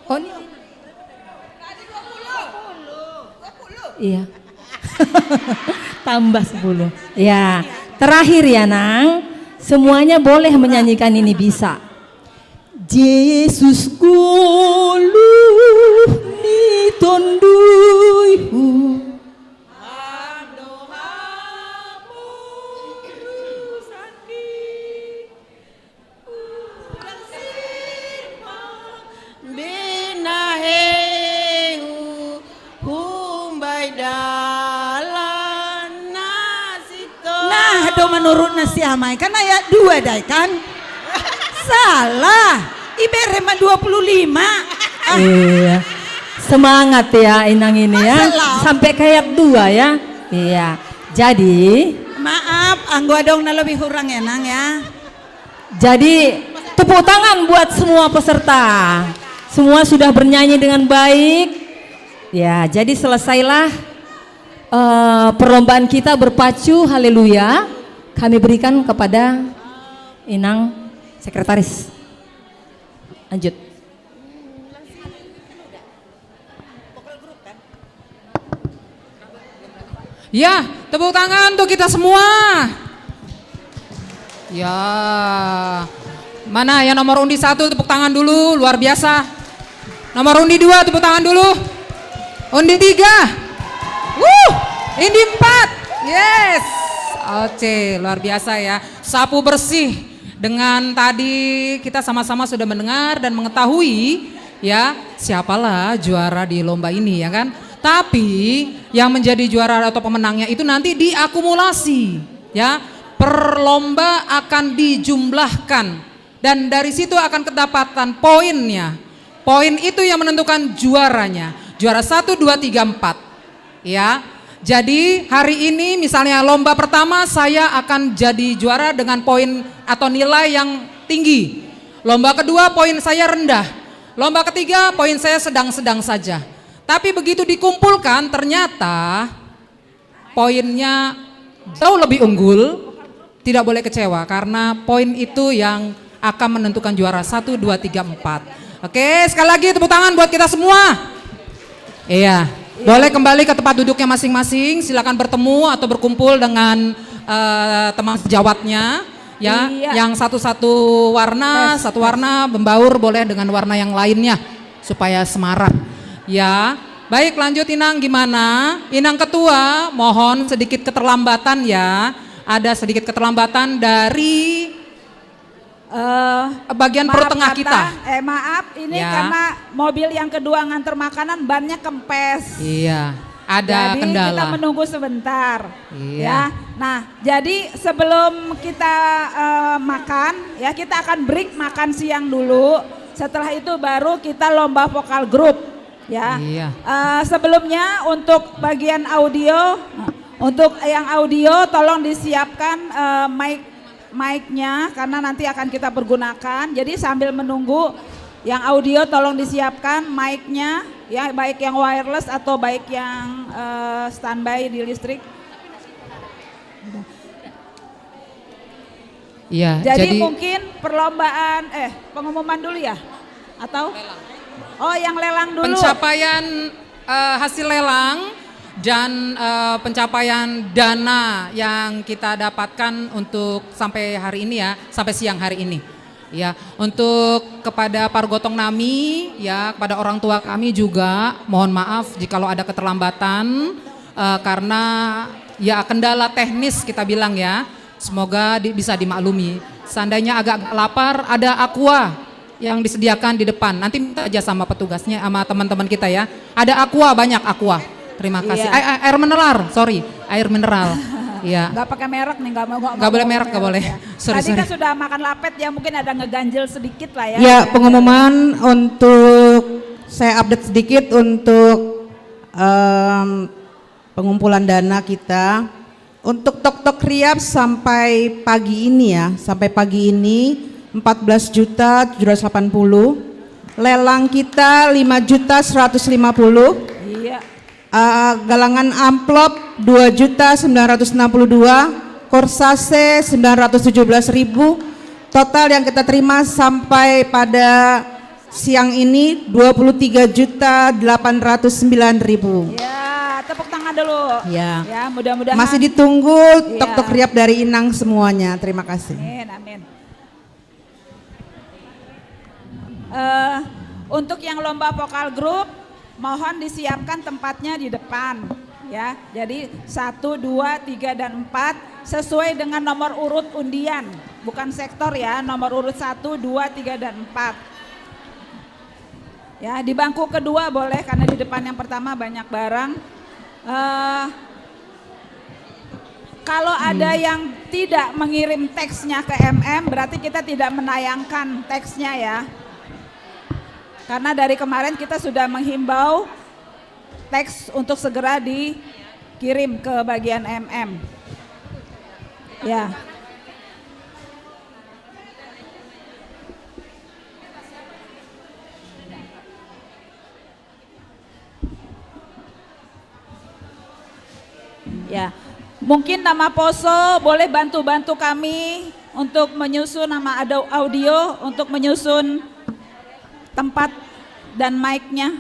Oh ini. Iya. Tambah 10. Ya. Terakhir ya Nang. Semuanya boleh menyanyikan ini bisa. Yesus golu ni tonduihu. Do menurut nasi amai kan ayat 2 dai kan salah ibere mah 25. Iya. Semangat ya Inang ini ya. Sampai ke ayat 2 ya. Iya. Jadi maaf anggo dong na lebih kurang ya Nang ya. Jadi tepuk tangan buat semua peserta. Semua sudah bernyanyi dengan baik. Ya, jadi selesailah perlombaan kita berpacu. Haleluya. Kami berikan kepada Inang sekretaris. Lanjut. Ya, tepuk tangan untuk kita semua. Ya, Mana yang nomor undi 1 tepuk tangan dulu, luar biasa. Nomor undi 2 tepuk tangan dulu. Undi 3. Undi 4. Yes. Oke, luar biasa ya. Sapu bersih dengan tadi kita sama-sama sudah mendengar dan mengetahui ya siapalah juara di lomba ini ya kan. Tapi yang menjadi juara atau pemenangnya itu nanti diakumulasi ya. Per lomba akan dijumlahkan dan dari situ akan kedapatan poinnya. Poin itu yang menentukan juaranya. Juara 1, 2, 3, 4 ya. Jadi hari ini misalnya lomba pertama saya akan jadi juara dengan poin atau nilai yang tinggi. Lomba kedua poin saya rendah. Lomba ketiga poin saya sedang-sedang saja. Tapi begitu dikumpulkan ternyata poinnya jauh lebih unggul. Tidak boleh kecewa karena poin itu yang akan menentukan juara 1, 2, 3, 4. Oke, sekali lagi tepuk tangan buat kita semua. Iya. Boleh kembali ke tempat duduknya masing-masing, silakan bertemu atau berkumpul dengan teman sejawatnya ya. Yang satu warna, satu warna membaur boleh dengan warna yang lainnya supaya semarak. Ya. Baik, lanjut Inang gimana? Inang ketua, mohon sedikit keterlambatan ya. Ada sedikit keterlambatan dari bagian perut tengah kita. Maaf, ini Ya. karena mobil yang kedua nganter makanan bannya kempes. Iya, ada jadi kendala. kita menunggu sebentar. Iya. Ya. Nah, jadi sebelum kita makan, ya kita akan break makan siang dulu. Setelah itu baru kita lomba vokal grup. Ya. Iya. Sebelumnya untuk bagian audio, untuk yang audio tolong disiapkan mic-nya karena nanti akan kita pergunakan. Jadi sambil menunggu yang audio tolong disiapkan mic-nya ya, baik yang wireless atau baik yang standby di listrik. Iya, jadi mungkin perlombaan pengumuman dulu ya atau oh yang lelang dulu. Pencapaian hasil lelang dan pencapaian dana yang kita dapatkan untuk sampai hari ini ya, sampai siang hari ini. Ya, untuk kepada Pargotong Nami ya, kepada orang tua kami juga mohon maaf jikalau ada keterlambatan karena ya kendala teknis kita bilang ya. Semoga bisa dimaklumi. Seandainya agak lapar, ada aqua yang disediakan di depan. Nanti minta aja sama petugasnya, sama teman-teman kita ya. Ada aqua, banyak aqua. Terima kasih. Iya. Air mineral, sorry, air mineral. Iya. Nggak pakai merek nih, Nggak boleh merek, nggak boleh. Ya. Sorry, Tadi sorry. kan sudah makan lapet ya, mungkin ada ngeganjel sedikit lah ya. Ya, pengumuman untuk saya update sedikit untuk pengumpulan dana kita. Untuk Tok-Tok Riap sampai pagi ini ya, sampai pagi ini 14.780. Lelang kita 5.150. Iya. Galangan amplop 2.962. Korsase 917.000. Total yang kita terima sampai pada siang ini 23.809.000. Ya, tepuk tangan dulu. Ya. Ya, mudah-mudahan. Masih ditunggu Iya. Tok-Tok Riap dari Inang semuanya. Terima kasih. Amin, amin. Untuk yang lomba vokal grup, mohon disiapkan tempatnya di depan. Ya, jadi 1, 2, 3, dan 4 sesuai dengan nomor urut undian, bukan sektor ya, nomor urut 1, 2, 3, dan 4. Ya, di bangku kedua boleh karena di depan yang pertama banyak barang. Kalau ada yang tidak mengirim teksnya ke MM, berarti kita tidak menayangkan teksnya ya. Karena dari kemarin kita sudah menghimbau teks untuk segera dikirim ke bagian MM. Ya. Ya, mungkin nama Poso boleh bantu-bantu kami untuk menyusun nama audio, untuk menyusun tempat dan mic-nya.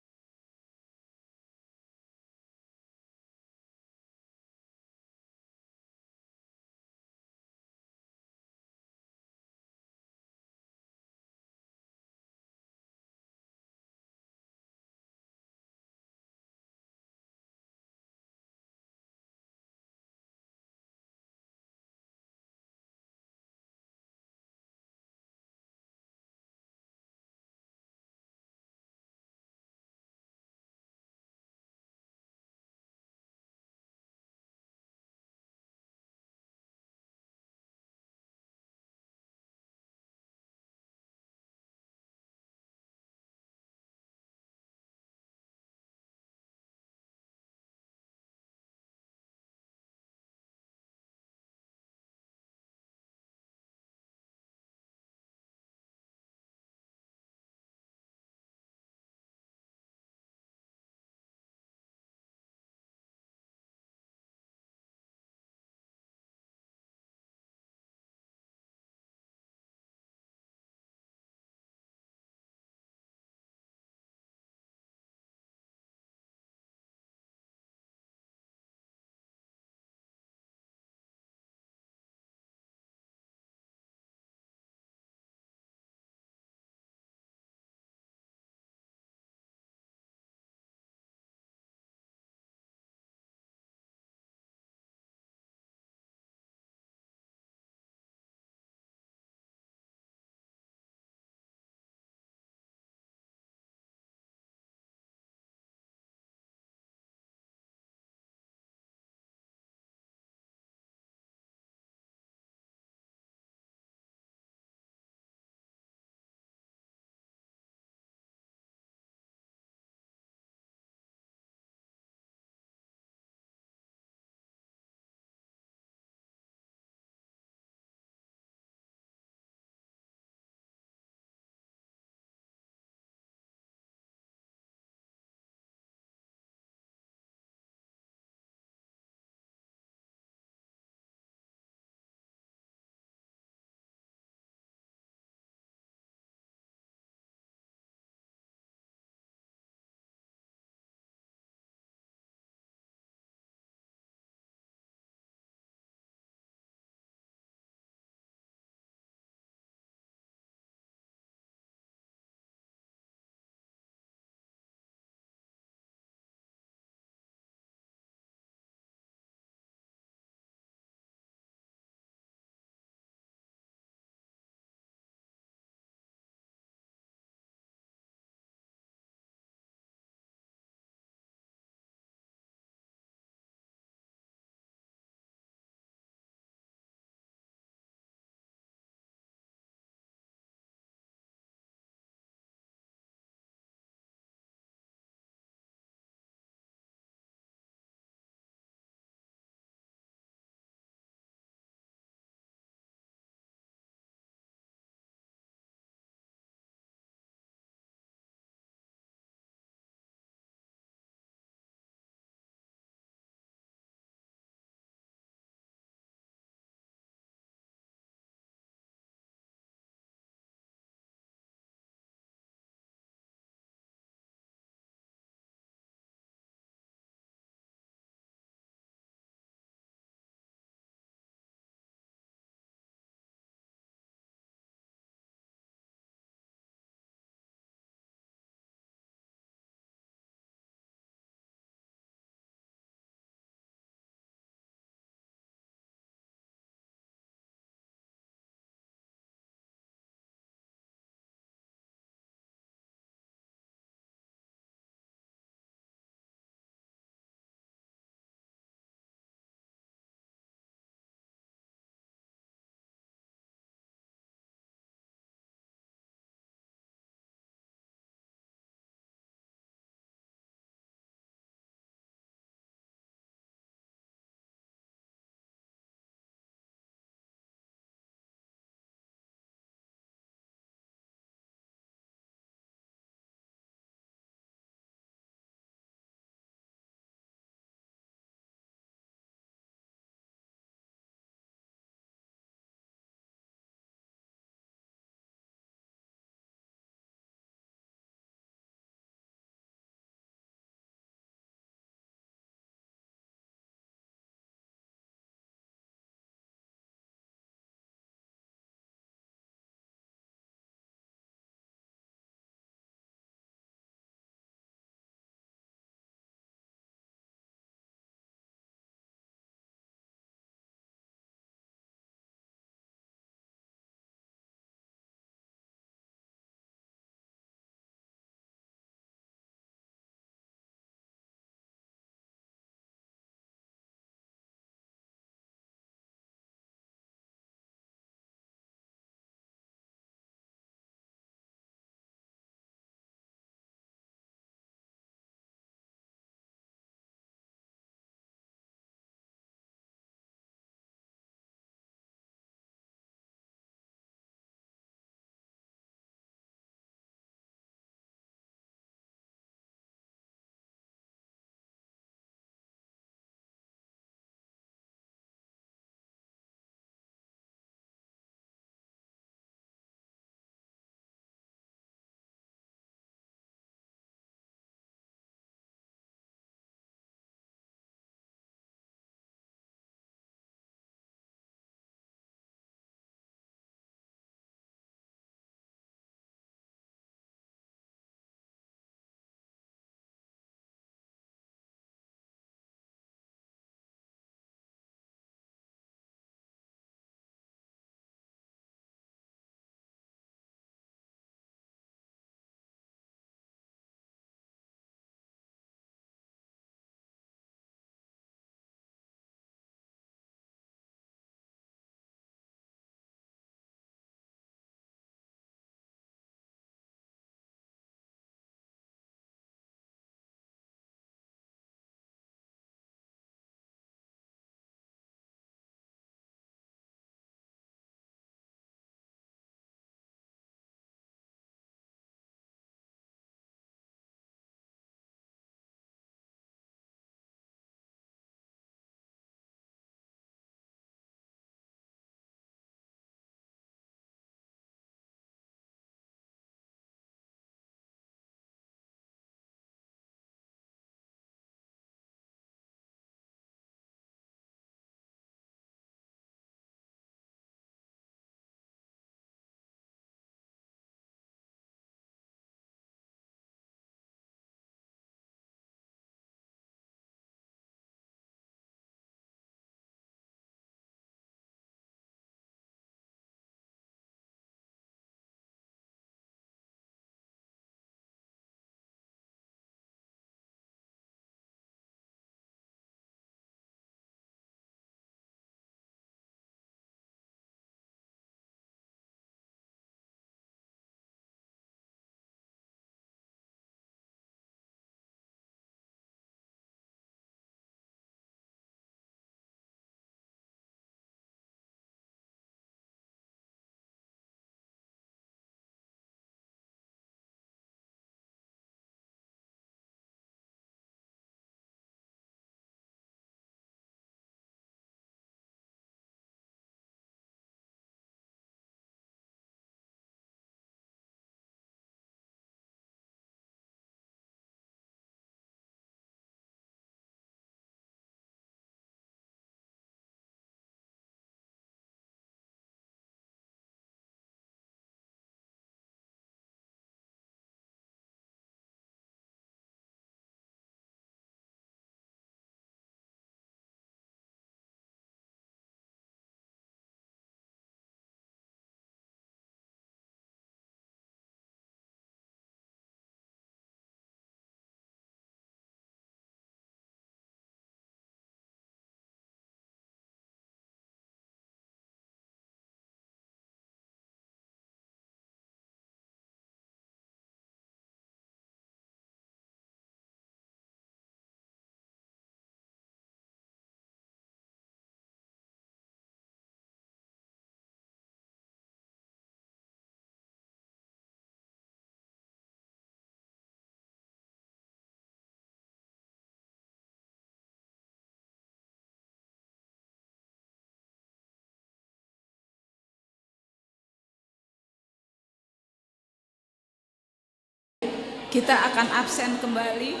kita akan absen kembali.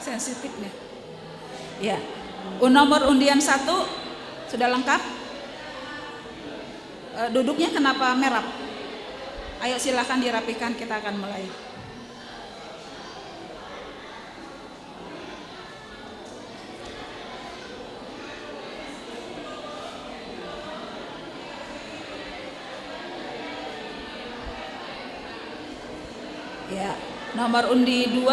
Sensitifnya. Ya. Nomor undian 1 sudah lengkap? Duduknya kenapa merah? Ayo silakan dirapikan, kita akan mulai. Ya, nomor undi 2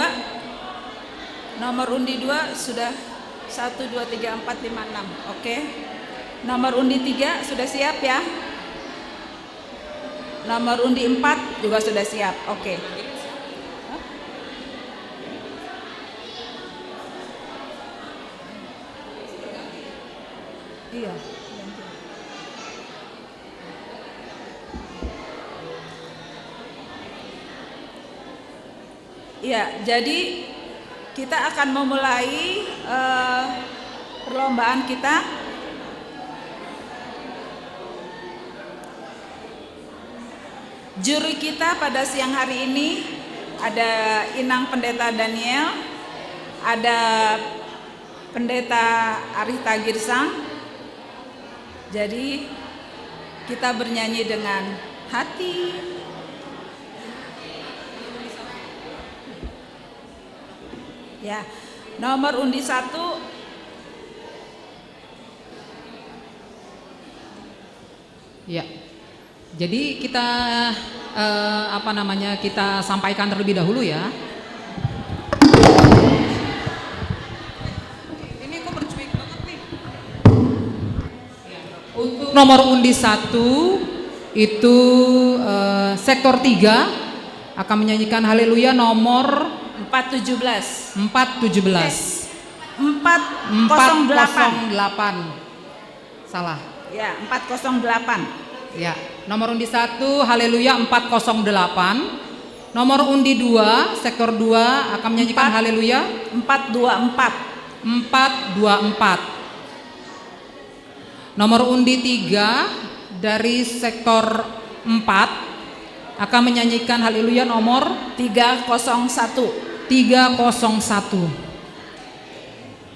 sudah 1, 2, 3, 4, 5, 6. Oke. Nomor undi 3 sudah siap ya? Nomor undi 4 juga sudah siap. Oke. Iya. Ya, jadi kita akan memulai perlombaan kita. Juri kita pada siang hari ini ada Inang Pendeta Daniel, ada Pendeta Arita Girsang. Jadi kita bernyanyi dengan hati. Ya, nomor undi 1. Ya. Jadi kita kita sampaikan terlebih dahulu ya. Ini kok bercuik banget nih. Untuk nomor undi 1 itu sektor 3 akan menyanyikan Haleluya nomor 417. 408. Salah. Ya, 408. Ya, nomor undi 1 Haleluya 408. Nomor undi 2 sektor 2 akan menyanyikan Haleluya 424. 424. Nomor undi 3 dari sektor 4 akan menyanyikan Haleluya nomor 301. 301.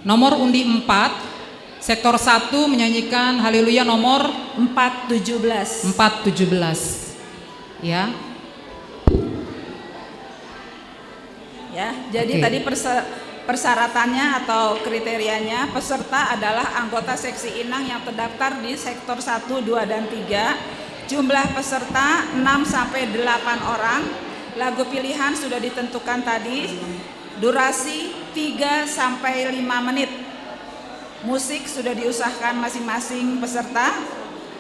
Nomor undi 4 sektor 1 menyanyikan Haleluya nomor 417. 417. Ya. Ya, jadi Oke. tadi persyaratannya atau kriterianya peserta adalah anggota seksi Inang yang terdaftar di sektor 1, 2 dan 3. Jumlah peserta 6 sampai 8 orang. Lagu pilihan sudah ditentukan tadi. Durasi 3 sampai 5 menit. Musik sudah diusahakan masing-masing peserta.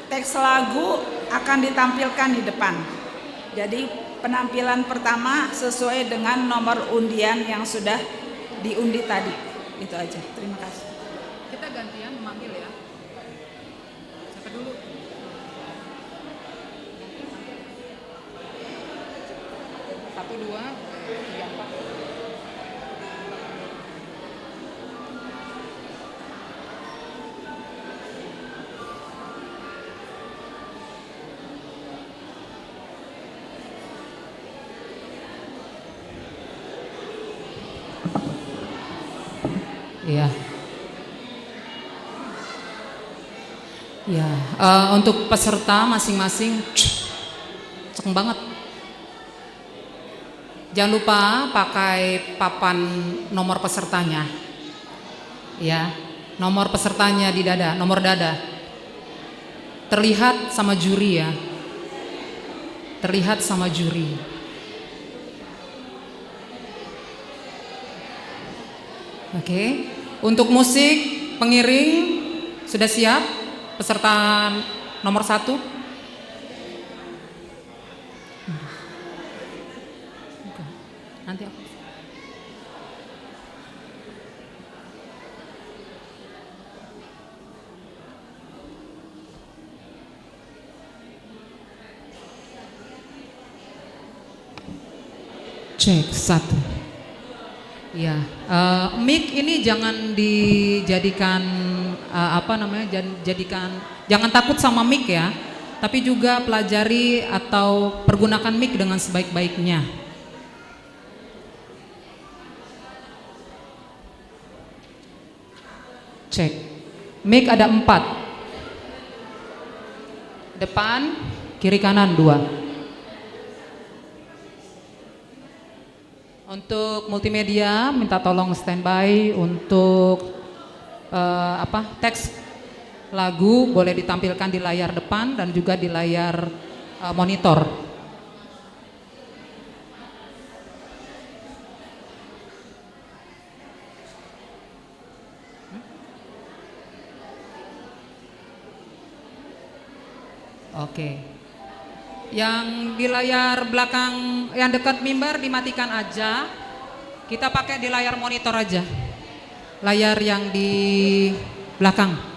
Teks lagu akan ditampilkan di depan. Jadi penampilan pertama sesuai dengan nomor undian yang sudah diundi tadi. Itu aja. Terima kasih. Kita gantian memanggil ya. Siapa dulu? Satu, dua, tiga, empat. Iya. Ya, untuk peserta masing-masing ceng banget. Jangan lupa pakai papan nomor pesertanya. Ya, nomor pesertanya di dada, nomor dada. Terlihat sama juri ya. Terlihat sama juri. Oke. Untuk musik pengiring sudah siap? Peserta nomor 1. Nanti aku. Cek 1. Ya, mic ini jangan dijadikan jangan takut sama mic ya, tapi juga pelajari atau pergunakan mic dengan sebaik-baiknya. Cek. Mic ada 4. Depan, kiri kanan 2. Untuk multimedia minta tolong standby. Untuk teks lagu boleh ditampilkan di layar depan dan juga di layar monitor. Oke. Yang di layar belakang yang dekat mimbar dimatikan aja. Kita pakai di layar monitor aja. Layar yang di belakang.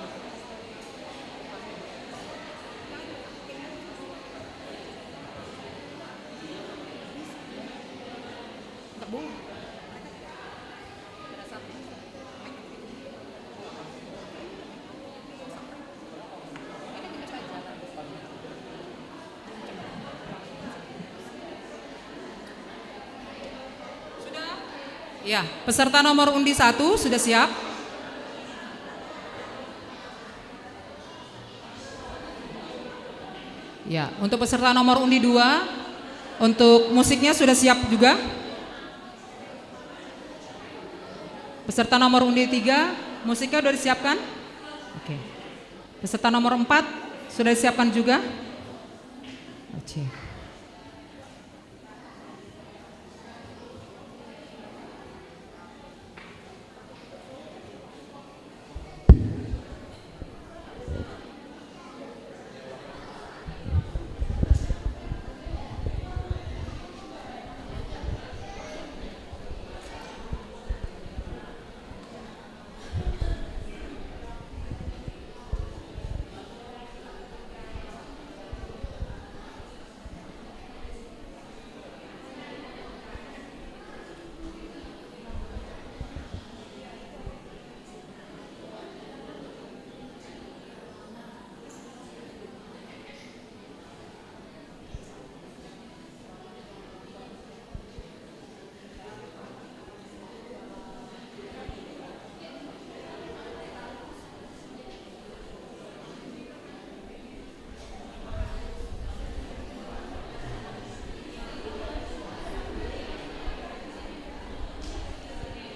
Ya, peserta nomor undi 1 sudah siap? Ya, untuk peserta nomor undi 2, untuk musiknya sudah siap juga? Peserta nomor undi 3, musiknya sudah disiapkan? Oke. Peserta nomor 4 sudah disiapkan juga? Oke.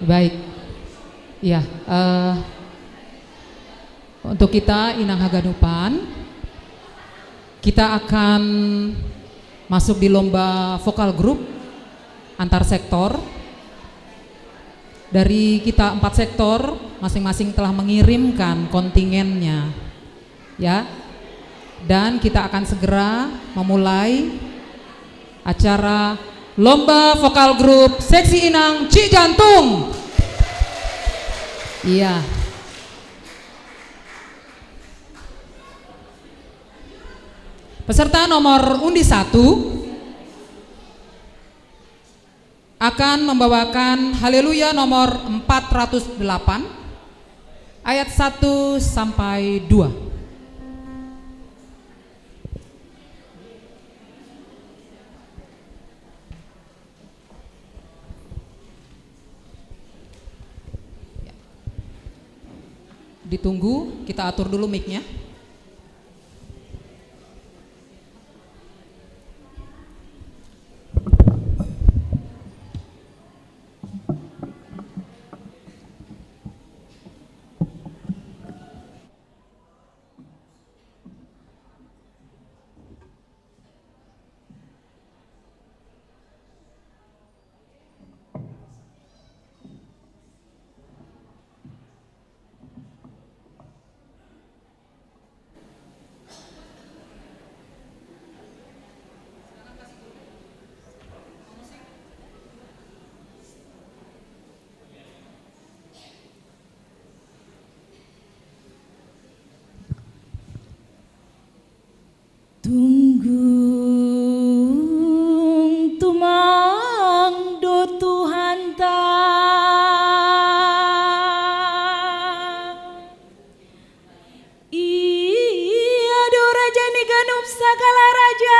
Baik, ya untuk kita Inang Haganupan, kita akan masuk di lomba vokal grup antar sektor. Dari kita 4 sektor, masing-masing telah mengirimkan kontingennya, ya. Dan kita akan segera memulai acara lomba vokal grup seksi Inang Cijantung. Iya. Peserta nomor undi 1 akan membawakan Haleluya nomor 408 ayat 1 sampai 2. Ditunggu, kita atur dulu mic-nya. Tunggung tumang do Tuhan ta Ia do raja ni ganup segala raja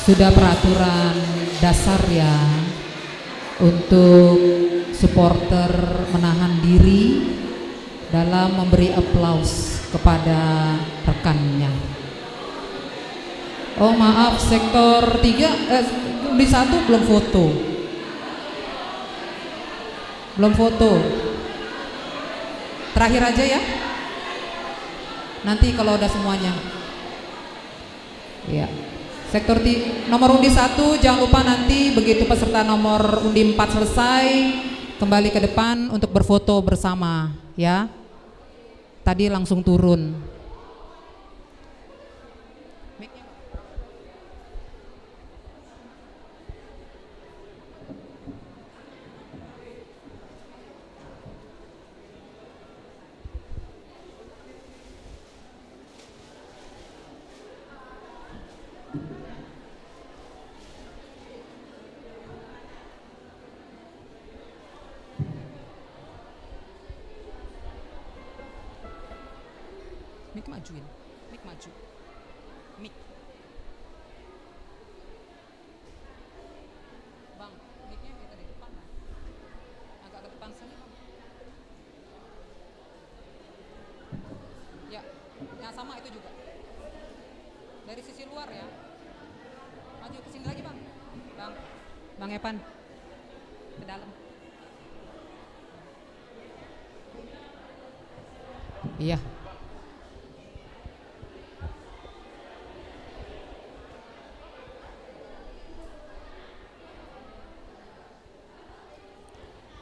Sudah peraturan dasar ya untuk supporter menahan diri dalam memberi aplaus kepada rekannya. Oh maaf, sektor 3 di 1 belum foto. Belum foto. Terakhir aja ya. Nanti kalau udah semuanya. Ya. Sektor nomor undi 1 jangan lupa nanti begitu peserta nomor undi 4 selesai kembali ke depan untuk berfoto bersama ya. Tadi langsung turun. Mik majuin, mik maju, mik. Bang, miknya kita di depan lah, agak ke depan sini bang. Ya, yang sama itu juga. Dari sisi luar ya. Maju ke sini lagi bang, bang Epan, ke dalam. Iya.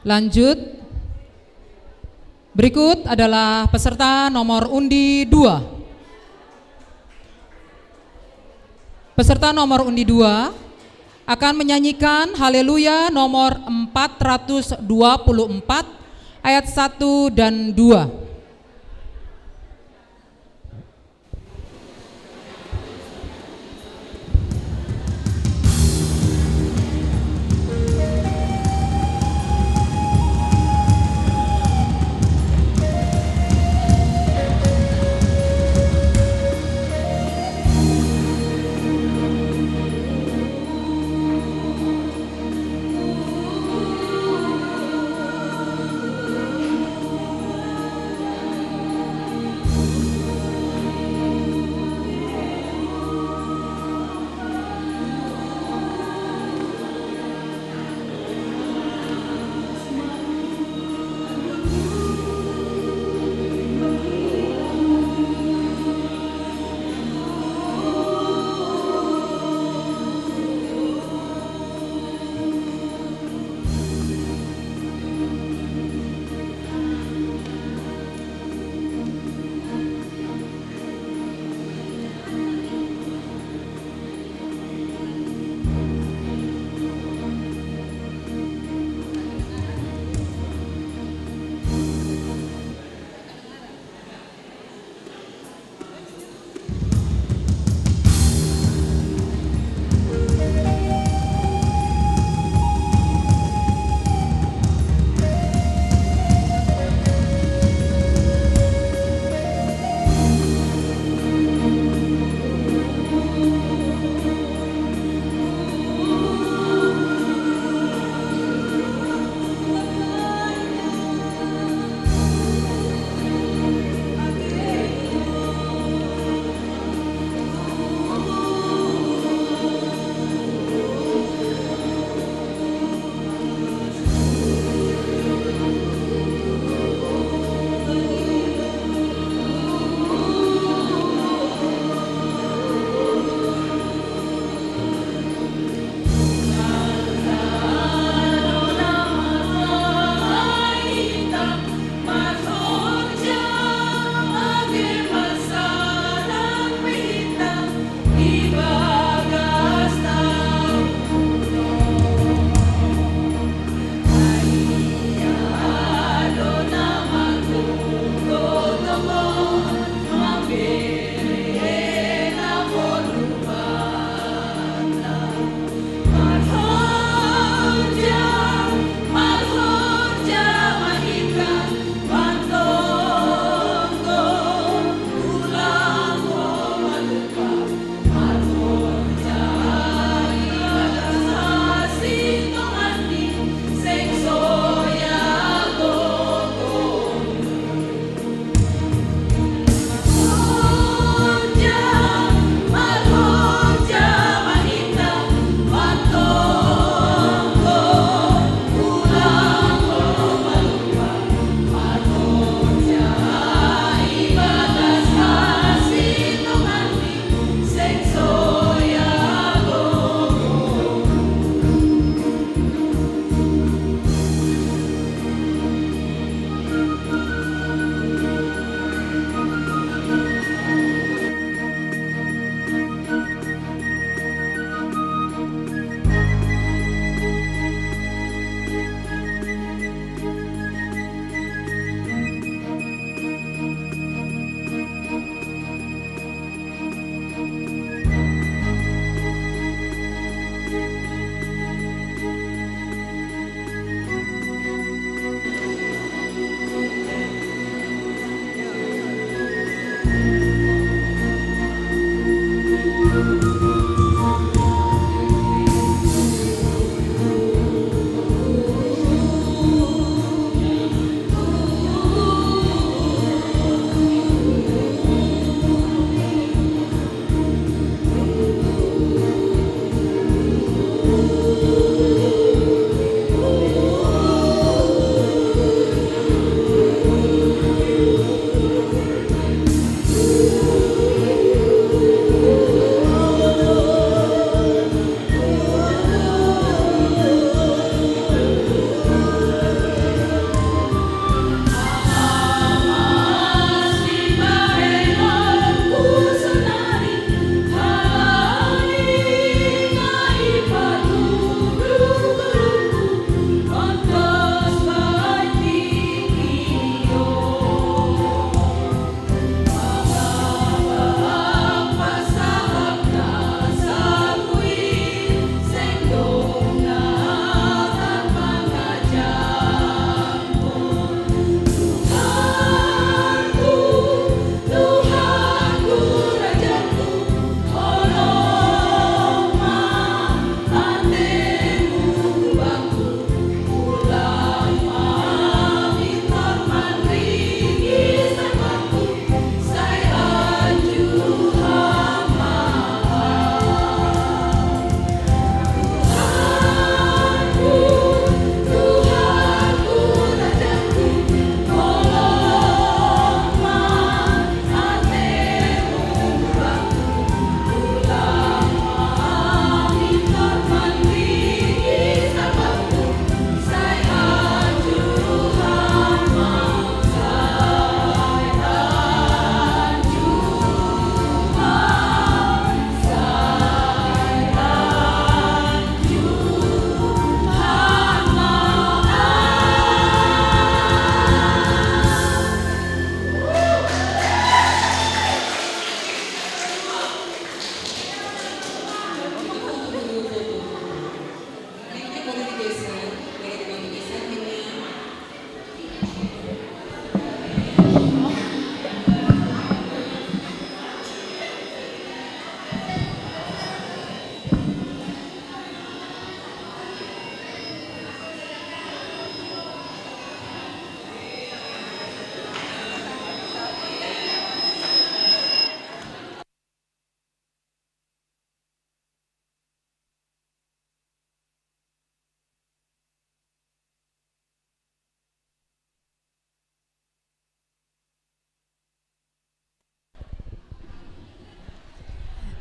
Lanjut. Berikut adalah peserta nomor undi 2. Peserta nomor undi 2 akan menyanyikan Haleluya nomor 424 ayat 1 dan 2.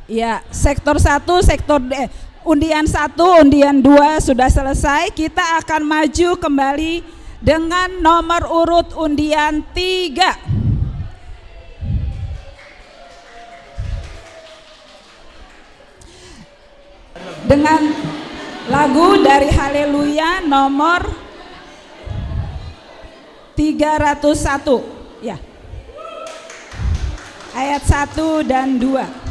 Ya, sektor 1, undian 1, undian 2 sudah selesai. Kita akan maju kembali dengan nomor urut undian 3. Dengan lagu dari Haleluya nomor 301. Ya. Ayat 1 dan 2.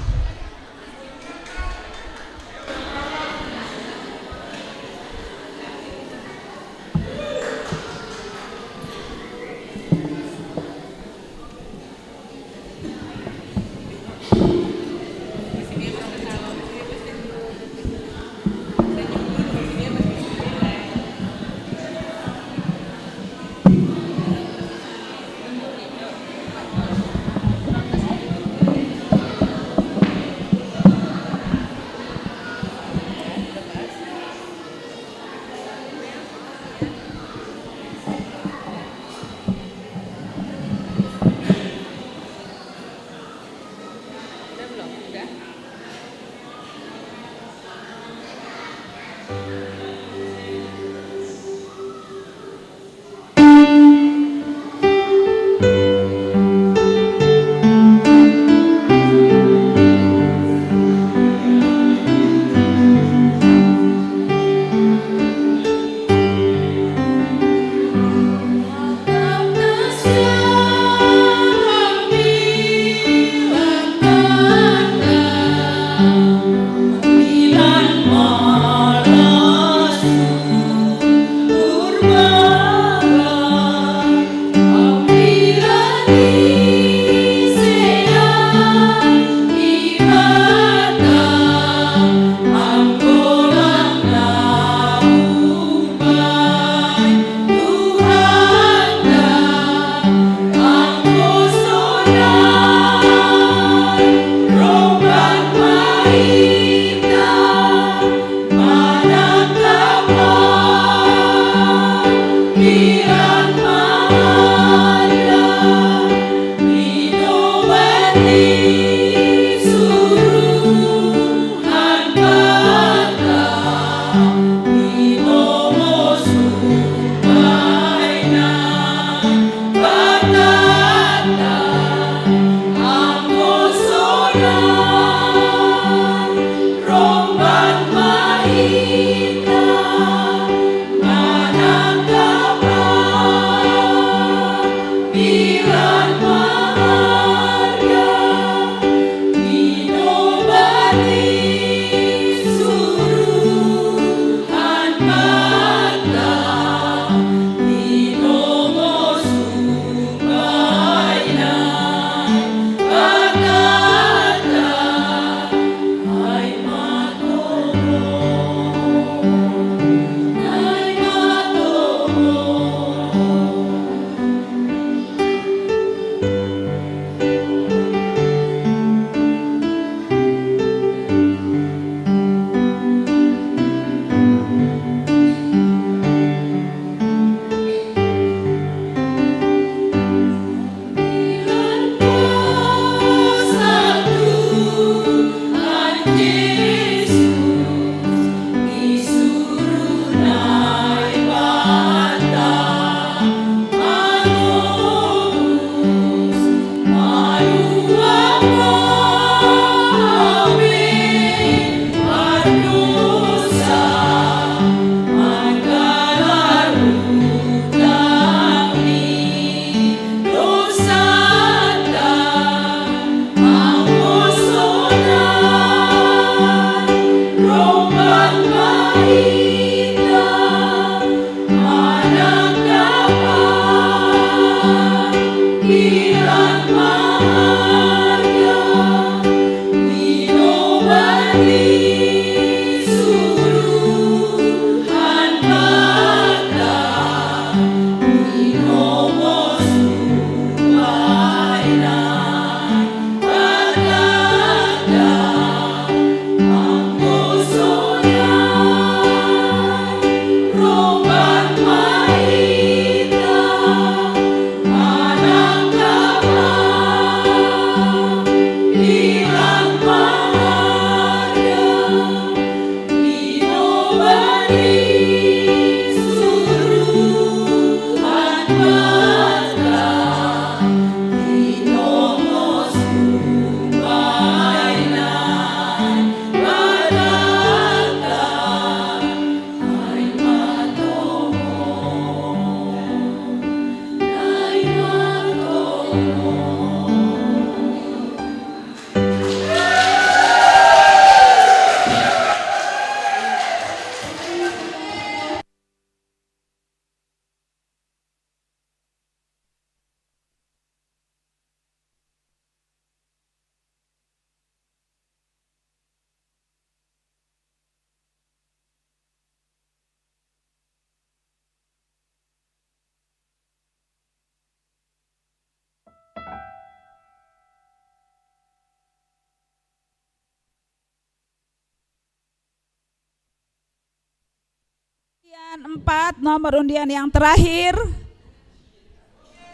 4, nomor undian yang terakhir.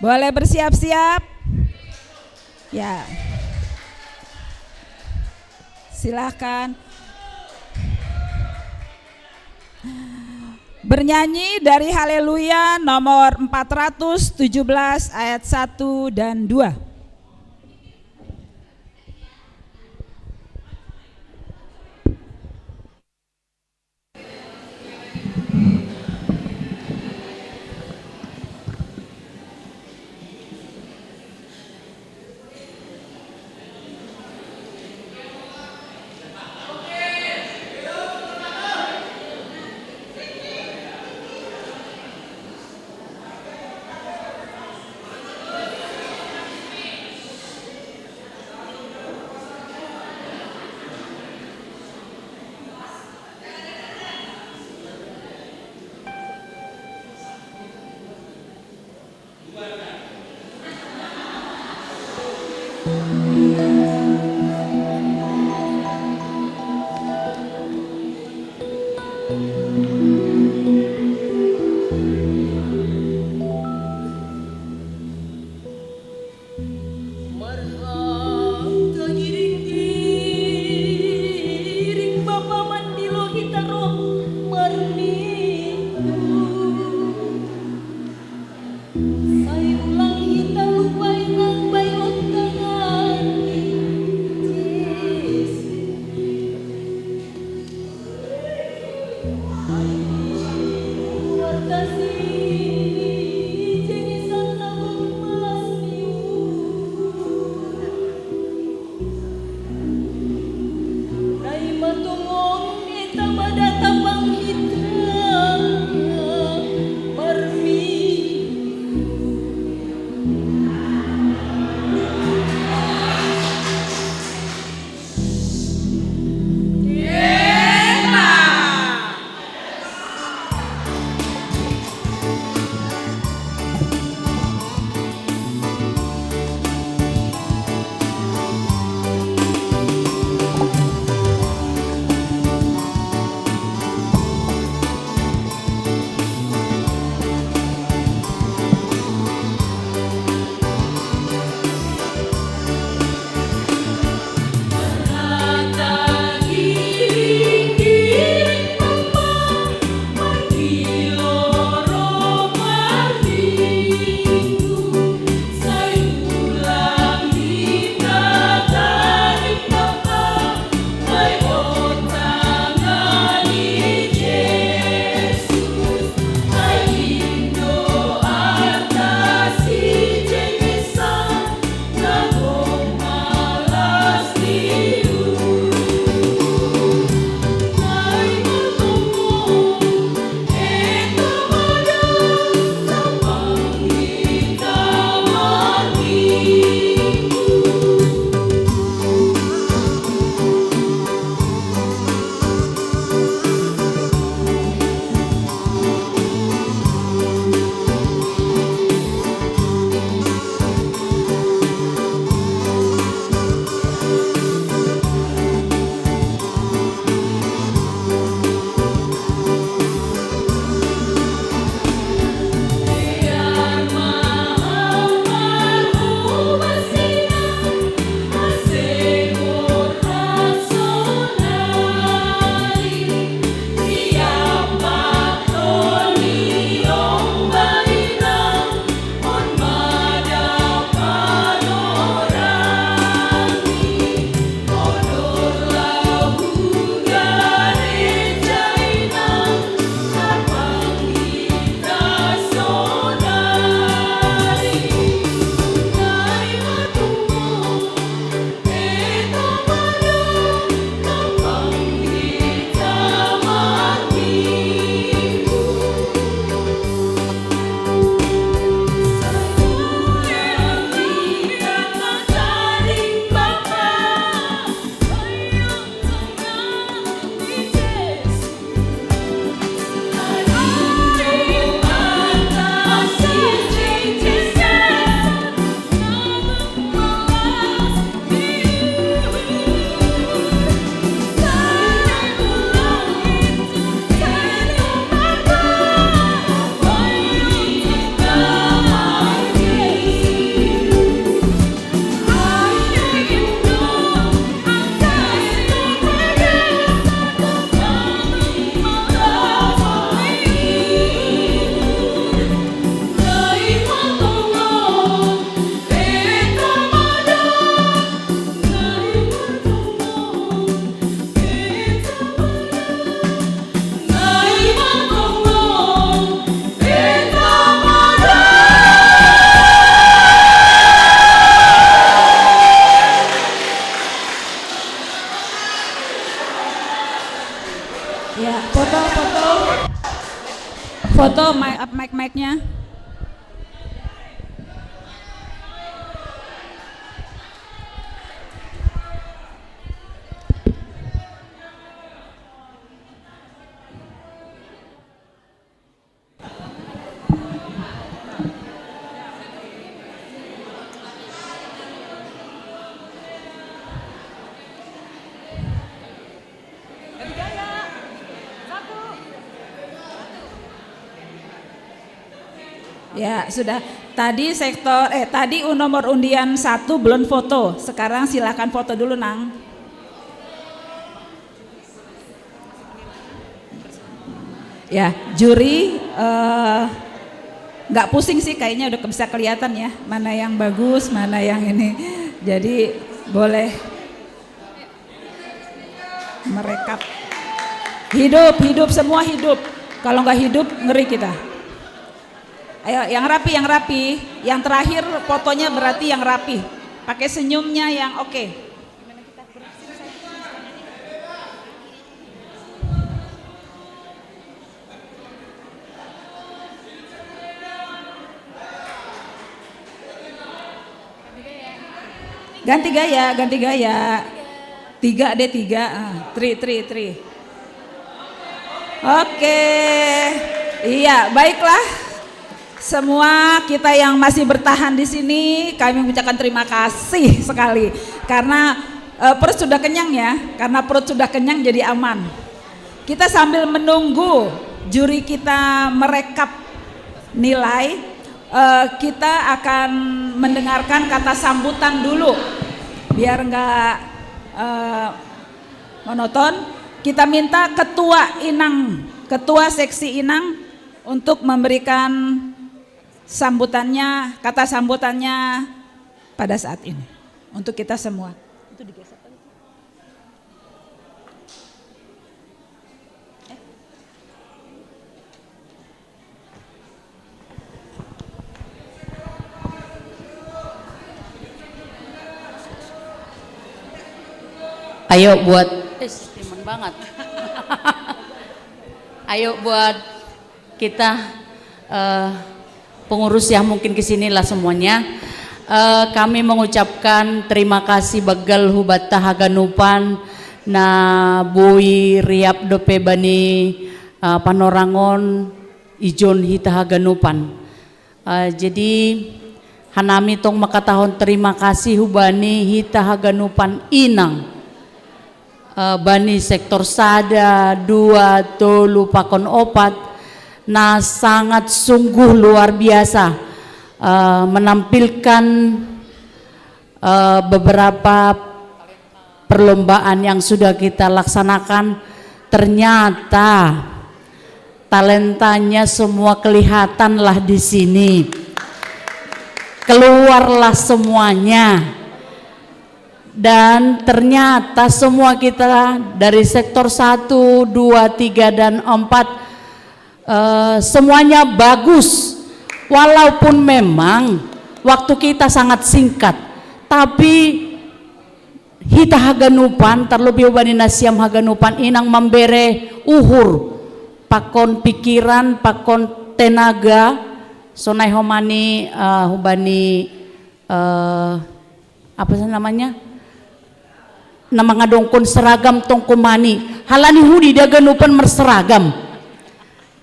Boleh bersiap-siap. Ya. Silahkan. Bernyanyi dari Haleluya nomor 417 ayat 1 dan 2. calegnya. Ya, sudah. Tadi tadi nomor undian 1 belum foto. Sekarang silakan foto dulu, Nang. Ya, juri nggak pusing sih, kayaknya udah bisa kelihatan ya mana yang bagus, mana yang ini. Jadi boleh merekap. Hidup semua hidup. Kalau nggak hidup ngeri kita. Ayo, yang rapi. Yang terakhir fotonya berarti yang rapi. Pakai senyumnya yang oke. Ganti gaya. 3 deh, 3. Tri. Oke. Iya, baiklah. Semua kita yang masih bertahan di sini, kami mengucapkan terima kasih sekali karena perut sudah kenyang ya. Karena perut sudah kenyang jadi aman. Kita sambil menunggu juri kita merekap nilai, kita akan mendengarkan kata sambutan dulu biar enggak monoton. Kita minta ketua seksi Inang untuk memberikan kata sambutannya pada saat ini untuk kita semua. Itu digeser tadi. Ayo buat teman banget. Ayo buat kita pengurus yang mungkin kesinilah semuanya. Kami mengucapkan terima kasih bagal hubat tahaganupan na bui riap dope bani panorangon ijon hitahaganupan. Jadi hanami tong makatahon terima kasih hubani hitahaganupan inang bani sektor sada 2 tolu pakon opat. Nah, sangat sungguh luar biasa menampilkan beberapa perlombaan yang sudah kita laksanakan. Ternyata talentanya semua kelihatanlah di sini, keluarlah semuanya, dan ternyata semua kita dari sektor 1, 2, 3, dan 4 semuanya bagus, walaupun memang waktu kita sangat singkat, tapi hita haganupan terlebih bani nasiam haganupan inang membere uhur pakon pikiran, pakon tenaga sonai homani hubani apa sih namanya, nama ngadongkon seragam tongkomani halani hudi daganupan merseragam.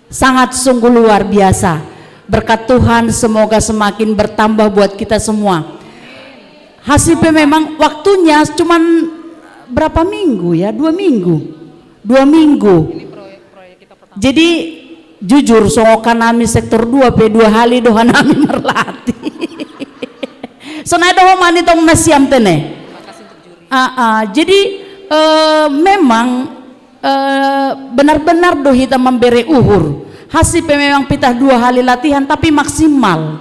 Sangat sungguh luar biasa. Berkat Tuhan semoga semakin bertambah buat kita semua. Hasilnya memang waktunya cuman berapa minggu ya? 2 minggu. Jadi jujur songokan nami sektor 2 P2 hali dohan nami merlati. Sonai doho mani tong nasiam tene. Jadi memang benar-benar doh kita memberi uhur. Hasil memang pitah 2 kali latihan tapi maksimal.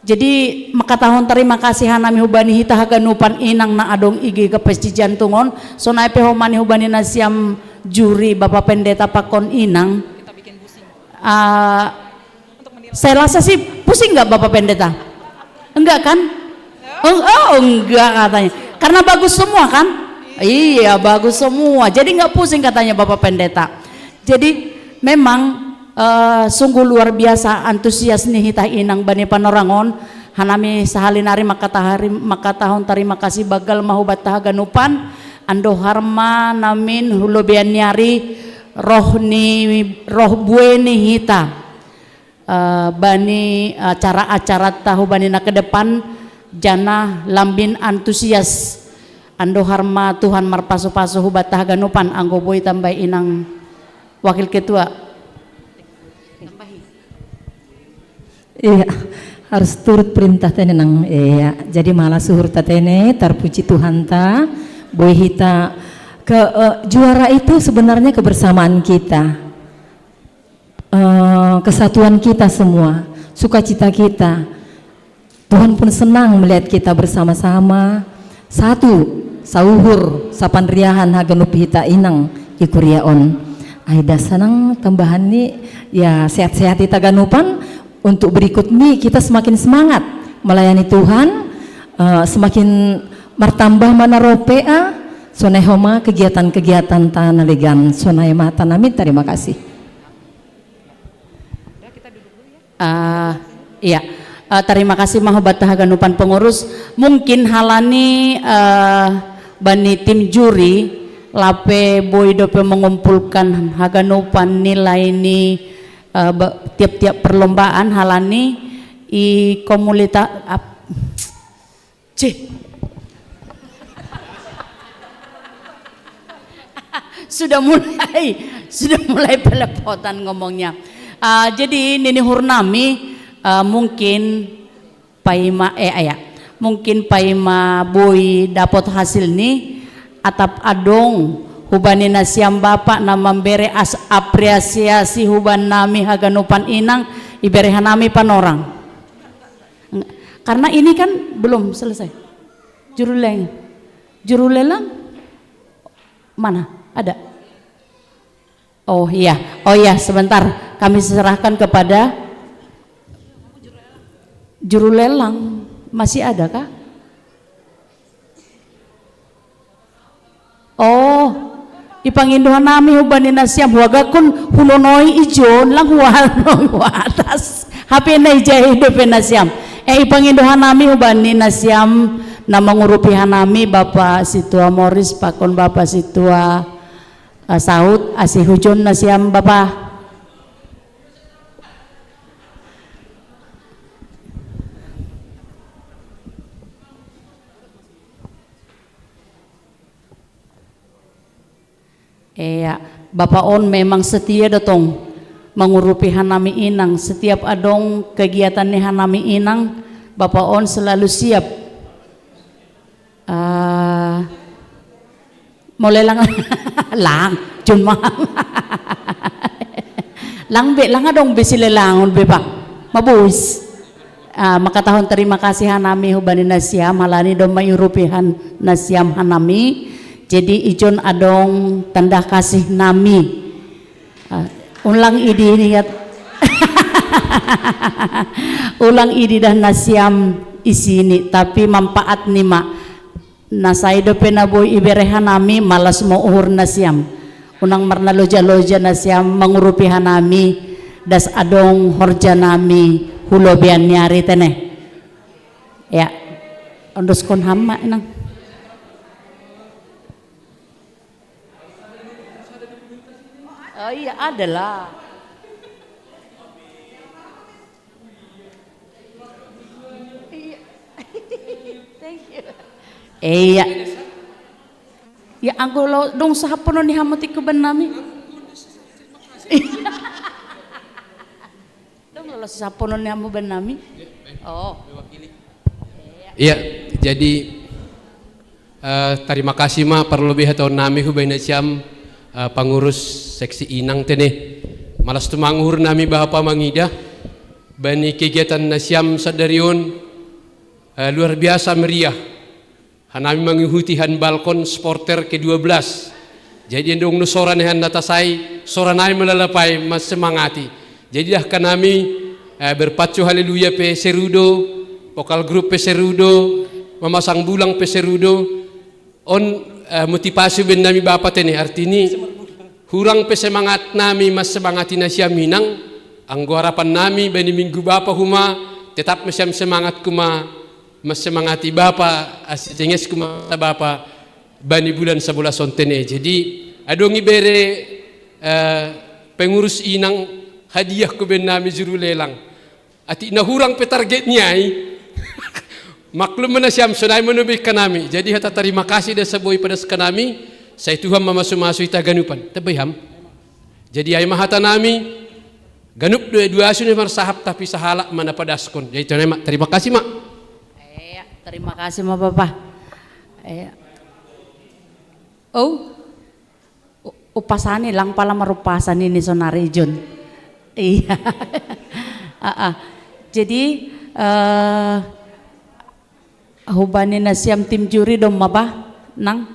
Jadi maka tahun terima kasih hanami hubani hita haganupan inang na adong igi ke pesti jantungon. Sonai pe homani hubani nasiam juri Bapak Pendeta Pakon Inang. Saya rasa sih pusing nggak Bapak Pendeta? Enggak kan? Oh enggak katanya. Karena bagus semua kan? Iya bagus semua, jadi nggak pusing katanya Bapak Pendeta. Jadi memang sungguh luar biasa antusias nih hita inang bani panorangon hanami sahalinari makatahon terima kasih bagal mahubat tahaganupan ando harma namin hulobian nyari roh bueni hita bani acara-acara tahu banina ke depan jana lambin antusias ando harma Tuhan marpaso-paso hubat tahaganupan anggo boy tambah inang wakil ketua. Iya, harus turut perintah tene nang iya. Jadi malah suhur tatene terpuji Tuhan ta, boy hita juara itu sebenarnya kebersamaan kita, kesatuan kita semua, sukacita kita. Tuhan pun senang melihat kita bersama-sama satu sauhur sapan riahan hagenup hita inang ikuriaon. Aida senang tambahan nih ya sehat-sehat hita ganupan. Untuk berikut nih kita semakin semangat melayani Tuhan, semakin bertambah mana ropea sonehoma kegiatan-kegiatan tanah legan sonahema tanamit. Terima kasih. Iya, terima kasih mahobat tahaganupan pengurus. Mungkin halani bani tim juri lape boy dope mengumpulkan haganupan nilai ini tiap-tiap perlombaan halani i komunitas sudah mulai pelepotan ngomongnya. Jadi Nini Hurnami mungkin paima boy dapat hasil nih atap adong hubanina siam bapak na memberi apresiasi huban nami haganupan inang iberehan nami panorang karena ini kan belum selesai juru lelang mana ada. Oh iya sebentar kami serahkan kepada juru lelang. Masih ada kah? Oh ipanginduhan nami hubanina siam wagakun hunonoi ijon lang huano atas hape na ijai hidup na siam ipanginduhan nami hubanina siam na mengurupihan nami Bapak Situa Morris pakon Bapak Situa Saud asih hujon na siam Bapak. Iya, Bapak On memang setia datang mengurupi hanami inang. Setiap adong kegiatan nih hanami inang, Bapak On selalu siap. Mulai lang, cuma lang adong besi lelangon Bapak, mabus. Maka tahun terima kasih hanami hubani nasiam halani dong mayurupihan nasiam hanami. Jadi ijon adong tanda kasih nami ulang idi niat ulang idi dan nasiam isini tapi manfaat nima nasaido penaboy iberehan nami malas mau uhur nasiam unang marna loja nasiam mengurupihan nami das adong horja nami hulobian nyari teneh ya ondos kon hama nang. Oh iya adalah. Thank you. Iya. Ya anggo dong sahapono ni hamati ko ban nami. Dong lo sahapono ni hamu ban nami. Oh. Iya, jadi terima kasih ma perlebih tahun nami hubaina siam pengurus seksi inang tene malas tumangur nami bahapa mangida bani kegiatan nasiam sadarion luar biasa meriah hanami mengikuti han balkon sporter ke-12 jadi endong nusoran han natasai soranai melalapai mas semangati jadi dah kanami berpacu haleluya pe serudo vokal grup pe serudo memasang bulang pe serudo on motivasi ben nami bapak tene artini hurang pesemangat nami mas semangati nasiam minang, anggo harapan nami bani minggu bapa huma tetap mesiam semangat kuma mas semangati bapa asicenges kuma bapa bani bulan sebulan sontene. Jadi adongi bere pengurus inang hadiah ke ben nami juru lelang. Ati na hurang pe targetnya maklum mana siam sunai menubih kanami. Jadi hata terima kasih dan seboi pada sekanami. Saya Tuhan memasu-masu ita ganupan. Tebayam. Jadi ay mahata nami ganup dua asun mar sahab tapi sahala mana padaskon. Jadi mak terima kasih mak. Terima kasih mak Bapak. Upasani lang pala marupasan ini sonari Jun. Iya. Jadi hubani nasiam tim juri dong maba nang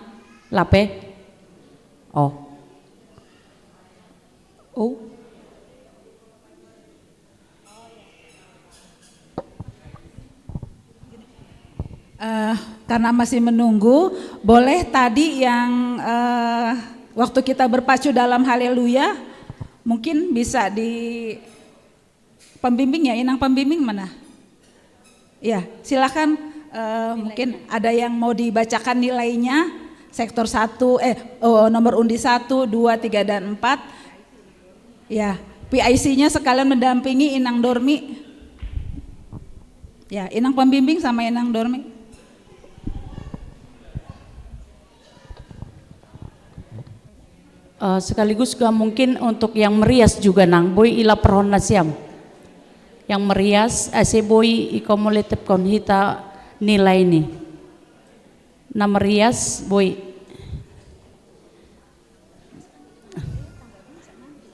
lape. Karena masih menunggu, boleh tadi yang waktu kita berpacu dalam haleluya, mungkin bisa di pembimbing ya, inang pembimbing mana? Ya, silakan. Mungkin ada yang mau dibacakan nilainya, sektor 1, nomor undi 1, 2, 3, dan 4. Ya, PIC-nya sekalian mendampingi Inang Dormi. Ya, Inang pembimbing sama Inang Dormi. Sekaligus juga mungkin untuk yang merias juga nang boy ila perhon nasiam. Yang merias boy ikomuletep konhita nilai ini. Na merias boy.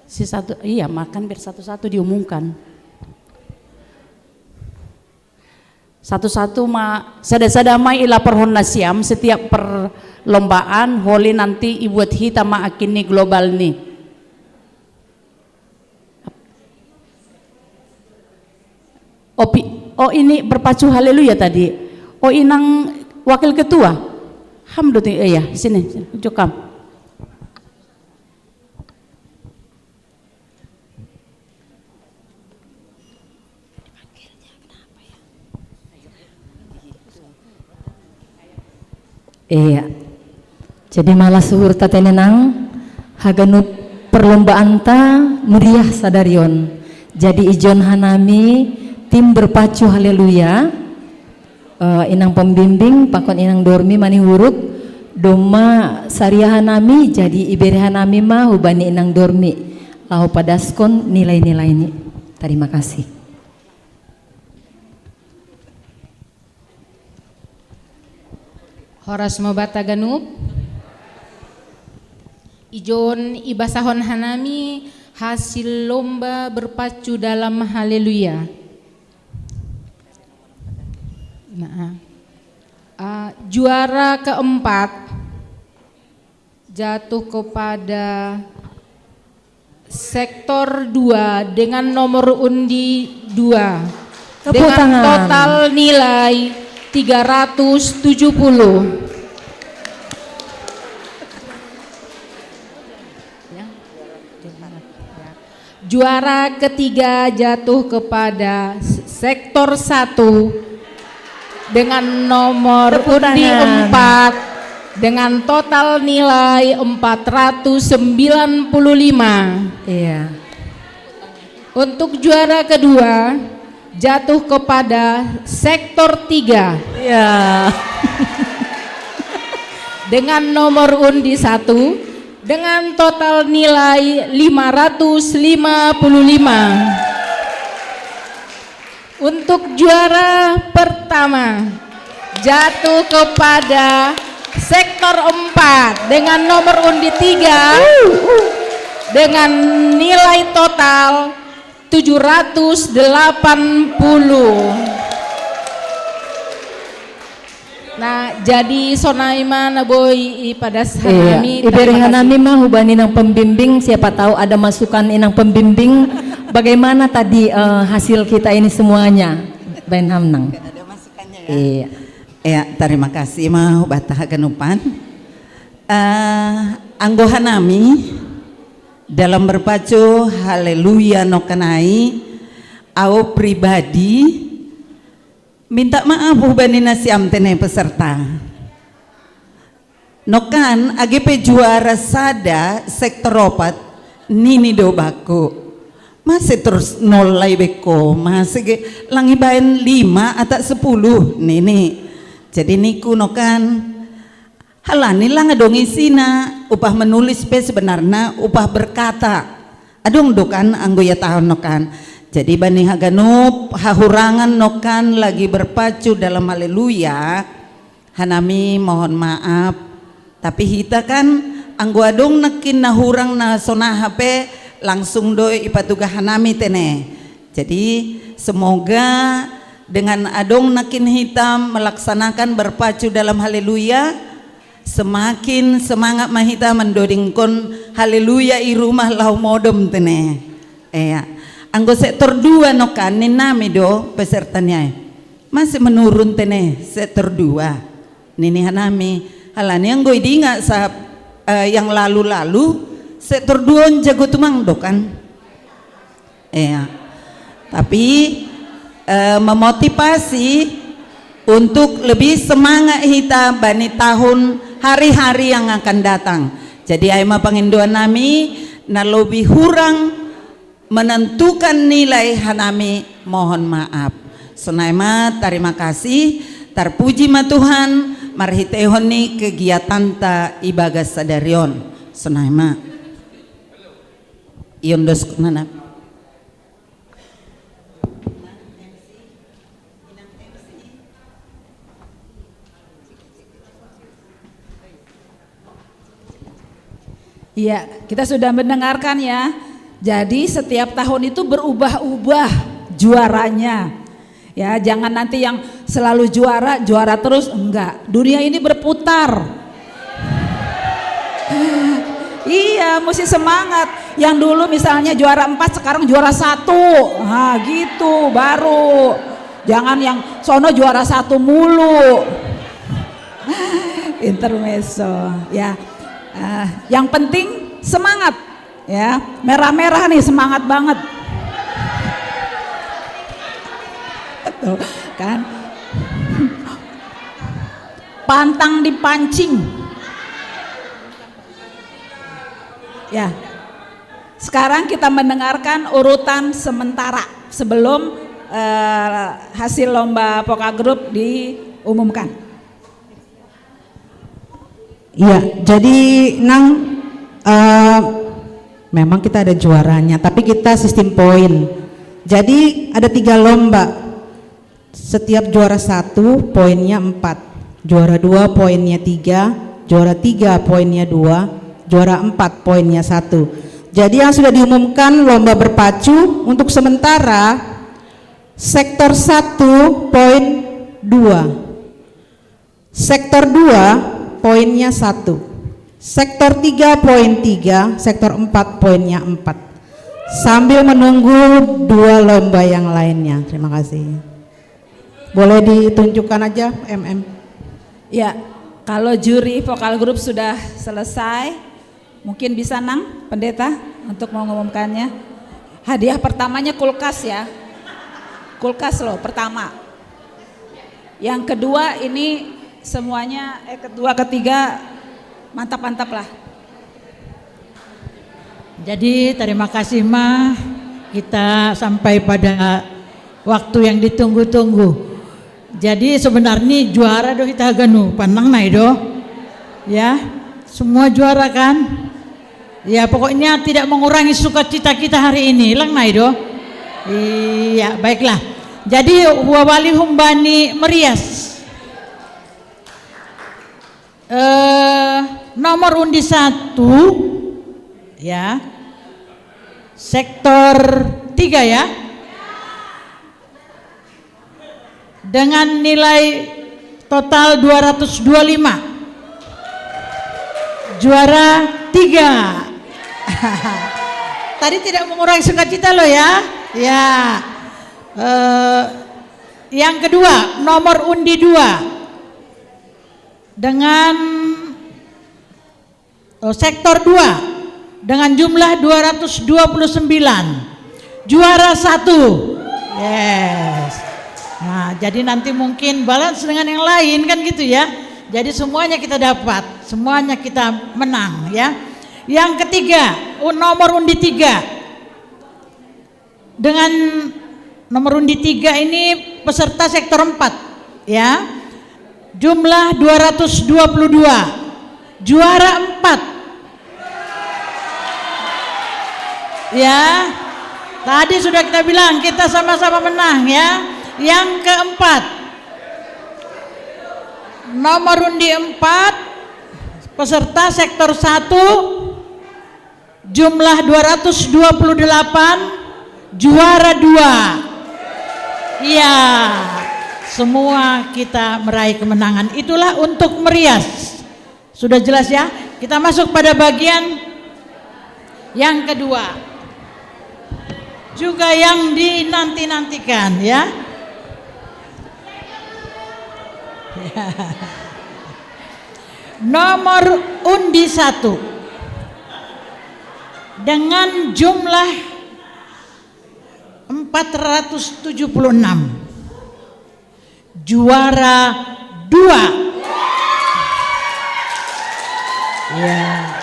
Si satu iya makan biar satu-satu diumumkan. Satu-satu sada-sada mai ila perhon nasiam setiap perlombaan holi nanti ibuat hita ma akini global ni. Ini berpacu haleluya tadi. Inang wakil ketua. Hamdulillah iya sini jokam. Iya. Jadi malah suhur tatenenang haganup perlombaan ta meriah sadarion. Jadi ijon hanami tim berpacu haleluya. Inang pembimbing pakon Inang Dormi mani huruf doma sariah hanami jadi ibere hanami mah hubani Inang Dormi. Lau padaskon nilai-nilai ini. Terima kasih. Horas mobata ganup ijon ibasahon hanami hasil lomba berpacu dalam haleluya. Juara keempat jatuh kepada sektor 2 dengan nomor undi 2 dengan total nilai 370. Juara ketiga jatuh kepada sektor 1 dengan nomor undi 4 dengan total nilai 495. Iya. Untuk juara kedua jatuh kepada sektor 3. Iya. Dengan nomor undi 1 dengan total nilai 555. Untuk juara pertama jatuh kepada sektor 4 dengan nomor undi 3 dengan nilai total 780. Nah, jadi sonaima na boy pada hanami. Ibere hanami mah hubani nang pembimbing, siapa tahu ada masukan inang pembimbing bagaimana tadi hasil kita ini semuanya. Ben hamnang. Ada masukannya ya. Iya, terima kasih mah batah ganupan. Anggo hanami dalam berpacu haleluya nokanai au pribadi minta maaf hubani nasiam tene peserta nokan AGP juara sada sektor opat nini do baku masih terus nol lagi beko masih langi bayan 5 atau 10 nini jadi niku nokan halani lang adong isina upah menulis pe sebenarnya upah berkata adong dokan anggoya tahun nokan jadi bani haganup hahurangan nokan lagi berpacu dalam haleluya hanami mohon maaf tapi hita kan anggo adong nekin nahurang na sonah HP langsung doi ipatuga hanami tene jadi semoga dengan adong nakin hitam melaksanakan berpacu dalam haleluya semakin semangat mahita mendodingkon haleluya i rumah lau modem tene anggo sektor 2 nokan ninami do pesertanya masih menurun tene sektor 2 nini hanami halani anggo idinga sahab yang lalu-lalu sektor 2 jago tumang do kan tapi memotivasi untuk lebih semangat hita bani tahun hari-hari yang akan datang jadi aima panginduan nami na lebih hurang menentukan nilai hanami mohon maaf sunaima terima kasih terpuji ma Tuhan marhitehoni kegiatan ta ibagas sadarion sunaima Yondos nana. Iya, kita sudah mendengarkan ya. Jadi setiap tahun itu berubah-ubah juaranya. Ya, jangan nanti yang selalu juara terus, enggak. Dunia ini berputar. Iya, mesti semangat. Yang dulu misalnya juara 4 sekarang juara 1. Nah, gitu baru. Jangan yang sono juara 1 mulu. Intermezzo ya. Yang penting semangat ya. Merah-merah nih semangat banget. Tuh, kan. Pantang dipancing. Ya. Sekarang kita mendengarkan urutan sementara sebelum hasil lomba Vokal Group diumumkan. Iya, jadi memang kita ada juaranya, tapi kita sistem poin. Jadi ada 3 lomba. Setiap juara 1 poinnya 4, juara 2 poinnya 3, juara 3 poinnya 2, juara 4 poinnya 1. Jadi yang sudah diumumkan lomba berpacu untuk sementara sektor 1 poin 2, sektor 2 poinnya 1, sektor 3 poin 3, sektor 4 poinnya 4, sambil menunggu 2 lomba yang lainnya. Terima kasih. Boleh ditunjukkan aja Ya, kalau juri Vokal Group sudah selesai, mungkin bisa Nang Pendeta untuk mengumumkannya. Hadiah pertamanya kulkas ya, kulkas loh pertama. Yang kedua ini semuanya kedua ketiga mantap-mantap lah. Jadi terima kasih Ma, kita sampai pada waktu yang ditunggu-tunggu. Jadi sebenarnya juara do kita ganu panang nai do, ya semua juara kan. Ya pokoknya tidak mengurangi sukacita kita hari ini, lang nai do. Iya baiklah. Jadi wawali humbani merias. Nomor undi 1 ya, sektor 3 ya, dengan nilai total 225, juara 3. Tadi tidak mengurangi sukacita loh ya. Ya. Yang kedua nomor undi 2 dengan sektor 2 dengan jumlah 229. Juara 1. Yes. Nah, jadi nanti mungkin balance dengan yang lain kan gitu ya. Jadi semuanya kita dapat, semuanya kita menang ya. Yang ketiga, nomor undi 3. Dengan nomor undi 3 ini peserta sektor 4 ya. Jumlah 222. Juara 4. Ya. Tadi sudah kita bilang kita sama-sama menang ya. Yang keempat, nomor undi 4 peserta sektor 1 jumlah 228, juara 2. Iya, semua kita meraih kemenangan. Itulah untuk merias. Sudah jelas ya? Kita masuk pada bagian yang kedua, juga yang dinanti-nantikan ya. Nomor undi 1 dengan jumlah 476, juara 2 ya.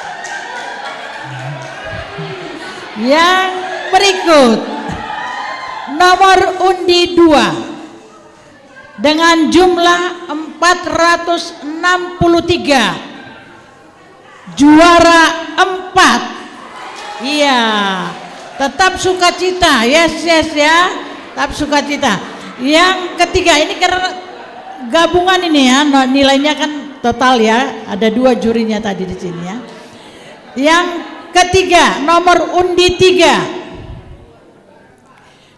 Yang berikut nomor undi 2 dengan jumlah 463, juara 4. Iya, tetap sukacita. Yes ya, tetap sukacita. Yang ketiga ini karena gabungan ini ya, nilainya kan total ya, ada 2 jurinya tadi di sini ya. Yang ketiga, nomor undi 3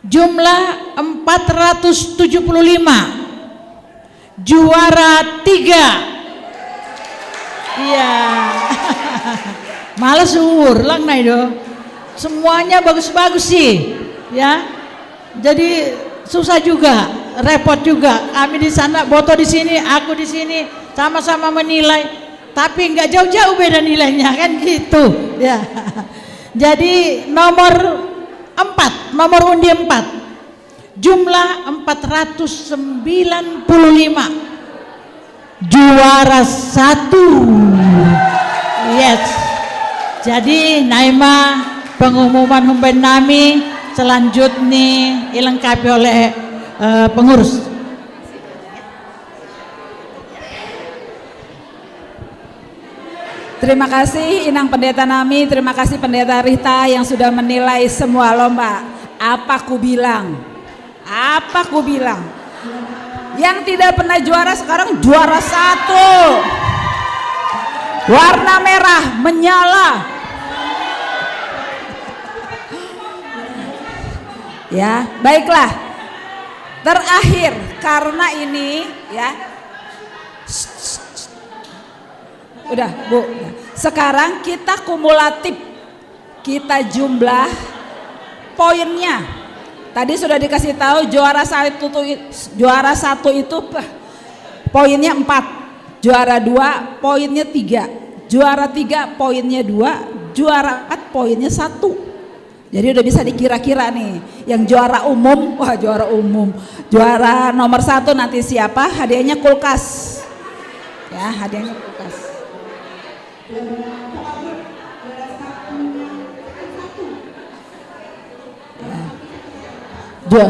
jumlah 475, juara 3. Iya. Malas ulang naik do. Semuanya bagus-bagus sih, ya. Jadi susah juga, repot juga. Kami di sana, Boto di sini, aku di sini, sama-sama menilai, tapi nggak jauh-jauh beda nilainya kan gitu, ya. Jadi nomor 4, nomor undi 4, jumlah 495, juara 1. Yes. Jadi Naima pengumuman humben nami selanjutnya dilengkapi oleh pengurus. Terima kasih Inang Pendeta Nami, terima kasih Pendeta Rita yang sudah menilai semua lomba. Apa ku bilang? Apa ku bilang? Yang tidak pernah juara sekarang juara 1. Warna merah menyala. Ya, baiklah. Terakhir karena ini ya. Udah, Bu. Sekarang kita kumulatif. Kita jumlah poinnya. Tadi sudah dikasih tahu juara 1 itu poinnya 4. Juara 2 poinnya 3. Juara 3 poinnya 2, juara 4 poinnya 1. Jadi udah bisa dikira-kira nih. Yang juara umum, wah juara umum. Juara nomor 1 nanti siapa? Hadiahnya kulkas. Ya, hadiahnya kulkas. Ya.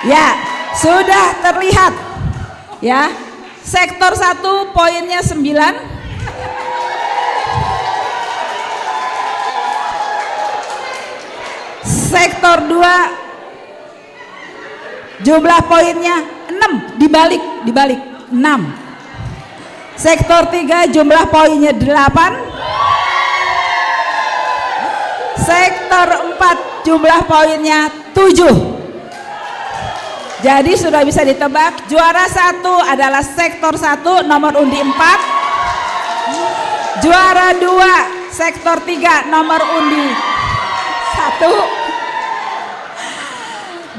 Ya, sudah terlihat. Ya. Sektor 1 poinnya 9. Sektor 2 jumlah poinnya 6, dibalik 6. Sektor 3 jumlah poinnya 8. Sektor 4 jumlah poinnya 7. Jadi sudah bisa ditebak, juara 1 adalah sektor 1 nomor undi 4. Juara 2 sektor 3 nomor undi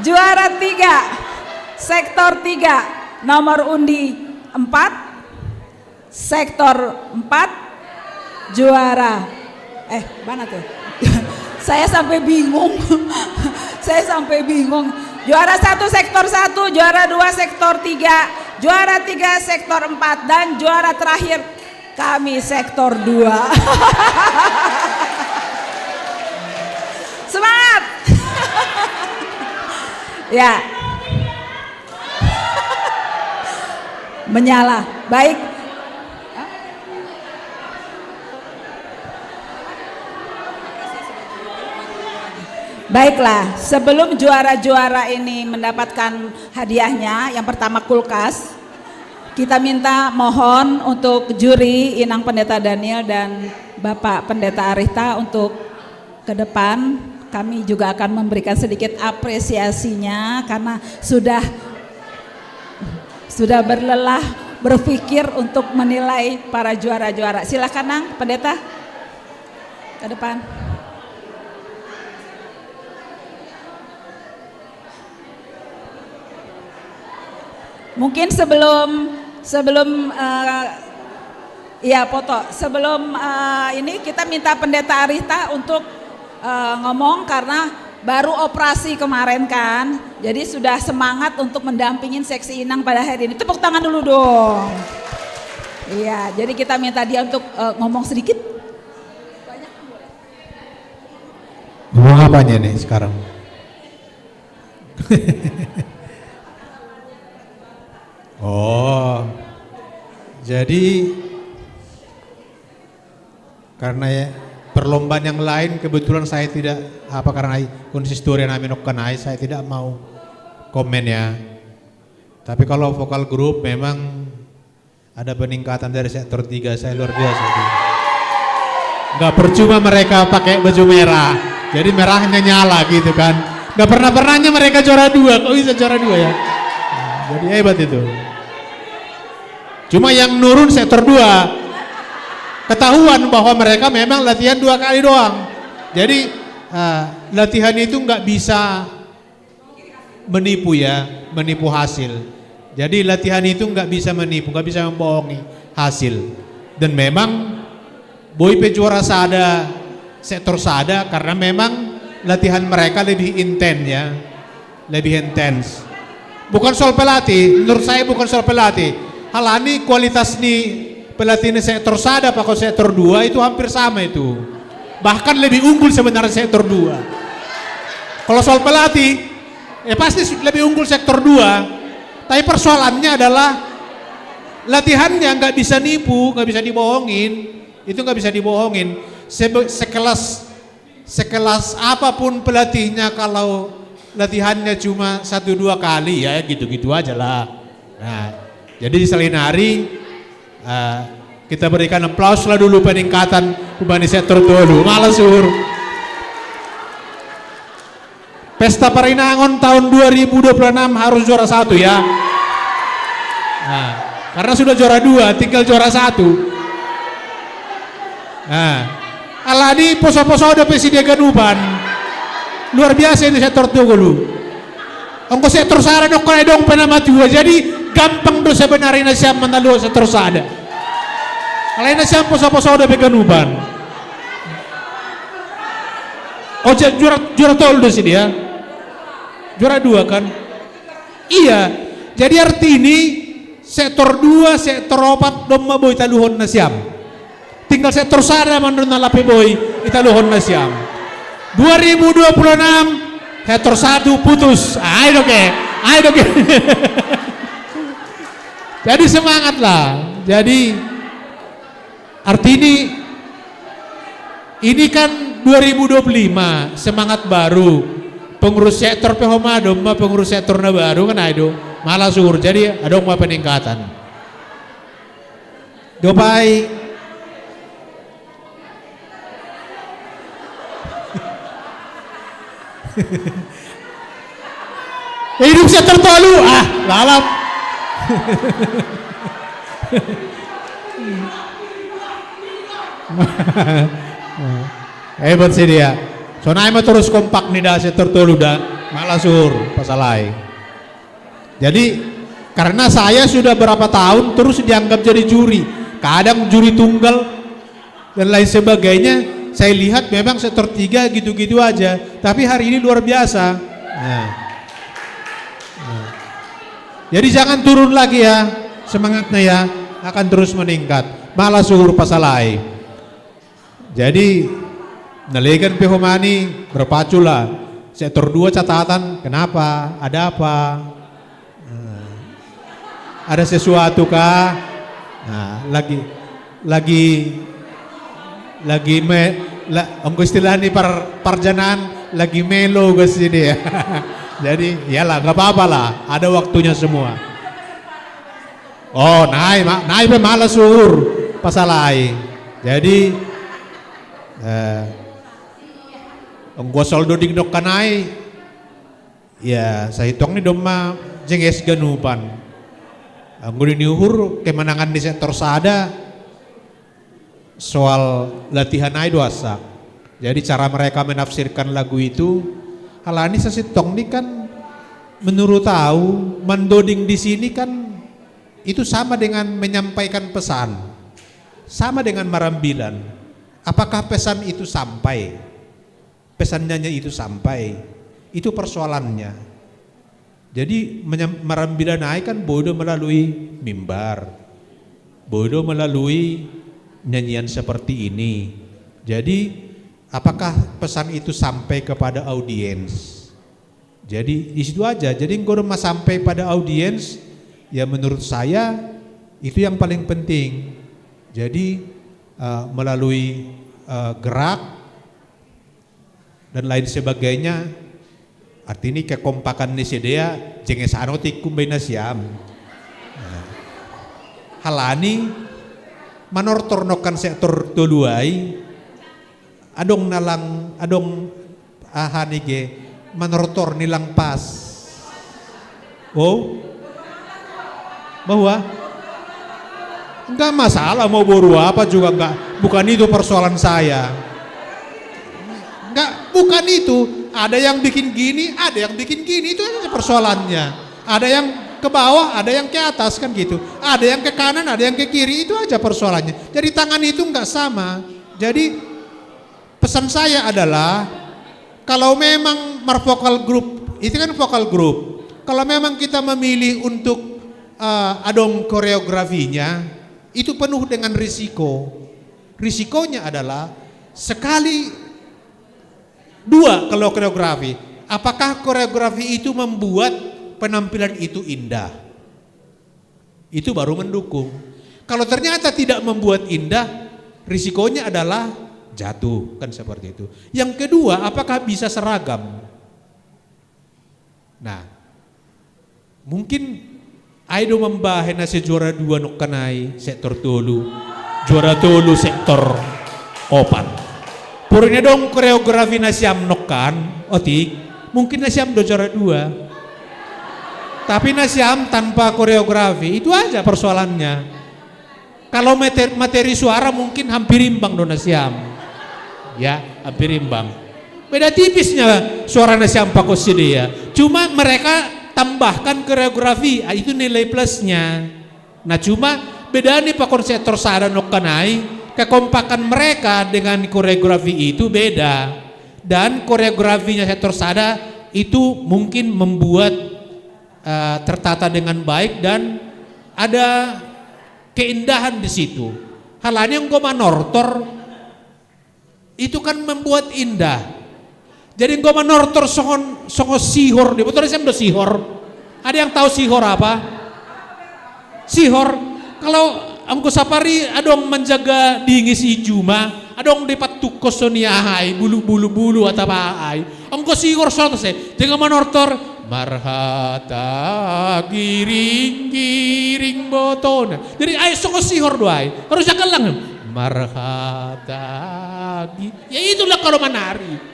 1. Juara 3 sektor 3 nomor undi 4. Sektor 4 juara mana tuh? Saya sampai bingung. Saya sampai bingung. Juara 1 sektor 1, juara 2 sektor 3, juara 3 sektor 4, dan juara terakhir kami sektor 2. Semangat. Ya. Menyala. Baik. Baiklah, sebelum juara-juara ini mendapatkan hadiahnya, yang pertama kulkas, kita minta mohon untuk juri Inang Pendeta Daniel dan Bapak Pendeta Arita untuk ke depan. Kami juga akan memberikan sedikit apresiasinya karena sudah berlelah berpikir untuk menilai para juara-juara. Silakan Nang Pendeta ke depan. Mungkin sebelum ini kita minta Pendeta Arita untuk ngomong karena baru operasi kemarin kan, jadi sudah semangat untuk mendampingin seksi Inang pada hari ini. Tepuk tangan dulu dong. Iya, jadi kita minta dia untuk ngomong sedikit. Ngomong apanya nih sekarang? Oh, jadi karena ya perlombaan yang lain kebetulan saya tidak karena konsistori namin kanai saya tidak mau komen ya. Tapi kalau vokal grup memang ada peningkatan dari sektor 3, saya luar biasa. Gak percuma mereka pakai baju merah, jadi merahnya nyala gitu kan. Gak pernahnya mereka juara 2, kok bisa juara 2 ya? Jadi hebat itu. Cuma yang nurun sektor 2 ketahuan bahwa mereka memang latihan 2 kali doang. Jadi latihan itu nggak bisa menipu ya, menipu hasil. Jadi latihan itu nggak bisa menipu, nggak bisa membohongi hasil. Dan memang Boy juara sada sektor sada karena memang latihan mereka lebih intens ya, lebih intens. Bukan soal pelatih, menurut saya bukan soal pelatih. Halani kualitas nih pelatih ini sektor sada pakai sektor 2 itu hampir sama itu. Bahkan lebih unggul sebenarnya sektor 2. Kalau soal pelatih, pasti lebih unggul sektor 2. Tapi persoalannya adalah latihannya nggak bisa nipu, nggak bisa dibohongin. Itu nggak bisa dibohongin. Sekelas apapun pelatihnya kalau latihannya cuma 1-2 kali ya gitu-gitu aja lah. Nah, jadi di Salinari kita berikan aplaus lah dulu peningkatan Ubani sektor dulu. Malasur. Pesta Parinangon tahun 2026 harus juara 1 ya. Nah, karena sudah juara 2, tinggal juara 1. Nah, aladi poso-poso ada presiden Ganuban. Luar biasa ini sektor dulu. Ongko sektor sada dong kena dong penama juga. Jadi gampang do sebenarnya siap menalu sektor sada. Kalau ini siap poso-poso ada Ganuban. Oh juara tol do sini ya. Juara 2 kan? Iya. Jadi arti ini sektor 2, sektor 4 domma boy taluhon na siam. Tinggal sektor sada mandun na lapi boy italuhon na siam. 2026 sektor 1 putus. Ayo oke. Jadi semangatlah. Jadi arti ini kan 2025 semangat baru. Pengurus sektor Pehomado, pengurus sektor na baru kan ada malah sur. Jadi ada peningkatan. Dopai hidup sektor tolu lalap. Hebat sih dia. Soalnya mah terus kompak nih dah sektor tolu dah malah sur pasalai. Jadi karena saya sudah berapa tahun terus dianggap jadi juri, kadang juri tunggal dan lain sebagainya. Saya lihat memang sektor 3 gitu-gitu aja, tapi hari ini luar biasa. Jadi jangan turun lagi ya, semangatnya ya akan terus meningkat. Malah suhur pasalai. Jadi nalegan pehomani berpaculah. Sektor 2 catatan, kenapa? Ada apa? Ada sesuatu kah? Nah, ongko istilah nih parjanaan lagi melo guys ini ya. Jadi iyalah nggak apa-apa lah, ada waktunya semua. Oh naik malas suhur pasalai. Jadi ongko soldo digdok kanai, ya saya hitung nih doma jenges ganupan. Ongko diniuhur kemenangan di sektor sada soal latihan ai doasa. Jadi cara mereka menafsirkan lagu itu, halani sesitong ini kan menurut tahu mendoding di sini kan itu sama dengan menyampaikan pesan, sama dengan marambilan. Apakah pesan itu sampai? Pesannya itu sampai, itu persoalannya. Jadi marambilan ai kan bodoh melalui mimbar, bodoh melalui nyanyian seperti ini. Jadi apakah pesan itu sampai kepada audiens? Jadi di situ aja. Jadi kalau sampai pada audiens, ya menurut saya itu yang paling penting. Jadi melalui gerak dan lain sebagainya. Artinya kekompakan ni sedea jenges anotik kombinasiam. Halani manortornokan sektor toluai adong nalang adong ahanige manortor nilang pas. Oh, bahwa enggak masalah mau boru apa juga enggak, bukan itu persoalan saya. Enggak, bukan itu. Ada yang bikin gini, ada yang bikin gini, itu aja persoalannya. Ada yang ke bawah, ada yang ke atas kan gitu. Ada yang ke kanan, ada yang ke kiri, itu aja persoalannya. Jadi tangan itu enggak sama. Jadi pesan saya adalah kalau memang vokal group, itu kan vokal group. Kalau memang kita memilih untuk adong koreografinya, itu penuh dengan risiko. Risikonya adalah sekali dua kalau koreografi. Apakah koreografi itu membuat penampilan itu indah? Itu baru mendukung. Kalau ternyata tidak membuat indah, risikonya adalah jatuh, kan seperti itu. Yang kedua, apakah bisa seragam? Nah, mungkin Aido membahena juara 2 nokkanai sektor tolu, juara tolu sektor 4. Purnya dong koreografi nasiam nokkan, otik, mungkin nasiam do juara 2. Tapi nasiam tanpa koreografi, itu aja persoalannya. Kalau materi suara mungkin hampir imbang do nasiam. Ya, hampir imbang. Beda tipisnya suara nasiam pakos dia. Cuma mereka tambahkan koreografi, itu nilai plusnya. Nah cuma beda nih pakon sektor sada nokkanai, kekompakan mereka dengan koreografi itu beda. Dan koreografinya sektor sada itu mungkin membuat tertata dengan baik dan ada keindahan di situ. Halanya yang goma nortor itu kan membuat indah. Jadi goma nortor songo sihor, di betul saya sihor. Ada yang tahu sihor apa? Sihor kalau angko sapari adong menjaga dingis ijuma, adong depat tukos sonia ahai bulu atau ahai. Angko sihor soto se, dengan manortor marhata giring botona. Jadi ay songo sihor doai, harus jaga lang marhata. Ya itulah kalau menari.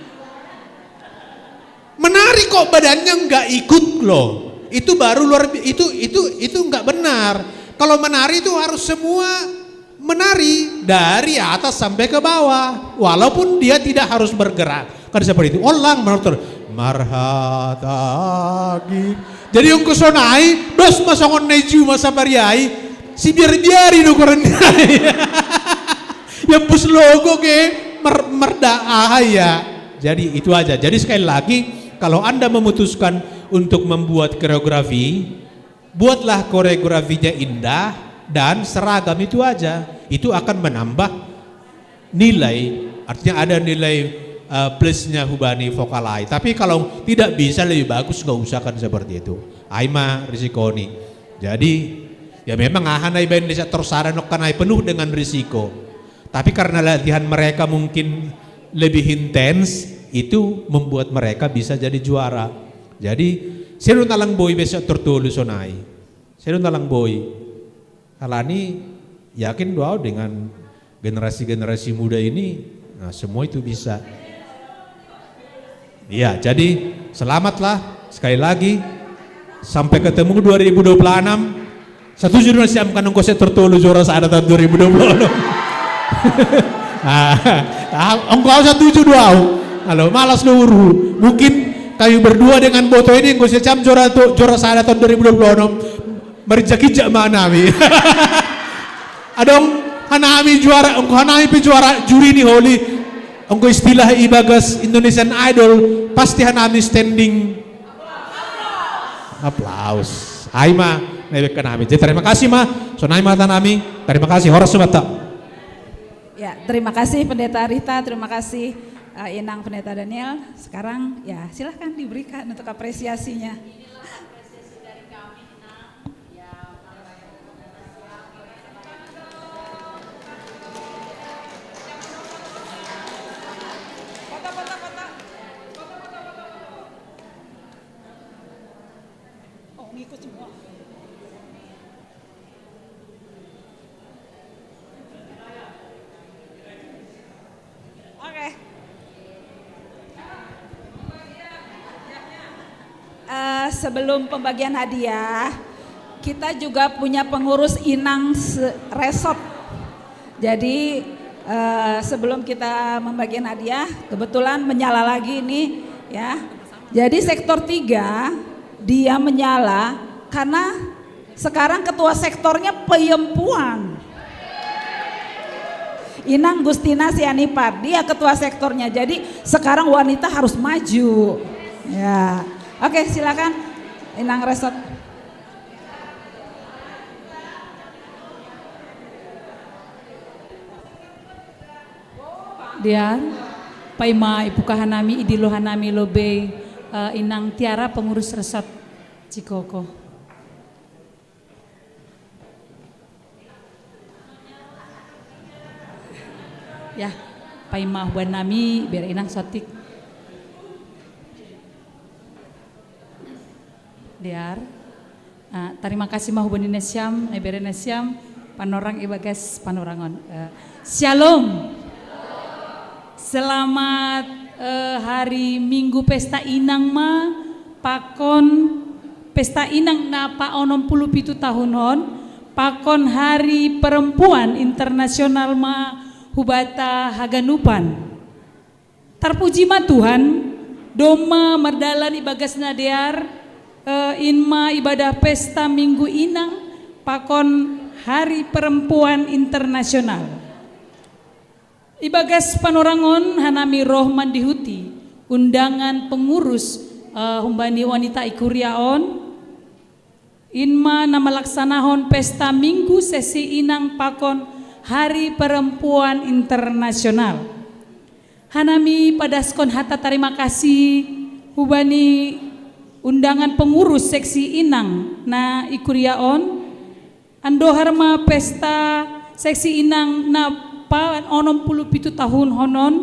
Menari kok badannya enggak ikut loh. Itu baru luar itu enggak benar. Kalau menari itu harus semua menari dari atas sampai ke bawah, walaupun dia tidak harus bergerak. Kan seperti itu. Ulang menurut marhatagi. Jadi yang kusonai, dos masongon neju masa bariai, si biar-biari do korendai. Yang bus logo ke merda ya. Jadi itu aja. Jadi sekali lagi, kalau Anda memutuskan untuk membuat koreografi, buatlah koreografinya indah dan seragam, itu aja. Itu akan menambah nilai, artinya ada nilai plusnya Hubani Vokalai. Tapi kalau tidak bisa, lebih bagus nggak usahkan seperti itu. Aima risikoni. Jadi ya memang ahanai band desa tersaran kanai penuh dengan risiko. Tapi karena latihan mereka mungkin lebih intens, itu membuat mereka bisa jadi juara. Jadi sino nalang boy besok tertulus sonai. Sino nalang boy. Alani yakin doa dengan generasi-generasi muda ini, nah semua itu bisa. Iya, jadi selamatlah sekali lagi, sampai ketemu 2026. Satu jurnal siapkan engkau saya tertulus juara saat tahun 2026. Engkau setuju doa. Halo, malas luruh. Mungkin kayu berdua dengan Boto ini engkau siap juara saat tahun 2026. Merjaki mana mi? Adong hanami juara, engkau hanami pejuara juri ni Holy. Engkau istilah Ibagas Indonesian Idol pasti hanami standing aplaus. Aima nebek nami. Jadi terima kasih Ma. Sonai mata nami. Terima kasih Horas Sumata. Ya, terima kasih Pendeta Rita, terima kasih Inang Pendeta Daniel. Sekarang ya silahkan diberikan untuk apresiasinya. Sebelum pembagian hadiah, kita juga punya pengurus Inang Resort. Jadi sebelum kita membagian hadiah, kebetulan menyala lagi ini ya. Jadi sektor 3 dia menyala karena sekarang ketua sektornya perempuan. Inang Gustina Sianipar, dia ketua sektornya. Jadi sekarang wanita harus maju. Ya. Oke, silakan Inang Resort. Dia Paima Ipuka Hanami Idilo Hanami Lobe Inang Tiara pengurus Resort Cikoko. Ya, Paima Banami biar Inang Sotik. Diar, terima kasih Mahubani Nesyam, Ebere Nesyam, Panorang Ibagas Panorangon. Shalom. Selamat hari Minggu Pesta Inang ma, pakon Pesta Inang na paonom 17 tahunon, pakon Hari Perempuan Internasional ma Hubata Haganupan. Terpuji ma Tuhan, doma merdalan Ibagas Nadear, inma ibadah pesta Minggu Inang pakon Hari Perempuan Internasional. Ibagas Panorangon hanami Rohman Dihuti undangan pengurus Humbani Wanita Ikuriaon inma nama laksanahon pesta Minggu sesi Inang pakon Hari Perempuan Internasional. Hanami padaskon hata terima kasih Hubani undangan pengurus seksi Inang na Ikuriaon andoharma pesta seksi Inang na pa onom 17 tahun honon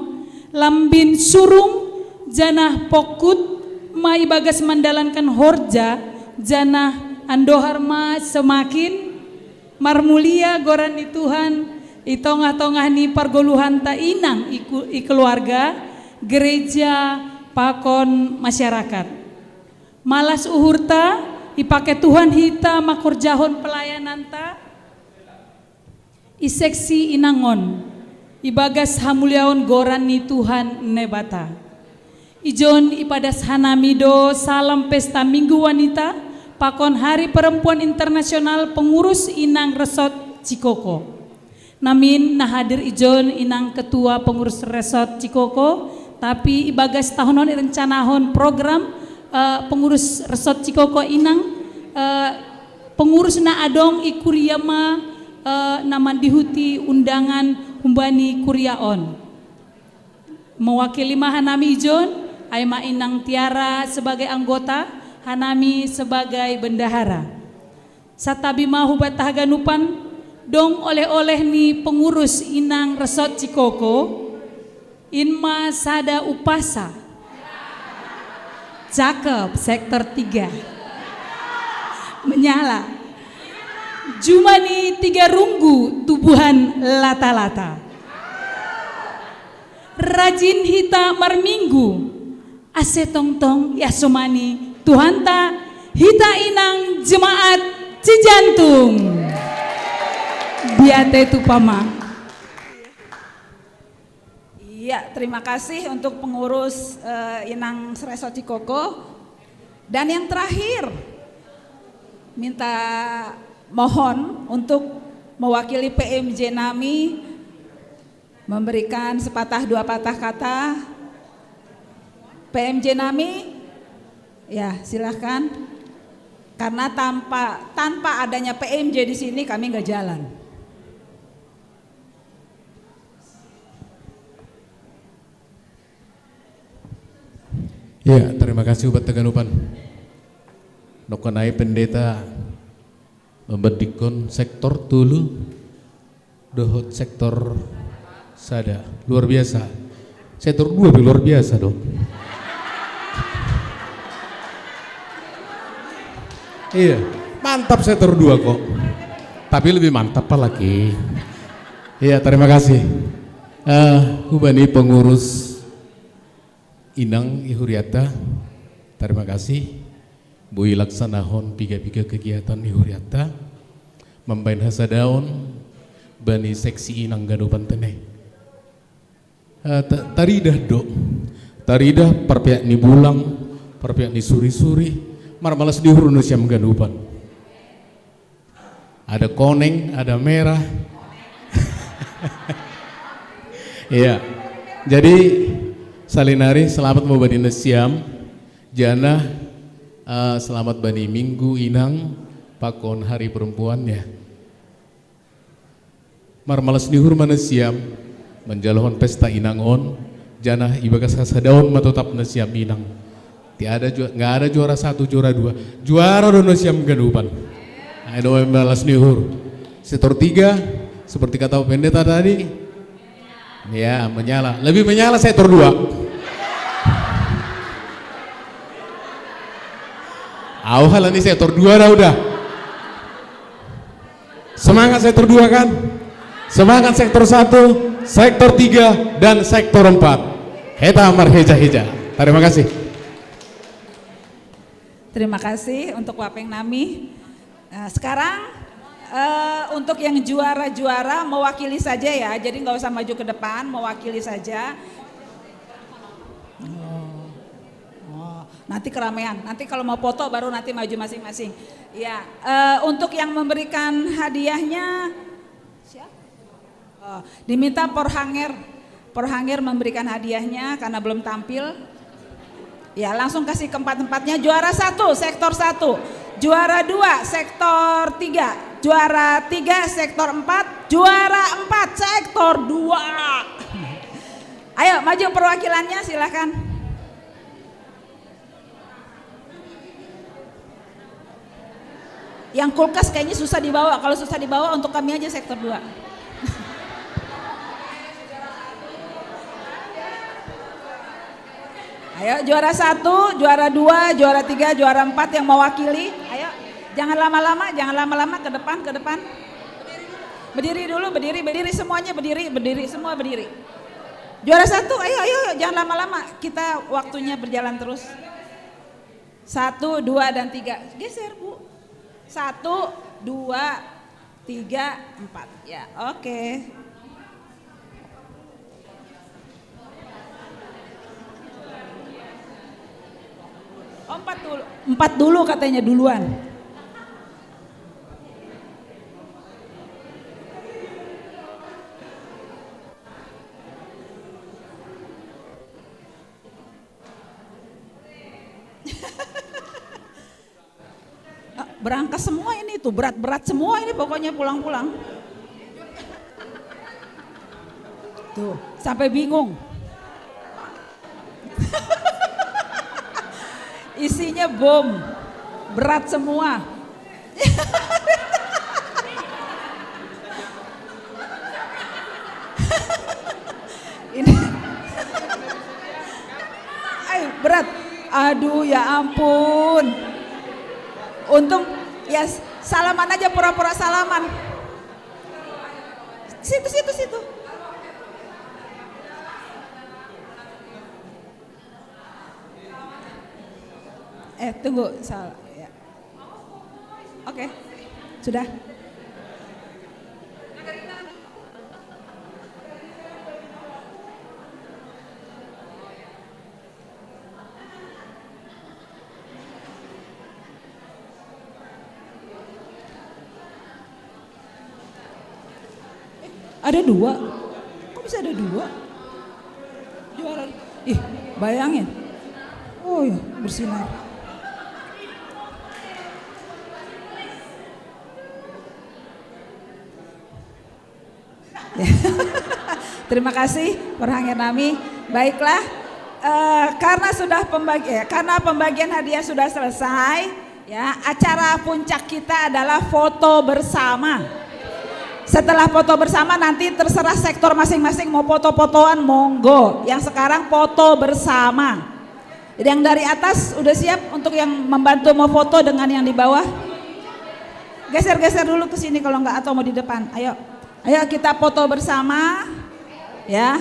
lambin surung janah pokut ma Ibagas mandalankan horja janah andoharma semakin marmulia goran di Tuhan itongah-tongah ni pargoluhan ta Inang keluarga gereja pakon masyarakat. Malas uhurta ipake Tuhan hita makorjahon pelayanan ta Iseksi Inangon, Ibagas Hamulyaon Goran ni Tuhan Nebata. Ijon ipadas hanamido salam pesta Minggu Wanita, Pakon Hari Perempuan Internasional Pengurus Inang Resort Cikoko. Namin nahadir ijon inang ketua pengurus Resort Cikoko, tapi ibagas tahunon rencanahon program pengurus Resort Cikoko inang pengurus na adong ikuriama naman dihuti undangan humbani kuryaon. Mewakili hanami ijon, Aima Inang Tiara sebagai anggota, Hanami sebagai bendahara. Satabi mahubat tahaganupan dong oleh-oleh ni pengurus Inang Resort Cikoko, Inma Sada Upasa. Cakep, sektor 3. Menyala. Jumani 3 runggu tubuhan lata-lata. Rajin hita marminggu, ase tong-tong yasomani Tuhanta hita inang jemaat Cijantung. Biate tu pama. Iya, terima kasih untuk pengurus Inang Resort Cikoko. Dan yang terakhir, minta mohon untuk mewakili PMJ Nami memberikan sepatah dua patah kata. PMJ Nami, ya silahkan. Karena tanpa adanya PMJ di sini kami nggak jalan. Ya, terima kasih buat Teganupan. Nokonai pendeta memberdikon sektor tulu dohot sektor sada luar biasa. Sektor 2 luar biasa dong. Iya, mantap sektor 2 kok. Tapi lebih mantap apa lagi? Iya, terima kasih. Hubani pengurus Inang Ihuriata, terima kasih. Bui laksanahon piga-piga kegiatan Ihuriata, membain hasadaon bani seksi Inang Ganupan teneh. Taridah dok, taridah perpiak ni bulang, perpiak ni suri-suri, malas dihuru siam Ganupan. Ada koneng, ada merah. Iya, jadi salinari selamat mau bani nesiam, jana selamat bani Minggu Inang Pakon Hari Perempuannya. Malas dihuru manesiam menjalohon pesta Inang on, jana ibagas hasadaon matotap nesiam Inang. Nggak ada juara 1, juara 2, juara do nesiam Ganupan. Ayo malas dihuru. Sektor 3 seperti kata pendeta tadi, ya menyala, lebih menyala sektor 2. Awal ini sektor 2 udah. Semangat sektor 2 kan? Semangat sektor 1, sektor 3 dan sektor 4. Heta amar heja-heja. Terima kasih. Terima kasih untuk Wapeng Nami. Sekarang untuk yang juara-juara mewakili saja ya. Jadi nggak usah maju ke depan, mewakili saja. Nanti keramaian, nanti kalau mau foto baru nanti maju masing-masing. Ya, untuk yang memberikan hadiahnya, diminta Porhanger memberikan hadiahnya karena belum tampil. Ya, langsung kasih ke empat-empatnya. Juara 1 sektor 1, juara 2 sektor 3, juara 3 sektor 4, juara 4 sektor 2. Ayo maju perwakilannya, silakan. Yang kulkas kayaknya susah dibawa. Kalau susah dibawa untuk kami aja sektor 2. Ayo juara 1, juara 2, juara 3, juara 4 yang mewakili. Ayo jangan lama-lama, ke depan. Berdiri dulu, berdiri semuanya, berdiri semua berdiri. Juara 1, ayo jangan lama-lama. Kita waktunya berjalan terus. 1, 2 dan 3. Geser, Bu. 1, 2, 3, 4. Ya, oke. Oh, 4 dulu. 4 dulu katanya duluan. Berangkas semua ini tuh, berat-berat semua ini pokoknya pulang-pulang. Tuh, sampai bingung. Isinya bom, berat semua. Ini, ayo berat. Aduh ya ampun. Untung ya salaman aja, pura-pura salaman. Situ. Tunggu, salah. Ya. Oke, sudah. Ada 2. Kok bisa ada 2? Juara. Ih, bayangin. Oh ya, bersinar. Terima kasih Perhangga Nami. Baiklah, karena pembagian hadiah sudah selesai, ya, acara puncak kita adalah foto bersama. Setelah foto bersama nanti terserah sektor masing-masing mau foto-fotoan, monggo. Yang sekarang foto bersama. Jadi yang dari atas udah siap untuk yang membantu mau foto dengan yang di bawah? Geser-geser dulu ke sini kalau enggak, atau mau di depan. Ayo kita foto bersama. Ya.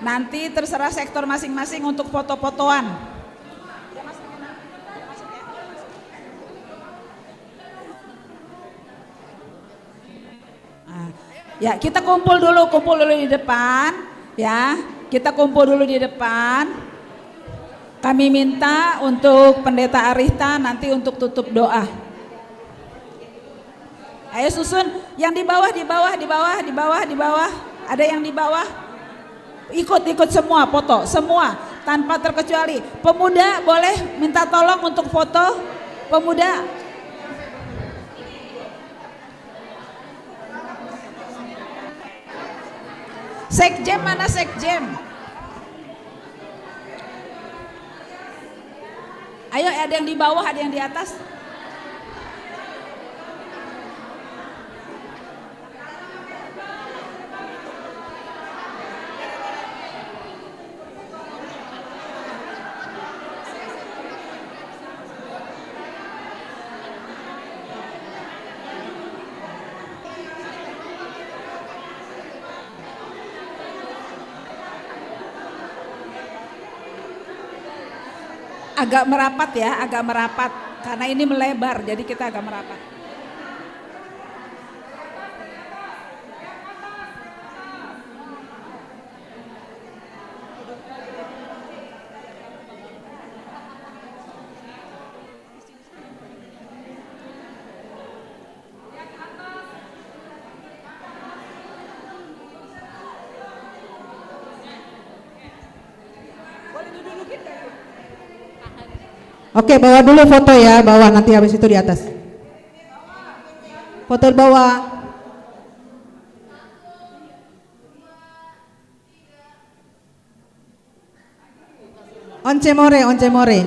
Nanti terserah sektor masing-masing untuk foto-fotoan. Ya, kita kumpul dulu di depan, ya. Kita kumpul dulu di depan. Kami minta untuk Pendeta Arista nanti untuk tutup doa. Ayo susun yang di bawah. Ada yang di bawah? Ikut semua foto, semua tanpa terkecuali. Pemuda boleh minta tolong untuk foto? Pemuda. Sekjem mana sekjem? Ayo, ada yang di bawah, ada yang di atas. Agak merapat ya, agak merapat. Karena ini melebar, jadi kita agak merapat. Oke, bawa dulu foto ya, bawah, nanti habis itu di atas. Foto bawah. Once more.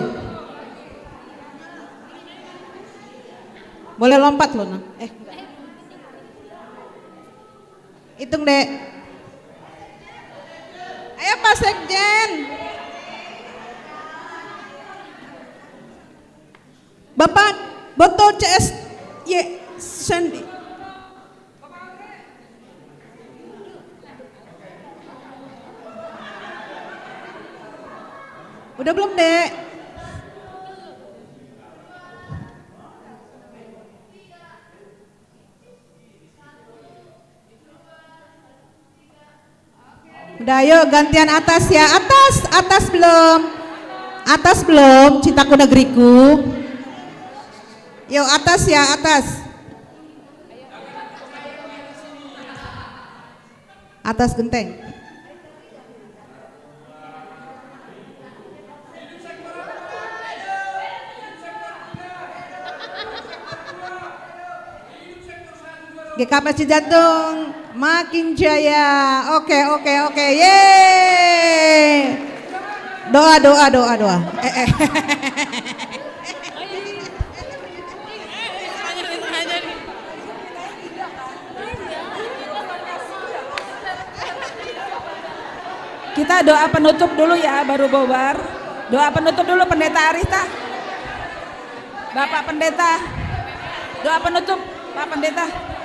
Boleh lompat loh, nah. Hitung dek. Ayo Pak Sekjen. Bapak botol CS Sandy. Udah belum dek? Udah yuk gantian atas ya. Atas belum. Atas belum, cintaku negeriku. Yuk atas ya, atas. Atas genteng. GKP Cijantung makin jaya. Oke. Yeay. Doa. Kita doa penutup dulu ya, baru bubar. Doa penutup dulu Pendeta Arista. Bapak Pendeta. Doa penutup Pak Pendeta.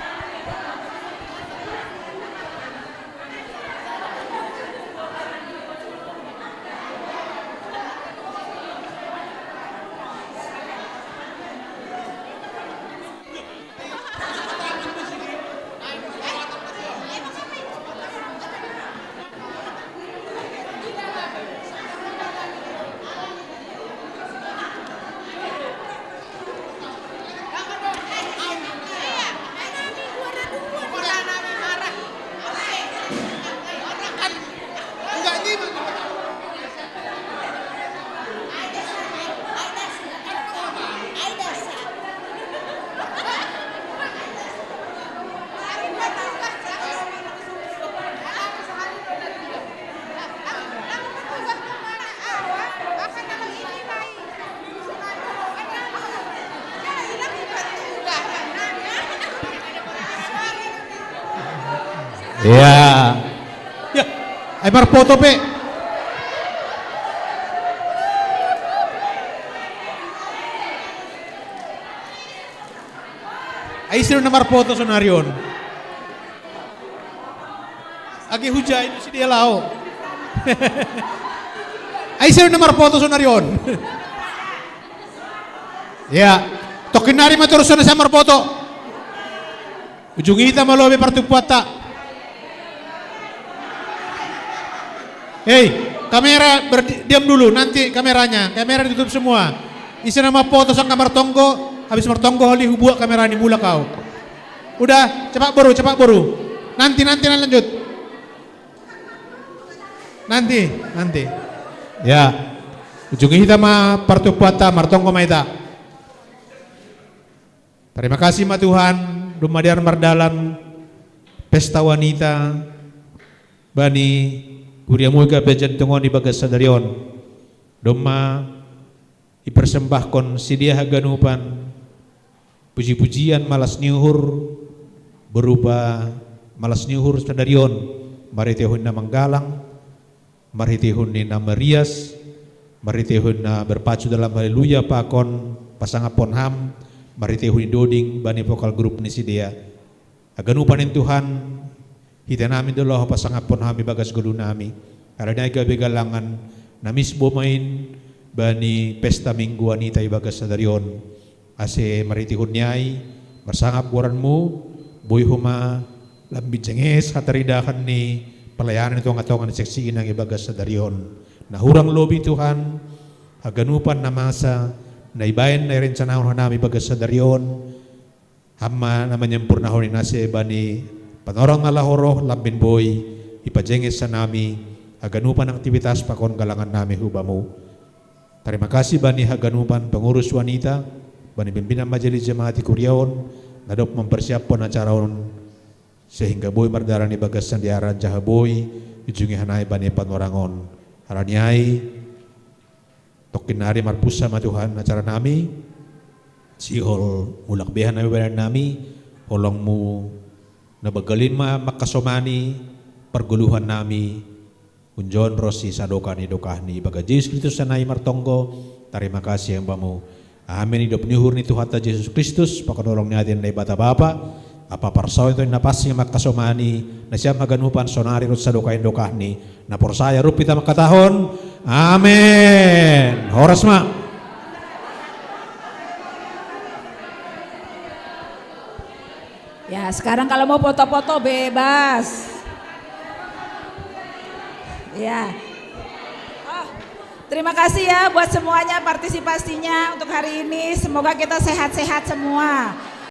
Ya. Ayo foto pe. Ayo sino namar foto sonarion. Agi hujan itu si dia lao. Ayo sino namar foto sonarion. Ya. Tokinari maturus na sa marpoto. Ujung kita malobe partupuata. Hei, kamera diam dulu, nanti kamera ditutup semua. Isi nama foto sang kamar tonggo, habis martonggo holi hubua kamera ini mula kau. Udah, cepat baru. Nanti lanjut. Nanti. Ya, ujung kita mah partupuata martonggo maita. Terima kasih ma Tuhan, dumadiar mardalan pesta wanita bani Kuriamu ka pejantungon ibagas sadarion. Doma ipersembahkon sidia haganupan puji-pujian malas niuhur berupa malas niuhur sadarion. Maritihun na manggalang, maritihun ni na merias, maritihun na berpacu dalam haleluya pakon pasangapon ham, maritihun ni doding bani vokal grup ni sidia. Haganupan in Tuhan. Hita namin dulu pasangapon kami bagas gulo nami. Karena gabi galangan na mismo main bani pesta minggu wanita ibagas sa darion. Ase maritihun niyay, marsangap waran mo, boy huma, lambid jenges, hataridakan ni pelayanan ito ang atongan seksiin ng ibagas sa darion. Nahurang lobi Tuhan, haganupan na masa, na ibayan na rin sa nahon nami ibagas sa darion. Hama naman yung purnahon ni nasi bani panorang nalahoro, lambin boy, ipajengis sa nami, haganupan ang aktivitas pakon galangan nami hubamu. Terima kasih bani haganupan pengurus wanita, bani pimpinan majelis jemaat Kuriaon, nadop mempersiapkan acara sehingga boy mardaran ibagas sandiaran jaha boy, ujungi hanay bani panorangon. Haraniay, tokinari marpusa ma Tuhan acara nami, sihol mulakbihan na ibaran nami, holong mu nabagalin makasomani perguluhan nami unjon rosi sadokani dokahni baga Yesus Kristus sanai martonggo. Terima kasih yang bamu. Amin. Hidup nyuhur ni Tuhan Yesus Kristus pakanolong natin na ibata bapa apa parsaw ito napasing makasomani na siya maganupan sonari rot sadokain dokahni na porsaya rupita makatahon. Amin. Horas ma. Ya, sekarang kalau mau foto-foto bebas. Ya. Oh, terima kasih ya buat semuanya partisipasinya untuk hari ini. Semoga kita sehat-sehat semua.